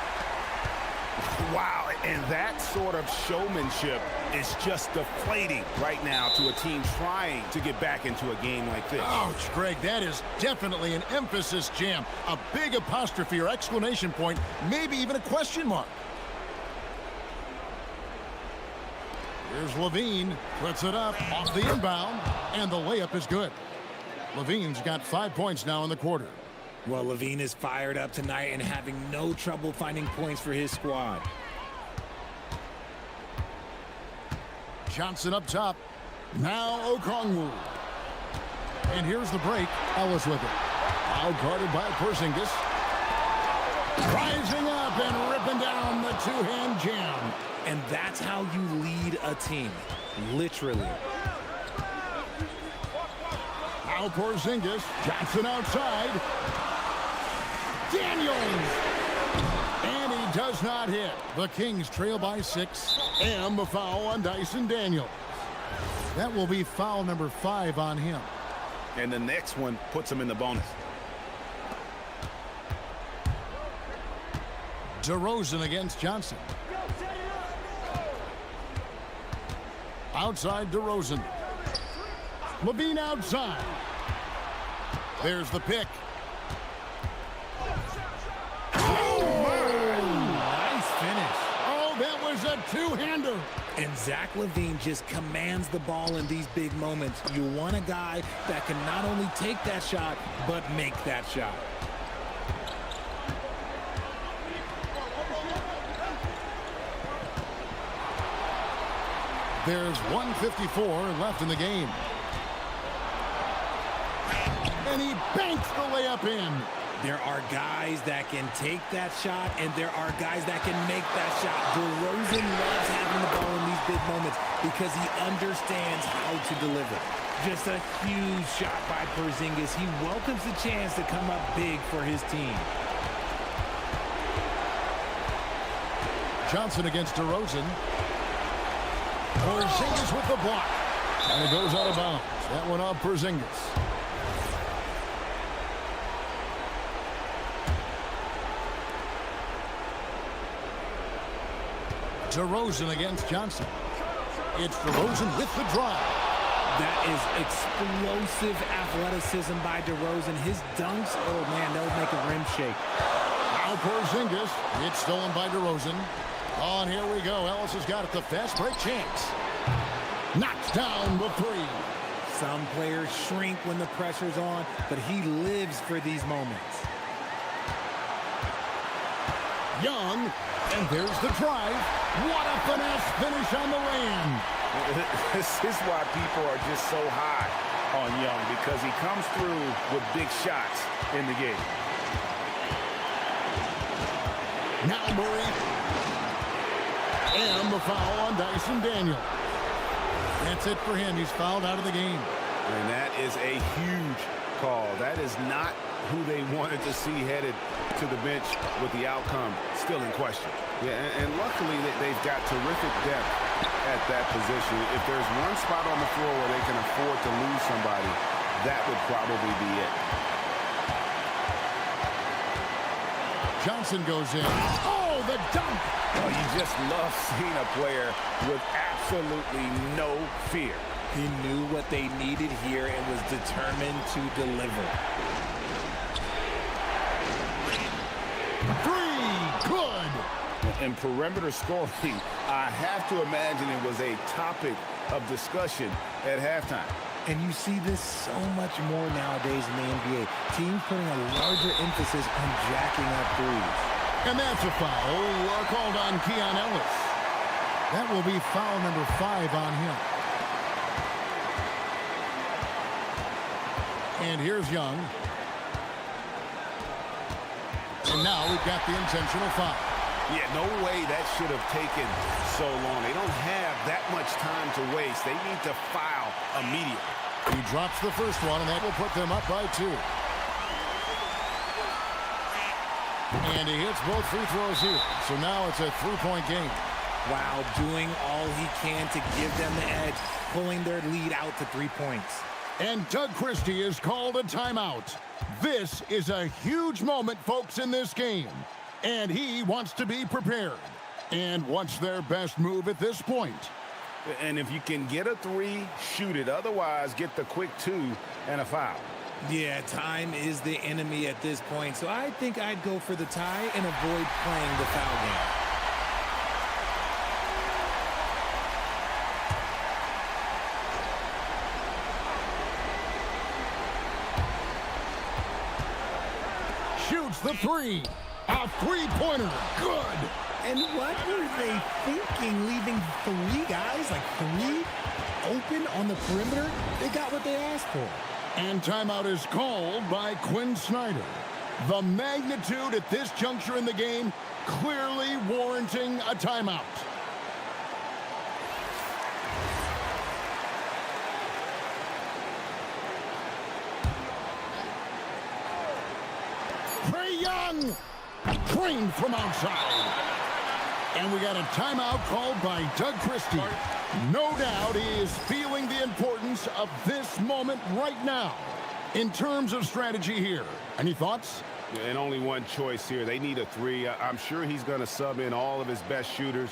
Wow, and that sort of showmanship is just deflating right now to a team trying to get back into a game like this. Ouch, Greg, that is definitely an emphasis jam. A big apostrophe or exclamation point, maybe even a question mark. Here's Levine, puts it up off the inbound, and the layup is good. Levine's got 5 points now in the quarter. Well, Levine is fired up tonight and having no trouble finding points for his squad. Johnson up top. Now Okongwu. And here's the break. Ellis with it. Out guarded by Porzingis. Rising up and ripping down the 2-hand jam. And that's how you lead a team. Literally. Now Porzingis. Johnson outside. Daniels. And he does not hit. The Kings trail by 6. And the foul on Dyson Daniels. That will be foul number 5 on him. And the next one puts him in the bonus. DeRozan against Johnson. Outside DeRozan. Levine outside. There's the pick. Oh, nice finish. Oh, that was a two-hander. And Zach LaVine just commands the ball in these big moments. You want a guy that can not only take that shot, but make that shot. There's 1:54 left in the game. And he banks the layup in. There are guys that can take that shot, and there are guys that can make that shot. DeRozan loves having the ball in these big moments because he understands how to deliver. Just a huge shot by Porzingis. He welcomes the chance to come up big for his team. Johnson against DeRozan. Porzingis with the block. And it goes out of bounds. That one off Porzingis. DeRozan against Johnson. It's DeRozan with the drive. That is explosive athleticism by DeRozan. His dunks, oh man, they'll make a rim shake. Now Porzingis. It's stolen by DeRozan. Oh, and here we go. Ellis has got it. The fast break chance. Knocks down the three. Some players shrink when the pressure's on, but he lives for these moments. Young, and there's the drive. What a finesse finish on the lay-in. This is why people are just so high on Young, because he comes through with big shots in the game. Now Murray. And the foul on Dyson Daniel. That's it for him. He's fouled out of the game. And that is a huge call. That is not who they wanted to see headed to the bench with the outcome still in question. Yeah, and luckily they've got terrific depth at that position. If there's one spot on the floor where they can afford to lose somebody, that would probably be it. Johnson goes in. Oh, the dunk! Oh, you just love seeing a player with absolutely no fear. He knew what they needed here and was determined to deliver. Three, good! And perimeter scoring, I have to imagine it was a topic of discussion at halftime. And you see this so much more nowadays in the NBA. Teams putting a larger emphasis on jacking up threes. And that's a foul called on Keon Ellis. That will be foul number 5 on him. And here's Young. And now we've got the intentional foul. Yeah, no way that should have taken so long. They don't have that much time to waste. They need to foul immediately. He drops the first one, and that will put them up by 2. And he hits both free throws here. So now it's a 3-point game. Wow, doing all he can to give them the edge, pulling their lead out to 3 points. And Doug Christie is called a timeout. This is a huge moment, folks, in this game. And he wants to be prepared. And what's their best move at this point? And if you can get a 3, shoot it. Otherwise, get the quick 2 and a foul. Yeah, time is the enemy at this point. So I think I'd go for the tie and avoid playing the foul game. Shoots the 3. A three-pointer. Good. And what were they thinking, leaving 3 guys, like 3, open on the perimeter? They got what they asked for. And timeout is called by Quinn Snyder. The magnitude at this juncture in the game clearly warranting a timeout. Trae Young, trained from outside. And we got a timeout called by Doug Christie. No doubt he is feeling the importance of this moment right now in terms of strategy here. Any thoughts? And only one choice here. They need a 3. I'm sure he's going to sub in all of his best shooters.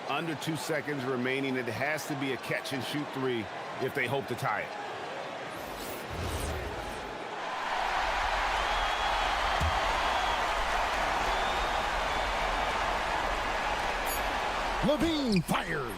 Under 2 seconds remaining. It has to be a catch-and-shoot 3 if they hope to tie it. LaVine fires.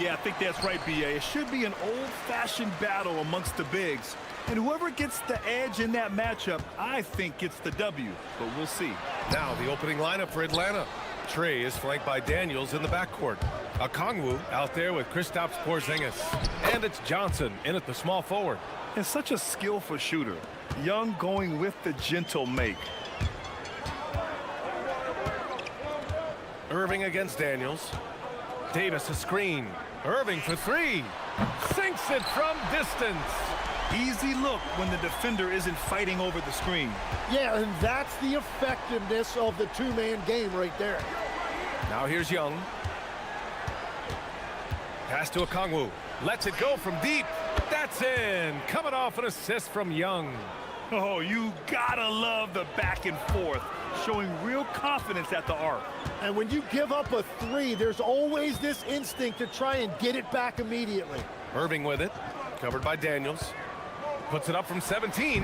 Yeah, I think that's right, B.A. It should be an old-fashioned battle amongst the bigs. And whoever gets the edge in that matchup, I think gets the W. But we'll see. Now the opening lineup for Atlanta. Trey is flanked by Daniels in the backcourt. Okongwu out there with Kristaps Porzingis. And it's Johnson in at the small forward. And such a skillful shooter. Young going with the gentle make. Irving against Daniels. Davis a screen. Irving for three. Sinks it from distance. Easy look when the defender isn't fighting over the screen. Yeah, and that's the effectiveness of the two-man game right there. Now here's Young. Pass to Okongwu. Lets it go from deep. That's in. Coming off an assist from Young. Oh, you gotta love the back and forth, showing real confidence at the arc. And when you give up a three, there's always this instinct to try and get it back immediately. Irving with it. Covered by Daniels. Puts it up from 17.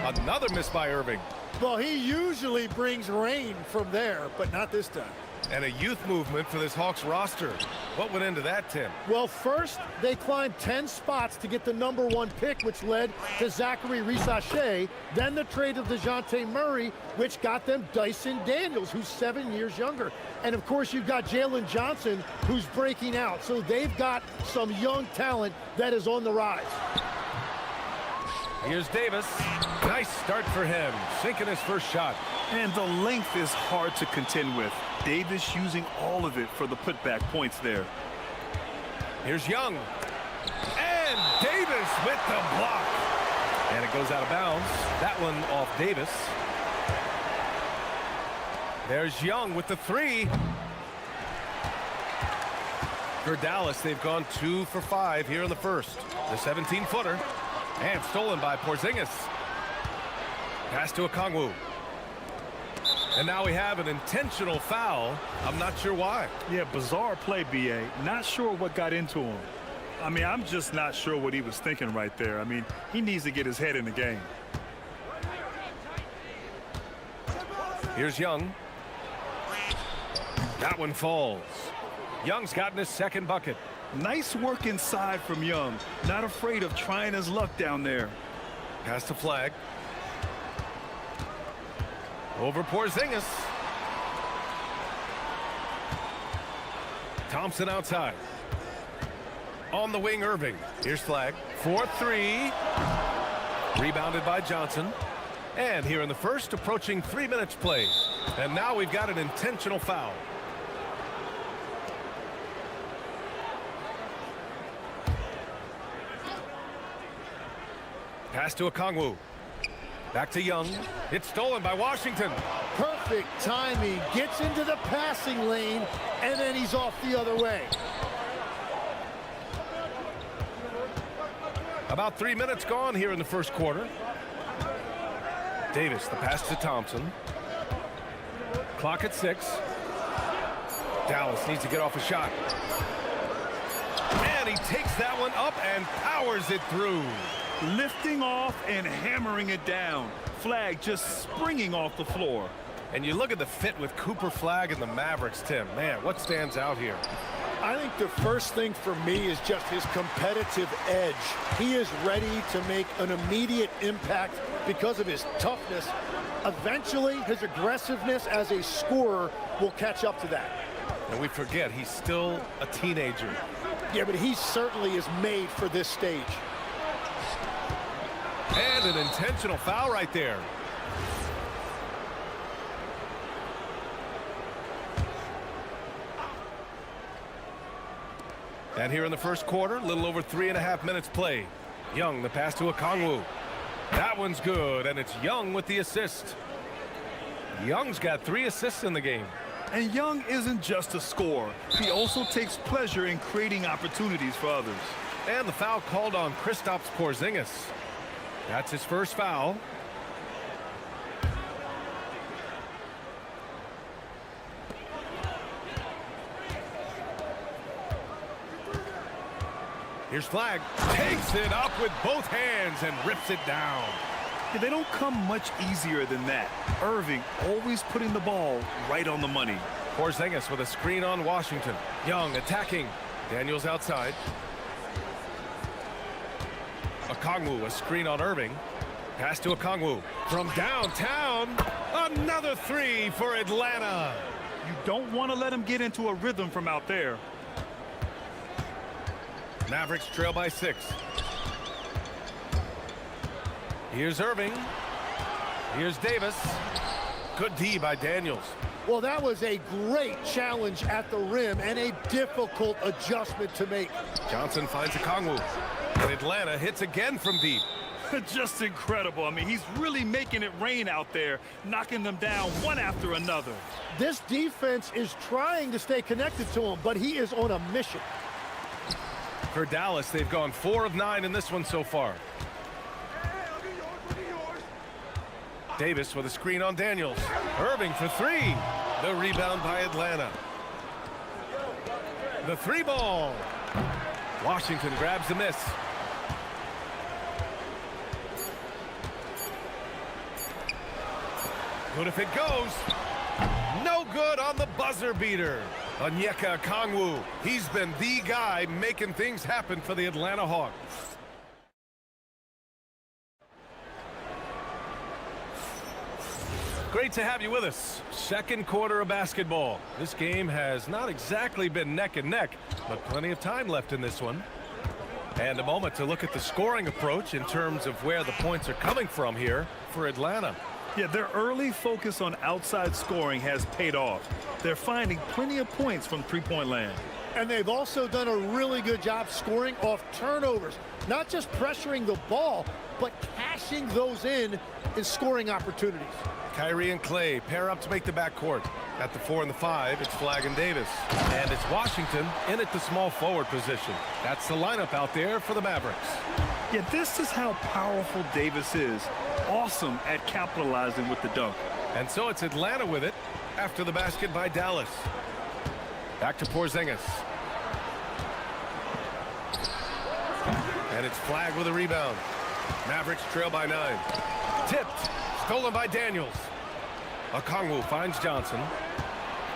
Another miss by Irving. Well, he usually brings rain from there, but not this time. And a youth movement for this Hawks roster. What went into that, Tim? Well, first, they climbed 10 spots to get the #1 pick, which led to Zachary Risache. Then the trade of DeJounte Murray, which got them Dyson Daniels, who's 7 years younger. And, of course, you've got Jalen Johnson, who's breaking out. So they've got some young talent that is on the rise. Here's Davis. Nice start for him. Sinking his first shot. And the length is hard to contend with. Davis using all of it for the putback points there. Here's Young. And Davis with the block. And it goes out of bounds. That one off Davis. There's Young with the three. For Dallas, they've gone 2 for 5 here in the first. The 17-footer. And stolen by Porzingis. Pass to Okongwu. And now we have an intentional foul. I'm not sure why. Yeah, bizarre play, B.A. Not sure what got into him. I mean, I'm just not sure what he was thinking right there. I mean, he needs to get his head in the game. Here's Young. That one falls. Young's gotten his second bucket. Nice work inside from Young. Not afraid of trying his luck down there. Pass the flag. Over Porzingis. Thompson outside. On the wing, Irving. Here's flag. 4-3. Rebounded by Johnson. And here in the first, approaching 3 minutes played. And now we've got an intentional foul. Pass to Okongwu. Back to Young. It's stolen by Washington. Perfect timing. Gets into the passing lane, and then he's off the other way. About 3 minutes gone here in the first quarter. Davis, the pass to Thompson. Clock at 6. Dallas needs to get off a shot. And he takes that one up and powers it through. Lifting off and hammering it down. Flag just springing off the floor. And you look at the fit with Cooper Flag and the Mavericks, Tim. Man, what stands out here? I think the first thing for me is just his competitive edge. He is ready to make an immediate impact because of his toughness. Eventually, his aggressiveness as a scorer will catch up to that. And we forget, he's still a teenager. Yeah, but he certainly is made for this stage. And an intentional foul right there. And here in the first quarter, a little over 3.5 minutes played. Young, the pass to Okongwu. That one's good, and it's Young with the assist. Young's got 3 assists in the game. And Young isn't just a scorer. He also takes pleasure in creating opportunities for others. And the foul called on Kristaps Porzingis. That's his first foul. Here's Flag. Takes it up with both hands and rips it down. Yeah, they don't come much easier than that. Irving always putting the ball right on the money. Porzingis with a screen on Washington. Young attacking. Daniels outside. Okongwu, a screen on Irving. Pass to Okongwu. From downtown, another three for Atlanta. You don't want to let him get into a rhythm from out there. Mavericks trail by 6. Here's Irving. Here's Davis. Good D by Daniels. Well, that was a great challenge at the rim and a difficult adjustment to make. Johnson finds Okongwu. And Atlanta hits again from deep. Just incredible. I mean, he's really making it rain out there, knocking them down one after another. This defense is trying to stay connected to him, but he is on a mission. For Dallas, they've gone 4 of 9 in this one so far. Davis with a screen on Daniels. Irving for 3. The rebound by Atlanta. The 3 ball. Washington grabs the miss. Good if it goes. No good on the buzzer beater. Onyeka Okongwu. He's been the guy making things happen for the Atlanta Hawks. Great to have you with us. Second quarter of basketball. This game has not exactly been neck and neck, but plenty of time left in this one. And a moment to look at the scoring approach in terms of where the points are coming from here for Atlanta. Yeah, their early focus on outside scoring has paid off. They're finding plenty of points from three-point land. And they've also done a really good job scoring off turnovers. Not just pressuring the ball, but cashing those in scoring opportunities. Kyrie and Clay pair up to make the backcourt. At the 4 and the 5, it's Flagg and Davis. And it's Washington in at the small forward position. That's the lineup out there for the Mavericks. Yeah, this is how powerful Davis is. Awesome at capitalizing with the dunk. And so it's Atlanta with it after the basket by Dallas. Back to Porzingis. And it's Flagg with a rebound. Mavericks trail by 9. Tipped. Stolen by Daniels. Okongwu finds Johnson.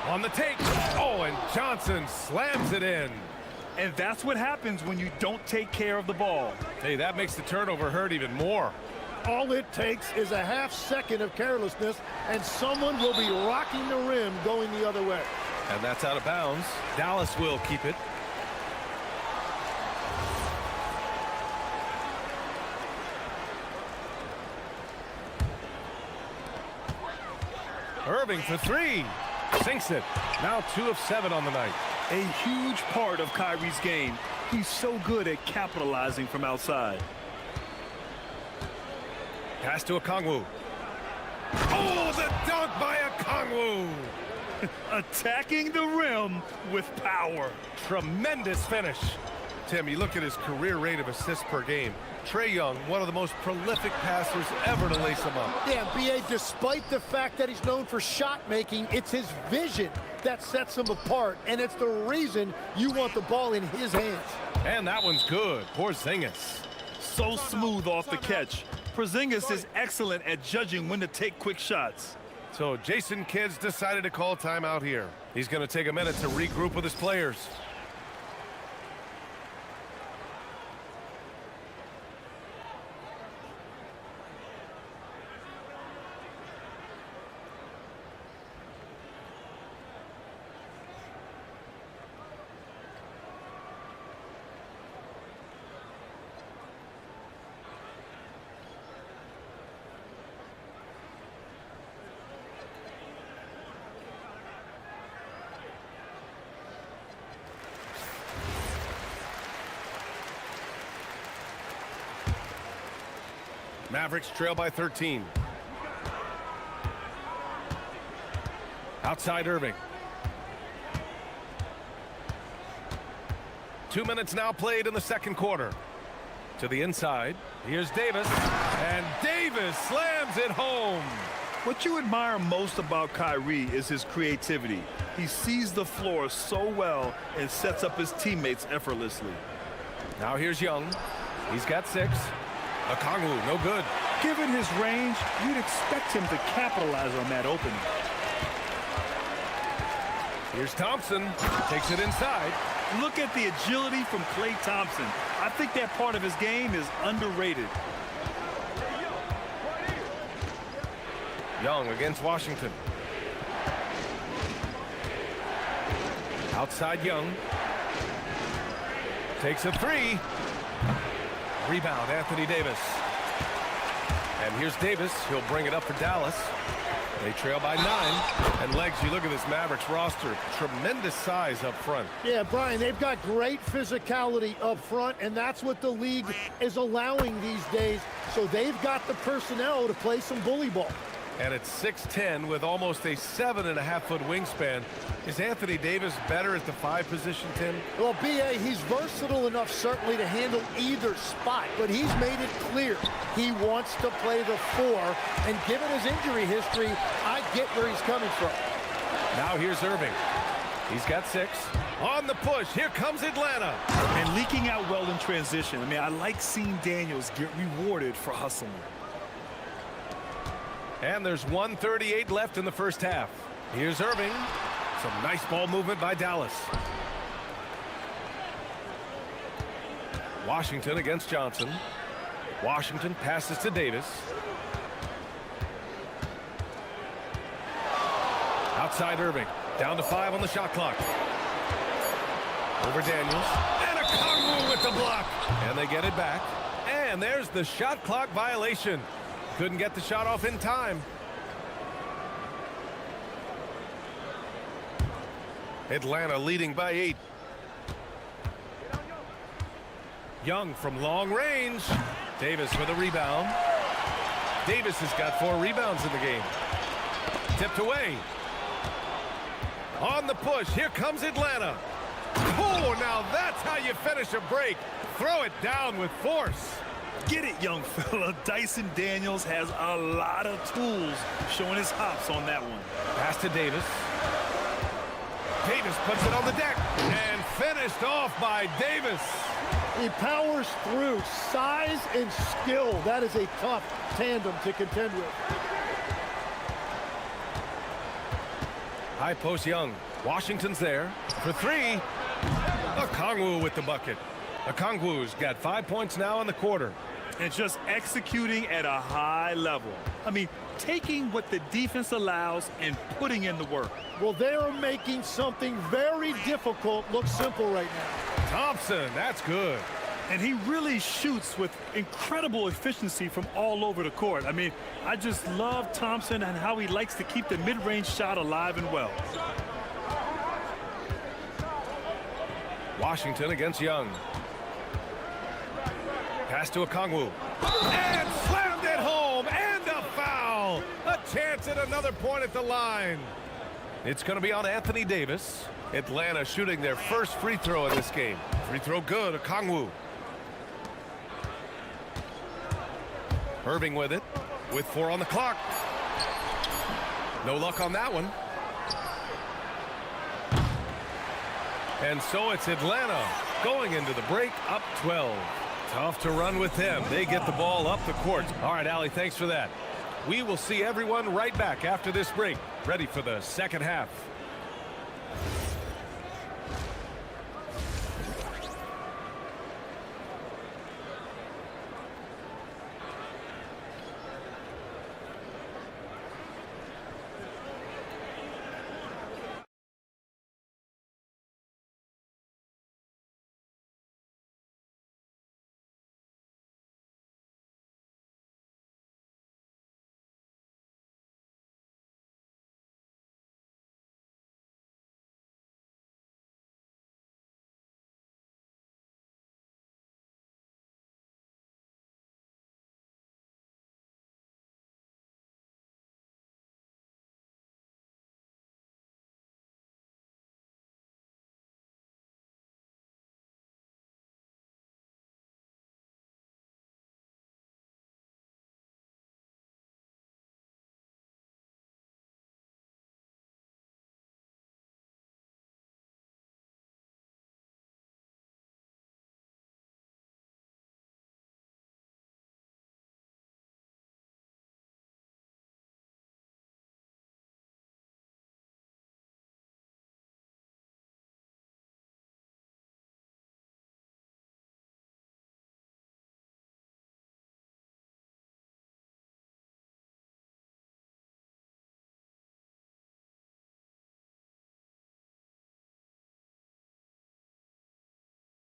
On the take. Oh, and Johnson slams it in. And that's what happens when you don't take care of the ball. Hey, that makes the turnover hurt even more. All it takes is a half second of carelessness, and someone will be rocking the rim going the other way. And that's out of bounds. Dallas will keep it. Irving for 3. Sinks it. Now 2 of 7 on the night. A huge part of Kyrie's game. He's so good at capitalizing from outside. Pass to Okongwu. Oh, the dunk by Okongwu. Attacking the rim with power. Tremendous finish. Tim, you look at his career rate of assists per game. Trae Young, one of the most prolific passers ever to lace him up. Yeah, B.A., despite the fact that he's known for shot making, it's his vision that sets him apart, and it's the reason you want the ball in his hands. And that one's good. Porzingis. So smooth off the catch. Porzingis is excellent at judging when to take quick shots. So Jason Kidd's decided to call timeout here. He's going to take a minute to regroup with his players. Mavericks trail by 13. Outside Irving. 2 minutes now played in the second quarter. To the inside. Here's Davis. And Davis slams it home. What you admire most about Kyrie is his creativity. He sees the floor so well and sets up his teammates effortlessly. Now here's Young. He's got 6. Okongwu, no good. Given his range, you'd expect him to capitalize on that opening. Here's Thompson. Takes it inside. Look at the agility from Klay Thompson. I think that part of his game is underrated. Young against Washington. Outside Young. Takes a three. Rebound, Anthony Davis. And here's Davis. He'll bring it up for Dallas. They trail by 9. And Legs, you look at this Mavericks roster. Tremendous size up front. Yeah, Brian, they've got great physicality up front, and that's what the league is allowing these days. So they've got the personnel to play some bully ball. And at 6'10", with almost a 7.5-foot wingspan, is Anthony Davis better at the 5 position, Tim? Well, B.A., he's versatile enough certainly to handle either spot, but he's made it clear he wants to play the 4, and given his injury history, I get where he's coming from. Now here's Irving. He's got 6. On the push, here comes Atlanta. And leaking out well in transition. I mean, I like seeing Daniels get rewarded for hustling. And there's 1:38 left in the first half. Here's Irving. Some nice ball movement by Dallas. Washington against Johnson. Washington passes to Davis. Outside Irving. Down to 5 on the shot clock. Over Daniels. And a Kongwu with the block. And they get it back. And there's the shot clock violation. Couldn't get the shot off in time. Atlanta leading by 8. Young from long range. Davis with a rebound. Davis has got 4 rebounds in the game. Tipped away. On the push, here comes Atlanta. Oh, now that's how you finish a break. Throw it down with force. Get it, young fella. Dyson Daniels has a lot of tools, showing his hops on that one. Pass to Davis. Davis puts it on the deck and finished off by Davis. He powers through. Size and skill. That is a tough tandem to contend with. High post Young. Washington's there for 3. Okongwu with the bucket. Okongwu's got 5 points now in the quarter. And just executing at a high level. I mean, taking what the defense allows and putting in the work. Well, they are making something very difficult look simple right now. Thompson, that's good. And he really shoots with incredible efficiency from all over the court. I mean, I just love Thompson and how he likes to keep the mid-range shot alive and well. Washington against Young. Pass to Okongwu. And slammed it home. And a foul. A chance at another point at the line. It's going to be on Anthony Davis. Atlanta shooting their first free throw in this game. Free throw good. Okongwu. Irving with it. With 4 on the clock. No luck on that one. And so it's Atlanta going into the break up 12. Tough to run with them. They get the ball up the court. All right, Allie, thanks for that. We will see everyone right back after this break, ready for the second half.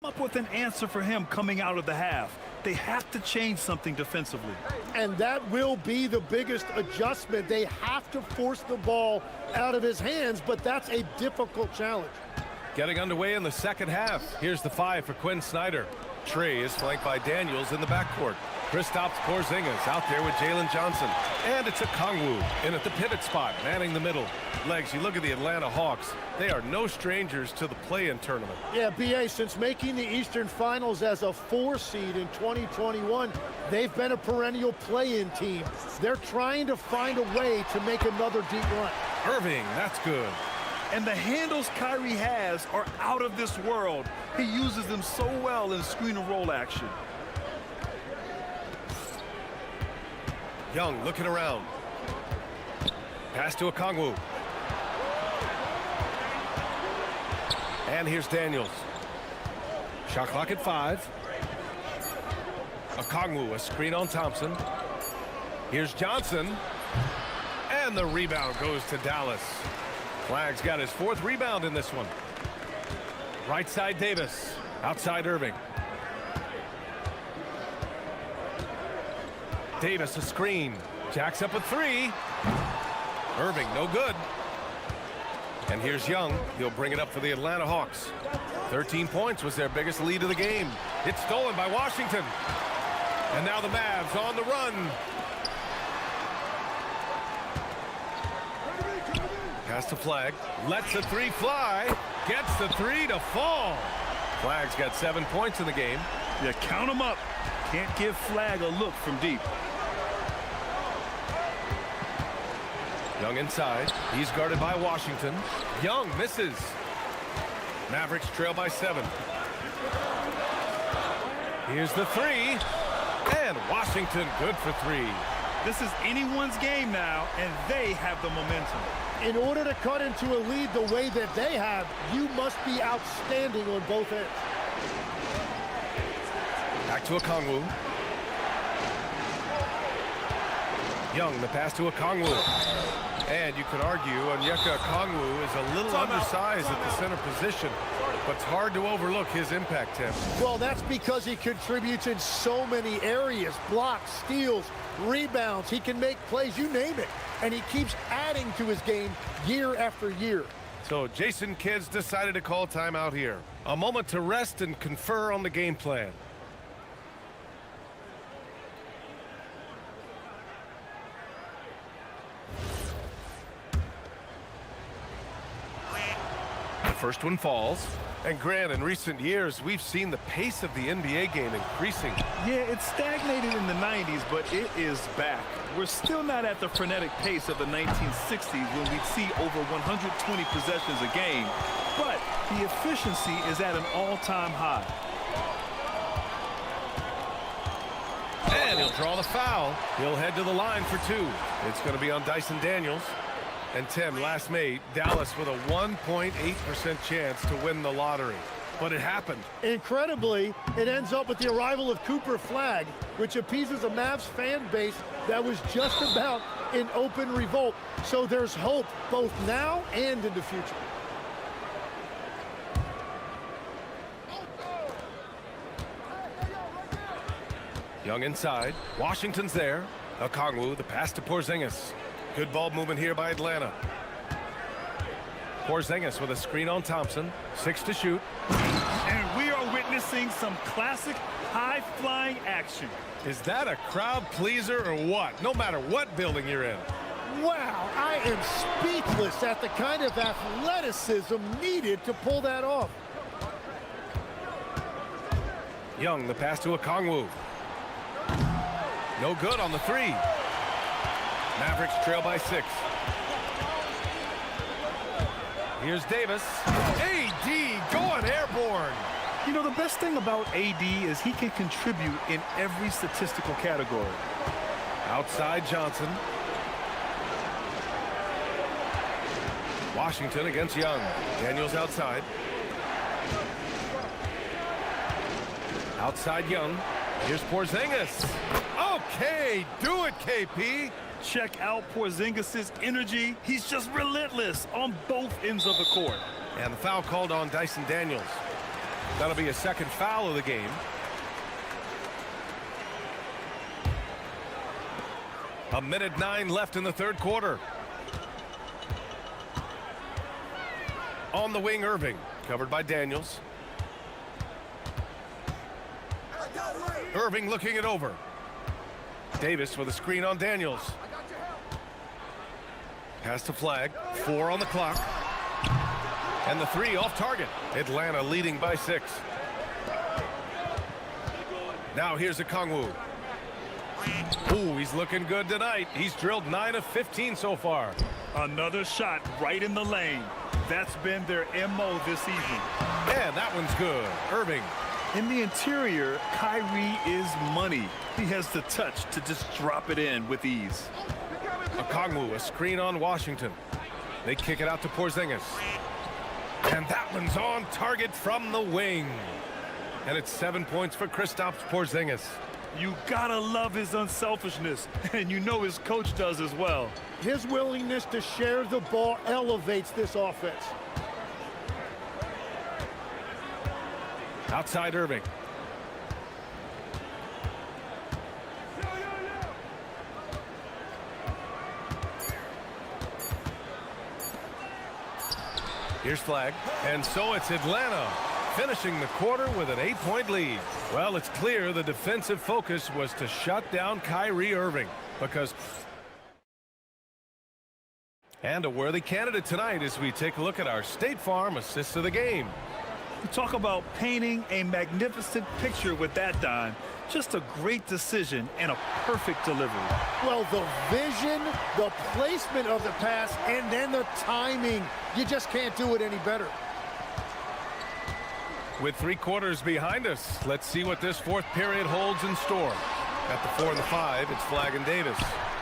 Up with an answer for him coming out of the half. They have to change something defensively. And that will be the biggest adjustment. They have to force the ball out of his hands, but that's a difficult challenge. Getting underway in the second half. Here's the 5 for Quinn Snyder. Trey is flanked by Daniels in the backcourt. Kristaps Porzingis out there with Jalen Johnson. And it's a Kongwu in at the pivot spot, manning the middle. Legs, you look at the Atlanta Hawks. They are no strangers to the play-in tournament. Yeah, BA, since making the Eastern Finals as a 4 seed in 2021, they've been a perennial play-in team. They're trying to find a way to make another deep run. Irving, that's good. And the handles Kyrie has are out of this world. He uses them so well in screen and roll action. Young looking around. Pass to Okongwu. And here's Daniels. Shot clock at 5. Okongwu, a screen on Thompson. Here's Johnson. And the rebound goes to Dallas. Flag's got his 4th rebound in this one. Right side Davis. Outside Irving. Davis a screen. Jacks up a 3. Irving no good. And here's Young. He'll bring it up for the Atlanta Hawks. 13 points was their biggest lead of the game. It's stolen by Washington. And now the Mavs on the run. Pass to Flag. Lets the 3 fly. Gets the 3 to fall. Flag's got 7 points in the game. Yeah, count them up. Can't give Flag a look from deep. Young inside. He's guarded by Washington. Young misses. Mavericks trail by 7. Here's the 3. And Washington good for 3. This is anyone's game now, and they have the momentum. In order to cut into a lead the way that they have, you must be outstanding on both ends. Back to Okongwu. Young, the pass to Okongwu. And you could argue Onyeka Okongwu is a little undersized at the center position, but it's hard to overlook his impact, Tim. Well, that's because he contributes in so many areas. Blocks, steals, rebounds. He can make plays, you name it. And he keeps adding to his game year after year. So Jason Kidd's decided to call timeout here. A moment to rest and confer on the game plan. First one falls. And Grant, in recent years, we've seen the pace of the NBA game increasing. Yeah, it stagnated in the 90s, but it is back. We're still not at the frenetic pace of the 1960s when we'd see over 120 possessions a game, but the efficiency is at an all-time high. And he'll draw the foul. He'll head to the line for 2. It's going to be on Dyson Daniels. And Tim, last May, Dallas with a 1.8% chance to win the lottery. But it happened. Incredibly, it ends up with the arrival of Cooper Flag, which appeases a Mavs fan base that was just about in open revolt. So there's hope both now and in the future. Young inside. Washington's there. Okongwu, the pass to Porzingis. Good ball movement here by Atlanta. Porzingis with a screen on Thompson. 6 to shoot. And we are witnessing some classic high-flying action. Is that a crowd pleaser or what? No matter what building you're in. Wow, I am speechless at the kind of athleticism needed to pull that off. Young, the pass to Okongwu. No good on the 3. Mavericks trail by 6. Here's Davis. AD going airborne. You know, the best thing about AD is he can contribute in every statistical category. Outside Johnson. Washington against Young. Daniels outside. Outside Young. Here's Porzingis. Okay, do it, KP. Check out Porzingis' energy. He's just relentless on both ends of the court. And the foul called on Dyson Daniels. That'll be a second foul of the game. A minute 9 left in the third quarter. On the wing, Irving, covered by Daniels. Irving looking it over. Davis with a screen on Daniels. Pass to Flag. 4 on the clock. And the 3 off target. Atlanta leading by 6. Now here's Okongwu. Ooh, he's looking good tonight. He's drilled 9 of 15 so far. Another shot right in the lane. That's been their MO this evening. And that one's good. Irving. In the interior, Kyrie is money. He has the touch to just drop it in with ease. Okongwu, a screen on Washington. They kick it out to Porzingis. And that one's on target from the wing. And it's 7 points for Kristaps Porzingis. You gotta love his unselfishness, and you know his coach does as well. His willingness to share the ball elevates this offense. Outside Irving. Here's Flag. And so it's Atlanta finishing the quarter with an 8-point lead. Well, it's clear the defensive focus was to shut down Kyrie Irving because... And a worthy candidate tonight as we take a look at our State Farm assists of the game. You talk about painting a magnificent picture with that dime. Just a great decision and a perfect delivery. Well, the vision, the placement of the pass, and then the timing. You just can't do it any better. With 3 quarters behind us, let's see what this fourth period holds in store. At the 4 and the 5, it's Flag and Davis.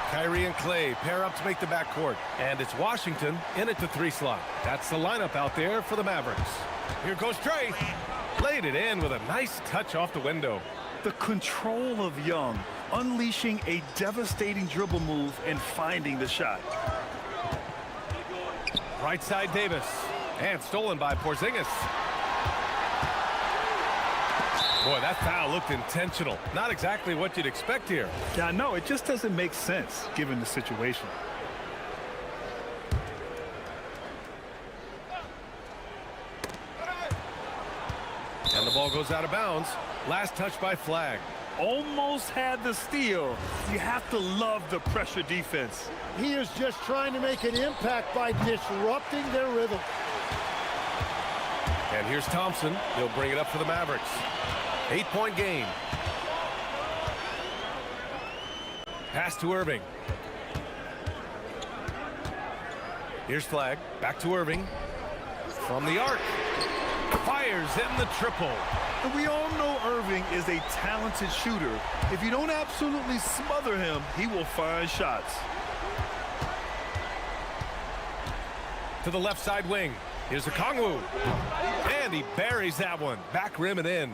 Kyrie and Clay pair up to make the backcourt. And it's Washington in at the 3 slot. That's the lineup out there for the Mavericks. Here goes Trey. Laid it in with a nice touch off the window. The control of Young, unleashing a devastating dribble move and finding the shot. Right side Davis. And stolen by Porzingis. Boy, that foul looked intentional. Not exactly what you'd expect here. Yeah, I know. It just doesn't make sense given the situation. And the ball goes out of bounds. Last touch by Flag. Almost had the steal. You have to love the pressure defense. He is just trying to make an impact by disrupting their rhythm. And here's Thompson. He'll bring it up for the Mavericks. 8-point game. Pass to Irving. Here's Flag. Back to Irving. From the arc. Fires in the triple. And we all know Irving is a talented shooter. If you don't absolutely smother him, he will find shots. To the left side wing. Here's Okongwu. And he buries that one. Back rim and in.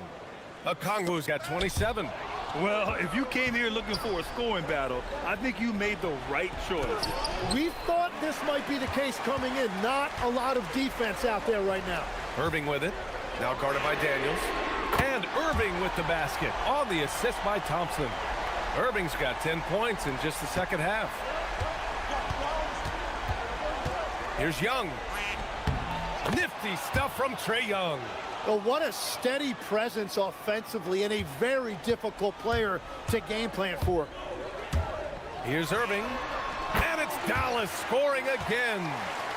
Okongwu's got 27. Well, if you came here looking for a scoring battle, I think you made the right choice. We thought this might be the case coming in. Not a lot of defense out there right now. Irving with it. Now guarded by Daniels. And Irving with the basket on the assist by Thompson. Irving's got 10 points in just the second half. Here's Young. Nifty stuff from Trae Young. Well, what a steady presence offensively and a very difficult player to game plan for. Here's Irving. And it's Dallas scoring again.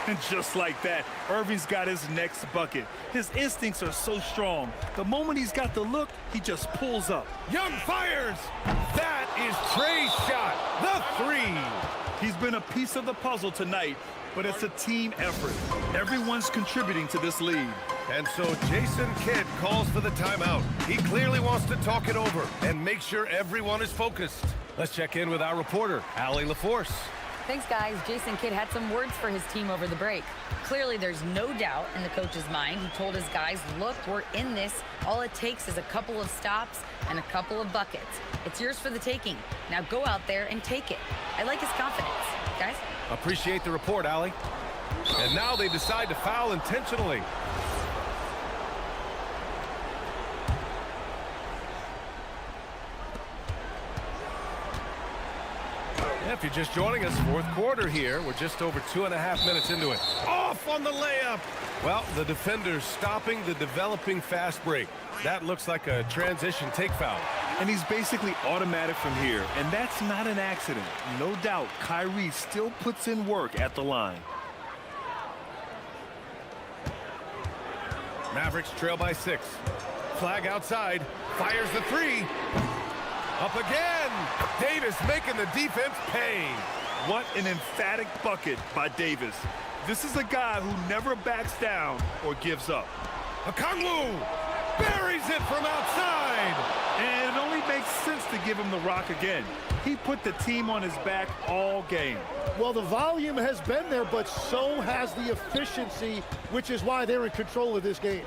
And just like that, Irving's got his next bucket. His instincts are so strong. The moment he's got the look, he just pulls up. Young fires. That is Trae's shot. The 3. He's been a piece of the puzzle tonight, but it's a team effort. Everyone's contributing to this lead. And so Jason Kidd calls for the timeout. He clearly wants to talk it over and make sure everyone is focused. Let's check in with our reporter, Allie LaForce. Thanks, guys. Jason Kidd had some words for his team over the break. Clearly, there's no doubt in the coach's mind. He told his guys, look, we're in this. All it takes is a couple of stops and a couple of buckets. It's yours for the taking. Now go out there and take it. I like his confidence. Guys? Appreciate the report, Allie. And now they decide to foul intentionally. If you're just joining us, fourth quarter here. We're just over 2.5 minutes into it. Off on the layup. Well, the defender's stopping the developing fast break. That looks like a transition take foul. And he's basically automatic from here, and that's not an accident. No doubt, Kyrie still puts in work at the line. Mavericks trail by 6. Flag outside. Fires the three. Up again. Davis making the defense pay. What an emphatic bucket by Davis. This is a guy who never backs down or gives up. Okongwu buries it from outside. And it only makes sense to give him the rock again. He put the team on his back all game. Well, the volume has been there, but so has the efficiency, which is why they're in control of this game.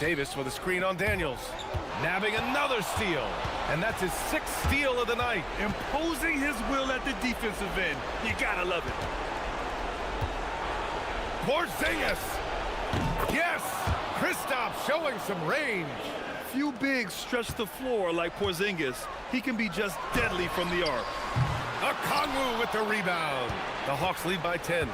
Davis with a screen on Daniels. Nabbing another steal. And that's his 6th steal of the night. Imposing his will at the defensive end. You gotta love it. Porzingis. Yes! Kristaps showing some range. Few bigs stretch the floor like Porzingis. He can be just deadly from the arc. Okongwu with the rebound. The Hawks lead by 10.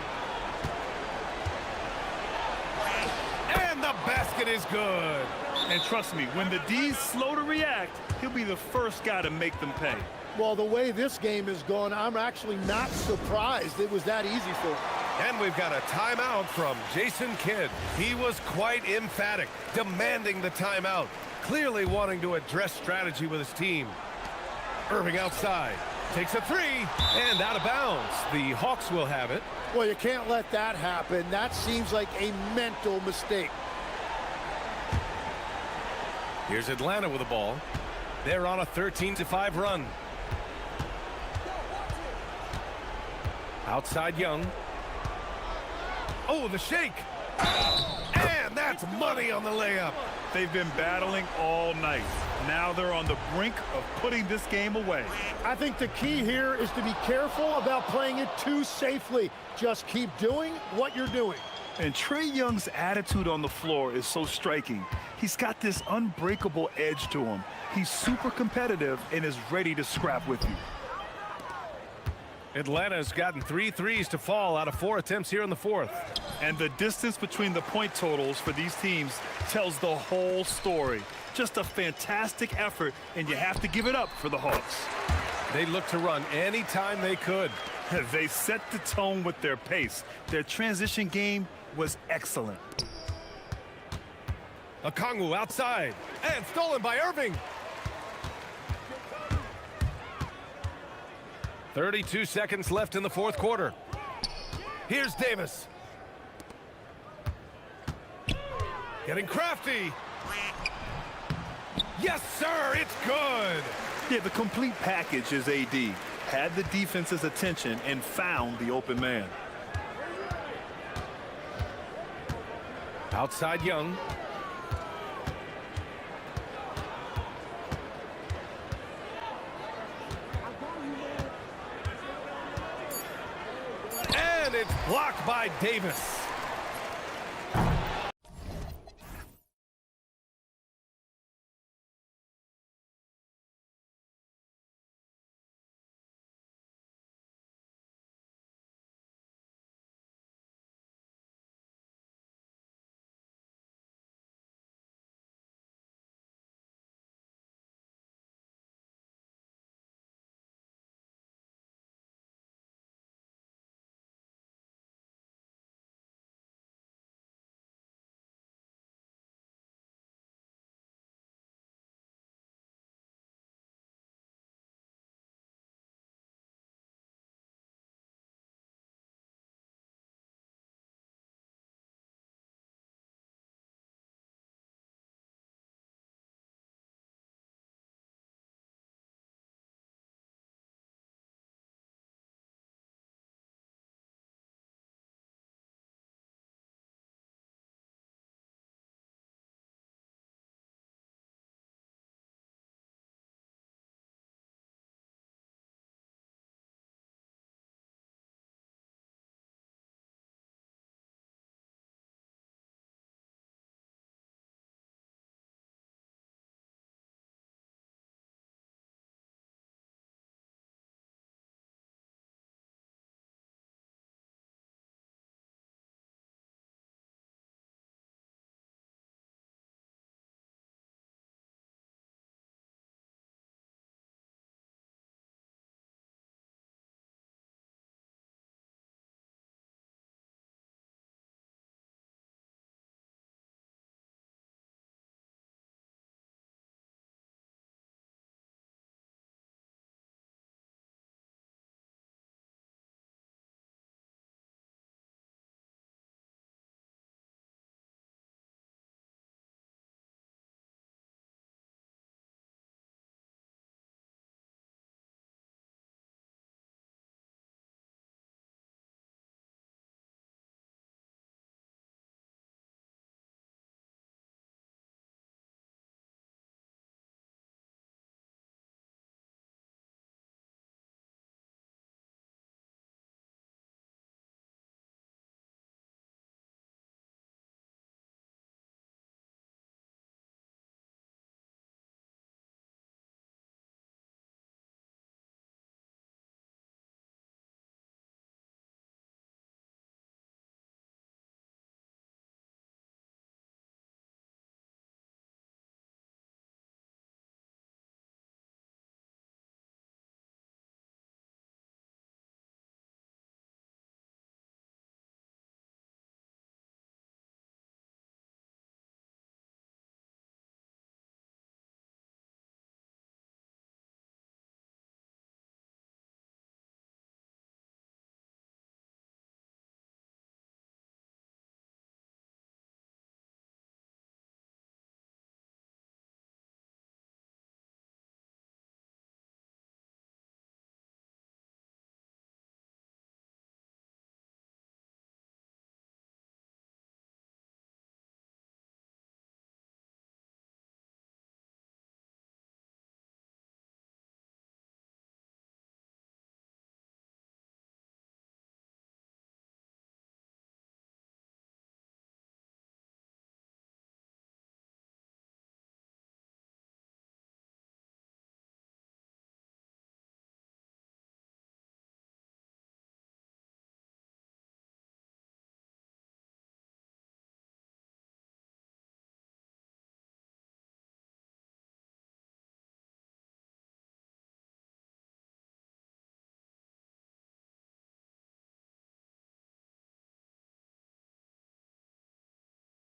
And the basket is good. And trust me, when the D's slow to react, he'll be the first guy to make them pay. Well, the way this game is going, I'm actually not surprised it was that easy for him. And we've got a timeout from Jason Kidd. He was quite emphatic, demanding the timeout, clearly wanting to address strategy with his team. Irving outside, takes a three, and out of bounds. The Hawks will have it. Well, you can't let that happen. That seems like a mental mistake. Here's Atlanta with the ball. They're on a 13-5 run. Outside Young. Oh, the shake. And that's money on the layup. They've been battling all night. Now they're on the brink of putting this game away. I think the key here is to be careful about playing it too safely. Just keep doing what you're doing. And Trae Young's attitude on the floor is so striking. He's got this unbreakable edge to him. He's super competitive and is ready to scrap with you. Atlanta's gotten 3 threes to fall out of 4 attempts here in the fourth. And the distance between the point totals for these teams tells the whole story. Just a fantastic effort, and you have to give it up for the Hawks. They look to run anytime they could. They set the tone with their pace. Their transition game was excellent. Okongwu outside, and stolen by Irving. 32 seconds left in the fourth quarter. Here's Davis. Getting crafty. Yes, sir, it's good. Yeah, the complete package is AD. Had the defense's attention and found the open man. Outside Young. And it's blocked by Davis.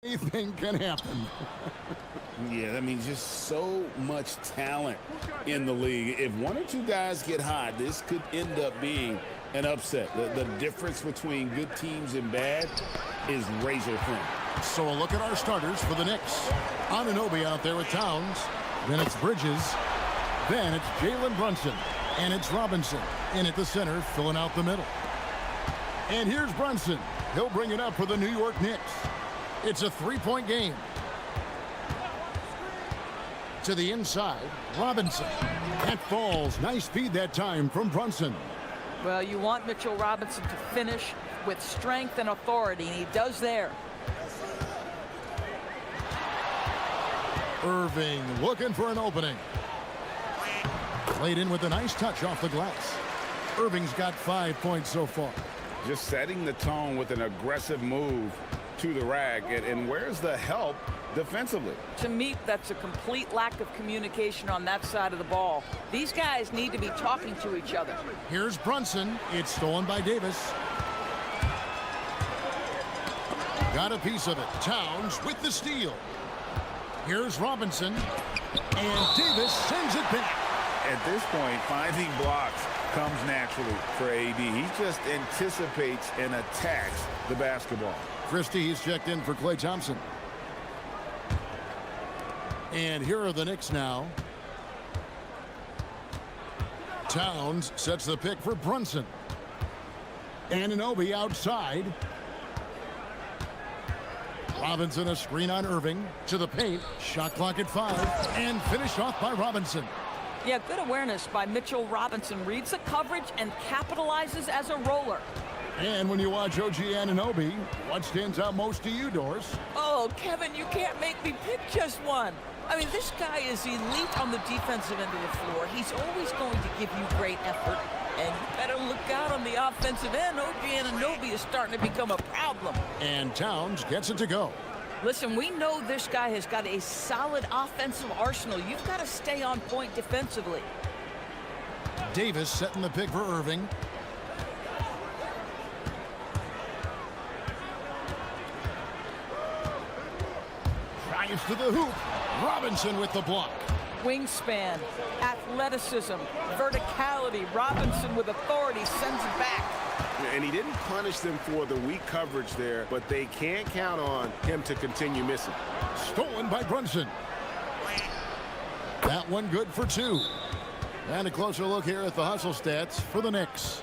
Anything can happen. Yeah, I mean, just so much talent in the league. If one or two guys get hot, this could end up being an upset. The difference between good teams and bad is razor thin. So a look at our starters for the Knicks. Anunoby out there with Towns. Then it's Bridges. Then it's Jalen Brunson. And it's Robinson in at the center, filling out the middle. And here's Brunson. He'll bring it up for the New York Knicks. It's a three-point game. To the inside, Robinson. That falls. Nice feed that time from Brunson. Well, you want Mitchell Robinson to finish with strength and authority, and he does there. Irving looking for an opening. Played in with a nice touch off the glass. Irving's got 5 points so far. Just setting the tone with an aggressive move to the rack. And where's the help defensively? To me, that's a complete lack of communication on that side of the ball. These guys need to be talking to each other. Here's Brunson. It's stolen by Davis. Got a piece of it. Towns with the steal. Here's Robinson. And Davis sends it back. At this point, finding blocks comes naturally for AD. He just anticipates and attacks the basketball. Christie, he's checked in for Klay Thompson. And here are the Knicks now. Towns sets the pick for Brunson. Anunoby outside. Robinson a screen on Irving. To the paint. Shot clock at 5. And finished off by Robinson. Yeah, good awareness by Mitchell Robinson. Reads the coverage and capitalizes as a roller. And when you watch OG Anunoby, what stands out most to you, Doris? Oh, Kevin, you can't make me pick just one. I mean, this guy is elite on the defensive end of the floor. He's always going to give you great effort. And you better look out on the offensive end. OG Anunoby is starting to become a problem. And Towns gets it to go. Listen, we know this guy has got a solid offensive arsenal. You've got to stay on point defensively. Davis setting the pick for Irving. Drives to the hoop. Robinson with the block. Wingspan, athleticism, verticality. Robinson with authority sends it back. And he didn't punish them for the weak coverage there, but they can't count on him to continue missing. Stolen by Brunson. That one good for 2. And a closer look here at the hustle stats for the Knicks.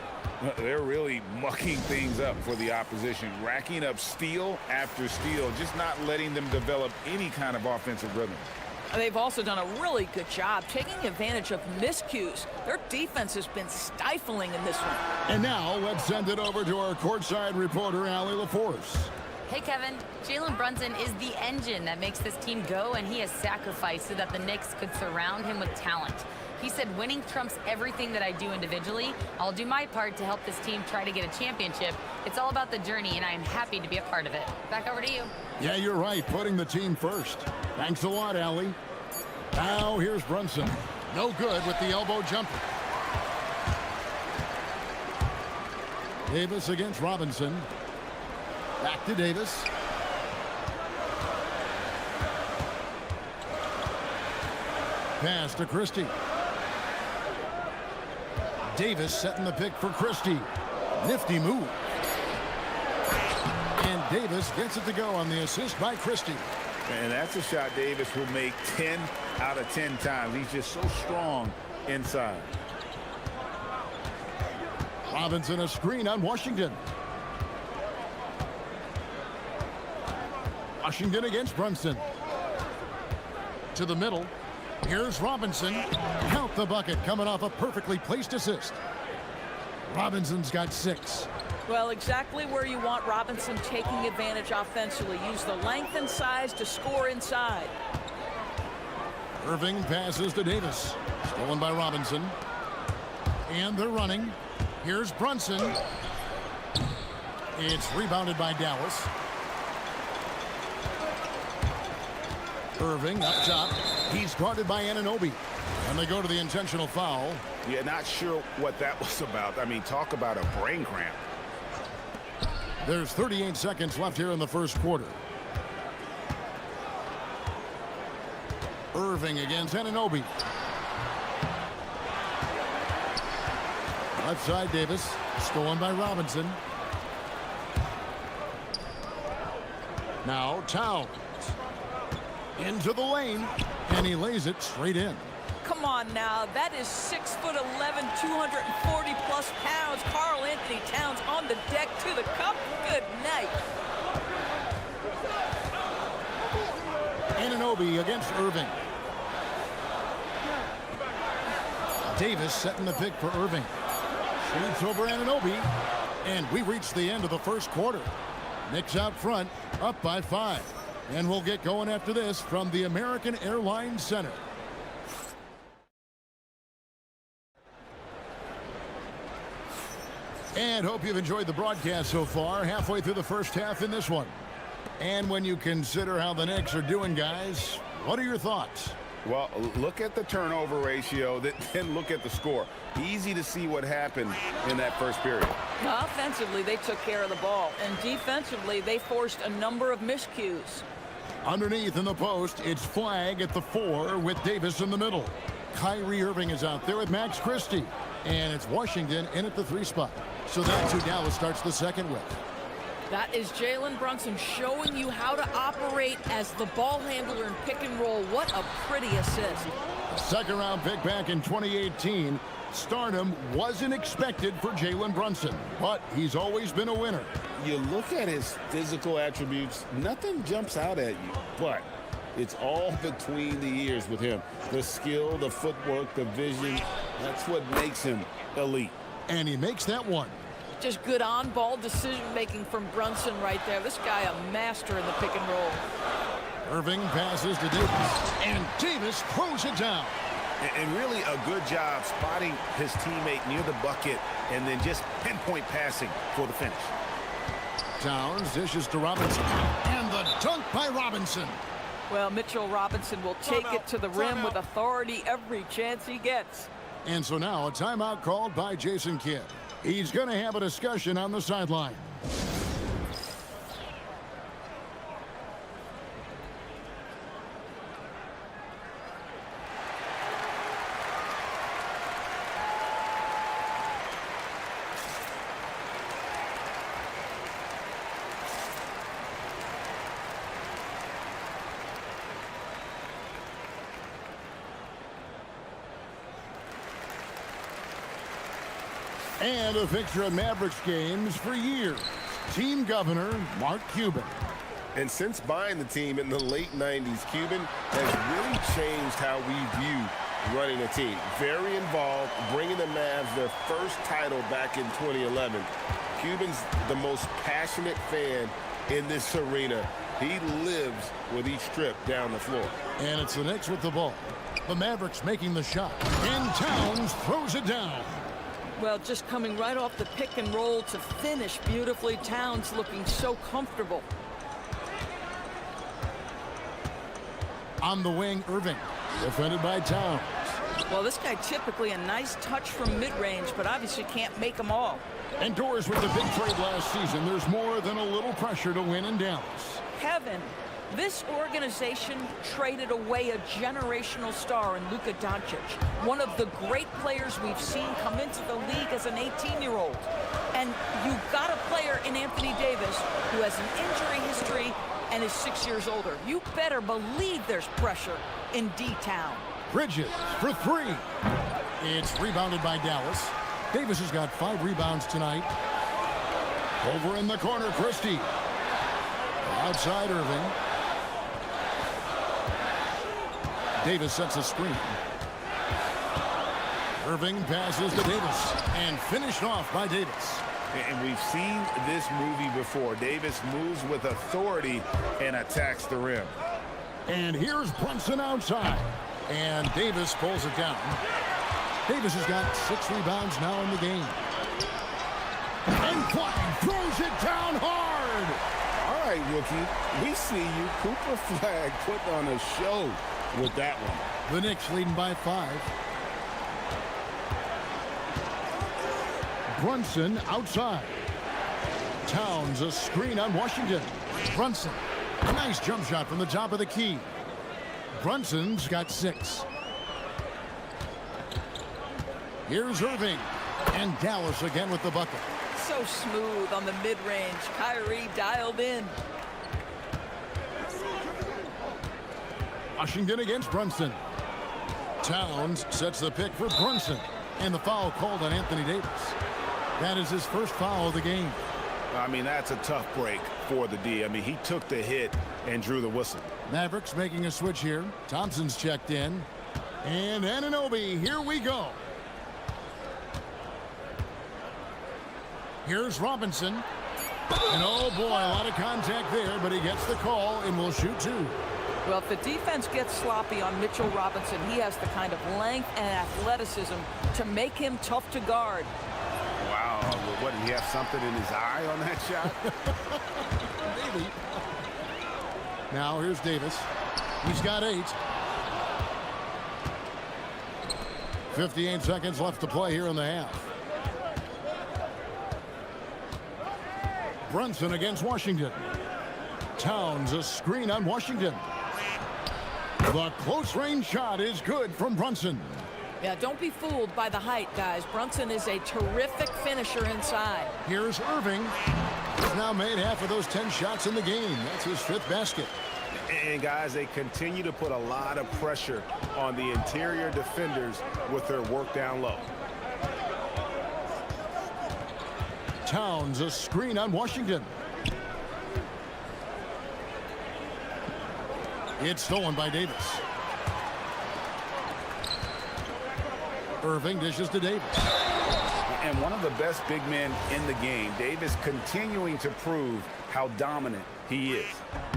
They're really mucking things up for the opposition, racking up steal after steal, just not letting them develop any kind of offensive rhythm. They've also done a really good job taking advantage of miscues. Their defense has been stifling in this one. And now let's send it over to our courtside reporter, Allie LaForce. Hey, Kevin. Jalen Brunson is the engine that makes this team go, and he has sacrificed so that the Knicks could surround him with talent. He said, winning trumps everything that I do individually. I'll do my part to help this team try to get a championship. It's all about the journey, and I am happy to be a part of it. Back over to you. Yeah, you're right, putting the team first. Thanks a lot, Allie. Now here's Brunson. No good with the elbow jumper. Davis against Robinson. Back to Davis. Pass to Christie. Davis setting the pick for Christie. Nifty move. And Davis gets it to go on the assist by Christie. And that's a shot Davis will make 10 out of 10 times. He's just so strong inside. Robinson a screen on Washington. Washington against Brunson. To the middle. Here's Robinson. Count the bucket coming off a perfectly placed assist. Robinson's got 6. Well, exactly where you want Robinson taking advantage offensively. Use the length and size to score inside. Irving passes to Davis. Stolen by Robinson. And they're running. Here's Brunson. It's rebounded by Dallas. Irving up top. He's guarded by Anunoby. And they go to the intentional foul. Yeah, not sure what that was about. I mean, talk about a brain cramp. There's 38 seconds left here in the first quarter. Irving against Anunoby. Left side, Davis. Stolen by Robinson. Now Towns. Into the lane. And he lays it straight in. Come on now, that is 6'11", 240+ pounds. Karl Anthony Towns on the deck to the cup. Good night. Anunoby against Irving. Davis setting the pick for Irving. Shoots over Anunoby. And we reach the end of the first quarter. Knicks out front, up by 5. And we'll get going after this from the American Airlines Center. And hope you've enjoyed the broadcast so far. Halfway through the first half in this one. And when you consider how the Knicks are doing, guys, what are your thoughts? Well, look at the turnover ratio, then look at the score. Easy to see what happened in that first period. Offensively, they took care of the ball. And defensively, they forced a number of miscues. Underneath in the post, it's Flag at the 4 with Davis in the middle. Kyrie Irving is out there with Max Christie. And it's Washington in at the 3 spot. So that's who Dallas starts the second with. That is Jalen Brunson showing you how to operate as the ball handler in pick and roll. What a pretty assist. Second round pick back in 2018. Stardom wasn't expected for Jalen Brunson, but he's always been a winner. You look at his physical attributes, nothing jumps out at you, but it's all between the ears with him. The skill, the footwork, the vision, that's what makes him elite. And he makes that one. Just good on-ball decision-making from Brunson right there. This guy a master in the pick and roll. Irving passes to Davis, and Davis throws it down. And really a good job spotting his teammate near the bucket and then just pinpoint passing for the finish. Towns dishes to Robinson, and the dunk by Robinson. Well, Mitchell Robinson will take it to the rim with authority every chance he gets. And so now a timeout called by Jason Kidd. He's going to have a discussion on the sideline. And a fixture of Mavericks games for years. Team governor, Mark Cuban. And since buying the team in the late 90s, Cuban has really changed how we view running a team. Very involved, bringing the Mavs their first title back in 2011. Cuban's the most passionate fan in this arena. He lives with each trip down the floor. And it's the Knicks with the ball. The Mavericks making the shot. And Towns throws it down. Well, just coming right off the pick and roll to finish beautifully. Towns looking so comfortable. On the wing, Irving, defended by Towns. Well, this guy typically a nice touch from mid-range, but obviously can't make them all. Indoors with the big trade last season, there's more than a little pressure to win in Dallas. Kevin, this organization traded away a generational star in Luka Doncic, one of the great players we've seen come into the league as an 18-year-old. And you've got a player in Anthony Davis who has an injury history and is 6 years older. You better believe there's pressure in D-Town. Bridges for 3. It's rebounded by Dallas. Davis has got 5 rebounds tonight. Over in the corner, Christie. Outside Irving. Davis sets a screen. Irving passes to Davis and finished off by Davis. And we've seen this movie before. Davis moves with authority and attacks the rim. And here's Brunson outside. And Davis pulls it down. Davis has got 6 rebounds now in the game. And Flag throws it down hard. All right, rookie. We see you. Cooper Flag put on a show with that one. The Knicks leading by 5. Brunson outside. Towns a screen on Washington. Brunson. Nice jump shot from the top of the key. Brunson's got 6. Here's Irving. And Dallas again with the bucket. So smooth on the mid-range. Kyrie dialed in. Washington against Brunson. Towns sets the pick for Brunson. And the foul called on Anthony Davis. That is his first foul of the game. I mean, that's a tough break for the D. I mean, he took the hit and drew the whistle. Mavericks making a switch here. Thompson's checked in. And Anunoby, here we go. Here's Robinson. And oh boy, a lot of contact there, but he gets the call and will shoot 2. Well, if the defense gets sloppy on Mitchell Robinson, he has the kind of length and athleticism to make him tough to guard. Wow, what, did he have something in his eye on that shot? Maybe. Now here's Davis. He's got 8. 58 seconds left to play here in the half. Brunson against Washington. Towns a screen on Washington. The close range shot is good from Brunson. Yeah, don't be fooled by the height, guys. Brunson is a terrific finisher inside. Here's Irving. He's now made half of those 10 shots in the game. That's his 5th basket. And guys, they continue to put a lot of pressure on the interior defenders with their work down low. Towns a screen on Washington. It's stolen by Davis. Irving dishes to Davis. And one of the best big men in the game, Davis continuing to prove how dominant he is.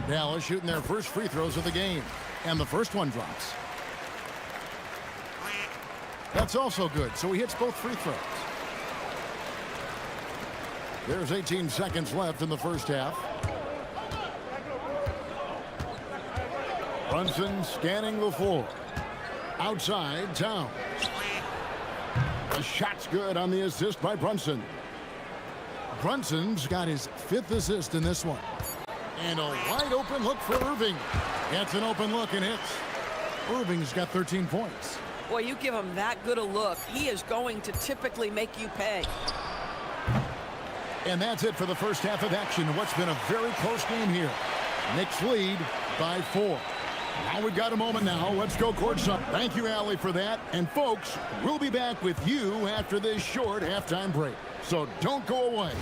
Dallas shooting their first free throws of the game. And the first one drops. That's also good, so he hits both free throws. There's 18 seconds left in the first half. Brunson scanning the floor. Outside, Towns. The shot's good on the assist by Brunson. Brunson's got his 5th assist in this one. And a wide open look for Irving. Gets an open look and hits. Irving's got 13 points. Boy, you give him that good a look, he is going to typically make you pay. And that's it for the first half of action. What's been a very close game here. Knicks lead by 4. Now we've got a moment now. Let's go courtside. Thank you, Allie, for that. And folks, we'll be back with you after this short halftime break. So don't go away.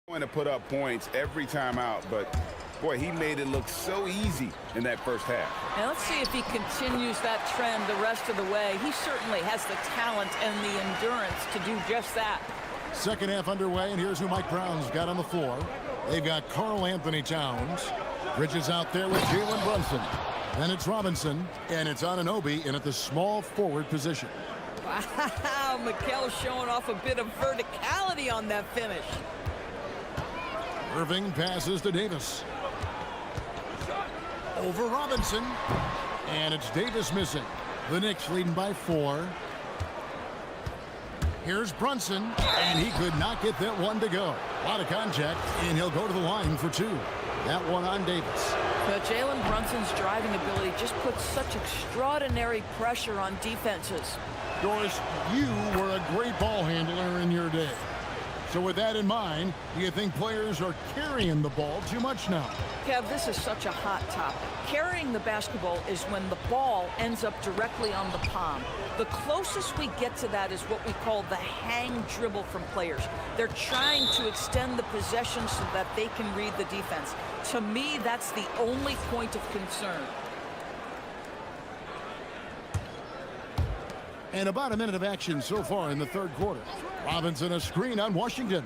Going to put up points every time out, but boy, he made it look so easy in that first half. Now let's see if he continues that trend the rest of the way. He certainly has the talent and the endurance to do just that. Second half underway, and here's who Mike Brown's got on the floor. They've got Karl Anthony Towns. Bridges out there with Jalen Brunson. Then it's Robinson, and it's Anunoby in at the small forward position. Wow, Mikal showing off a bit of verticality on that finish. Irving passes to Davis. Over Robinson. And it's Davis missing. The Knicks leading by 4. Here's Brunson, and he could not get that one to go. A lot of contact, and he'll go to the line for two. That one on Davis. But Jalen Brunson's driving ability just puts such extraordinary pressure on defenses. Doris, you were a great ball handler in your day. So with that in mind, do you think players are carrying the ball too much now? Kev, this is such a hot topic. Carrying the basketball is when the ball ends up directly on the palm. The closest we get to that is what we call the hang dribble from players. They're trying to extend the possession so that they can read the defense. To me, that's the only point of concern. And about a minute of action so far in the third quarter. Robinson a screen on Washington.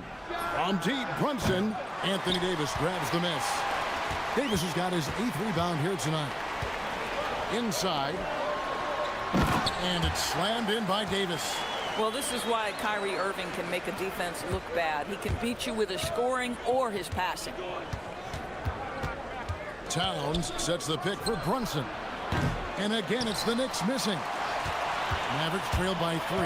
From deep, Brunson. Anthony Davis grabs the miss. Davis has got his 8th rebound here tonight. Inside. And it's slammed in by Davis. Well, this is why Kyrie Irving can make a defense look bad. He can beat you with his scoring or his passing. Towns sets the pick for Brunson. And again, it's the Knicks missing. Mavericks trailed by 3.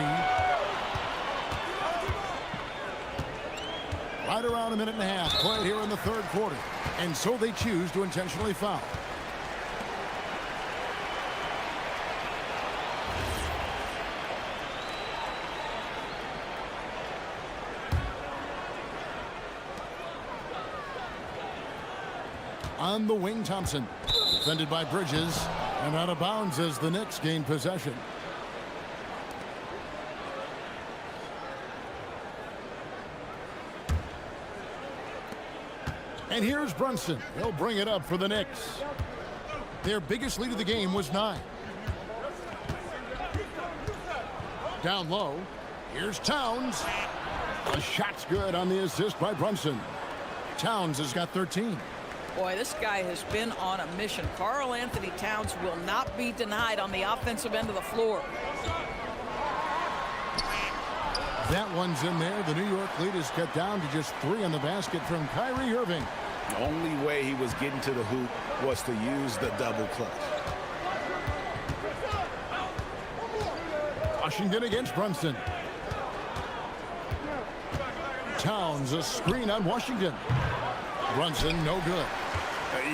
Right around a minute and a half played here in the third quarter. And so they choose to intentionally foul. On the wing, Thompson. Defended by Bridges. And out of bounds as the Knicks gain possession. And here's Brunson. He'll bring it up for the Knicks. Their biggest lead of the game was 9. Down low. Here's Towns. The shot's good on the assist by Brunson. Towns has got 13. Boy, this guy has been on a mission. Karl Anthony Towns will not be denied on the offensive end of the floor. That one's in there. The New York lead is cut down to just 3 on the basket from Kyrie Irving. The only way he was getting to the hoop was to use the double clutch. Washington against Brunson. Towns a screen on Washington. Brunson no good.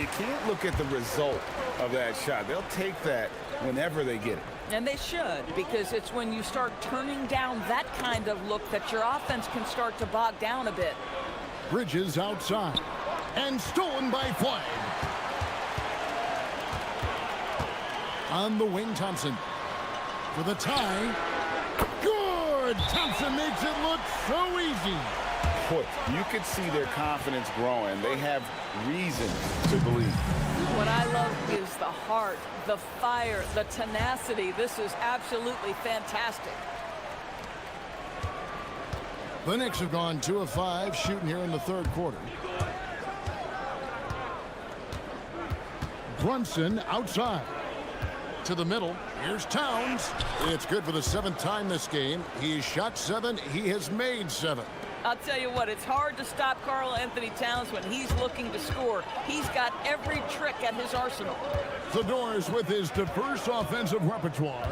You can't look at the result of that shot. They'll take that whenever they get it. And they should, because it's when you start turning down that kind of look that your offense can start to bog down a bit. Bridges outside. And stolen by Flagg. On the wing, Thompson. For the tie. Good! Thompson makes it look so easy. Boy, you could see their confidence growing. They have reason to believe. What I love is the heart, the fire, the tenacity. This is absolutely fantastic. The Knicks have gone 2 of 5 shooting here in the third quarter. Brunson outside. To the middle. Here's Towns. It's good for the 7th time this game. He has shot 7. He has made 7. I'll tell you what, it's hard to stop Karl Anthony Towns when he's looking to score. He's got every trick at his arsenal. The Doors with his diverse offensive repertoire.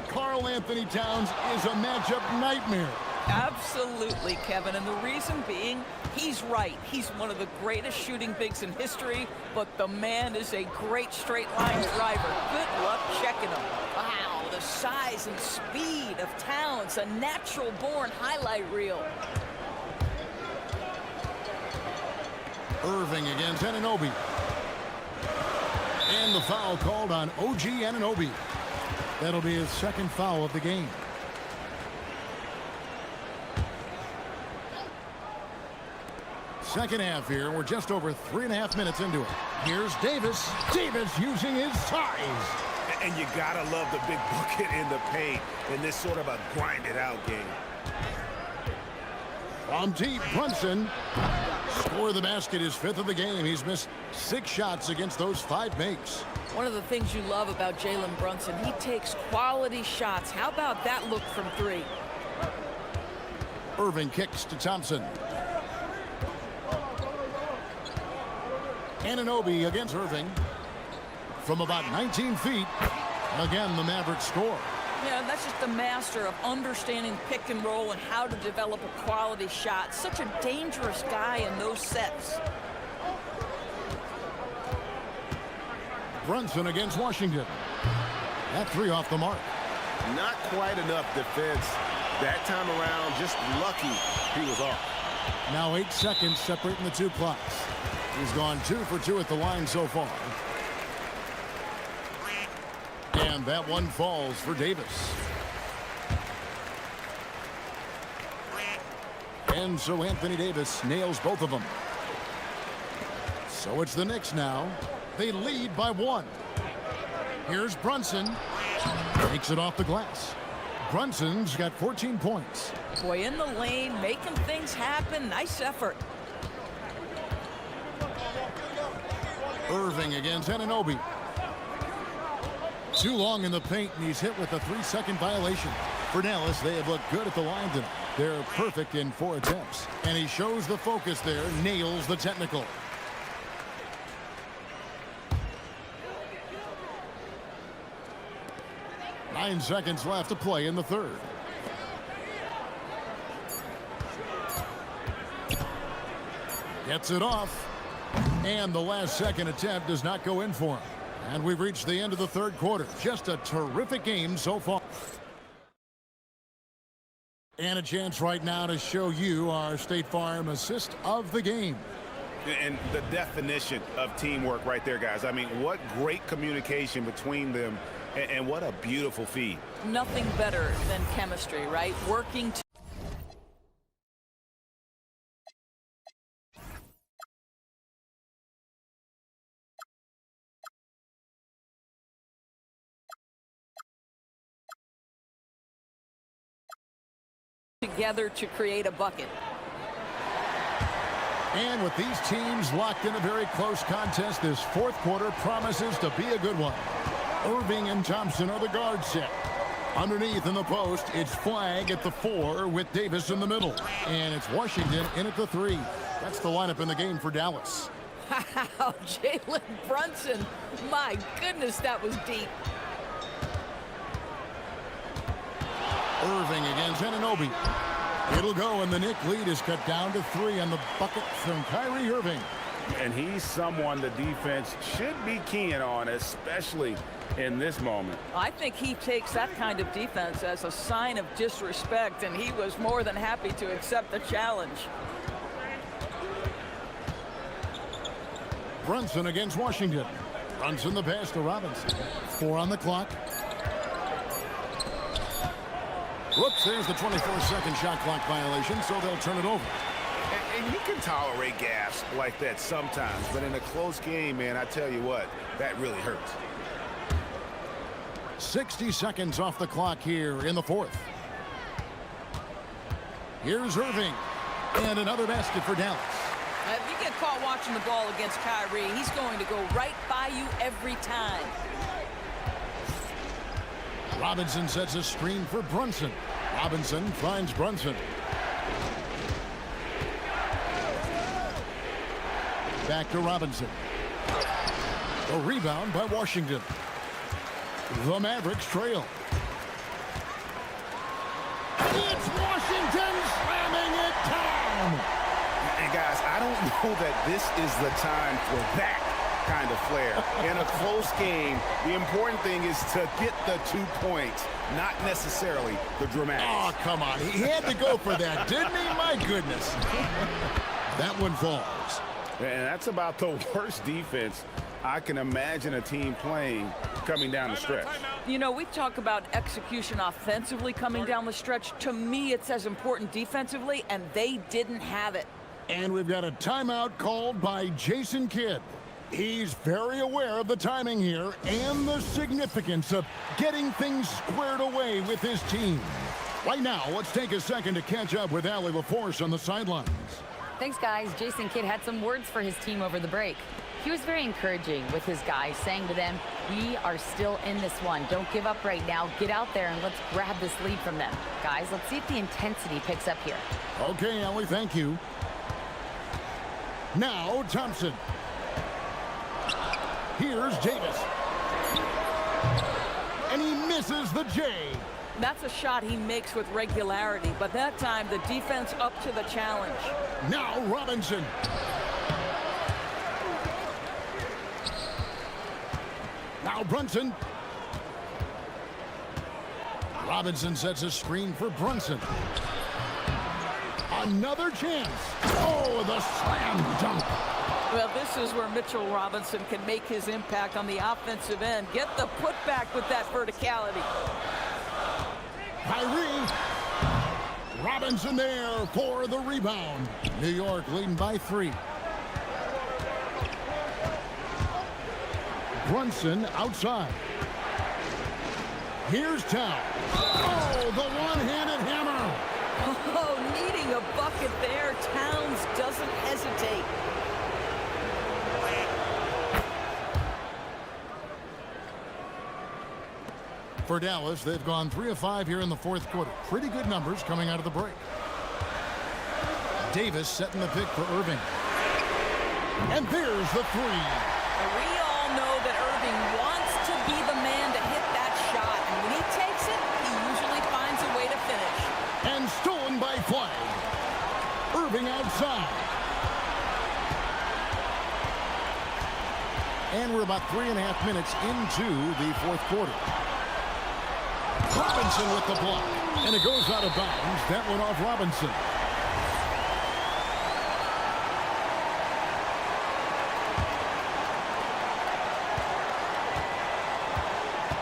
Karl Anthony Towns is a matchup nightmare. Absolutely, Kevin, and the reason being, he's right. He's one of the greatest shooting bigs in history, but the man is a great straight-line driver. Good luck checking him. Wow, the size and speed of Towns, a natural-born highlight reel. Irving against Anunoby. And the foul called on OG Anunoby. That'll be his 2nd foul of the game. Second half here. We're just over 3.5 minutes into it. Here's Davis. Davis using his size. And you gotta love the big bucket in the paint in this sort of a grinded-out game. From deep, Brunson. Score the basket, his 5th of the game. He's missed 6 shots against those 5 makes. One of the things you love about Jalen Brunson, he takes quality shots. How about that look from 3? Irving kicks to Thompson. Anunoby against Irving. From about 19 feet. Again, the Mavericks score. Yeah, that's just the master of understanding pick and roll and how to develop a quality shot. Such a dangerous guy in those sets. Brunson against Washington. That three off the mark. Not quite enough defense that time around. Just lucky he was off. Now 8 seconds separating the two clocks. He's gone 2 for 2 at the line so far. And that one falls for Davis. And so Anthony Davis nails both of them. So it's the Knicks now. They lead by 1. Here's Brunson. Takes it off the glass. Brunson's got 14 points. Boy, in the lane, making things happen. Nice effort. Irving against Anunoby. Too long in the paint, and he's hit with a 3-second violation. For Dallas, they have looked good at the line tonight. They're perfect in 4 attempts. And he shows the focus there, nails the technical. Nine seconds left to play in the third. Gets it off. And the last second attempt does not go in for him. And we've reached the end of the third quarter. Just a terrific game so far. And a chance right now to show you our State Farm assist of the game. And the definition of teamwork right there, guys. I mean, what great communication between them, and what a beautiful feed. Nothing better than chemistry, right? Working together to create a bucket. And with these teams locked in a very close contest, this fourth quarter promises to be a good one. Irving and Thompson are the guard set. Underneath in the post, it's Flag at the 4 with Davis in the middle. And it's Washington in at the 3. That's the lineup in the game for Dallas. Wow, Jalen Brunson. My goodness, that was deep. Irving against Anunoby. It'll go, and the Knick lead is cut down to 3 on the bucket from Kyrie Irving. And he's someone the defense should be keying on, especially in this moment. I think he takes that kind of defense as a sign of disrespect, and he was more than happy to accept the challenge. Brunson against Washington. Brunson the pass to Robinson. 4 on the clock. Whoops, there's the 24-second shot clock violation, so they'll turn it over. And you can tolerate gaffes like that sometimes, but in a close game, man, I tell you what, that really hurts. 60 seconds off the clock here in the fourth. Here's Irving. And another basket for Dallas. If you get caught watching the ball against Kyrie, he's going to go right by you every time. Robinson sets a screen for Brunson. Robinson finds Brunson. Back to Robinson. A rebound by Washington. The Mavericks trail. It's Washington slamming it down. And guys, I don't know that this is the time for that kind of flair. In a close game, the important thing is to get the 2 points, not necessarily the dramatics. Oh, come on. He had to go for that, didn't he? My goodness. That one falls. And that's about the worst defense I can imagine a team playing coming down the stretch. You know, we talk about execution offensively coming down the stretch. To me, it's as important defensively, and they didn't have it. And we've got a timeout called by Jason Kidd. He's very aware of the timing here and the significance of getting things squared away with his team. Right now, let's take a second to catch up with Allie LaForce on the sidelines. Thanks, guys. Jason Kidd had some words for his team over the break. He was very encouraging with his guys, saying to them, we are still in this one. Don't give up right now. Get out there and let's grab this lead from them. Guys, let's see if the intensity picks up here. Okay, Allie, thank you. Now, Thompson. Here's Davis. And he misses the J. That's a shot he makes with regularity, but that time the defense up to the challenge. Now Robinson. Now Brunson. Robinson sets a screen for Brunson. Another chance. Oh, the slam dunk. Well, this is where Mitchell Robinson can make his impact on the offensive end. Get the putback with that verticality. Kyrie. Robinson there for the rebound. New York leading by 3. Brunson outside. Here's Town. Oh, the one-handed hammer. Oh, needing a bucket there. Towns doesn't hesitate. For Dallas, they've gone 3 of 5 here in the fourth quarter. Pretty good numbers coming out of the break. Davis setting the pick for Irving. And there's the 3. We all know that Irving wants to be the man to hit that shot. And when he takes it, he usually finds a way to finish. And stolen by Flag. Irving outside. And we're about 3.5 minutes into the fourth quarter. Robinson with the block. And it goes out of bounds. That went off Robinson.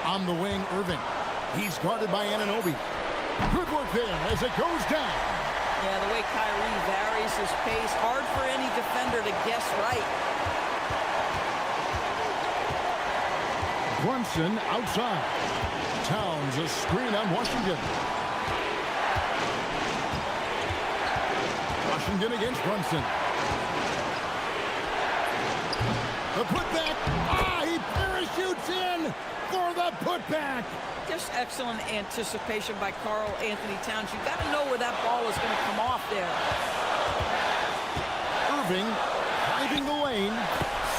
On the wing, Irving. He's guarded by Anunoby. Good work there as it goes down. Yeah, the way Kyrie varies his pace, hard for any defender to guess right. Brunson outside. Towns a screen on Washington. Washington against Brunson. The putback. He parachutes in for the putback. Just excellent anticipation by Karl Anthony Towns. You got to know where that ball is going to come off there. Irving driving the lane.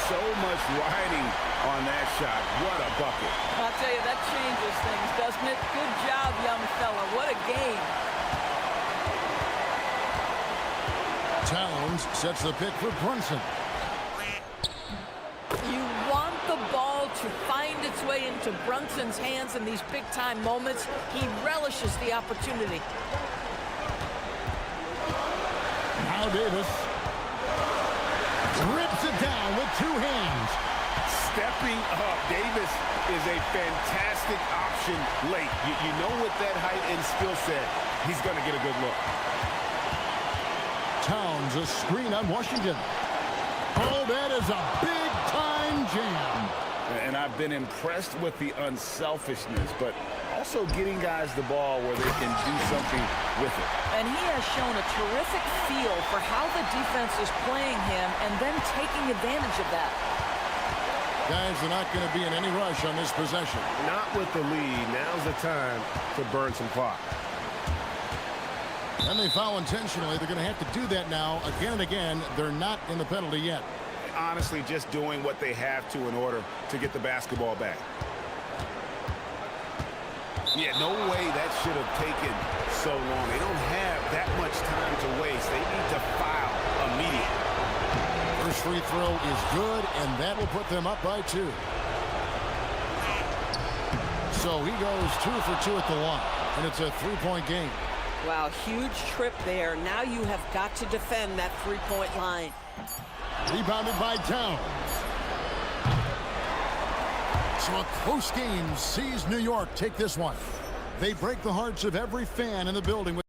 So much riding on that shot. What a bucket. I'll tell you, that changes things, doesn't it? Good job, young fella. What a game. Towns sets the pick for Brunson. You want the ball to find its way into Brunson's hands in these big-time moments. He relishes the opportunity. Now Davis rips it down with 2 hands. Stepping up, Davis is a fantastic option late. You know with that height and skill set, he's going to get a good look. Towns a screen on Washington. Oh, that is a big-time jam. And I've been impressed with the unselfishness, but also getting guys the ball where they can do something with it. And he has shown a terrific feel for how the defense is playing him and then taking advantage of that. Guys are not going to be in any rush on this possession. Not with the lead. Now's the time to burn some clock. And they foul intentionally. They're going to have to do that now again and again. They're not in the penalty yet. Honestly, just doing what they have to in order to get the basketball back. Yeah, no way that should have taken so long. They don't have that much time to waste. They need to foul immediately. First free throw is good, and that will put them up by 2. So he goes 2 for 2 at the line, and it's a 3-point game. Wow, huge trip there. Now you have got to defend that 3-point line. Rebounded by Towns. So a close game sees New York take this one. They break the hearts of every fan in the building.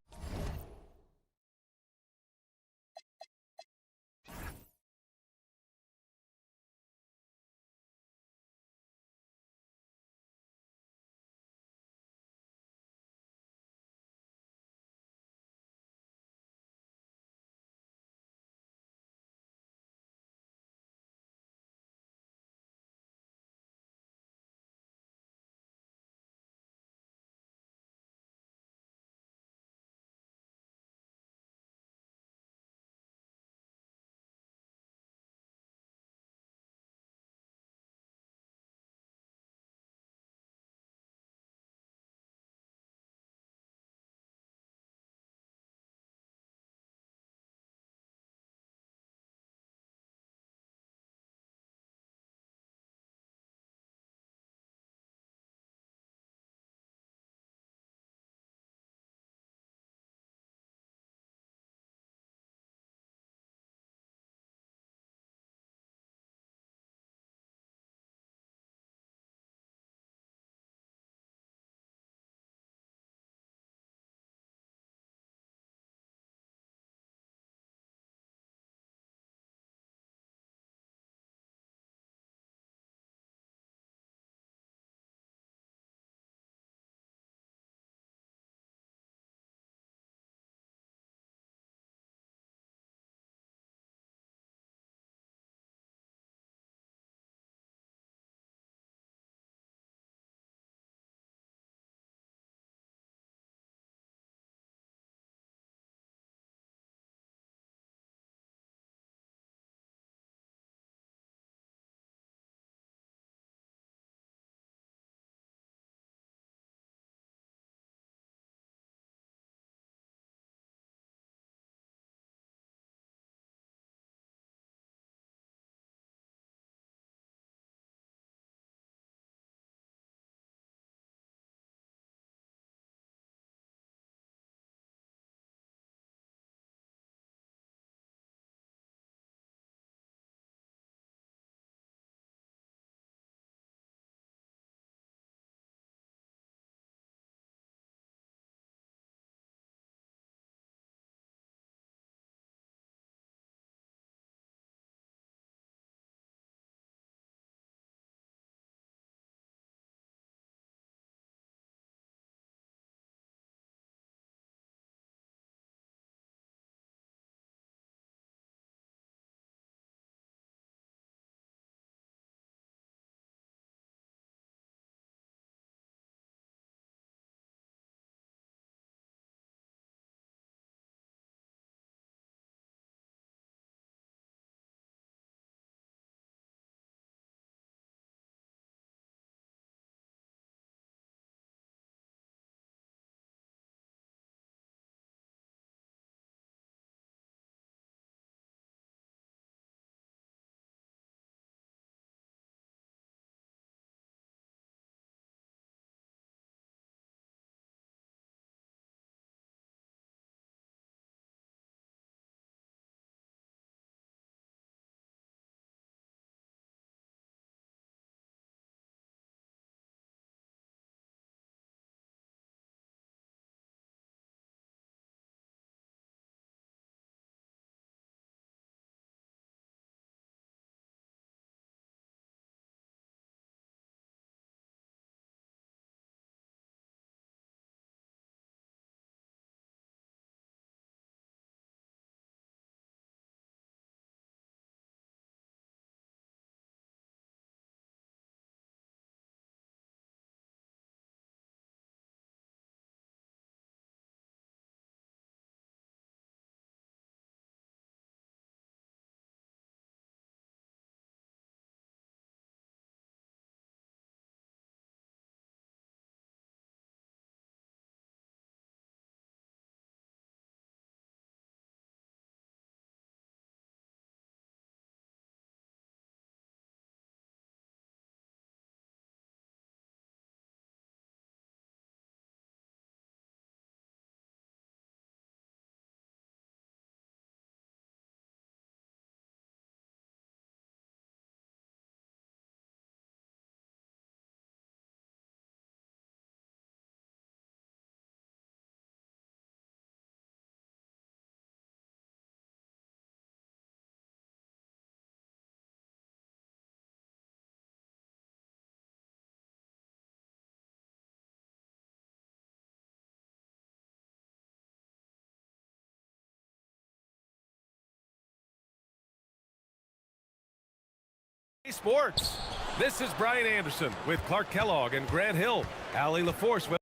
Sports. This is Brian Anderson with Clark Kellogg and Grant Hill. Allie LaForce with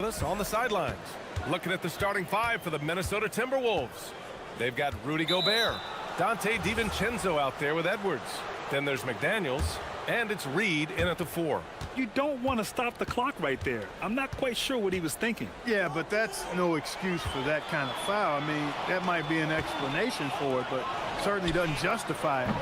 us on the sidelines. Looking at the starting five for the Minnesota Timberwolves. They've got Rudy Gobert, Dante DiVincenzo out there with Edwards. Then there's McDaniels, and it's Reed in at the 4. You don't want to stop the clock right there. I'm not quite sure what he was thinking. Yeah, but that's no excuse for that kind of foul. I mean, that might be an explanation for it, but certainly doesn't justify it.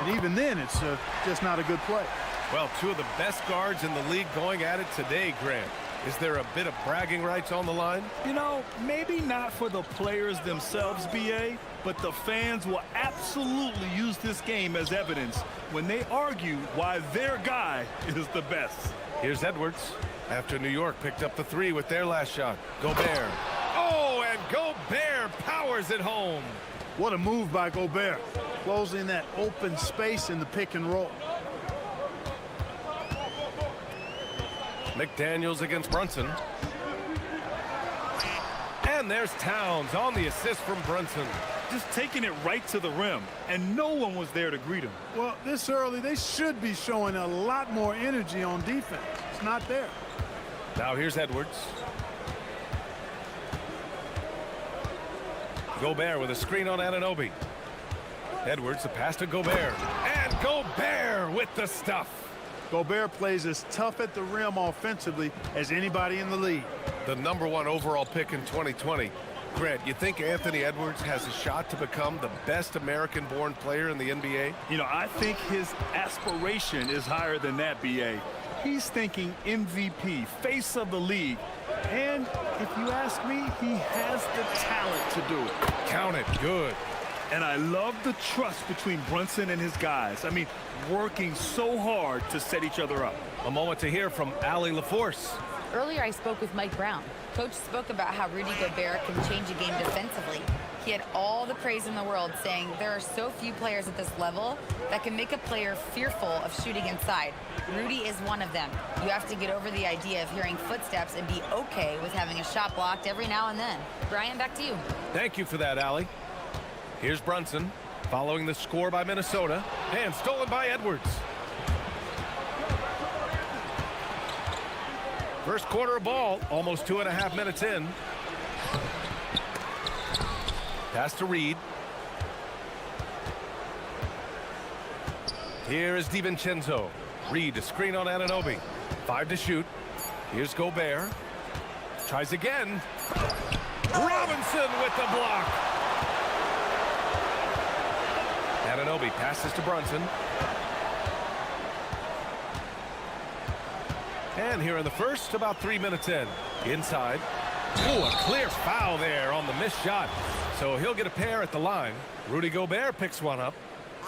And even then, it's just not a good play. Well, two of the best guards in the league going at it today, Grant. Is there a bit of bragging rights on the line? You know, maybe not for the players themselves, BA, but the fans will absolutely use this game as evidence when they argue why their guy is the best. Here's Edwards after New York picked up the 3 with their last shot. Gobert. Oh, and Gobert powers it home. What a move by Gobert, closing that open space in the pick and roll. McDaniels against Brunson. And there's Towns on the assist from Brunson. Just taking it right to the rim, and no one was there to greet him. Well, this early, they should be showing a lot more energy on defense. It's not there. Now here's Edwards. Gobert with a screen on Anunoby. Edwards, the pass to Gobert. And Gobert with the stuff. Gobert plays as tough at the rim offensively as anybody in the league. The #1 overall pick in 2020. Grant, you think Anthony Edwards has a shot to become the best American-born player in the NBA? You know, I think his aspiration is higher than that, BA. He's thinking MVP, face of the league. And if you ask me, he has the talent to do it. Count it. Good. And I love the trust between Brunson and his guys. I mean, working so hard to set each other up. A moment to hear from Allie LaForce. Earlier, I spoke with Mike Brown. Coach spoke about how Rudy Gobert can change a game defensively. He had all the praise in the world, saying there are so few players at this level that can make a player fearful of shooting inside. Rudy is one of them. You have to get over the idea of hearing footsteps and be okay with having a shot blocked every now and then. Brian, back to you. Thank you for that, Allie. Here's Brunson, following the score by Minnesota, and stolen by Edwards. First quarter of ball, almost 2.5 minutes in. Pass to Reed. Here is DiVincenzo. Reed, a screen on Anunoby. 5 to shoot. Here's Gobert. Tries again. Robinson with the block. Anunoby passes to Brunson. And here in the first, about 3 minutes in. Inside. Oh, a clear foul there on the missed shot. So he'll get a pair at the line. Rudy Gobert picks one up.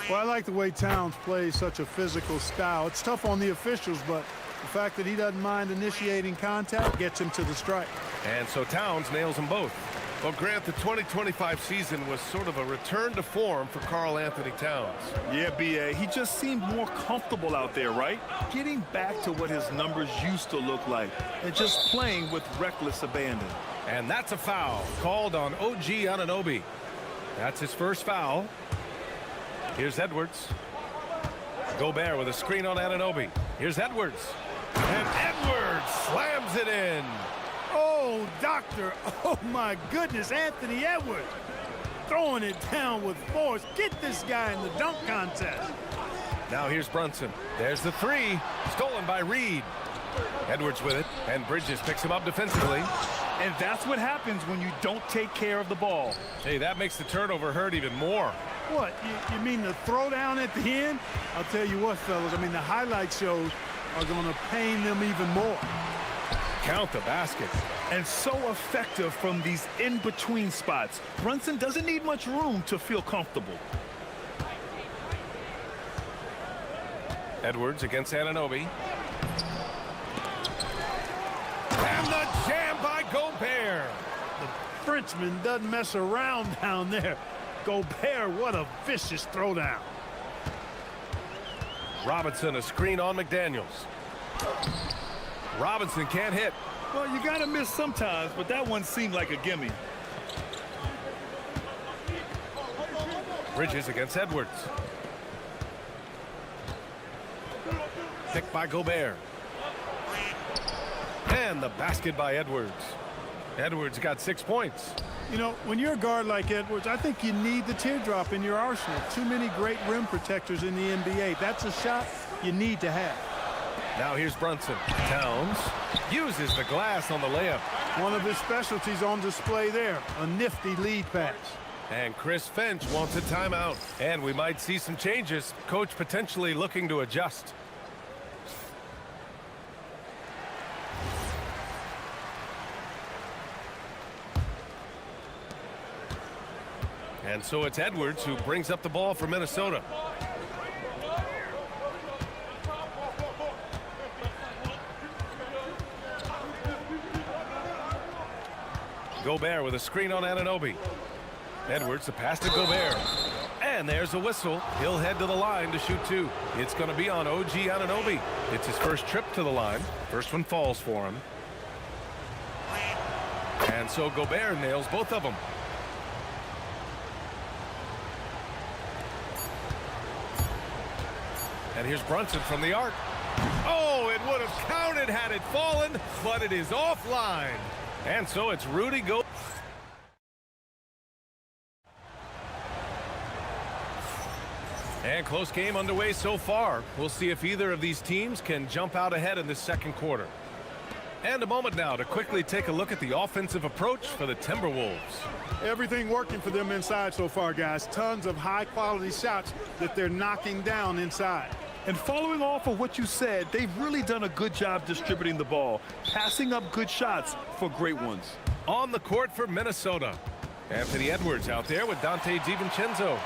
Well, I like the way Towns plays such a physical style. It's tough on the officials, but the fact that he doesn't mind initiating contact gets him to the strike. And so Towns nails them both. Well, Grant, the 2025 season was sort of a return to form for Karl Anthony Towns. Yeah, BA, he just seemed more comfortable out there, right? Getting back to what his numbers used to look like and just playing with reckless abandon. And that's a foul called on OG Anunoby. That's his first foul. Here's Edwards. Gobert with a screen on Anunoby. Here's Edwards. And Edwards slams it in. Oh, doctor. Oh, my goodness. Anthony Edwards throwing it down with force. Get this guy in the dunk contest. Now here's Brunson. There's the 3. Stolen by Reed. Edwards with it. And Bridges picks him up defensively. And that's what happens when you don't take care of the ball. Hey, that makes the turnover hurt even more. What, you mean the throwdown at the end? I'll tell you what, fellas, I mean, the highlight shows are going to pain them even more. Count the basket. And so effective from these in-between spots. Brunson doesn't need much room to feel comfortable. Edwards against Anunoby. And the jam by Gobert. The Frenchman doesn't mess around down there. Gobert, what a vicious throwdown. Robinson, a screen on McDaniels. Robinson can't hit. Well, you got to miss sometimes, but that one seemed like a gimme. Bridges against Edwards. Picked by Gobert. And the basket by Edwards. Edwards got 6 points. You know, when you're a guard like Edwards, I think you need the teardrop in your arsenal. Too many great rim protectors in the NBA. That's a shot you need to have. Now here's Brunson. Towns uses the glass on the layup. One of his specialties on display there, a nifty lead pass. And Chris Finch wants a timeout. And we might see some changes. Coach potentially looking to adjust. And so it's Edwards who brings up the ball for Minnesota. Gobert with a screen on Anunoby. Edwards, the pass to Gobert. And there's a whistle. He'll head to the line to shoot two. It's going to be on OG Anunoby. It's his first trip to the line. First one falls for him. And so Gobert nails both of them. And here's Brunson from the arc. Oh, it would have counted had it fallen, but it is offline. And so it's Rudy Gobert. And close game underway so far. We'll see if either of these teams can jump out ahead in the second quarter. And a moment now to quickly take a look at the offensive approach for the Timberwolves. Everything working for them inside so far, guys. Tons of high-quality shots that they're knocking down inside. And following off of what you said, they've really done a good job distributing the ball, passing up good shots for great ones. On the court for Minnesota, Anthony Edwards out there with Dante DiVincenzo.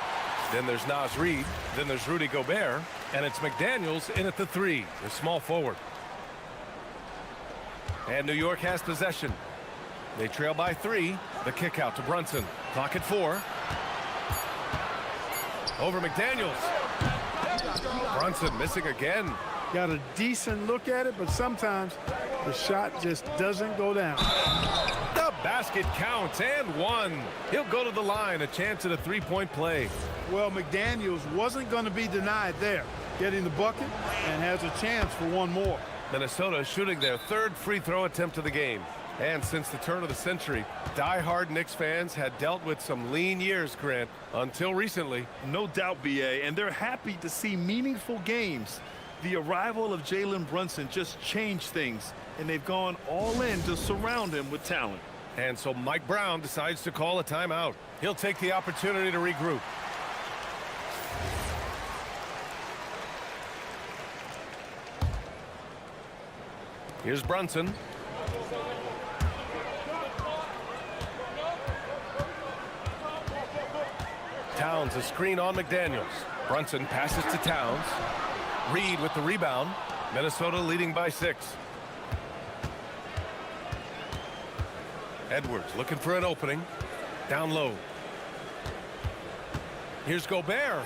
Then there's Naz Reid. Then there's Rudy Gobert. And it's McDaniels in at the three, the small forward. And New York has possession. They trail by 3. The kick out to Brunson. Clock at 4. Over McDaniels. Brunson missing again. Got a decent look at it, but sometimes the shot just doesn't go down. The basket counts and 1. He'll go to the line, a chance at a three-point play. Well, McDaniels wasn't going to be denied there. Getting the bucket and has a chance for one more. Minnesota shooting their 3rd free throw attempt of the game. And since the turn of the century, die-hard Knicks fans had dealt with some lean years, Grant, until recently. No doubt, BA, and they're happy to see meaningful games. The arrival of Jalen Brunson just changed things, and they've gone all in to surround him with talent. And so Mike Brown decides to call a timeout. He'll take the opportunity to regroup. Here's Brunson. Towns a screen on McDaniels. Brunson passes to Towns. Reid with the rebound. Minnesota leading by 6. Edwards looking for an opening. Down low. Here's Gobert.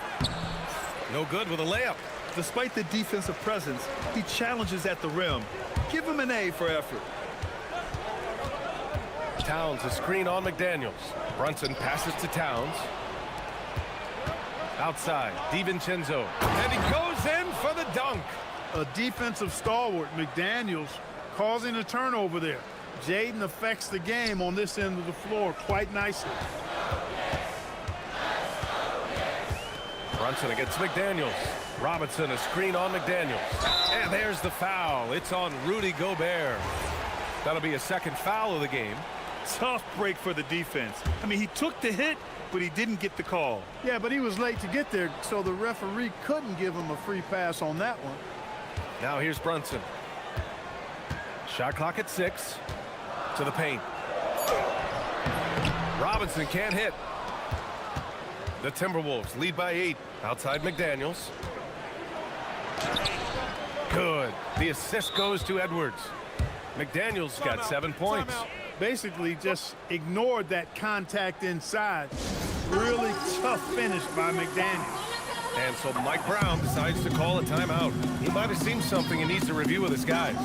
No good with a layup. Despite the defensive presence, he challenges at the rim. Give him an A for effort. Towns a screen on McDaniels. Brunson passes to Towns. Outside, DiVincenzo. And he goes in for the dunk. A defensive stalwart, McDaniels, causing a turnover there. Jaden affects the game on this end of the floor quite nicely. Brunson against McDaniels. Robinson a screen on McDaniels. And there's the foul. It's on Rudy Gobert. That'll be a second foul of the game. Tough break for the defense. I mean, he took the hit, but he didn't get the call. Yeah, but he was late to get there, so the referee couldn't give him a free pass on that one. Now here's Brunson. Shot clock at 6. To the paint. Robinson can't hit. The Timberwolves lead by 8. Outside McDaniels. Good. The assist goes to Edwards. McDaniels got 7 points. Basically just ignored that contact inside. Really tough finish by McDaniels. And so Mike Brown decides to call a timeout. He might have seen something and needs to review with his guys.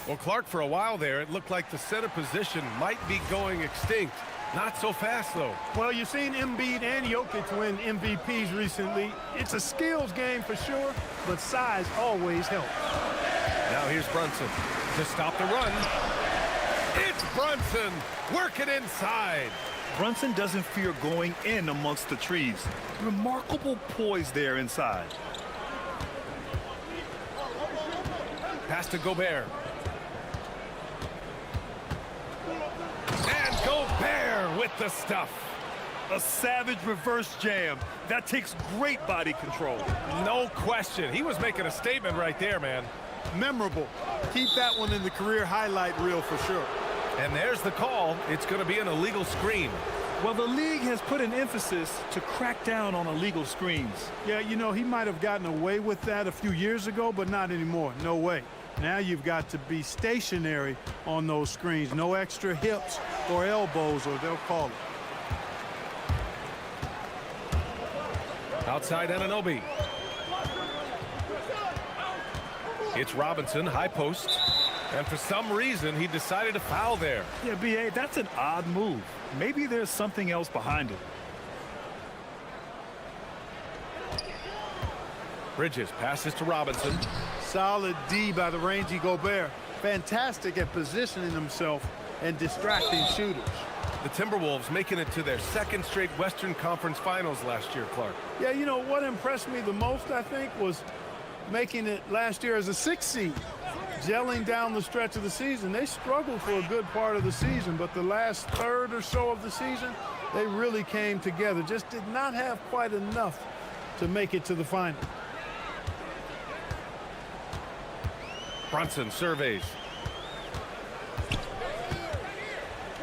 Well, Clark, for a while there, it looked like the center position might be going extinct. Not so fast, though. Well, you've seen Embiid and Jokic win MVPs recently. It's a skills game for sure, but size always helps. Now here's Brunson to stop the run. It's Brunson working inside. Brunson doesn't fear going in amongst the trees. Remarkable poise there inside. Pass to Gobert. And Gobert with the stuff. A savage reverse jam. That takes great body control. No question. He was making a statement right there, man. Memorable. Keep that one in the career highlight reel for sure. And there's the call. It's going to be an illegal screen. Well, the league has put an emphasis to crack down on illegal screens. Yeah, you know, he might have gotten away with that a few years ago, but not anymore. No way. Now you've got to be stationary on those screens. No extra hips or elbows, or they'll call it. Outside Anunoby. It's Robinson, high post. And for some reason, he decided to foul there. Yeah, B.A., that's an odd move. Maybe there's something else behind it. Bridges passes to Robinson. Solid D by the rangy Gobert. Fantastic at positioning himself and distracting shooters. The Timberwolves making it to their second straight Western Conference Finals last year, Clark. Yeah, you know, what impressed me the most, I think, was making it last year as a 6th seed. Gelling down the stretch of the season. They struggled for a good part of the season, but the last third or so of the season, they really came together. Just did not have quite enough to make it to the final. Brunson surveys.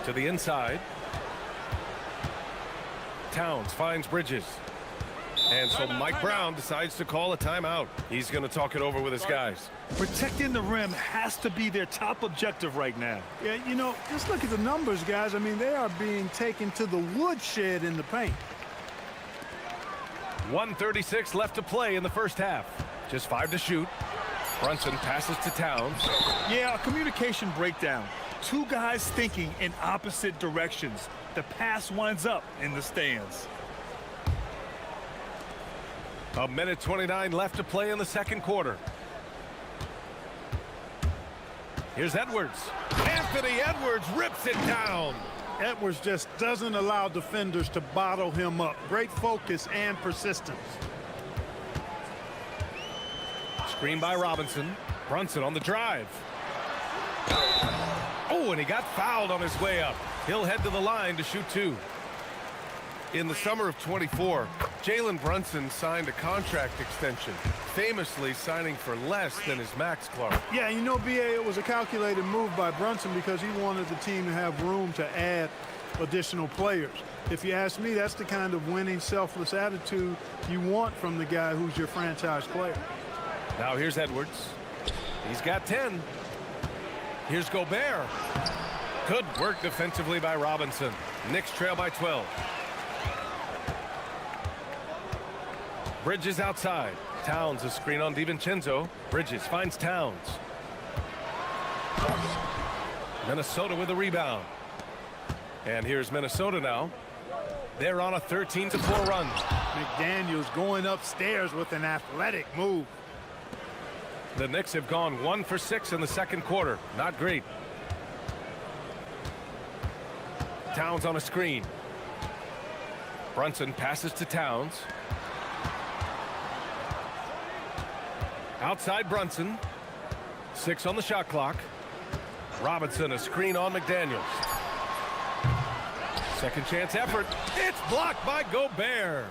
To the inside. Towns finds Bridges. And so Mike Brown decides to call a timeout. He's going to talk it over with his guys. Protecting the rim has to be their top objective right now. Yeah, you know, just look at the numbers, guys. I mean, they are being taken to the woodshed in the paint. 1:36 left to play in the first half. Just 5 to shoot. Brunson passes to Towns. Yeah, a communication breakdown. Two guys thinking in opposite directions. The pass winds up in the stands. 1:29 left to play in the second quarter. Here's Edwards. Anthony Edwards rips it down. Edwards just doesn't allow defenders to bottle him up. Great focus and persistence. Screen by Robinson. Brunson on the drive. Oh, and he got fouled on his way up. He'll head to the line to shoot 2. In the summer of 24, Jalen Brunson signed a contract extension, famously signing for less than his max, Clark. Yeah, you know, B.A., it was a calculated move by Brunson because he wanted the team to have room to add additional players. If you ask me, that's the kind of winning, selfless attitude you want from the guy who's your franchise player. Now here's Edwards. He's got 10. Here's Gobert. Good work defensively by Robinson. Knicks trail by 12. Bridges outside. Towns a screen on DiVincenzo. Bridges finds Towns. Minnesota with a rebound. And here's Minnesota now. They're on a 13-4 run. McDaniels going upstairs with an athletic move. The Knicks have gone 1 for 6 in the second quarter. Not great. Towns on a screen. Brunson passes to Towns. Outside Brunson. 6 on the shot clock. Robinson a screen on McDaniels. Second chance effort. It's blocked by Gobert.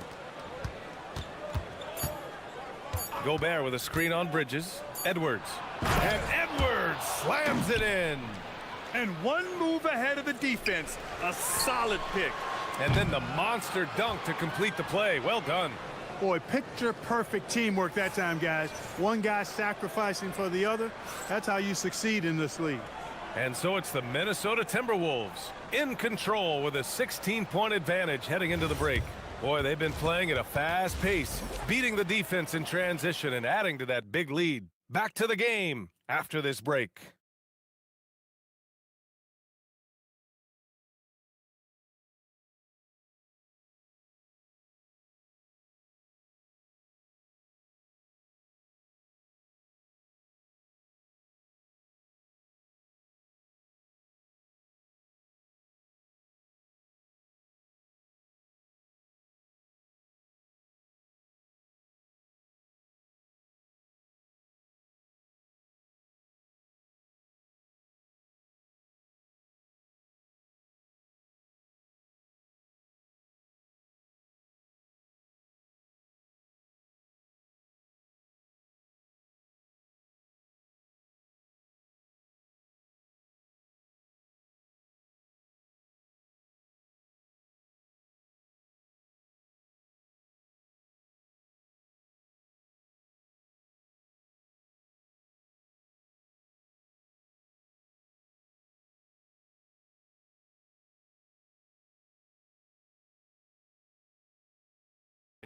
Gobert with a screen on Bridges. Edwards. And Edwards slams it in. And one move ahead of the defense. A solid pick. And then the monster dunk to complete the play. Well done. Boy, picture-perfect teamwork that time, guys. One guy sacrificing for the other. That's how you succeed in this league. And so it's the Minnesota Timberwolves in control with a 16-point advantage heading into the break. Boy, they've been playing at a fast pace, beating the defense in transition and adding to that big lead. Back to the game after this break.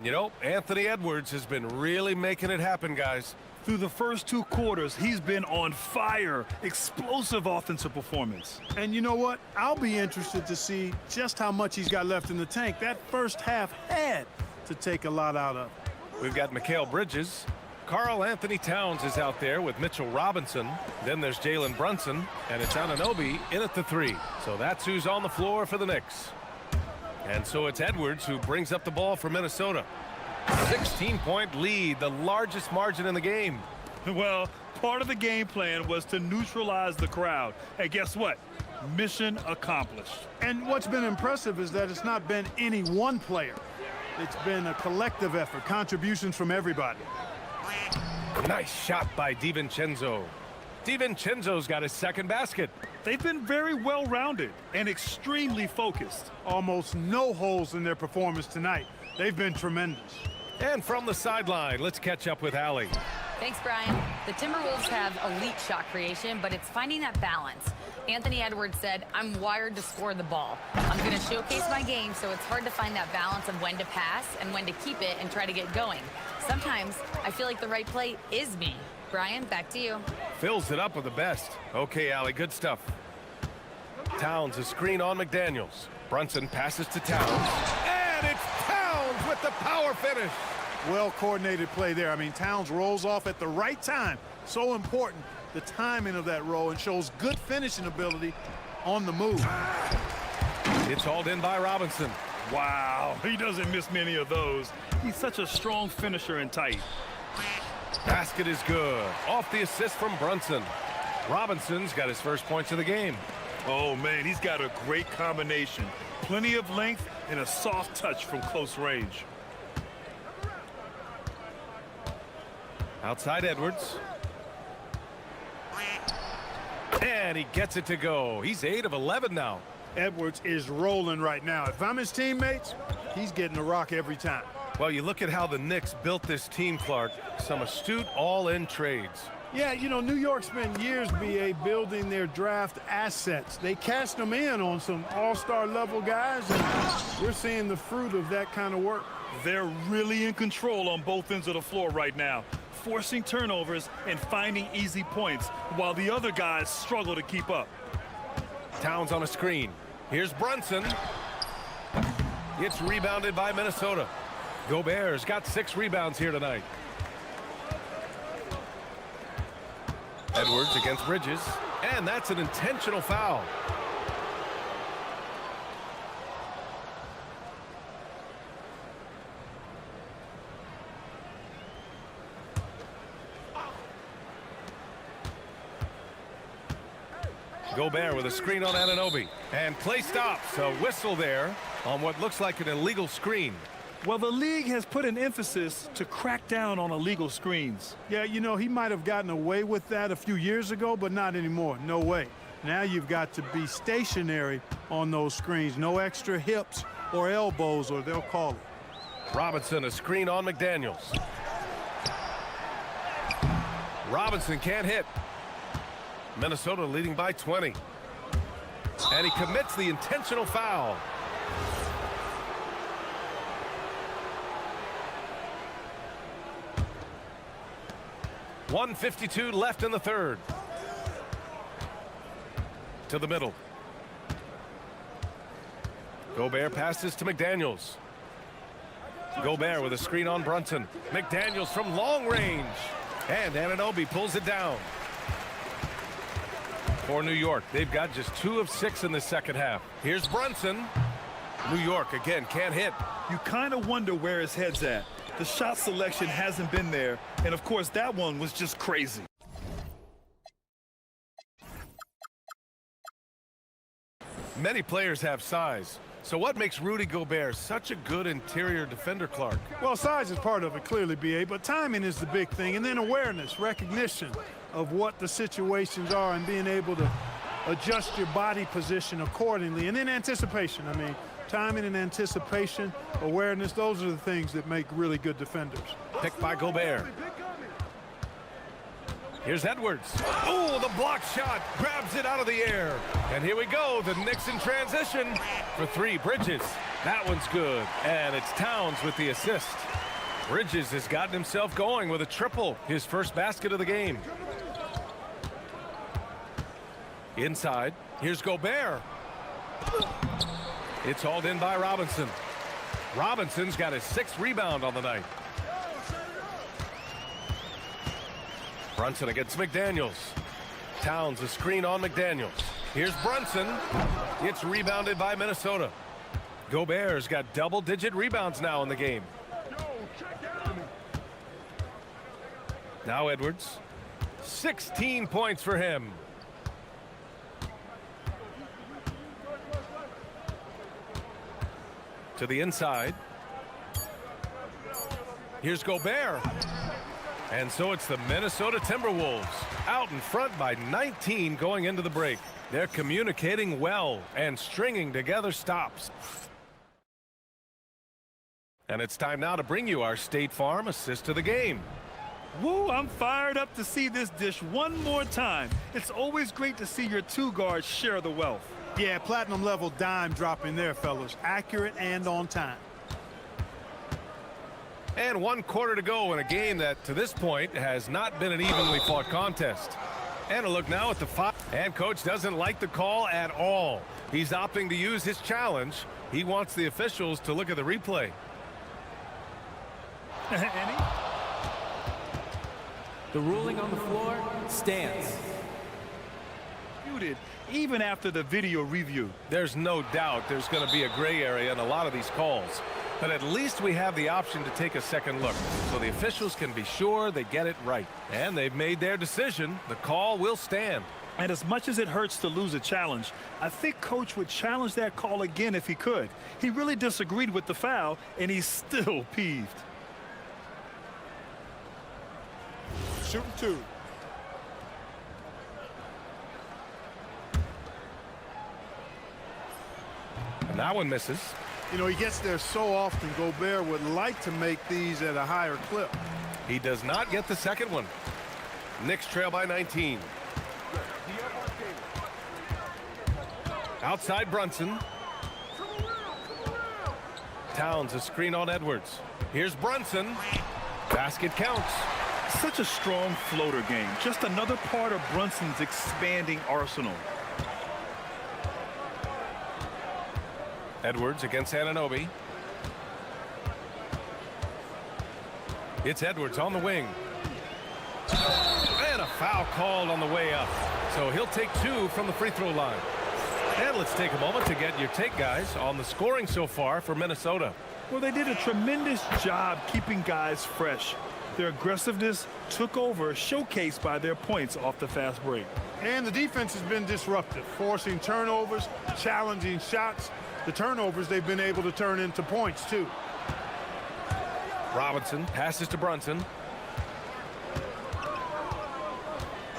You know, Anthony Edwards has been really making it happen, guys. Through the first 2 quarters, he's been on fire. Explosive offensive performance. And you know what? I'll be interested to see just how much he's got left in the tank. That first half had to take a lot out of. We've got Mikal Bridges. Karl Anthony Towns is out there with Mitchell Robinson. Then there's Jalen Brunson. And it's Anunoby in at the 3. So that's who's on the floor for the Knicks. And so it's Edwards who brings up the ball for Minnesota. 16-point lead, the largest margin in the game. Well, part of the game plan was to neutralize the crowd. And guess what? Mission accomplished. And what's been impressive is that it's not been any one player. It's been a collective effort, contributions from everybody. Nice shot by DiVincenzo. DiVincenzo's got his second basket. They've been very well-rounded and extremely focused. Almost no holes in their performance tonight. They've been tremendous. And from the sideline, let's catch up with Allie. Thanks, Brian. The Timberwolves have elite shot creation, but it's finding that balance. Anthony Edwards said, I'm wired to score the ball. I'm going to showcase my game, so it's hard to find that balance of when to pass and when to keep it and try to get going. Sometimes I feel like the right play is me. Brian, back to you. Fills it up with the best. Okay, Allie, good stuff. Towns a screen on McDaniels. Brunson passes to Towns. And it's Towns with the power finish. Well-coordinated play there. I mean, Towns rolls off at the right time. So important, the timing of that roll, and shows good finishing ability on the move. It's hauled in by Robinson. Wow, he doesn't miss many of those. He's such a strong finisher and tight. Basket is good. Off the assist from Brunson. Robinson's got his first points of the game. Oh, man, he's got a great combination. Plenty of length and a soft touch from close range. Outside Edwards. And he gets it to go. He's 8 of 11 now. Edwards is rolling right now. If I'm his teammates, he's getting the rock every time. Well, you look at how the Knicks built this team, Clark. Some astute all-in trades. Yeah, you know, New York spent years, BA, building their draft assets. They cast them in on some all-star level guys, and we're seeing the fruit of that kind of work. They're really in control on both ends of the floor right now, forcing turnovers and finding easy points, while the other guys struggle to keep up. Towns on a screen. Here's Brunson. It's rebounded by Minnesota. Gobert's got 6 rebounds here tonight. Edwards against Bridges, and that's an intentional foul. Gobert with a screen on Anunoby, and play stops. A whistle there on what looks like an illegal screen. Well, the league has put an emphasis to crack down on illegal screens. Yeah, you know, he might have gotten away with that a few years ago, but not anymore. No way. Now you've got to be stationary on those screens. No extra hips or elbows, or they'll call it. Robinson, a screen on McDaniels. Robinson can't hit. Minnesota leading by 20. And he commits the intentional foul. .152 left in the third. To the middle. Gobert passes to McDaniels. Gobert with a screen on Brunson. McDaniels from long range. And Anunoby pulls it down. For New York, they've got just 2 of 6 in the second half. Here's Brunson. New York again can't hit. You kind of wonder where his head's at. The shot selection hasn't been there, and of course that one was just crazy. Many players have size. So what makes Rudy Gobert such a good interior defender, Clark? Well, size is part of it, clearly, BA, but timing is the big thing, and then awareness, recognition of what the situations are and being able to adjust your body position accordingly, and then anticipation. I mean, timing and anticipation, awareness, those are the things that make really good defenders. Picked by Gobert. Here's Edwards. Oh, the block shot. Grabs it out of the air. And here we go. The Knicks in transition for 3. Bridges. That one's good. And it's Towns with the assist. Bridges has gotten himself going with a triple. His first basket of the game. Inside. Here's Gobert. It's hauled in by Robinson. Robinson's got his 6th rebound on the night. Brunson against McDaniels. Towns a screen on McDaniels. Here's Brunson. It's rebounded by Minnesota. Gobert's got double-digit rebounds now in the game. Now Edwards. 16 points for him. To the inside. Here's Gobert. And so it's the Minnesota Timberwolves out in front by 19 going into the break. They're communicating well and stringing together stops. And it's time now to bring you our State Farm assist to the game. Woo, I'm fired up to see this dish one more time. It's always great to see your 2 guards share the wealth. Yeah, platinum level dime dropping there, fellas. Accurate and on time. And 1 quarter to go in a game that, to this point, has not been an evenly fought contest. And a look now at the 5. And coach doesn't like the call at all. He's opting to use his challenge. He wants the officials to look at the replay. The ruling on the floor stands. Even after the video review. There's no doubt there's going to be a gray area in a lot of these calls. But at least we have the option to take a second look, so the officials can be sure they get it right. And they've made their decision. The call will stand. And as much as it hurts to lose a challenge, I think Coach would challenge that call again if he could. He really disagreed with the foul, and he's still peeved. Shooting 2. And that one misses. You know, he gets there so often. Gobert would like to make these at a higher clip. He does not get the second one. Knicks trail by 19. Outside Brunson. Towns a screen on Edwards. Here's Brunson. Basket counts. Such a strong floater game. Just another part of Brunson's expanding arsenal. Edwards against Anunoby. It's Edwards on the wing. And a foul called on the way up. So he'll take 2 from the free throw line. And let's take a moment to get your take, guys, on the scoring so far for Minnesota. Well, they did a tremendous job keeping guys fresh. Their aggressiveness took over, showcased by their points off the fast break. And the defense has been disruptive, forcing turnovers, challenging shots. The turnovers they've been able to turn into points, too. Robinson passes to Brunson.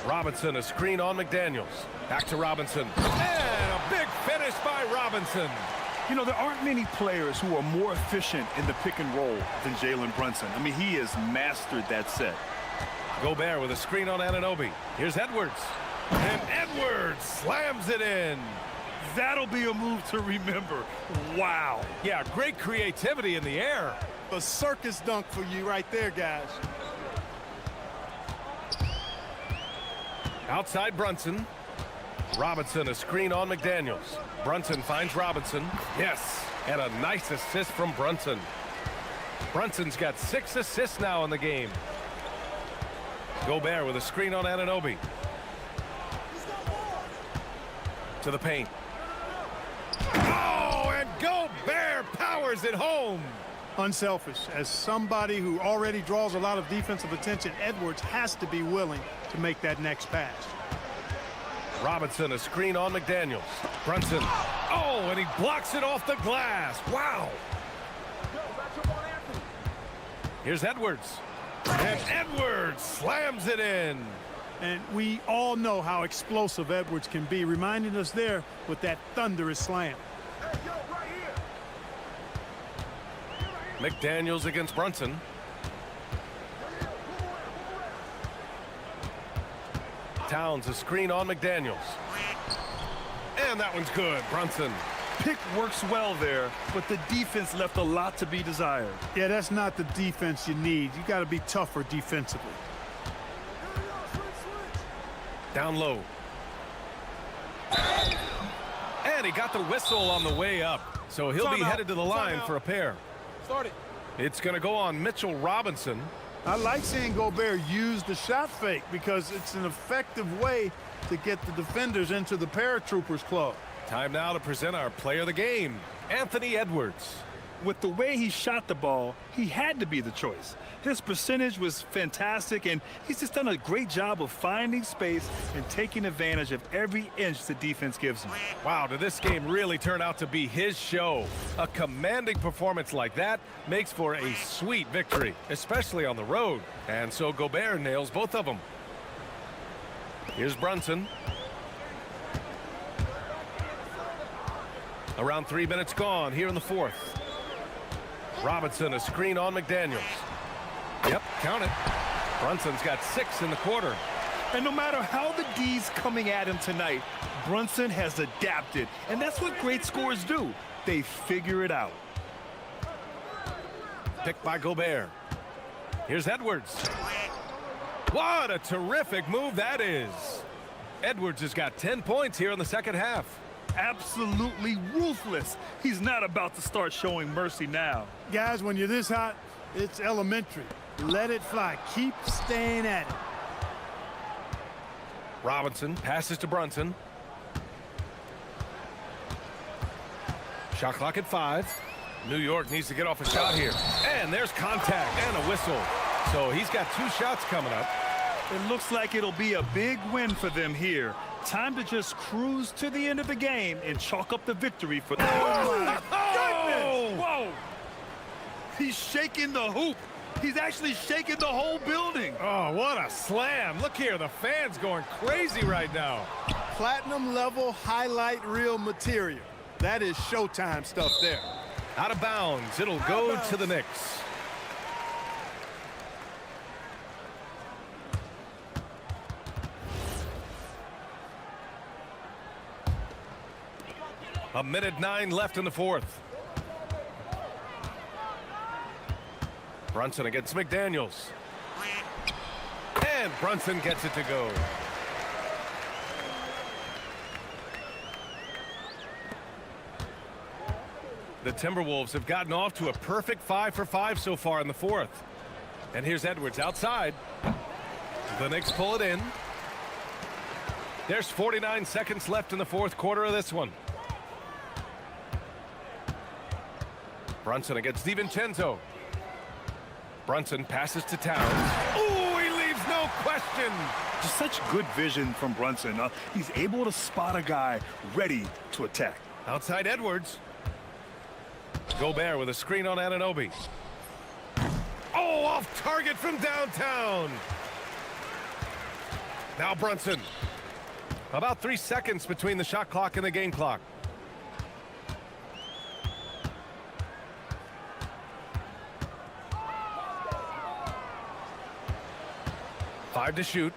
Robinson, a screen on McDaniels. Back to Robinson. And a big finish by Robinson. You know, there aren't many players who are more efficient in the pick and roll than Jalen Brunson. I mean, he has mastered that set. Gobert with a screen on Anunoby. Here's Edwards. And Edwards slams it in. That'll be a move to remember. Wow. Yeah, great creativity in the air. A circus dunk for you right there, guys. Outside Brunson. Robinson, a screen on McDaniels. Brunson finds Robinson. Yes, and a nice assist from Brunson. Brunson's got 6 assists now in the game. Gobert with a screen on Anunoby. To the paint. Oh, and Gobert powers it home. Unselfish. As somebody who already draws a lot of defensive attention, Edwards has to be willing to make that next pass. Robinson, a screen on McDaniels. Brunson. Oh, and he blocks it off the glass. Wow. Here's Edwards. And Edwards slams it in. And we all know how explosive Edwards can be, reminding us there with that thunderous slam. McDaniels against Brunson. Towns, a screen on McDaniels. And that one's good. Brunson. Pick works well there, but the defense left a lot to be desired. Yeah, that's not the defense you need. You got to be tougher defensively. Down low. And he got the whistle on the way up. So he'll be headed to the line for a pair. Start it. It's going to go on Mitchell Robinson. I like seeing Gobert use the shot fake because it's an effective way to get the defenders into the paratroopers club. Time now to present our player of the game, Anthony Edwards. With the way he shot the ball, he had to be the choice. His percentage was fantastic, and he's just done a great job of finding space and taking advantage of every inch the defense gives him. Wow, did this game really turn out to be his show? A commanding performance like that makes for a sweet victory, especially on the road. And so Gobert nails both of them. Here's Brunson. Around 3 minutes gone here in the fourth. Robinson, a screen on McDaniels. Yep, count it. Brunson's got 6 in the quarter. And no matter how the D's coming at him tonight, Brunson has adapted. And that's what great scorers do. They figure it out. Picked by Gobert. Here's Edwards. What a terrific move that is. Edwards has got 10 points here in the second half. Absolutely ruthless. He's not about to start showing mercy now. Guys, when you're this hot, it's elementary. Let it fly. Keep staying at it. Robinson passes to Brunson. Shot clock at 5. New York needs to get off a shot here. And there's contact and a whistle. So he's got 2 shots coming up. It looks like it'll be a big win for them here. Time to just cruise to the end of the game and chalk up the victory for them. Oh, my goodness! Whoa! He's shaking the hoop. He's actually shaking the whole building. Oh, what a slam. Look here, the fans going crazy right now. Platinum level highlight reel material. That is Showtime stuff there. Out of bounds. It'll go to the Knicks. 1:09 left in the fourth. Brunson against McDaniels. And Brunson gets it to go. The Timberwolves have gotten off to a perfect 5 for 5 so far in the fourth. And here's Edwards outside. The Knicks pull it in. There's 49 seconds left in the fourth quarter of this one. Brunson against DiVincenzo. Brunson passes to Towns. Oh, he leaves no question. Just such good vision from Brunson. He's able to spot a guy ready to attack. Outside Edwards. Gobert with a screen on Anunoby. Oh, off target from downtown. Now Brunson. About 3 seconds between the shot clock and the game clock. Five to shoot.